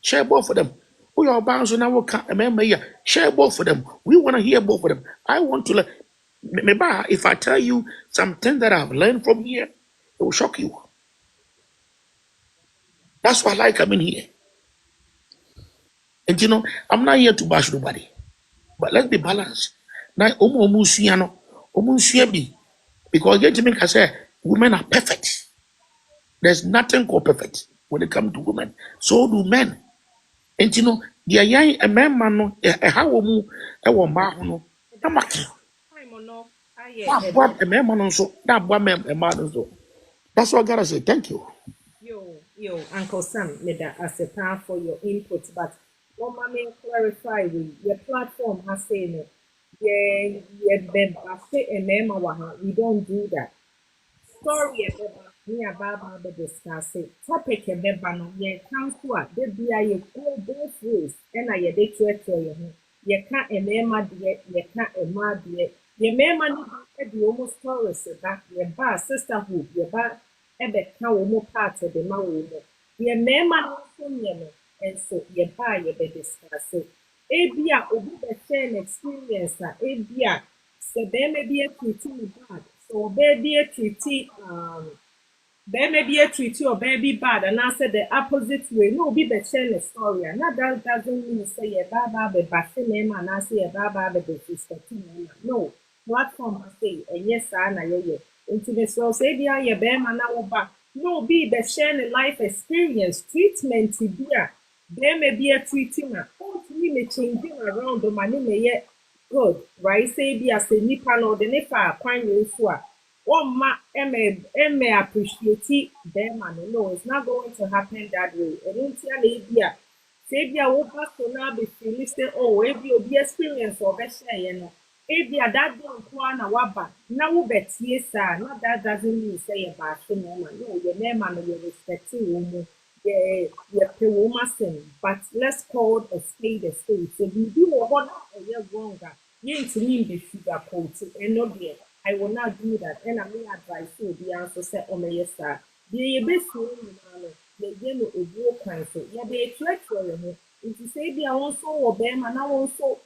Share both of them. We are bound, so now we can't remember here. Share both of them. We want to hear both of them. I want to learn. Maybe if I tell you something that I've learned from here, it will shock you. That's why I like coming here. And you know, I'm not here to bash nobody, but let's be balanced. Now, be because get me can say women are perfect. There's nothing called perfect when it comes to women. So do men. And you know, the young a man man no how mu e wo ma ho no. Na maki. That boy a man man so that boy man a man so. That's what I gotta say. Thank you. Yo, Uncle Sam, made that as a plan for your input, but what my main clarify with your platform has saying it. Yeah, I say a name we don't do that. Story about me about the discuss it. Topic about no yeah council they be a go both ways and I de you you can't a mema dear you can't a ma dear your mema the almost stories about your bar sisterhood your bar ebe ka wo mo part of the ma wo mo your mema no so no and so your bar you be discuss it ebia obi be share an experience ebia so there may be a treaty bad so baby a treaty there may be a treaty or baby bad and I said the opposite way. No be the share the story. And that doesn't mean say a baba be bashing name and I say a baba be disrespecting. No. Platform I say and yes I na ye. Into the so say be a bear man now. No be the share the life experience treatment to be a there may be a treating. Oh, me may changing around the money may yet good, right? Say be as a nipa no the nipa kwan you for. Oh ma eme appreciate them and no, it's not going to happen that way. And in Tia say be a woba so now be feeling say, oh, if you be experience or be share, you know. If you that don't want a waba, now bet yes, sir. Not that doesn't mean say about the woman. No, your name and your respecting woman. Yeah, the woman sin. But let's call a spade a spade. So we do what a year longer. You ain't mean the sugar coating and not there. I will not do that. And I may advise you the answer say, oh, my yes, sir. The best woman, the yellow of your kind. So, yeah, they attract for you. If you say they are also or them and I also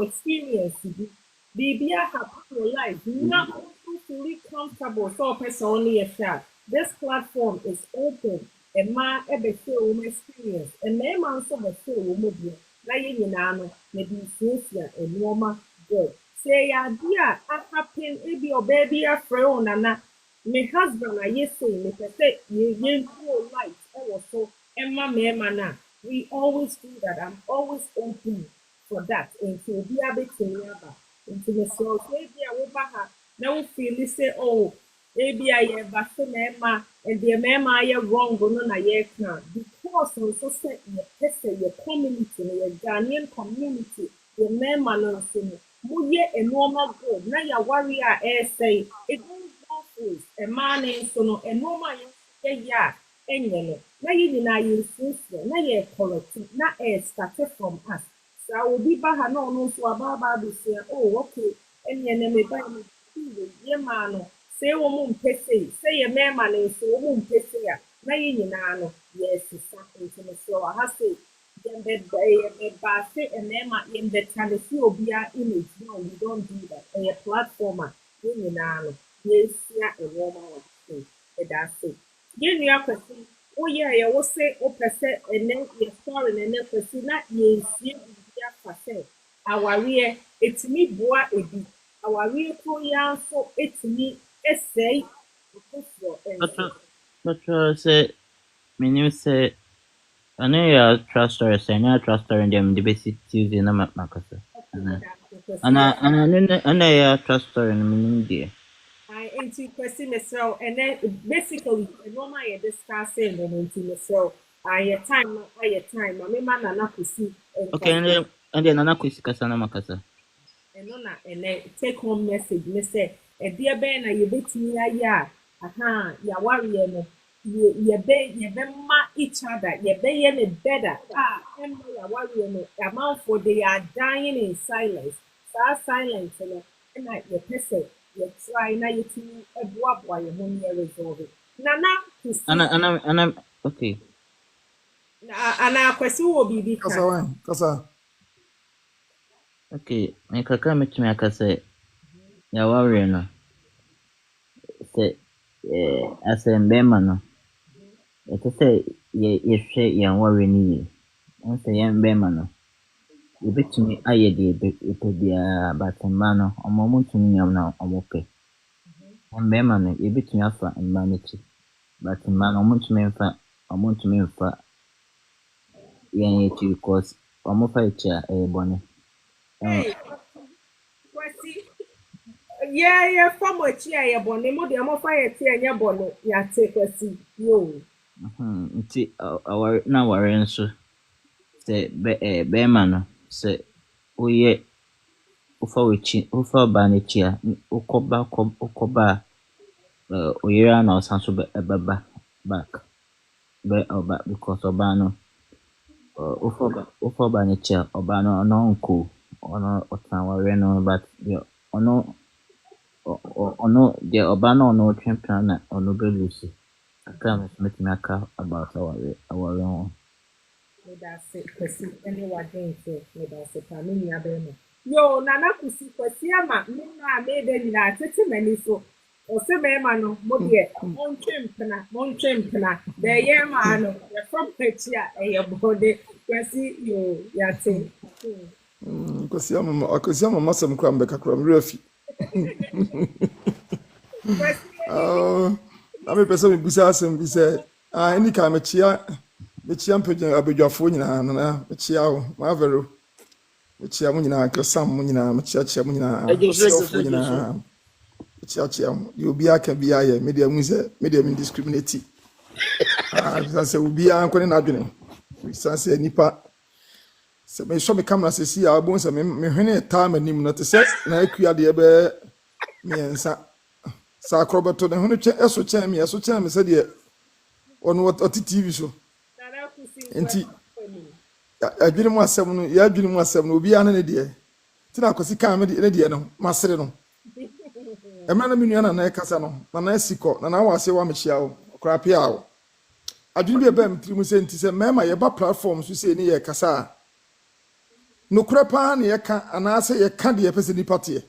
experience baby I have your life not also fully comfortable so person only a shot. This platform is open and my ever feel woman experience and my man so much feel woman na ye nyinaa maybe sincere and normal good. Say ya dear I happen maybe your baby a friend nana my husband I yes say me say you light so Emma na we always do that. I'm always open for that. And so be a bit in yaba. Into the soul, maybe I will back. Now feel say, oh, maybe I have a mema and the mema I wrong, but no, I can't. Because also say your person, your community, your Ghanaian community, your mema no sin. Muye a normal good. Now your warrior air say, it goes both ways. A man is so no, a normal yeah. Enyelo na yi nyinaa yɛ nsuosuo na yɛ collective na started from us saa obi ba ha na ɔno nso aba abɛsua oh okay ɛneɛ na meba yi yɛ maa no sɛ wɔn mu mpɛ sei sɛ yɛ mɛɛma no nso wɔn mu mpɛ sei a na yi nyinaa no yɛsesa nti no sɛ ɔha sei yɛbɛba ase mmarima yɛmbɛta no si obiara image no we don't do that ɛyɛ platform a yɛn nyinaa no yɛresua nneɛma wɔ so ɛda ase yɛn nua kwasi woyɛ a yɛwɔ sɛ wopɛ sɛ ɛnɛ yɛsɔre no ɛnɛ kwasi na yɛnsua biribi afa sɛ awareɛ ɛtumi boa ebi awareɛ koro yi ara nso ɛtumi sɛe afoforɔ nso But say menim sɛ ɔno yɛ trust story sɛ ɛnyɛ trust story deɛ mede bɛsi Tuesday na makasa. Ana ɛno yɛ trust story no menim deɛ. I into question myself, and then basically, normal you discussing and into myself. I time, I time. I mean, man, na kusi and Okay, ɛndeɛ Nana Kwesi kasa na makasa. and on and then take home message. Me say, a dear Ben, you bet me a ya, aha, ya warrior no. You be ma each other. You be any better. Ah, and ya warrior no. Amount for they are dying in silence. So silence, and I your person. You try now. You see a boy boy. You money resolve it. Nana to see. Ana okay. Ana kwesi wo bibi Kasa kan. wan, kasa. Okay, mekaka metumi aka sɛ yɛawareɛ no sɛ asɛ mbɛrima no ɛsɛ sɛ yɛhwɛ yɛn wareɛ no yie. Ɛhu sɛ yɛn mbɛrima no yɛbɛtumi ayɛ deɛ yɛpɛ biara but mmaa no ɔmo ntumi nyɛ na ɔmo pɛ. Mbɛrima no yɛbɛtumi afa mmaa no akyi but mmaa no ɔmo ntumi mfa yɛn akyi because ɔmo fa akyi a ɛyɛ bɔne. Hey, kwesi. Yeah, from what ya bone mo de mo fa ye tie anya bone ya te kwesi. Yo. Nti aware nso sɛ bɛrima no sɛ woyɛ wofa ɔbaa n'akyi a wokɔba a oyere a na ɔsan so ɛbɛba back ɔba because ɔbaa no wofa ɔbaa n'akyi a ɔbaa no ɔno nkɔ ɔno ɔtena awareɛ no but deɛ deɛ ɔbaa no ɔno ɔtwempena na ɔno bɛlusi kakra me so metumi aka about awareɛ ho. Me da se kwesi ene wa den se me da se pa me nia be no. Yo, nana kusi kwesi ama me na me de ni na tete mani so. O se me ma no mo de montwempena. De ye ma no, ye from pechi a eye bode kwesi yo ya te. Kwasi ama masam kura mbeka kura mrefi. Na me pese me busa asem bi se any ka me chia mpagya abadwafo nyina na me chia wo ma vero me chia mo nyina ka sam mo nyina me chia mo nyina selfo nyina chia mo you obi aka bi aye me dia mu se me dia me discriminate say obi an ko ne na dwene say nipa se me so me camera se si a bon se me hwene ta manim no te se na akua de be me ensa sa akrobato ne hono che eso che me se de ono oti TV so enti adwene mu asem no obi an ne de ti na akosi kan me de no masere no emra na me nua na kasa no na siko na wase wa me chia wo kra pia wo adwene bi eba me tiri mu se enti se mema ye ba platform so se ni ye kasa no kra pa na ye ka anase ye ka de ye pese ni patie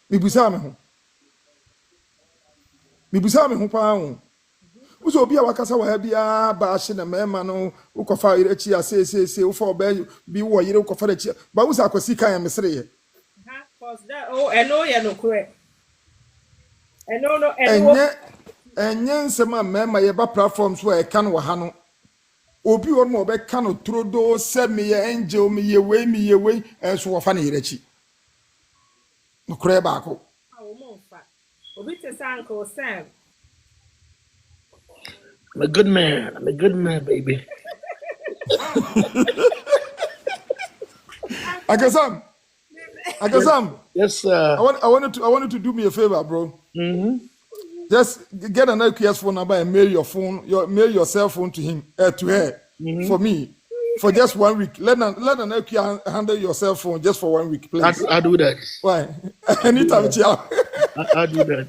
mibusa me ho pa ho uzo obi a wakasa wa bia ba ahye na mema no ukofa irachi a se ufa oba bi wo yire ukofa rachi ba uza akwasi kan ya mesere ye Cause that eno ye no kure. Eno enye nsema mema ye ba platforms wo e kan wo ha no obi won mo be kan trodo se me ye angel me ye we enso wo fa na irachi no kure ba ko obi te say Uncle Sam. I'm a good man, baby. Akasam. Yes, sir. I wanted to do me a favor, bro. Just get an IQS phone number and mail your cell phone to him, to her, for me, for just 1 week. Let an IQ handle your cell phone just for 1 week, please. I'll do that. Why? Anytime, I'll do that.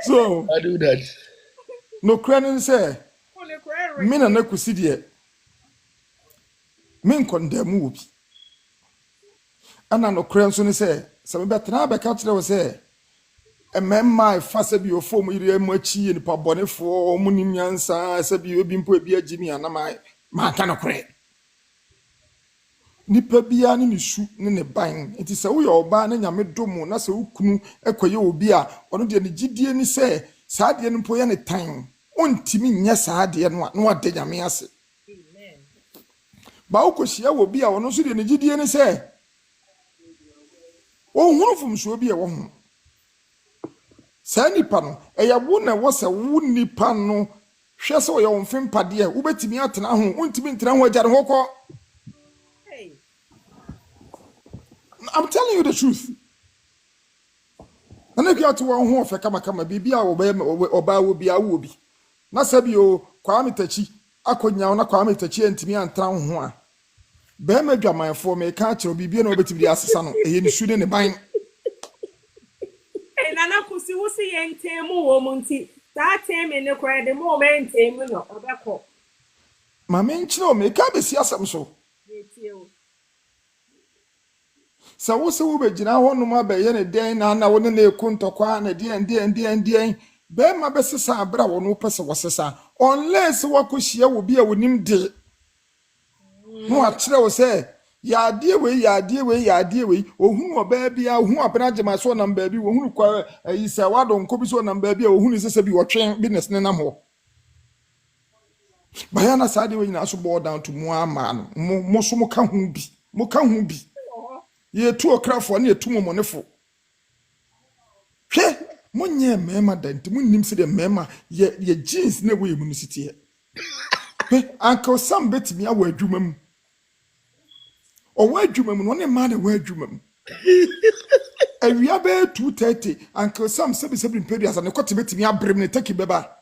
So I'll do that. No craning say. Me na kusi de. Me nkondam obi. Ana no kran so ne say, se me betena be ka kire wo say, ememma fasa bi ofom ire mu achi ni pa bonefo mu ni nyansa se bi obi mpo bi agimi ana ma ka no kre. Nipa bia ne su ne ban enti se wo ye oba na nyame domo na se wo kunu ekoye obi a ono de ne gidie ni say saa de no mpo ye ne tan ontimi nyɛ saa de no a no ade nyame ase ba ukohyia wɔ bi a ɔno nso de ne gidie ne sɛ ohunu fomsuo bi a ɛwɔ ho saa nipa no ɛyɛ wo na wɔ sɛ wo nipa no hwɛ sɛ ɔyɛ wo mfe mpadeɛ wobɛtumi atena ho wontumi ntena ho agya ne ho kɔ. I'm telling you the truth. Na ne kwa to wo ho ofe kama bibia oba wo bia wo bi. Na sabi o kwa metachi akonya na kwa metachi antimi antra ho a. Be ma dwamanfo me ka kire bibia na obetibiri asesa no eye ni su ne ban. Nana kusi wusi yentemu wo munti. Ta teme ne kwa de mo mentemu no obekọ. Ma me nkyire o me ka besi asem so. Sa wo se wo begina ho no ma be ye ne den na wo ne na eku ntokwa na den be ma be sesa abra wo no pese wo sesa unless wo kohyia wo bi a wonim de no a kire wo se ya ade we ohunu oba bia ohunu abrage ma so na mba bi ohunu kwa yi se wado nko bi so na mba bi ohunu sese bi wotwen business ne nam ho bayana sade we nyina so boil down to mo ama no mo so mo ka hu bi ye tu okrafo na ye tu momonefo hwe monye mema danti munnim se de mema ye jeans na we mu nsitie hwe uncle Sam betimi awa adwuma mu owa adwuma mu no ne ma na wa adwuma mu awia be 2:30 uncle Sam sebi mpedi ne kote betimi abrem ne taki beba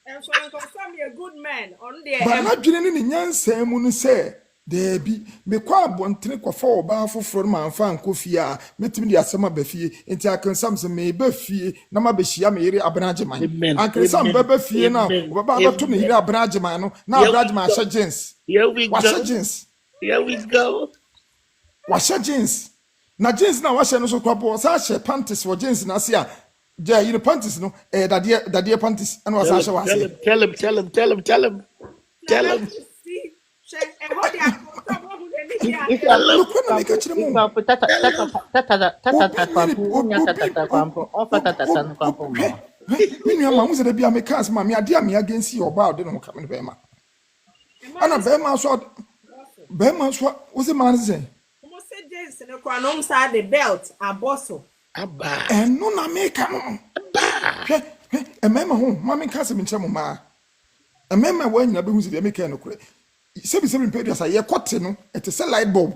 And so Uncle Sam a good man on there. Ba na dwene ne nyansa mu no se Debi me kwa abontene kwafa oba foforo ma amfa nkofie a metimi de asema ba fie enti akansam se me ba fie na ma behia me yire abrageman akansam ba fie na obaba ba to ne yire abrageman no na abrageman sha jeans here we go washa jeans na jeans na washa no so kwapo sa she panties wo jeans na se a ja yire panties no dade panties ana wasa sha wase tell him Sebi mpedi asa ye kote no it is a light bulb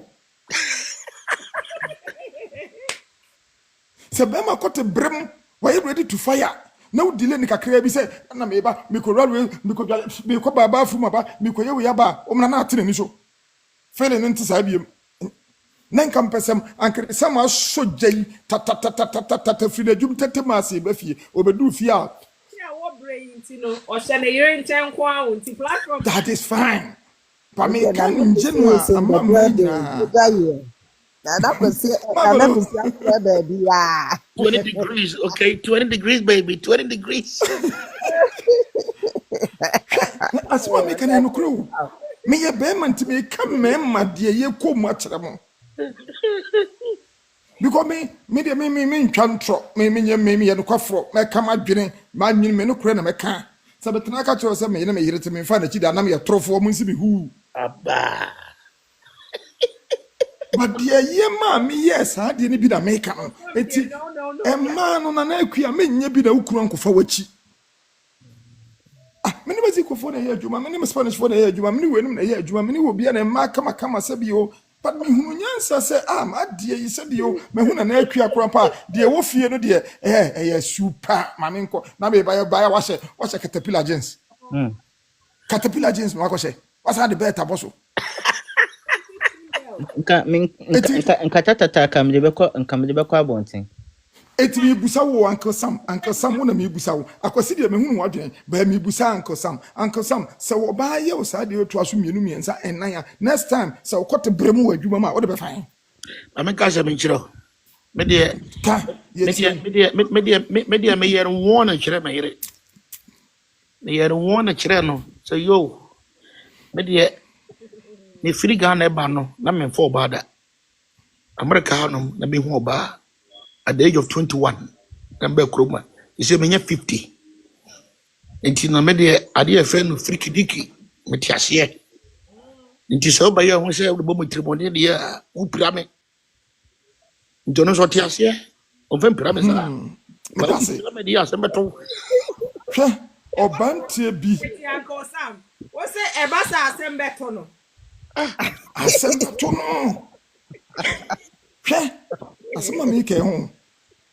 se be ma kote brem why ready to fire na wo delay ni kakra bi se na me ba me ko railway me ko baba fu ma ba me ko ye we ya ba o mna na atene ni so fele no nti sa biem na nkam pesem ankre sama so jai ta file jum tete ma se ba fie obedu fie a that is fine. But me can genuine baby. 20 degrees, okay? 20 degrees, baby. 20 degrees. As what me can crew. Me a beman to me come my dear, you come much them. Because me chantro, me and quaffro, me come out drinking, my me no crane, me can. So, but I catch yourself, me hear to me find a chida, and I'm a trophy of Munsi who. Abba. But dear, ye mammy, yes, I didn't be the maker. It's a man on an equa, me be the Ukuanko for which. Many was equal for the hair, you, my name is Spanish for the hair, you, many women, the hair, you, many will be an Makama Sabio. But me, who say, my dear, you said you, me who an equa grandpa, dear Wolfie, no dear, super, Maminko, now be by a washer, what's a caterpillar jeans? Caterpillar jeans, Marcos. What's the better bosso? Nkatata kam de beko abonten. Eti mi busa wo Uncle Sam wo na mi busa wo. Akwasi de me hunu wadwen, ba mi busa Uncle Sam, se wo ba ye wo sa de otu aso mienu miensa enan ya. Next time se wo kote bremu wa adwuma ma wo de be fine. Ameka se me chiro. Me de me yer won chire me yere. Me yer won chire no. So yo. Me de me free Ghana ba no na me for bada. America no na me hu oba at the age of 21. Number kroma. You say me 50. nti na me de ade a friend no frikidiki meti ase nti so ba ye ho se wo bo mutrimone de a wo pira me nti no so ti ase o vem pira me sa Me ba wo da se. pira me de ase beto Hwɛ ɔbanteɛ bi Eti Uncle Sam. What say Ebasa Asembeto no? asɛm bɛto no. Hwɛ asɛm a meka ho.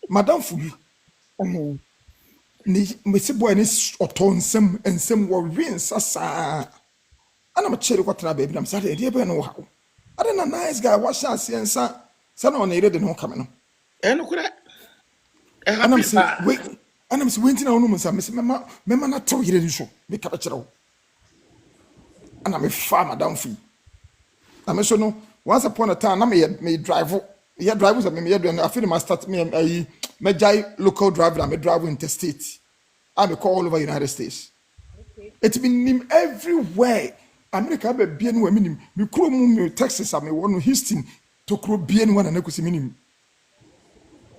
Madamfo bi ne mesi boy ne ɔtɔ nsɛm wɔ nsa saa. Ana mekyere kɔtena baabi na mesade ɛdeɛ bɛn no wɔ ha. Ade na nice guy wahyɛ aseɛ nsa sɛ na ɔne yere de ne ho kame no. no kura e Anam happy sɛ pa wei anam sɛ wei ntina wonom nsa mesi mɛma na tew yere ni so meka bɛkyerɛ wo. Ana mefa madamfo yi. Na me so no once upon a time na me drive sɛ me yɛ do no afei ma start me jai local drive na me drive interstate. I me call all over United States. It's been nim everywhere. America be bien no minim. Me kuro mu me Texas am wɔ no Houston to kuro bien one na kusi minim.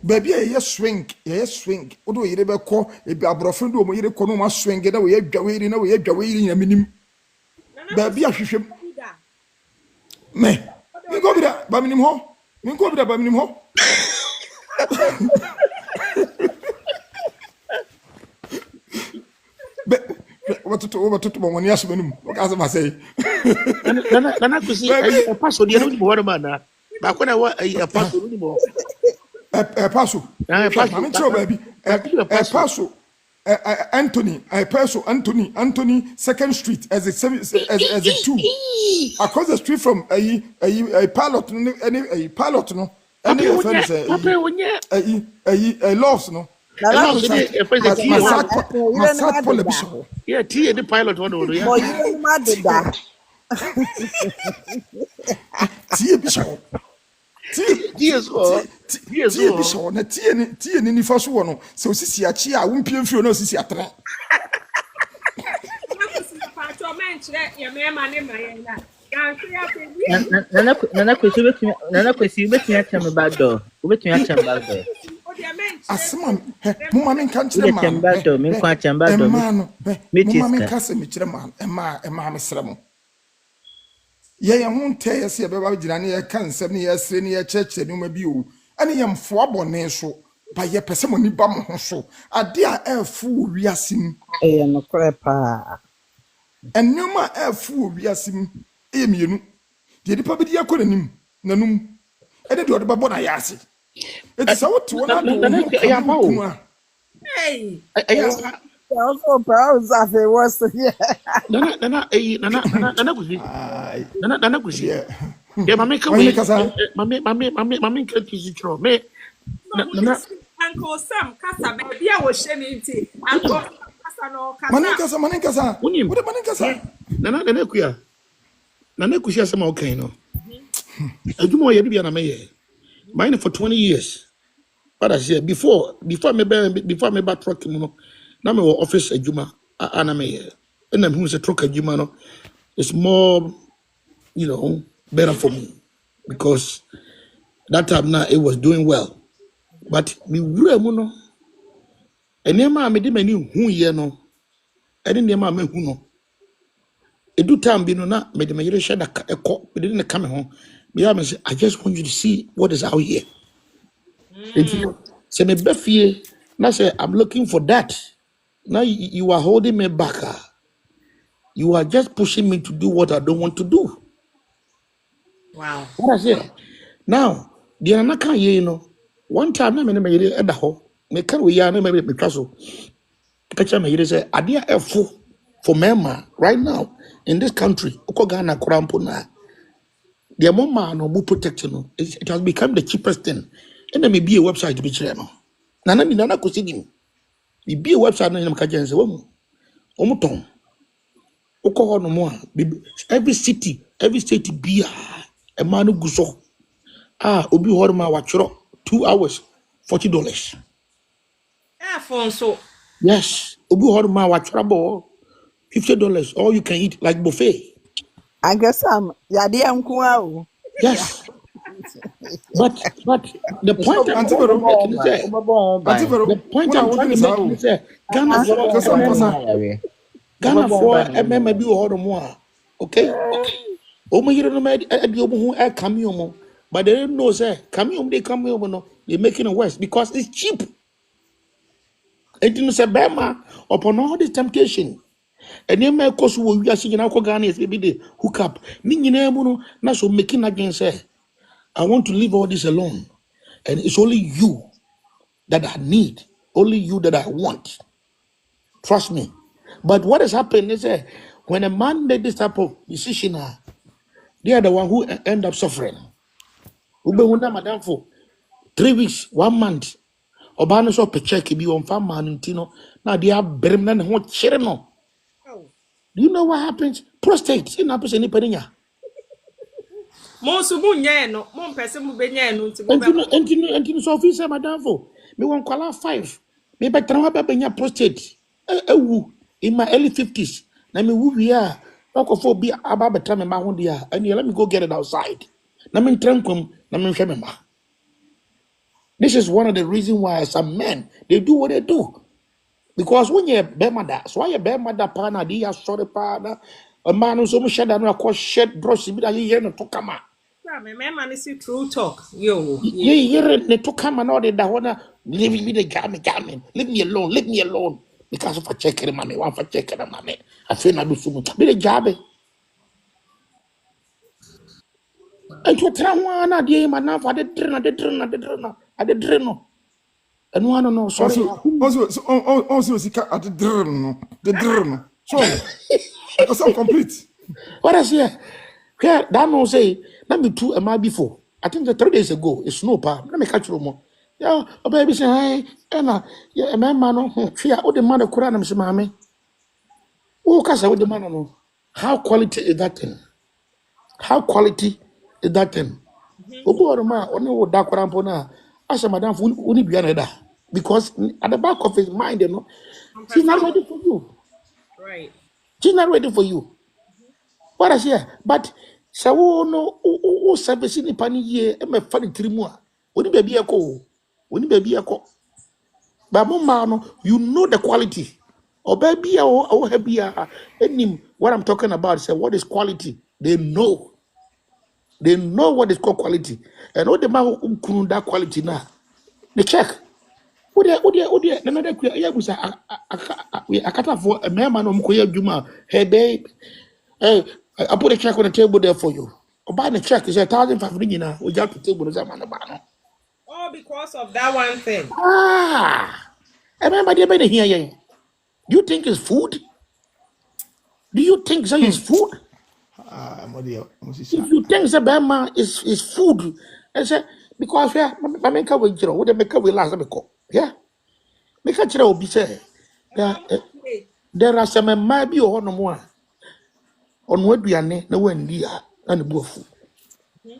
Baby ye swing. Odo yere be kɔ ebi aborɔfo do mo yere kɔ no ma swing na we adwawe na we adwawe na minim. Baby ahwehwem. Me go bi da ba minim ho. Me go bi da ba minim ho. Be watoto mo woni aso manum. O ka ma say. nana kusi e paso de no ni bo ma na ba ko na wa e paso ni bo Paso. I'm sure, baby. Paso. Anthony. Anthony. Second Street as a two. Across the street from a pilot. A pilot. No. Any offense. A loss. No. Massage television. yeah tea the pilot one no yeah Boy, you know mad da. Tea bishop. yes Tie bi so na tie ni nifa so wɔ no sɛ osisi akyi a wompie mfiri no osisi atra Nana kwesi ubetumi atem back door. Ubetumi atem back door. asema mo ma men kan kyerɛ ma Back door, me kwa atem back door. no mo ma men ka sɛ me kyerɛ ma ma me srɛ mo yɛ ho ntɛ yɛ sɛ bɛba gyina ne yɛ kan nsɛm ne yɛ srɛ ne yɛ kyerɛkyerɛ ne ma bi o ɛne yɛ mfoa bɔne so ba yɛ pɛ sɛ mo ni ba mo ho so ade a ɛfo wɔ wiase mu Ɛyɛ no korɛ paa. ɛnneɛma a ɛfo wɔ wiase mu ɛyɛ mmienu deɛ nipa bi de akɔ nanum ɛne deɛ ɔde bɛbɔ na yɛ ase ɛti sɛ wote wɔ na de wo Hey. Also, perhaps I was here. nana kusi yeah mame ka Why we make us mame ka kisi tro me nana Uncle Sam kasa baby a wo hye ne nti Uncle kasa no kasa manin kasa unim what manin kasa nana kuya nana kusi asema okay no adwuma ye bia na me ye mine for 20 years what I say before me back truck no na me office adwuma ana me ye and I'm who say truck adwuma no it's more better for me because that time now it was doing well but me wura mu no enema me de mani hu ye no ene nema me hu no edu time bi no na me de me yere hye da ekọ me de ne ka me ho me ya me say I just want you to see what is out here. Say me befie na say I'm looking for that. Now you are holding me back. You are just pushing me to do what I don't want to do. Wow. What I say? Now, the anaka ye one time na me na me yere eda ho. Me kan we ya na me twaso. Kacha me yere say adia efo for mema right now in this country. Uko Ghana kurampo na. The mama no mu protection no. It has become the cheapest thing. And then me be a website to be chere no. Nana mi nana kosidi. Me be a website na me ka jense wo mu ton. Uko ho no mo a every state be a man gu so. Obi horma wachro 2 hours $40. Phone so Yes. Obi horma wachro bo $50 all you can eat like buffet. I guess I'm Yadia Mkua. Yes. But the point So I'm Auntie trying to Vero, make is that Auntie Vero, the point when I I'm want trying to to say, make oh, is that Ghana for kasa MMA, kasa. Ghana for MMA be or more. Okay? Omo yire no me adi omo hu e cameo mo. But they don't know say cameo they cameo no they making it worse because it's cheap. And you know say Bema upon all this temptation. And you may cause we are seeing our Ghana is maybe the hook up. Ni nyina mu no na so making again say I want to leave all this alone. And it's only you that I need, only you that I want. Trust me. But what has happened is that when a man made this type of decision, they are the one who end up suffering. Ube hunda madam for 3 weeks, 1 month. Obano so pe check bi on farm man ntino. Now they are brim na ho chere no. Oh. Do you know what happens? Prostate. In happens any pedinya. Mo so mu nya no, mo mpese mu benya no nti mo be Entino ko. entino entino so officer madam for. Me won kwala 5. Me be tran be benya prostate. Ewu in my early 50s. Na me wu wi a okofo bi aba betra me ma ho dia. And let me go get it outside. Na me trankom na me hwe me ma. This is one of the reasons why some men they do what they do. Because when you're bemada, so why you bemada pana dia sorry pana a man who's almost shed and a shed brush be that you no to come out. Yeah, me man is true talk. Yo, You yeah. hear it to come and all that wanna leave me the gammon. Leave me alone, leave me alone. Because of a checker, mommy, one for checker, mommy. I feel I do so much. Be the job. And to try one idea, man, now for the drink. And one no, sorry. Also, sika at the drone. So, because I'm complete. What I say? Here, that no say, let me two a mile before. I think the 3 days ago, it's snow pa. Let me catch you more. Yeah, a baby say, hey, Emma, yeah, a man, no, she all the mother Quran, Mr. Mammy. Oh, Casa with the man, no. How quality is that thing? How quality is that thing? Obu or ma, only what that Quran pona. As a madam, only be another. Because at the back of his mind, you know, I'm she's not somebody. ready for you. Right. She's not ready for you. What I say? But so no service ni pani ye e me fa ni tirimu a oni baby eko oni baby eko ba mo ma no you know the quality or baby o happy enim what I'm talking about say what is quality they know what is called quality and all the man who kunu that quality na they check odi na na da ya busa akata for a man no mko ya djuma hey babe. Hey, I put a check on the table there for you. Or buy the check is 1,500 now. We got the table. All because of that one thing. Ah, I remember they made here. Do you think it's food? Do you think that is food? Ah, Modia, If Mosisa. you think the Bama is food, I say because yeah, I make a way, you know, what they make a way last time. Yeah, make a chill be say. Yeah, there are some maybe or no more on what we are no one dear and the buff.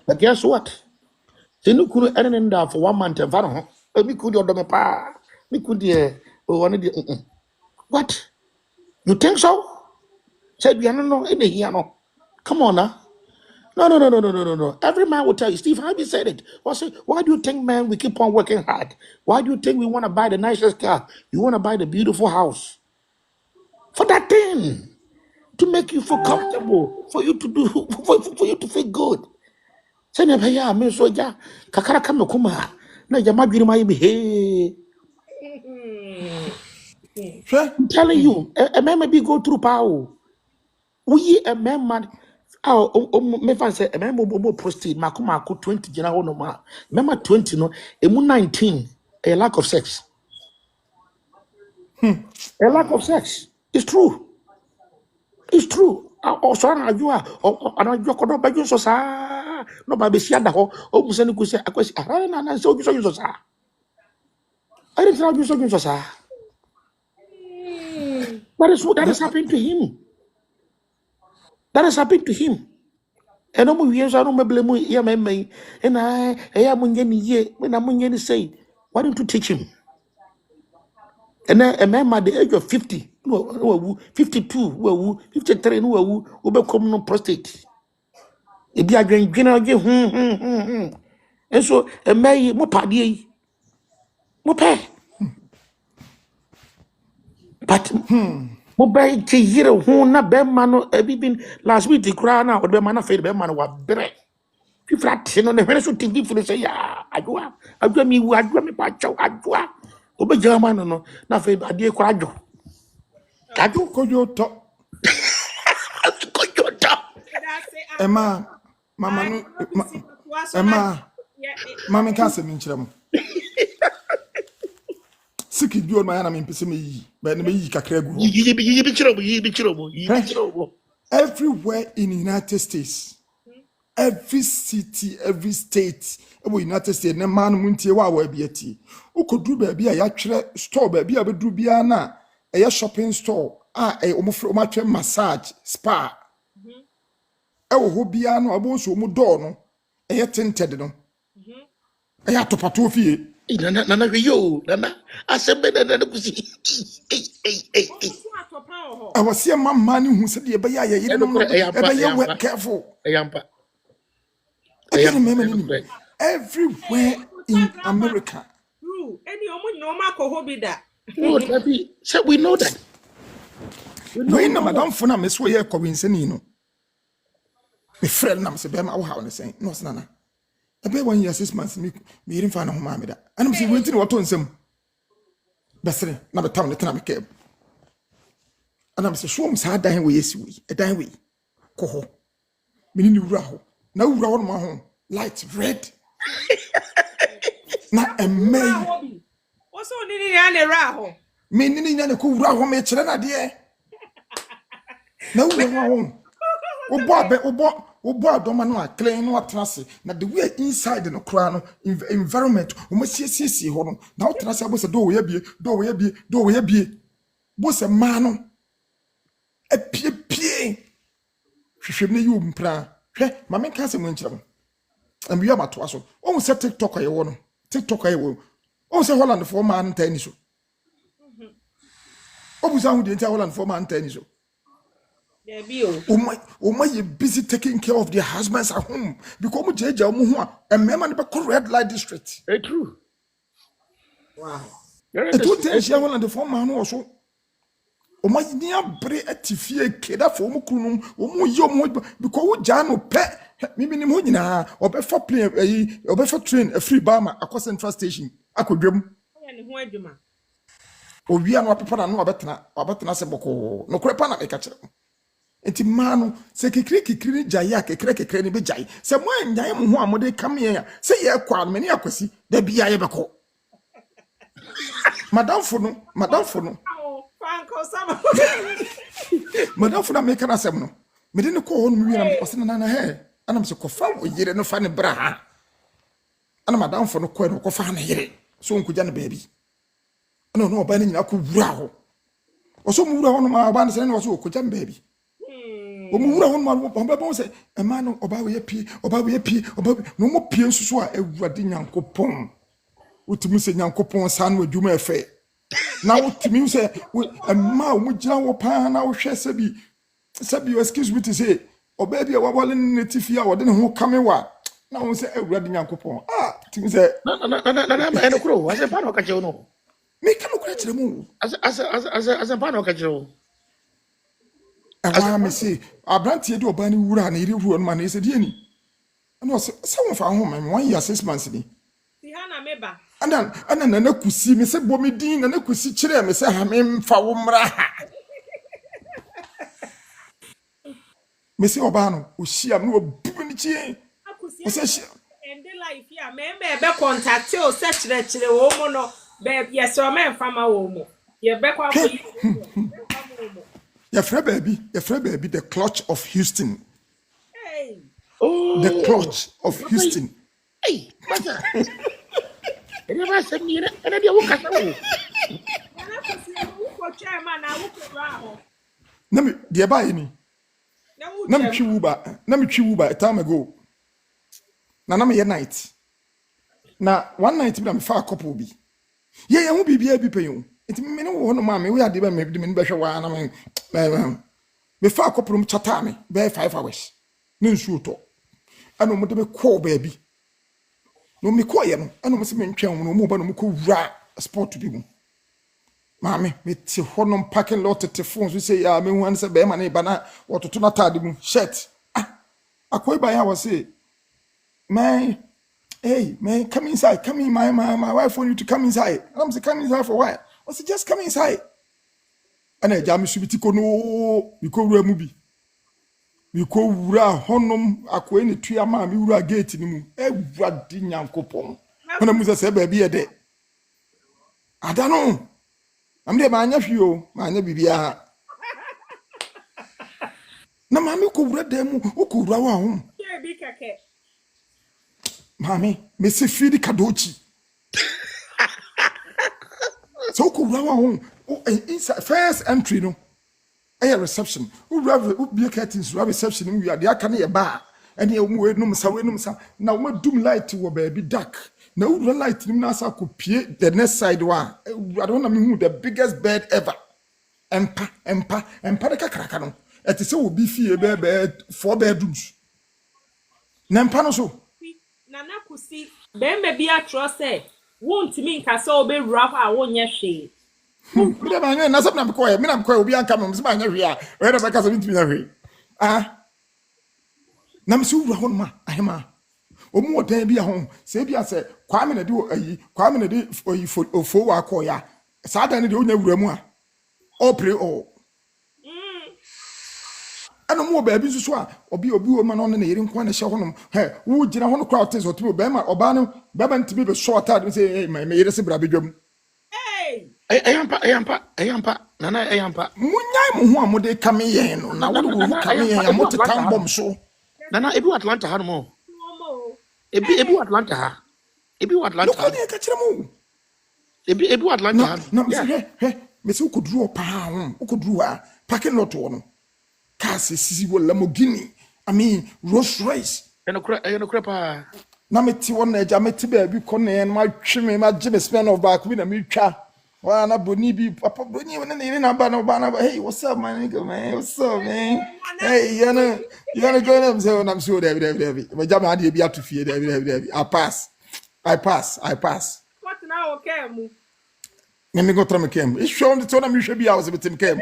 But guess what? Sinu kunu enen da for 1 month and faro. Mi kudi odo pa. Mi kudi one di. What? You think so? Said we no in the here no. Come on now. No. Every man will tell you, Steve Harvey said it. Why do you think, man, we keep on working hard? Why do you think we want to buy the nicest car? You want to buy the beautiful house? For that thing. To make you feel comfortable. For you to do, for you to feel good. Say, yeah, me so ja. Kakara kame kuma. Na jama dwiri ma yibi hey. Sure. I'm telling you, a man may be go through power. We a man, me fan say a man will proceed. Makuma 20 jina no ma. Remember 20 no. Emu 19. A lack of sex. A lack of sex. It's true. It's true. Also, you are. And you could not be so sa. No, baby, she had the whole. Oh, Musani could say, I question. I so you so sa. I didn't tell you so sa. That is happening to him. That has happened to him. And no more years, I don't blame you, and I am when I'm say, why don't you teach him? And then a man at the age of 50, 52, 53, no, will become no prostate. If you are going to Enso emeyi mo pade yi. Mo pe. But mo be ke yire ho na be ma no ebibin last week the cry na be ma na fe be ma no wa bre. Fifra tino ne hwene so tingi funu say ya adwa mi wu adwa mi pa chaw adwa. Obe jama no na fe ade kura adwo. Adwo Kojoto. kojoto. Emma, mama no, Emma, mama can't say me nchirem. Siki bi on my na me pese me yi, but me yi kakra gu ho. Yi bi chiro. Everywhere in the United States, every city, every state, every United States, na man muntie wa bi ati. Ukodru ba bi a ya twere store ba bi a bedru bia na a shopping store omo massage spa. Ewo ho bia no abo so mu door no tinted no. Topato fie. Nana yo nana asembe nana kusi. I was seeing my man who said, "Yeah, but yeah, you know, careful." I can't remember everywhere in America. We know that. When Madame Funa Miss Way Coincenino, my friend Nam Sebema, how I say, no, Nana. I bet 1 year, 6 months, me didn't find a home, and I'm saying, waiting what on some. That's it, not a town that can be kept. And I'm saying, show me how dying we is we, a dying we. Coho. Meaning raho. Now round my home. Light red. Na May. What's on the raho? Meaning na ko raho me chere na de. Na wo ma home. Obo adoma no a clean no atrase. Na the way inside no kra no environment o ma siesie ho no. Na wo trase abo se do wo ya bie. Bo se ma no. Pie. Hwehwem na yi ompra. Hwe ma me ka se mo nkyerem. And we are at was almost a TikTok. I want TikTok. I will also Holland for man tennis. Almost I would Holland for man tennis. Oh my, busy taking care of their husbands at home because Jaja and Memon red light district. Very true. Wow. It would tell you Holland the former also. O ma nia bre atifie keda fo mu kunum o mu yom because wo ja no pe mimi ni ho nyina obefa plane obefa train a free bama akọ central station akodwam ne ho adwuma o wia no apepa na no obetena se boko no kure pa na me ka kire enti ma no se kikiri ni jaye akekere ni be jaye se mo anyaye mo ho amode kam ye se ye kwa no me ni akwasi da bia ye beko madam fo no Madam Funa make an assembly. Me didn't call on me and was in an hair. And I'm so confirmed with you no funny bra. And Madam for no quite no fan here. So could you baby? I don't know about any row. Or so move on my bands and also could you baby. Move on my bones say a man about a pea, about no more peons so a wedding uncle pong. What to miss a young coupon son with you may fair. Now to me say a man with John Pan now share sabi excuse me to say or baby a walling native ya or then who come wa now say a red yankopon things say no and a crow as a pano cajono. Make no credit the move As a pano cajo. and why me say I brand here do bani wura and he ruin man is a dieni and was someone for home and 1 year 6 months ni Sihana meba and then na kusi me say bomi din na kusi kire me say ha me mfa wo mra me say oba no o hia me obu ni chie o say and the life ya me be contact o se chire wo mo no be yes o me fama wo mo ye be kwa ko yi your friend baby the clutch of Houston. hey Oh, The clutch of Houston. Hey, mother. I never said me and I didn't walk out. Nami dear by any. Nami Chuba a time ago. Nanama your night. Now 1 night I'm far couple be. Yeah, I won't be paying. It mean one mammy, we are the maybe the better one. I mean, before couple chatami, bear 5 hours. No shoot. I know what to call baby. no me koye no eno mo se me ntwen no mo ba no mo ko wura sport bi mu maame me te honom parking lot te phone so say ya me hu an se be ma na ba na ototo na tade mu shirt akoy ba ya was say man, hey man, come inside, come in. My wife want you to come inside. And I'm saying, come inside for what? I said, just come inside. And I jam subiti ko no, we ko wura mu bi. We ko wura honom akoy ne tua ma me wura gate ni mu. E wura di nyankopon. When I'm say baby e de. Ada no. Am de ma anya hwi o, ma anya bibia. Na ma me ko wura dem mu, o ko wura wa ho. Bi keke. Mami, me se fidi kadochi. So ko wura wa ho. Inside first entry no. A reception. Who be curtains, reception, we are the Akane bar. And you will no sa. Now, what doom light to baby duck. Now, light in Nasa could peer the next side one. I don't know the biggest bed ever. Empa, the crackano. At the so will be fear bed, 4 bedrooms. Nampano so. Nana kusi. Ben be a trust say. Won't mean Casso be rough. I won't yet shade. Na sabna mkoa mina mkoa obi anka msima anya hwia we na beka so bitimi na hwe na msu wura hon ma ahema omu odan bi ho se bia se kwame na de ayi kwame na de oyi ofo wa ko ya sa dan de onya wura mu a opre o ana mu ba bi so a obi o ma no na yiri nkwa na hye honom he wo gina hono kwa otes otumo be ma oba no be ba ntimi be short ad say hey me yiri se bra bedwam Ayampa, Nana Ayampa. Munyai mu amode kame yen no na wo kame yen amote tan bom so. Nana ebi Atlanta ha no mo. Ebi Atlanta ha. Ebi Atlanta. No ko dey ka kire mo. Ebi Atlanta ha. No me se ukoduru opa ho. Ukoduru a parking lot wo no. Cars sisi wo Lamborghini. I mean Rolls Royce. Eno kura pa. Na me ti won na eja me ti ba bi ko na yen ma twe me ma je me span of back bi na me twa. Well, na boni bi papa boni when they na ba hey what's up my nigga man what's up man hey you know go them say I'm so there but jam na dey bi atufie there I pass What now okay mu me go try me kem e show me to na me hwe bi a was betim kem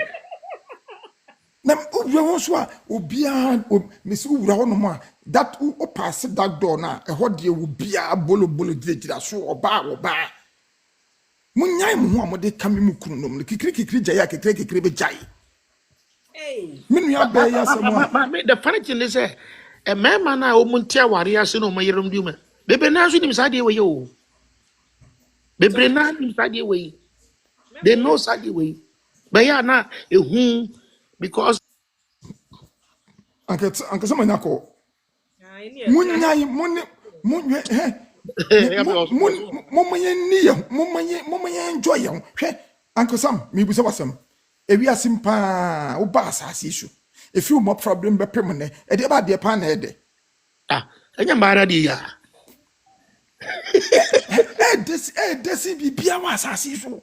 na owura won so a obia me se owura ho no mo a that o pass that door na e ho de obia bolo gira so oba munyai mu ho amode kame mu kunu nom kikiri jaya kikiri be jai minu ya be ya samo the funny thing is a man na o muntia ware ase no mayerom di ma bebe na so nim sade we yo bebe na nim sade we they know sade we but ya na ehu because anke sama nyako munyai munye Mummy enjoy you. Uncle Sam, me was awesome. If we are simpa, o bass as issue. A few more problem be permanent, and about the pan head. And your mother, dear. This be Biawas as issue.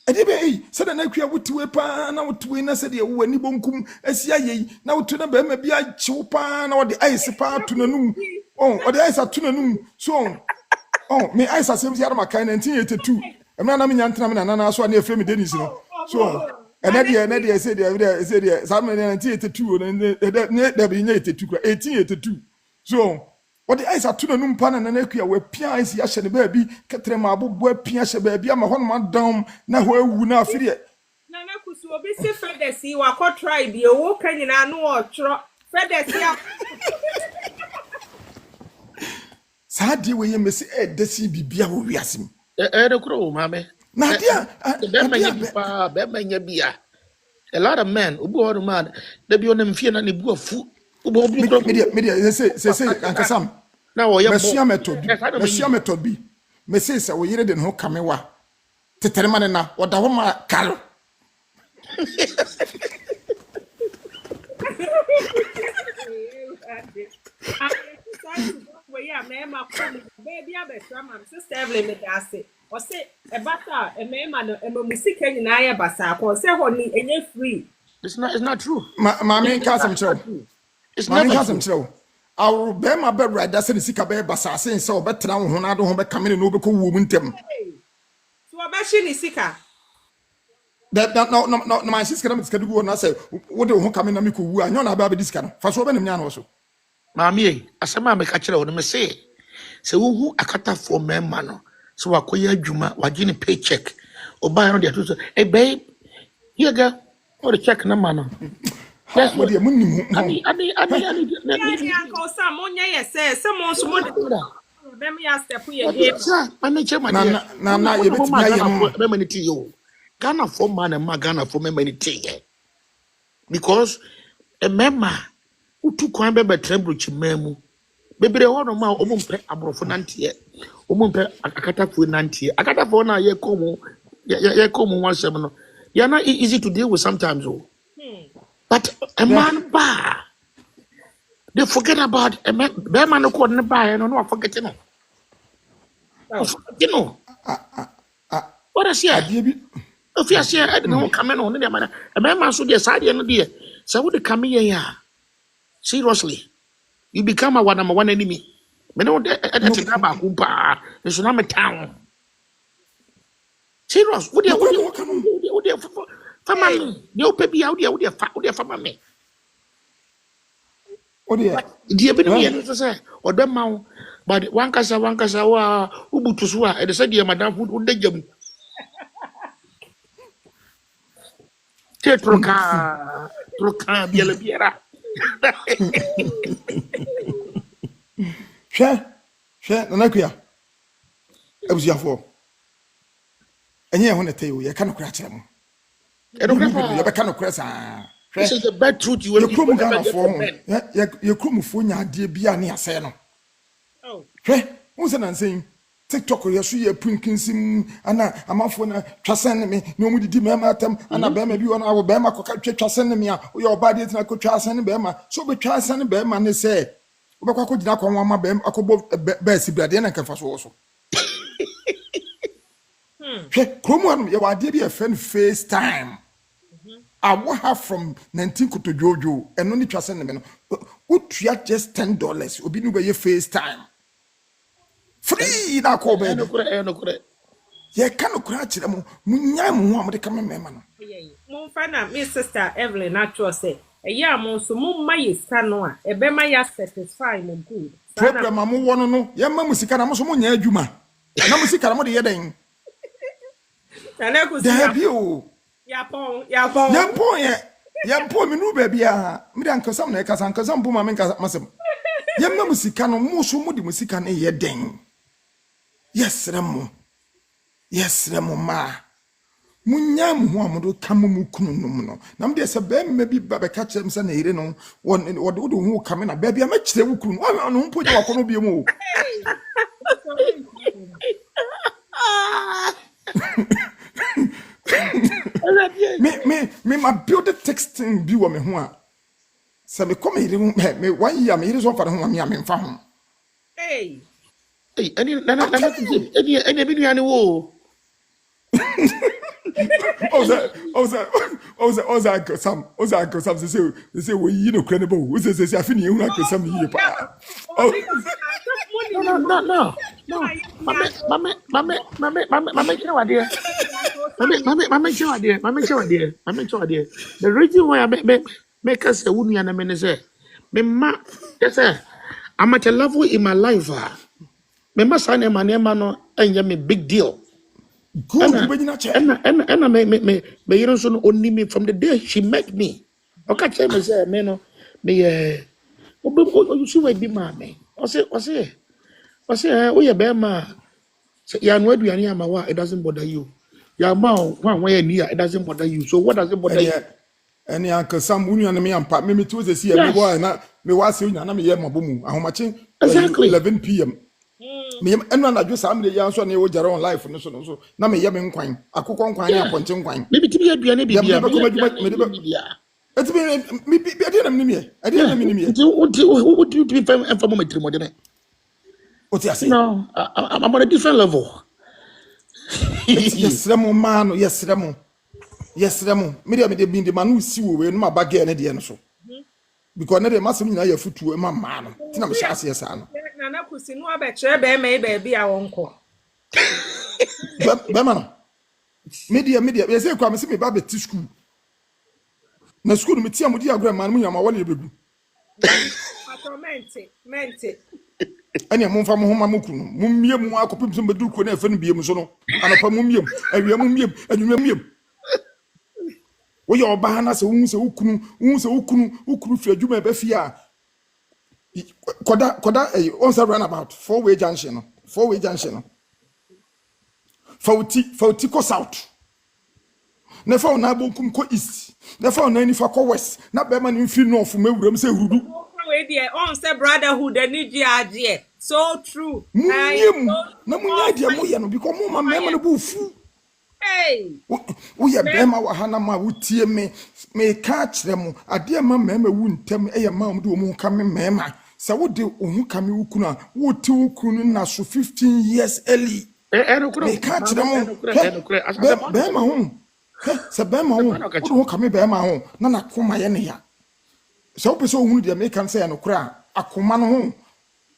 Edibe said na kwa wutu pa na wutu na said ye wani bonkum asia ye na wutu na be ma bia chiw pa na wode ice pa to nanum wode ice to nanum so me ice asem sia ma kan 1982 emna na me nyantena me na so na efrem Dennis no so na dia said some 1982 na da be 1882 so what the eyes are to the numpan and an equa where pians yasha the baby, Catrema, boy, piasha baby, I'm a horn down, now where we now feel it. Nana kusu obi se Fedesi wa ko try bi o kan nyina no o tro Fedesi a Sadi we me say desi bibia wo wiasem. The crow, mammy. Na dia Bemanya bia. A lot of men, who go man, they be on them fear and the food. Media, say, Uncle Sam. Now, Monsieur method be. Messrs. We hear the no camewa. Tetemanena, or the woman, Carlo. Baby, I bet my sister Evelyn me say, or say a butter, a man, and a music in Naya Bassa, or say honey, and you're free. It's not true. My main cousin show. It's not cousin show. I'll bear my bed right. That's in the sika bear bassin. So better now when I don't come in and over woman them. So abashi ni sika. That no my sister is going to go and I say what do you come in and make woo? I know about this kind. First one in also. Mammy, as a mamma catcher on me say. So who akata for men man. So akoya juma wajini paycheck. Or buy on the two. Hey babe, here go. Or the check no man. That's what the moon. Yeah, Uncle Sam, on yes, someone so much. Let me ask the game. I make sure my dear. Na you bet me you. Ghana for man and my Ghana for me because a member who took one baby tremble memu. Baby, the one of my own pet abrofonantia. Umumpe akata for nanti. Akata for na ye komo one seven. You're not easy to deal with sometimes. But a man bar. They forget about a man. Bear man who couldn't buy and no forget you know. What is here? If you see, I don't come in on them. A man should be a side and dear. So would come here. Seriously, you become a number one enemy. Me no editing about Kumpa, the tsunami town. Serious, would you family? You pay me out there with your family. Oh dear. Dear Benny, to say, or the mount, but one casa, Ubutusua, and the said, dear Madame, would they jump? Tetroka, Biela Biera. Share, Nanakia. I was your for. And yeah, I want to tell you, you cannot crash them. You cannot crash. This is the bad truth you will be able to get. Your crew phone, dear Biania Seno. Oh, who's an saying? TikTok, you see a prinkins and I'm off when trascend me. No, we did them and I bear maybe on our Bema could trascend me or your body is not could trascend Bema. So we trascend Bema and they say, I could not come on my Bem, I could both Bessie Bradian and Canfas also. Come on, you are dear friend FaceTime. I will have from 19 to Jojo and only trascend them. Would you just $10 will be no way FaceTime. Free na ko baby. Ye kan okura kire mo munya mo amde kam mema no. Mo fa na me sister Evelyn natural say, "Eya mo so mo maye sika no a, e be ma ya satisfy mo good." Problem mo wono no, ye ma musika na mo so mo nya adwuma. Na musika na mo de ye den. Na ku si ya pon. Ya pon me nu ba bia. Me dan kasam na kasa kasam bu ma me kasa masem. Ye ma musika no mo so mo de musika na ye den. Yes, Ramo. Yes, Ramo ma. Munyam ho amodo kam mu kunu no. Na me say be me bi ba ka chem say na ire no. Won do ho kam na ba bia ma kire wo kunu. O no mpo je wakono bi mu. Me ma build the texting bi wo me ho a. Say me come ire me 1 year me ire so fa ho me amfa ho. Hey. Hey, any big wo. Some say we you know credible. We say I feel you like some here pa. No. Mama, you know what dear. Mama, the reason why I make us a woman and a man is yes, sir. I'm at a level in my life. Remember, son, my name, and me big deal. Good, and me, you know, only me from the day she met me. Okay, tell me, say, man, you see, where be mammy. I say, oh, yeah, Bema. Yeah, and where do you near my wife? It doesn't bother you. Your mouth, one way near, it doesn't bother you. So, what does it bother you? Any uncle some woman and me and Pat, maybe 2 days here, me why not me was you, and I'm here, my boom. How much? Exactly 11 p.m. Me and one I just am the young son, you your own life, and so. Now me yamming quine. I cook on quine, I point in quine. Maybe to be a baby. It's me, I didn't mean me. I didn't mean me. What do you be for moment more than what I say? No, I'm on a different level. Yes, Remo man, yes, Remo. Yes, Remo. Me, the man who see we no my bag and the so. because na de masem nyina ya futu ma ma no ti na me sha ase sa no na na kusi no abɛkyerɛ bɛrima yi baabi a wɔnkɔ be ma no media be say kwa me se me ba beti school na school me tia mo di agora ma no nyama wale bebu mente ane mo mfa mo homa mo kunu mo mie mo akopim so bedu ko na efe no biem so no anopa mo miem awia mo miem anwuma miem wo ye oba na se wo se ukunu fi adwuma be fi a koda on say run about four-way junction no fauti ko south na fa na bonkum ko east na fa na ni fa ko west na be ma ni fi north mewuram se hurudu we there on say brotherhood and GRG so true muyem na munya dia moye no because mo ma mema no bu fu hey wo ye be ma wa hana ma wutie me ka kire mo ade ma mema wu ntem e ye ma mo de mo ka me mema sa wo de ohun ka me wukunu a wo ti wukunu na so 15 years early no kuro me ka kire mo be ma ho se be ma ho wo ka me be ma ho na koma ye ne ya se wo pese ohun de me kan se ya no kura akoma no ho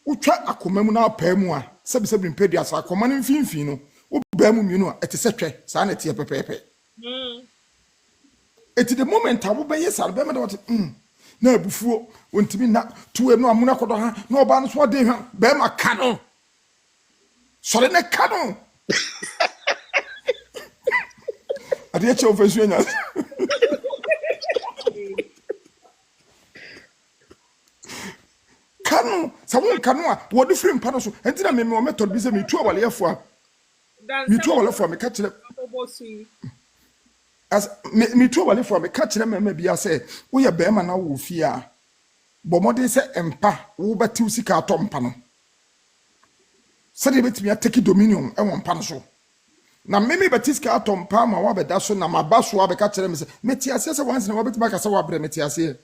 utwa akoma mu na pa mu a sebi mpedi asa akoma no mfinfin no wo ba mu mienu a ete setwe sa na tie pepepe eti the moment a wo be yesa be me de na abufuo wontimi na tuwe no amuna kodo ha na oba no so de ha be ma ka no sore ne ka no ade che ofesu enya kanu sabon kanu a wo different pa no so enti na me method bi se me tu awale afo a me tu awale afo a me ka kire as me tu awale afo a me ka kire me bi ase wo ye be ma na wo fi a bo modern se empa wo bati usika atompa no se de betimi ateki dominion e won pa no so na meme batiska atompa ma wa beda so na mabaso wa be ka kire me se meti ase se once na wa betima ka se wa bre meti ase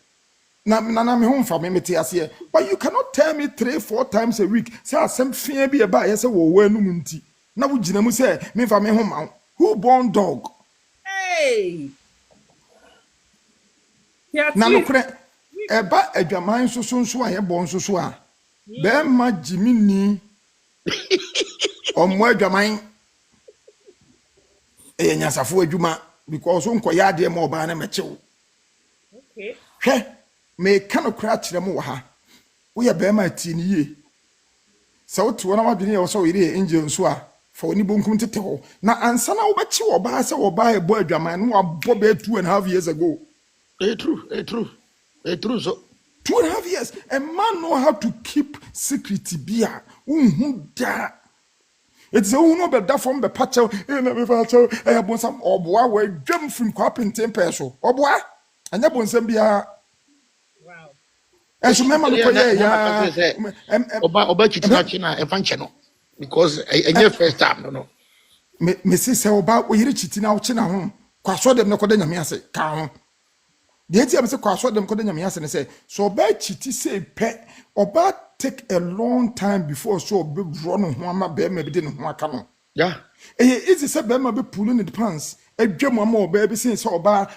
na me home for me meti ase but you cannot tell me 3-4 times a week say asem fia bi e ba ye se wo wo anu nti na wo gina mu say me fa me home who born dog hey na no kre e ba adwaman so a ye bon so a be ma jimini omo adwaman e nyasafo adwuma because unko ya de ma oba na mechew okay hwe me kan okra kire mo wa ha wo ye be ma ti ni ye sa wo to na wadwene ye wo so yire angel so a fa oni bonkum tete ho na ansa na wo be chi wo ba se wo ba e bo adwaman no abo be 2.5 years ago true so 2.5 years a man know how to keep secret bia unhu da it's a uno be da from be pacho na me pacho e bonsam oboa we dwam fim kwa penten pe so oboa anya bonsam bia wow enso mema no koye ya oba chitina china e fanche no because enye first time no me se oba oyire chitina wo china ho kwa so dem no koda nyame ase ka ho de eti am se kwa so dem koda nyame ase ne se so oba chiti se pe oba take a long time before so be run ho ama be ma bi de ne ho aka no yeah easy se be ma be pull in the pants edwam ama oba bi se oba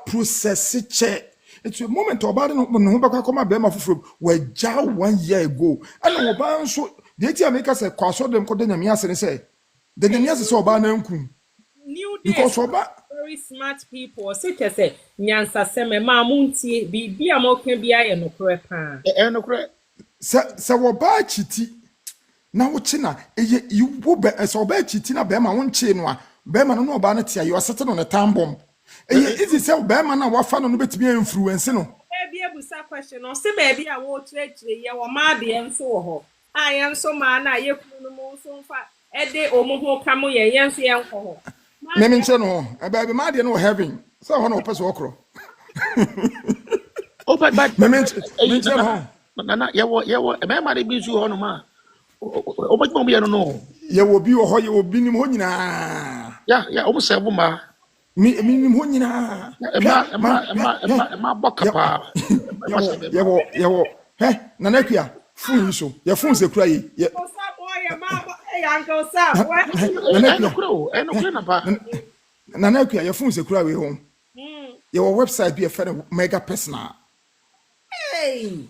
process che it's a moment oba no ho be kwa koma be ma foforo waja 1 year ago and oba nso de eti am ka se kwa so dem koda nyame ase ne se de nyame ase se oba na nku new day because oba very smart people say say nyansa seme ma muntie bi amoka bi aye no kore pa no kore se wo ba chiti na wo chi na eye you be se wo ba chiti na be ma wo nchi no a be ma no oba na tia you asete no ne tambom eye easy se wo be ma na wa fa no betimi influence no e bi ebusa question no se be bi a wo tuachire ye wo ma de enso wo ho a ye nso ma na ye kunu no mo nso mfa e de omo ho ka mo ye ye nso ye nko ho me nche no e be ma de no heaven so ho no pese okro oh but me nche no na yewo e ma de bi su ho no ma o ba mo no ye wo bi wo ho ye wo bi nim ho nyina ya o mo se bu ma mi nim ho nyina ma bokapa ye wo he na nakua fun so ye fun se kura ye o sa boy ma uncle sa no kura na pa na nakua ye fun se kura we ho ye wo website bi e fe mega personal Hey.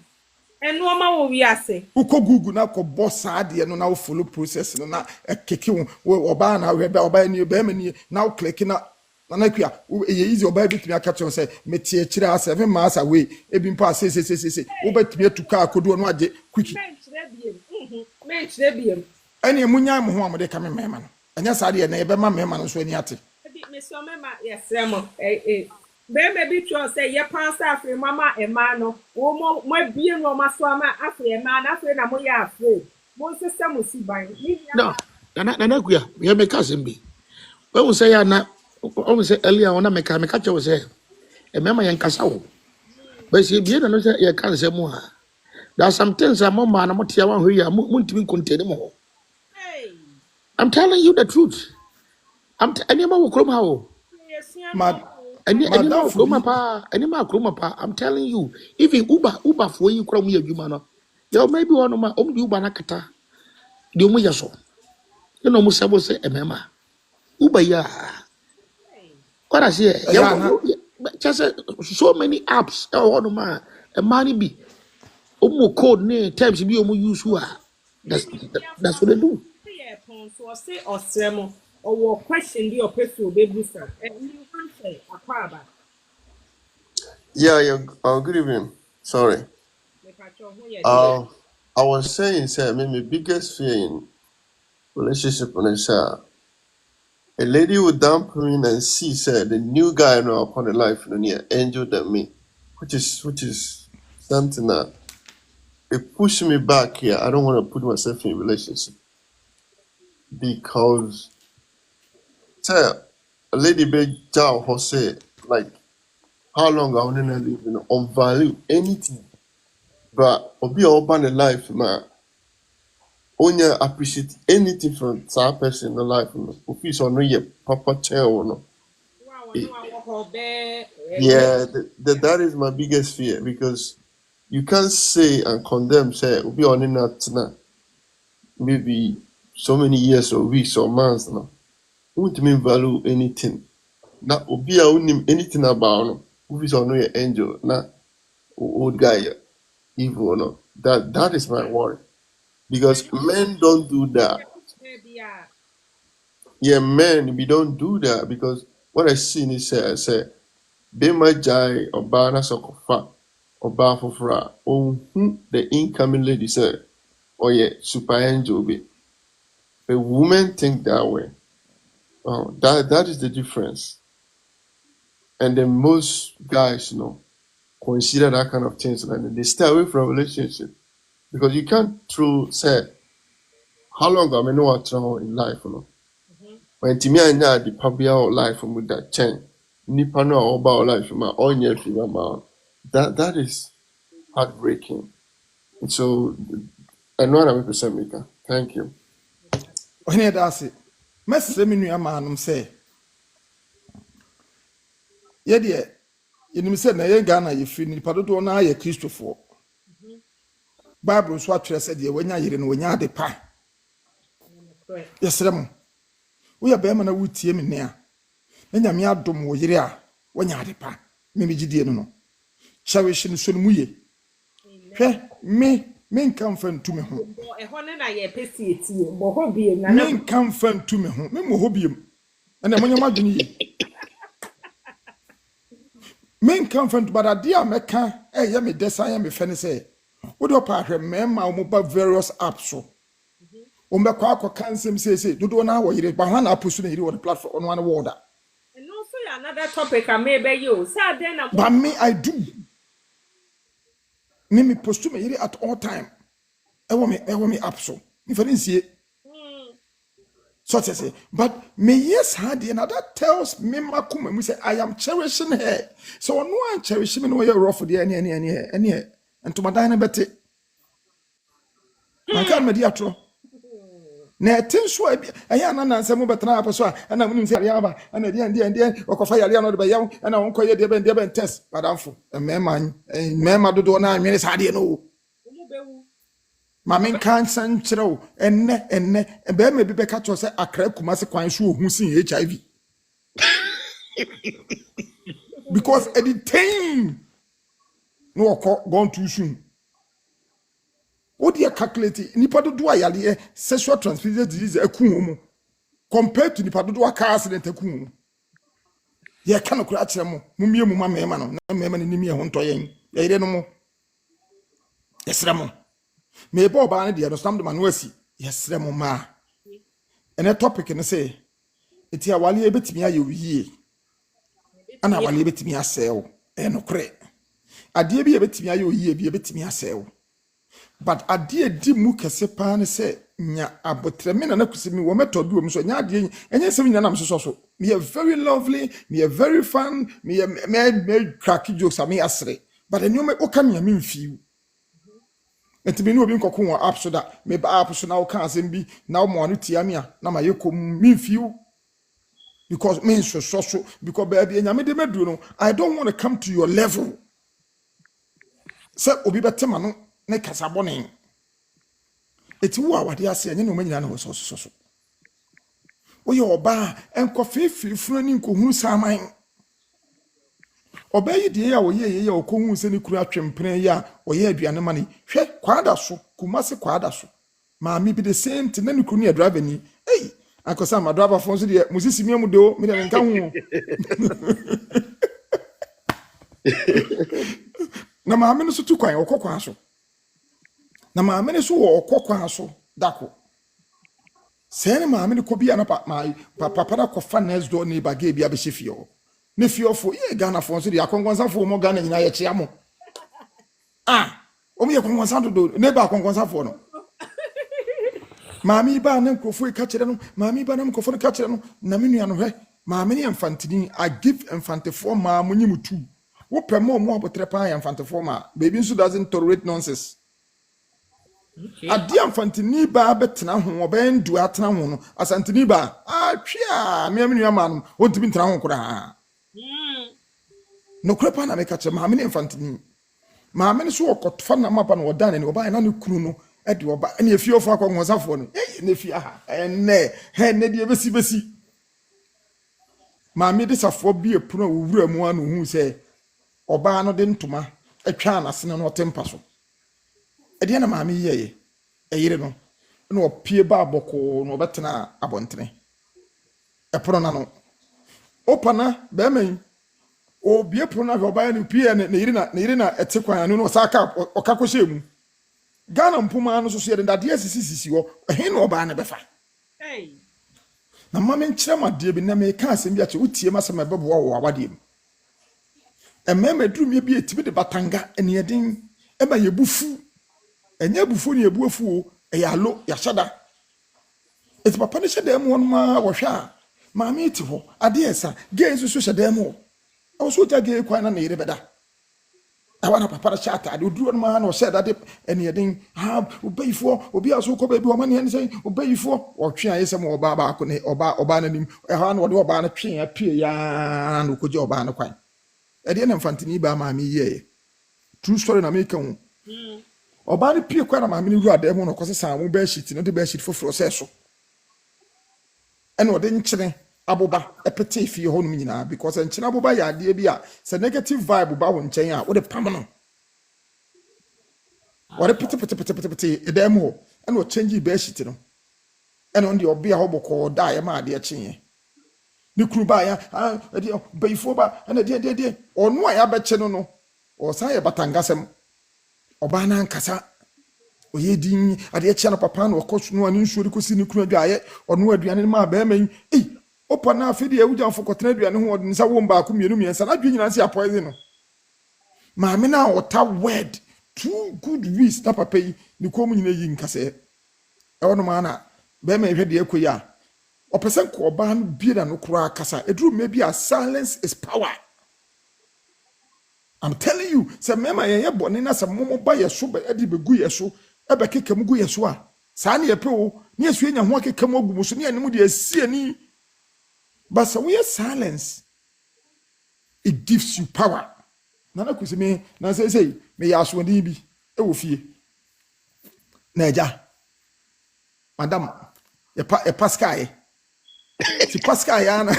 And no ma wo wiase. Uko Google na ko boss ade no na wo follow process no na keke wo oba na we oba ni be mani na wo click na kwa ye easy oba bitimi aka cho say metie kire 7 miles away ebi mpa say wo betimi atuka akodo no age quick Men chire biem. ene emunya mo ho amode ka me mema no anya sa de na ebe ma mema no so ani ate Ebi me so me ma yesremo be me bi tro say ye pan sa afre mama e ma no wo mo bie no ma so ama afre e ma na afre na mo ya afre mo system si ban ni No, na kuya, ya make us be. When we say ya na, when we say earlier on, make catch you say, a mema yan kasao. But see, be no say ya can say more. There are some things I'm mama and I'm tia one who ya munti contain more. hey I'm telling you the truth. Any more will come how. yes yam mad Any madam more fubi chroma pa, any more chroma pa. I'm telling you, even Uber for you chrome you, man. Yo, maybe one of my own Uber nakata. The umu yaso. You know, Musabo say, a mema. Uber ya. What I say, yeah, ya na just so many apps. Oh, no man, a money be. Code name terms be use who are. That's what they do. yeah pon so say osremo or wo question bi opefu obebusa New Hampshire akwaba Yeah. Good evening. Sorry. me pa cho ho ye de Uh, I was saying, sir, maybe biggest fear in relationship is a lady would dump me and see, sir, the new guy now upon the life near angel than me, which is something that it pushed me back here. I don't want to put myself in a relationship because, sir, a lady be down who say like how long I want to live, on value anything, but obi open the life, man. Only appreciate anything from that person in the life. If it's on your papa tell no. wa wo no wo ho be Yeah, that is my biggest fear because you can't say and condemn say will be on that maybe so many years or weeks or months now. Won't mean value anything. Now obi a unim anything about no. If it's on your angel, na old guy evil no. That is my worry because men don't do that. bia Yeah, men, we don't do that because what I see is say, be my jai or bana sokofa or ba fufra. Oh, the incoming lady said, oh yeah, super angel be. A woman think that way. Oh, that is the difference. And then most guys, consider that kind of things and then they stay away from relationship because you can't throw say how long am I know what in life, when Timmy and I the public life with that chain. Nipa no a ɔba life ma ɔnyɛ hwee ma that is heartbreaking. So ɛno ara mepɛ sɛ meka. Thank you. ohne da ase mesre me nua maanum say ye de yenim se na ye Ghana ye free nipa dodo na ye kristofo bible so atwere se de wanya yire no wanya ade pa yesre mo wo ya be ma na wutie me ne a na nyame adom wo yire a wanya ade pa me me gidie no no cherish no so no muye hwe me nkan fa ntu me ho bo e ho ne na ye pesi etie bo ho biem na me na nkan fa ntu me ho me mo ho biem na mo nyama dwene ye men kan fan but adia meka ye me design me fene say wo do pa hwe mema wo ba various apps so wo me kwa kansem say dodo na wo yire ba hwa na apusu na yire wo platform on one word and also another topic I may be you say then na but me I do me post me yire at all time e wo me app so me fene sie so to say but me yes had and that tells me makuma me say I am cherishing her so no one cherishing me no you rough there any and to my dine bete man kan me di atro na etin so eya na Nsem betena aposo a na munim se yare aba na die okofa yare no de be yaw na won koye de ben test padamfo mema dodo na anwene sa de no ma men kan san kyerɛw enne be ma bi be ka to se akra kuma se kwan so ohun sin HIV because at the time no gone too soon. What do you calculate? Nipa do a sexual transmitted disease eku compared to nipa do a car accident eku. Ye cannot crash them. Mummy mumma memano, no memon in me honto yen. Ye no more. Yes, Ramo. May Bob Anna dear, no stamp the manuasi. Yes, Ramo ma. And a topic and say, it's a wally a bit me a ye. And I will leave it to me a sell. And no cray. A dear be a bit me a ye be a bit me a sell. But a dear dim muka se pan say, nya abotremina na kusimi wo metodo am so nya de enye sem nya nam so me are very lovely, me are very fun, me crack jokes am asre. But enyo me oka me am fiu. Enti me no obi nkoko won app so da me ba app so na wo kan asem bi na wo mo no tia me a na ma yekom me fiu because me so because baby enya me de medu no I don't want to come to your level. So obi betema no ne kasa bonen. Eti wo awade ase enye no manyina no so. Wo ye oba enko fefiri ni nko hunu saman. Oba yi de ya wo ye okohu se ni kuru atwempene ya wo ye aduane mane. Hwe kwada so kumase kwada so. Maami bi the same thing na ni kuru ni driver ni. Hey, akosa ma driver fon so de musisi miamu de o me de nka hu. Na maami no so tu kwan okokwan so. Na maame ne so wo okokwan so dako sene maame ne ko bia na papa da kofa next door neighbor ge bia be hye ne fiofo ye Ghana fo so de akonkonsa fo mo Ghana nyina ye chia mo o me akonkonsa do neighbor akonkonsa fo no maame ba na nkofo ka kire no maame ba na nkofo ka kire no na me nua no hwe maame ne infantini I give infantefo ma mo nyimutu wo pemo mo abotre pa infantefo ma baby nso doesn't tolerate nonsense. Adi amfantini ba betena ho obendu atena ho no asantini ba atwea miaminu amanu ontimi ntena ho kura no krepa na meka che maame ne infantini maame ne so okotofa na mapa na odan ne oba na ne kunu no e de oba ne efiofo akongonsafo no ne fi aha enne de besi maame de safo bi epuno owura mu anu hu se oba no de ntoma atwa na sene no otempa so ede na maame yeye eyire no na opie ba boko no betena abontene epono na no opana be men obie pono na oba na pie na yire na etekwan no saka okakoshe mu Ghana mpuma no so yede ndade asisi wo ehe na oba na befa na maame nkyere made bi na me ka asem bi ache utie masem ebebo wo awade mu emema durumie bi etibi de batanga ene yeden ema yebufu enye bufu ni ebuafu ya lo ya shada eti papa ne shada mu won ma wo hwa maami ti ho ade esa ge so shada mu o so ta ge kwa na ne yire beda awana papa da chata ade oduru ma na o shada de ene yeden ha obayifo obi aso ko baby o ma ne sen obayifo o twe ayese mo oba ba ko ne oba na nim e ha na o de oba na twe ya pie ya na ko je oba na kwan ede na mfantini ba maami ye true story na make hu oba ne pie kwa na maame ne wura dem no kwose san mo be sheet no de be sheet foforo se so ene ode nkyene aboba epete fie ho no nyina because nkyene aboba ya ade bi a se negative vibe ba wo nkyene a wo de pam no wo de pete edem ho ene o change be sheet no ene on de obi a ho boko da ya ma ade kyenye ni kuru ba ya ede beifo ba ene de onu a ya be kye no o sa ya batangasem oba na nkasa oyedin ade chia na papa na okosu no ani nsuori kosi ni kunu adwaye ono aduane ma ba man opa na afidi e wuja fokotena aduane ho odin sa wo mba ko mienu miensa na adwe nyina se apoise no maame na ota word 2 good weeks na papa yi ni ko mu nyina yi nkasa e wono ma na ba man hwede ekoyi a opesen ko oba no bie na no kura kasa eduru me bi a silence is power. I'm telling you, say mema ye boni na se momo ba yeso ba edi be gu yeso e be kekam gu yeso a sa na ye pe o ne yeso enya ho kekam agu mu so ne anim de asie ni but so we silence it gives you power. Nana kusi me na say me ya so ni bi e wo fie na eja madam e pascal si pascal ya na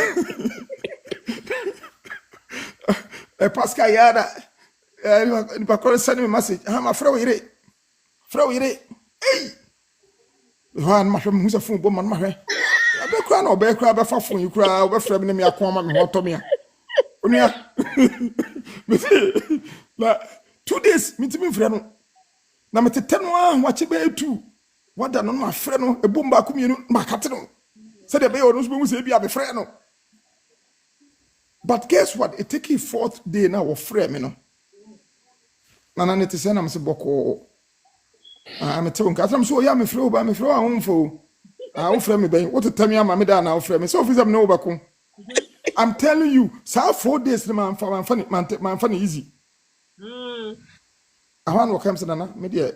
e pascal ya na nipa kɔrɔ send me message ma frɛ wo yere hey ha ma hwɛ me hu sɛ phone bɔ ma ma hwɛ abɛkura na ɔbɛkura bɛfa phone yi kura ɔbɛfrɛ me ne me akɔn ma me ho tɔ me a onua la 2 days mitimi mfrɛ no na metete no a wache bɛ tu wada no ma frɛ no ebom ba ko mienu ma kate no sɛ de bɛ yɛ ɔno so bɛ mu sɛ bi abɛfrɛ no. But guess what? It take 4th day now of frame, you know. Nana net is I'm so boko. I'm a tongue. I'm so yeah, me flow, but me flow home for. I'll frame me. What to tell me? I'm a down now frame. So if I'm no back. I'm telling you, so 4 days the man for man funny easy. I want to come to Nana. Media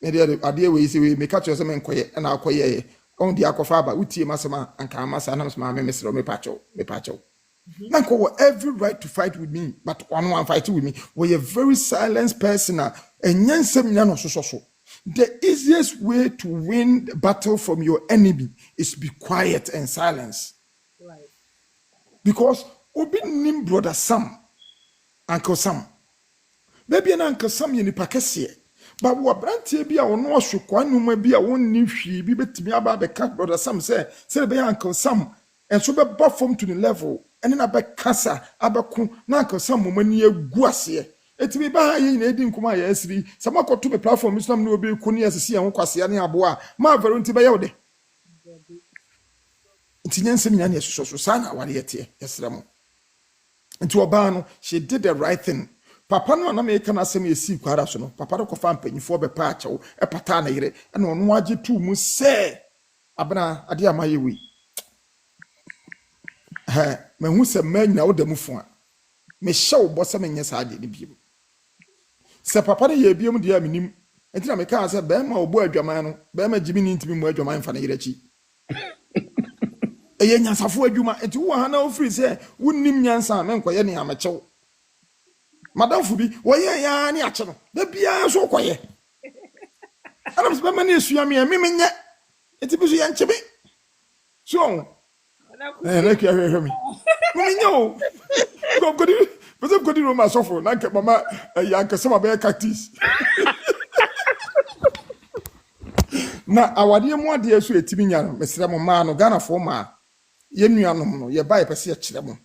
idea we see we make catch yourself and quiet and I'll quiet on the aquafaba. Uti masama and Kamasa and I'm my Mr. Me pacho. Nanko will every right to fight with me, but one fighting with me. We're a very silent person. And Nsem so. The easiest way to win the battle from your enemy is be quiet and silence. Right. Because Obi nim brother Sam, Uncle Sam. Maybe an Uncle Sam yeni pakesi. But what brantie bi a ono ahwe kwanuma bi a wonni hwi bi betimi aba be cat brother Sam say be Uncle Sam and so be bottom to the level. And then about Casa, Abaku, Nanko, some woman near Guasia. It be by in Edin Kuma, SB, some got to the platform, Islam will be Kunia, see, and Quasiani Aboa, Marvel into Bayode. It's in Nsem so Susana, what yet, yes, Ramo. Into a barn, she did the right thing. Papa no American assembly see Quarasono, Papa ko fan penny for the patch, a patana, and on Waji 2 must say, Abana, Adia Mayewi. Me hu se man na wo da mu fo a me hyew bo se menye sa ade ne biem se papa ne ye biem dia menim enti na me ka se be ma obo adwaman no be ma jimi ni ntimi mu adwaman fa ne yerechi eye nyansafo adwuma enti wo ha na wo free se wonnim nyansa me nkoye ne amachew madamfo bi wo ye ya ne ache no da bia so koye anam se be ma ne esua me menye enti bi so ye nchebe so like you hear me. No, go to go to Roma suffer. Like Mama, Yanka, some of their cactus. Now, our dear more dear sweet Timian, Mr. Mamma, Ghana for ma. Yenuano, ye buy a passia chilamo.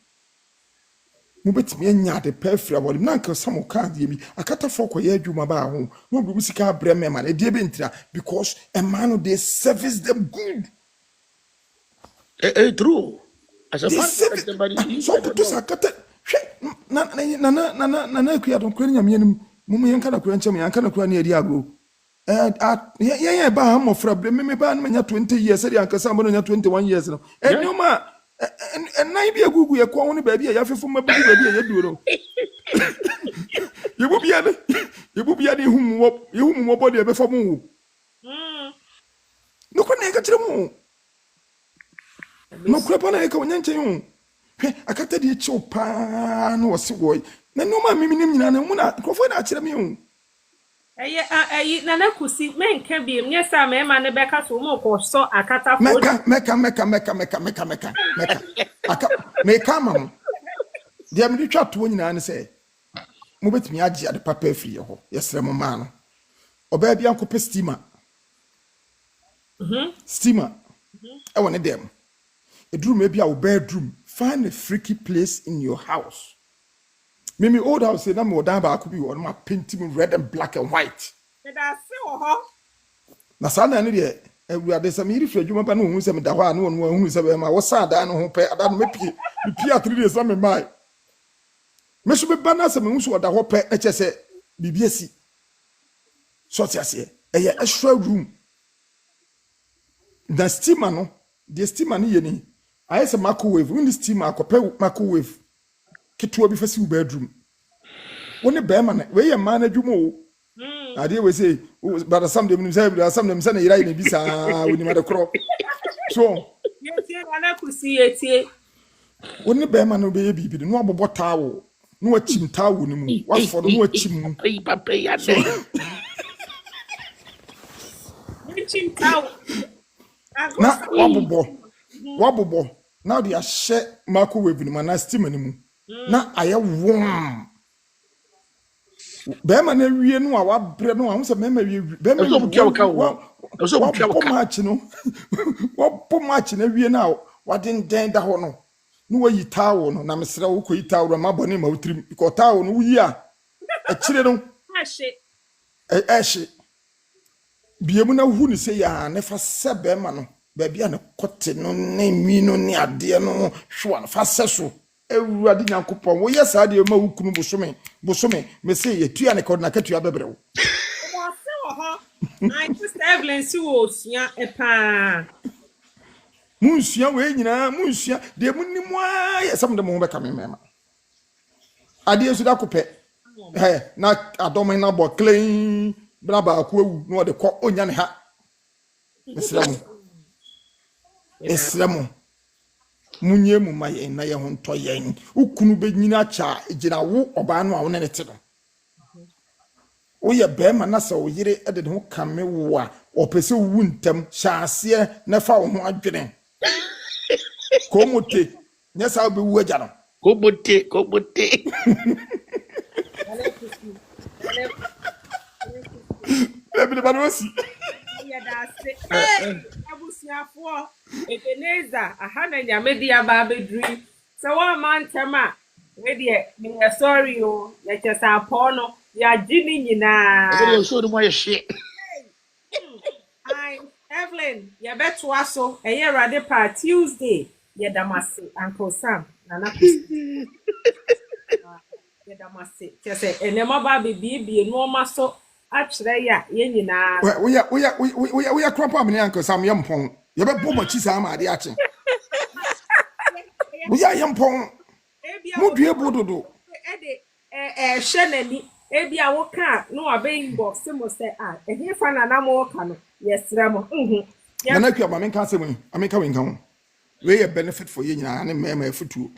Mubet me and yard the perfra, but Nanka, some can't give me. A catafalco, ye do my bow. No Busica Bremen, a dear Bentra, because a man of they service them good. True. As a fact, so to sakata na kuya don kwenya mienum mumu yanka na kwencha yanka na kwa na eri agro ya ba ha mofra bre me ba na nya 20 years eri yanka sambo nya 21 years no enuma enai bi agugu ye kwa woni ba bi ya fefo mabu ba bi ya duro yebu bia de humu mo body e be fo mu no kwa na ga kire mu no krepa na eka onyanche hu hwe akata de echi opa na wose boy na no ma mimi nim nyina na mu na krofo na akire me hu na na kusi menka bi nye sa me ma ne beka so mo ko so akata fo meka meka mam dia me twa to nyina ne se mo betimi agi ade papa afiri ho yesre mo ma no oba bia nko pe steamer e woni dem a room maybe our bedroom. Find a freaky place in your house. Maybe old house say, "I'm down by could be on my painting red and black and white." Na sana ni de we are some iri fridge mo pa no hu se me da ho anu no hu se be ma wo sa da no ho pe ada no me pia 3 days am mai. Me so be bana se me hu so da ho pe e che se bibiesi. So ti ase e ye extra room. The steamer no, the steamer ni ye ni I say microwave. When this team are microwave, ketu obi fasi bedroom. When the bearman, where your man edumo. I did we say, but some them say na ira ni bisa when you made a crop. So, when the bearman no baby, no abo towel, no chim towel ni mu. What for no chim? Chim towel. Na wabobo. Now they are share microwave ni mana steam ni mu. Na aye warm. bɛrima no awie no a wabrɛ no a wo sɛ bɛrima wie bɛrima ɛsɛ ɔmo tua wo ka o ɛsɛ ɔmo tua wo wabɔ ka match no wabɔ match no awie no a wadendɛn da hɔ no na wayi towel no na mesrɛ wo kɔyi towel no ma bɔne ma wotirim because towel no woyi a akyire no ɛhye biemu na hu ne sɛ yɛa ne fa sɛ bɛrima no baabi a ne kɔte no ne nwi no ne adeɛ no hwewa no fa sɛ so awurade nyankopɔn woyɛ saa deɛ ma wo kunu bosome mese yɛtua ne kɔde na katua bɛbrɛ wo Sister Evelyn si wo sua pa. munsua wei nyinaa munsua deɛ munim a yɛ sɛm de mo ho bɛka me mɛma adeɛ nso da kopɛ na adɔm na bɔ clean bra baako awu na ɔde kɔ onya ne ha mesrɛ mo munye mu ma yɛn na yɛn ho ntɔ yɛn ukunu bɛnyina kya gyina wo ɔbaa no a wo ne ne te no woyɛ bɛrima na sɛ wo yere de ne ho kame wo a ɔpɛ sɛ wowu ntɛm hyɛ aseɛ na fa wo ho adwene komote nyɛ saa wobɛwu agya no komote bɛbile ba no wasi Abusuafoɔ Ebenezer aha na nyame di aba abɛduri sɛ wɔama ntɛm a wedeɛ menyɛ sorry o yɛkyɛ sɛ apɔw no yɛagye ne nyinaa ɛsɛ show no mo ayɛ hye Evelyn yɛbɛtoa so ɛyɛ Awurade pa Tuesday yɛdamase Uncle Sam nana yɛdamase kyɛ sɛ ɛnɛma ba bebiebie nneɛma so akyerɛ yɛ yɛn nyinaa woyɛ kora pa mene Uncle Sam yɛ mpɔn yɛbɛbɔ mɔkyi saa ma ade akye woyɛ yɛ mpɔn modue bo dodo ɛde ɛhyɛ n'ani ebi a woka no abɛ inbox mo sɛ ɛhe fa na na mo ka no yɛsrɛ mo nana kua ma menka sɛ mu ameka wenka ho we yɛ benefit for yɛ nyinaa ne mɛma afutuo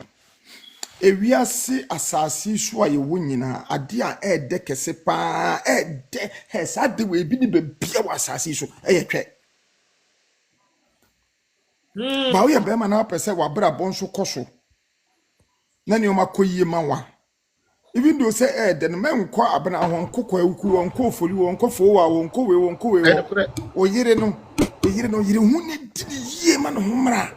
ewiase asase so a yɛwɔ nyinaa ade a ɛɛdɛ kɛse paa ɛɛdɛ saa de wɔ ebi ne bebia wɔ asase so ɛyɛ twɛ ba woyɛ bɛrima na apɛ sɛ wabra bɔ nso kɔ so na nneɛma kɔ yie ma wa even though say ɛɛdɛ no mɛnkɔ abena ho nkokɔ awuku wɔ nkɔ ofori wɔ nkɔ fo wa wɔ nkɔ we wɔ nkɔ we wɔ oyere no yere hu ne di yie ma no ho mra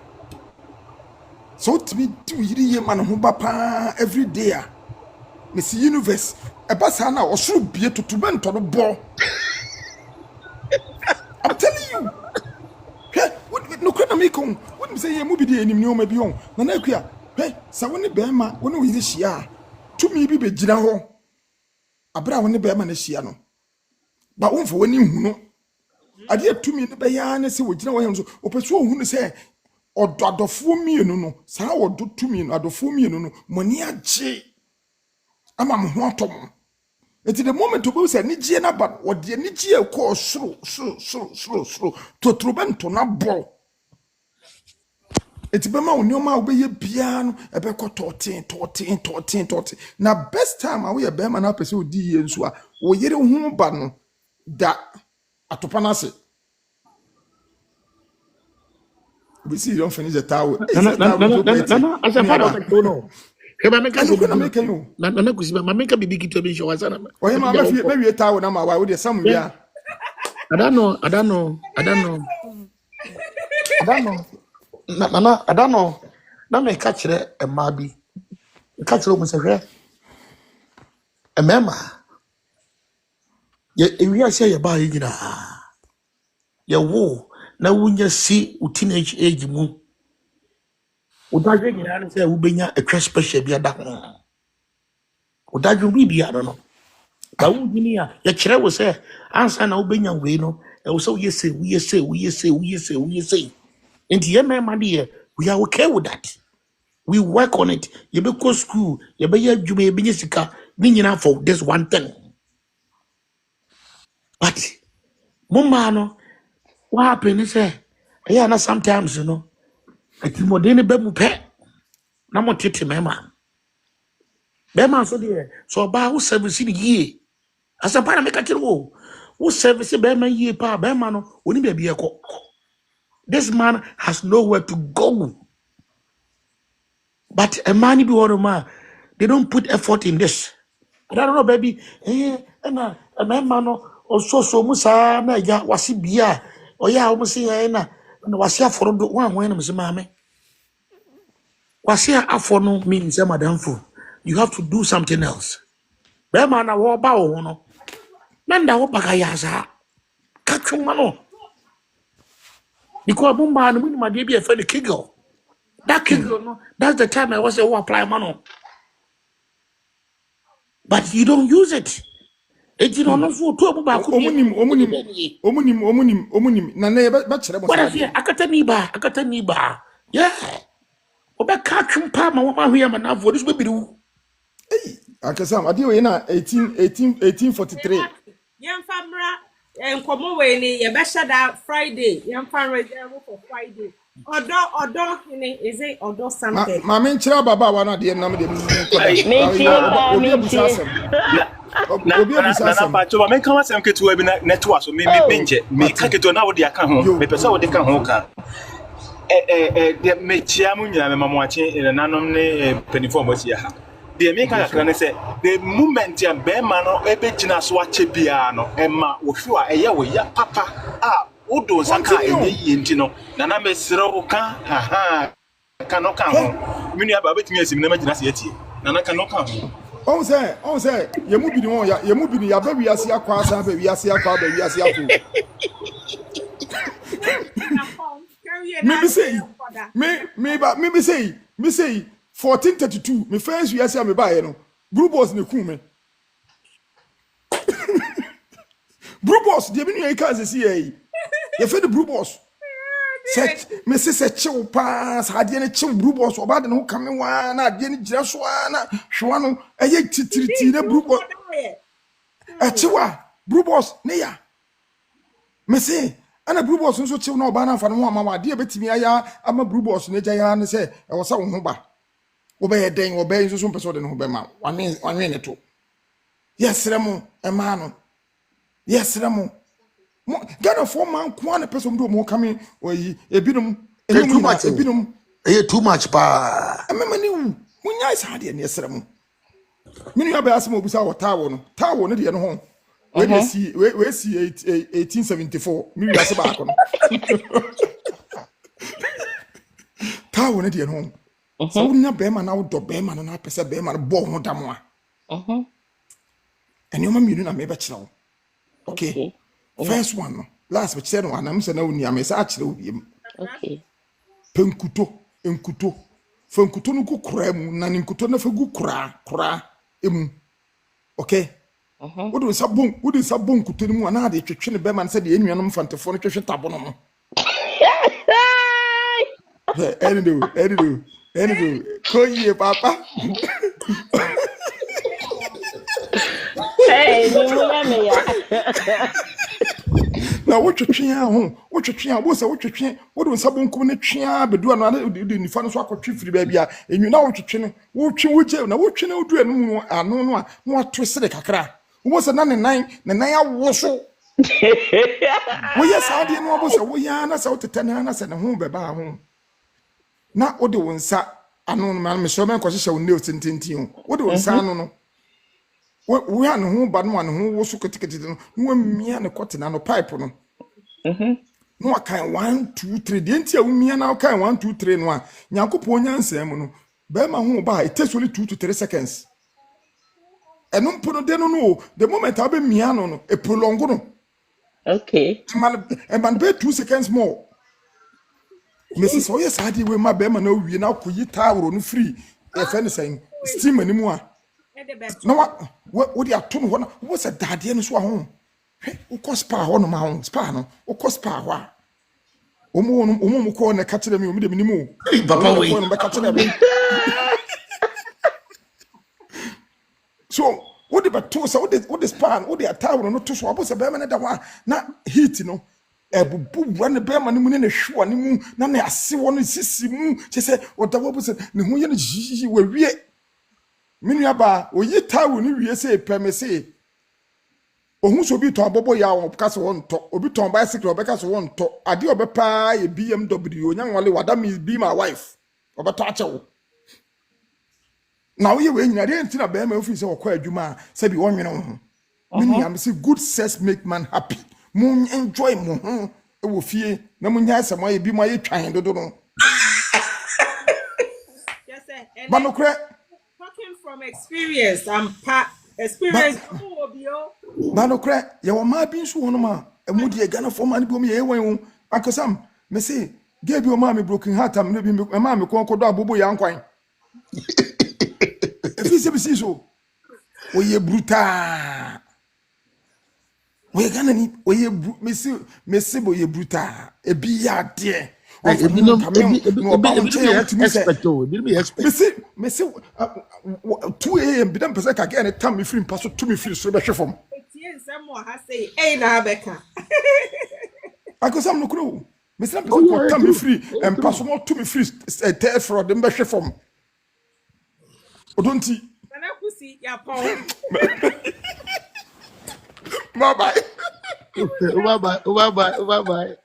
so timi di yire yie ma no ho ba pa every day a Miss Universe ɛba saa na ɔsoro bie totobɛntɔ no bɔ I'm telling you no kana me kon wouldn't say you bi di enim ne o ma bi on na na akua sa wo ne bɛrima wo ne wo yire hyia tumi bi bɛgyina hɔ abra wo ne bɛrima na hyia no ba wo mfo wani hu no ade tumi ne bɛya ne sɛ wogyina hɔ so opɛ so hu ne sɛ ɔdɔdɔfoɔ mienu no saa wɔdɔ tumi no adɔfoɔ mienu no mɔni agye ama mo ho atɔm eti the moment obo sɛ ne gye na ba wɔde ne gye kɔ soro totorobɛnto na bɔ eti bɛma wo nneɛma a wobɛyɛ bia no ɛbɛkɔ tɔten na best time a woyɛ bɛma na apɛ sɛ odi yie nso a wo yere ho ba no da atopa no ase we see you don't finish the towel as a father of the no heba meka so na kusi ma meka bibi kitu bi show asana oye ma me towel na ma wa wo de sam bia I don't know na me ka kire ema bi ka kire mu se hwe emema ye ewia se ye ba yi gina ye wo na wunya si u teenage age mu udadwe gina na se wo benya atwa special bia da ho udadwe bibia no ba wo gini a ye kire wo se ansa na wo benya we no e wo se wo yese nti ye mema de we are okay with that. We work on it. You be go school. You be you be sika. Ni nyina for this one thing. But mama no, what happen is yeah, na sometimes you know. Ati mo de ne be mu pe. Na mo tete mema. Bema so de so ba who service the ye. Asa para make a wo. Who service bema ye pa bema no. Oni be be ko. This man has nowhere to go. But a man be one man, they don't put effort in this. I don't know, baby. And a man, or so musa, na ya, was it beer? Oh, yeah, almost see, and was here for the one when I'm saying, mammy. Was here for no means, madam fool. You have to do something else. Bear I walk bow, no. Nanda, what bagayaza. Catch your mano. Because Bumba and Winnie, my baby, a friend, kiggle. That kiggle, no, that's the time I was a apply mano. But you don't use it. It's not for two about omunim na na ba chere bo what I sa say, de Akataniba. Yeah. Oba catch him palm, what we am enough for this baby do. akasam ade we na 1843 Yamfamra and come away ni yebesha that Friday. Yamfam reserve for Friday. Odo is it odo something? ma men chere baba wa na de nam de nkoda Metie pa obi abusa metie. asem obi abusa na asem pa cho men kan asem ketewa bi na network so me benje me ka ketewa na wo de aka ho me pesa wo de ka ho ka de me chia mu nyina me mamoache nanom ne penifo mo sia ha de me ka kakra ne se the moment ya be ma no ebe gina so ache bia no ma wo fi wa eye wo ya papa wodo saka enye yenti no na me sere wo ka aha ka no ka ho minu aba betimi asim na magina se atie na ka no ka ho on say ye mu bi ni won ye mu bi ni ya ba wi ase akwa asa ba wi ase akwa ba wi ase akwa me be say 1432 me first wi ase am ba ye no blue boss ne ku me blue boss de bi ni e ka se si ye ye fe de blue boss set me se chill pass ade ne chill blue boss oba de no kame wa na ade ne gira so na hwa no eye titiriti ne blue boss e chiwa blue boss ne ya me se ana blue boss nso chill na oba na fa no ho ama ade betimi aya ama blue boss ne ja ne se e wo sa wo ho ba wo be den wo be nso so pese de no ho be ma wan ne to yes remo e ma no yes remo Ghana for man kwane person do mo kame oyi ebinom too much ebinom too much pa ememani wu munya isa de ne esere mu minu ya ba asema obusa wo tawo no de no ho we see 1874 minu ya se ba akono tawo ne de no ho so wunya be ma na wo do be ma na pese be ma bo ho damo a eni o ma minu na me be kire wo okay. First one, no. Last but said one, I'm saying no near me, actually. Okay. Enkuto. Funkuto no go crem, nan inkuto no for good cra, okay. What was a bone kuto mu and the kitchen beman said the Indian fantaphone kitchen tabono. Anyway, call ye, papa. Hey, me ya. Na wo twetwe a wo se wo twetwe wo do nsabon kum ne twe a bedu ano na de nifa no so akotwe firi ba bia enyu na wo twetwe no wo twe wo je na wo twe na wo du anu ano no a no ato sere kakra wo se na ne nan awo so wo ye sa de no wo se wo ya na se wo tete na se ne ho be ba ho na wo de wo nsa ano no ma me so men ko hye wo ne tintintin wo de wo nsa ano no we anu ho ba no anu ho wo so ketekete no wo mia ne kote na no pipe no no akan 1 2 3 de ntia wo mia na akan 1 2 3 no a nyankopon nyansam no be ma ho ba it takes only 2 to 3 seconds eno mpono de no the moment abe mia no e prolong no Okay. Man be 2 seconds more Mrs. Oya sadi we ma be ma na wi na koyi tawro no free e fe ne sen steam animu a no what you atom ho na wo se dade no so ho wo ko spa ho no ma ho spa no wo ko spa ho a omo ko na ka kire me omo de minimu papa we no be ka kire me so what the bato so what the spa what the tower no to so abo se be me na da wa na heat no ebubu wa ne be ma ne mu ne hwo ne mu na ne ase wo no sisi mu che se o da wo bo se ne ho ye ne we wie Minu aba oyi tawo ni wie se pemese ohun so bi ton abobo ya won ka so won to obi ton bicycle obeka so won to ade obepa ye BMW, onyan wale wada me be my wife obeta ache wo. Minu aba oyi tawo ni wie se pemese ohun so bi ton abobo ya won ka so won to obi ton bicycle obeka so won to ade obepa ye BMW, onyan wale wada me be my wife obeta ache wo. Minu aba oyi tawo ni wie se pemese ohun so bi ton abobo ya won ka so won to obi ton bicycle obeka so won to ade obepa ye BMW, onyan wale wada me be my wife obeta ache wo. Now you when you didn't think about me office or quite juma say be 1 minute. Many am say good sex make man happy. Moon enjoy mo e wo fie na munya asama e bi mo ye twan dodo no. Yes, sir. And Ba then no kre talking from experience, ba experience. Oh, bio. ba no kre ye wo ma bi nso wono ma e mu de Ghana for man bi o me ye wan akosam me say ge bi o ma me broken heart am no bi me ma me kon kodo abobo ya nkwan. E fi se bi si so. O ye brutal. We Ghana ni o ye me se bo ye brutal. E bi ya de. On fa ebi ni no pamem no ba won che be ya wutumi se. expert o, ebi be expert. Me say 2 a.m. Bidam pese ka get any time me free pass to me free so be hwe fom. Nsem wa ha say, "Hey na abeka." Akosam no kro. Me say Oh pese ko yeah, time me true. free and pass True. mo to me free tell for them be hwe fom. Odonti. Nana kusi ya pon. Bye bye. Bye bye, bye bye, bye bye.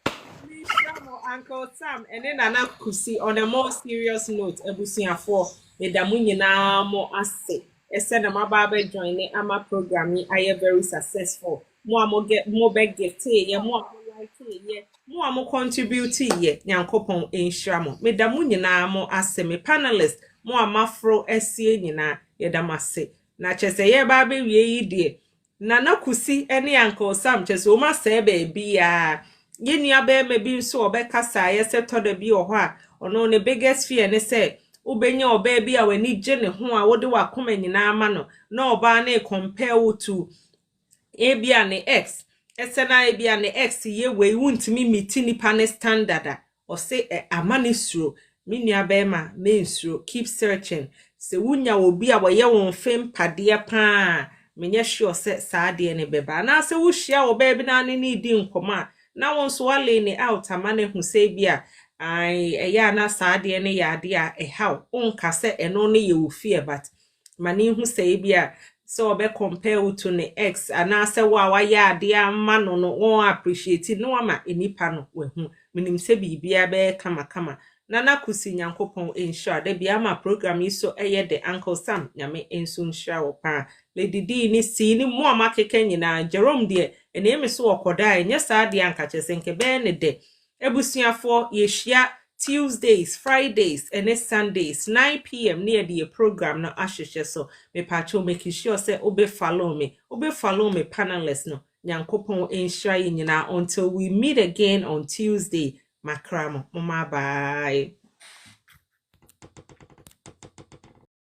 Mishamo Uncle Sam and then Nana kusi on a more serious note. Ebusiafo me da mu nyinaa mo ase. Ese na mababa join the ama program yi aye very successful. Mo amo get mo be gift ye mo amo like ye mo amo contribute ye nyankopon enhira mo. Me da mu nyinaa mo ase me panelist mo amafro esie nyinaa ye da mase. Na chese ye ba be wie yi de. Nana kusi ene Uncle Sam chese o ma se be bia yenia be me bi nso obekasa ye se to da bi o ho a ono ne biggest fear ne say ubenya oba bi a wani gye ne ho a wode wakoma nyina ama no na oba na compare wo to ebia ne x esena ebia ne x ye we wuntimi miti nipa ne standard a o se amane suro menua be ma me nsuro keep searching se wunya obi a woye won fem pade pa menye sure se saade ne beba na se wo hia oba bi na ne di nkoma na won so wale ne out amane hu se bia ai eya na saade ne yade a ehaw onka se eno ne ye ofie but mani hu se bia so be compare to ne ex ana se wa ya ade amma no won appreciate no ama enipa no we hu minim se bibia be kama nana kusi nyankopon ensure de bia ma program iso eye de Uncle Sam nyame enso nsure wo pa lady D ni si ni mo amakeke nyina Jerome de ene me so okoda enye sa de anka chese nke be ne de ebusuafo yehia Tuesdays, Fridays, and Sundays, 9 p.m. near the program no asheshe so me pacho make sure say obe follow me panelists no nyankopon enhira nyina until we meet again on Tuesday makramo mama bye.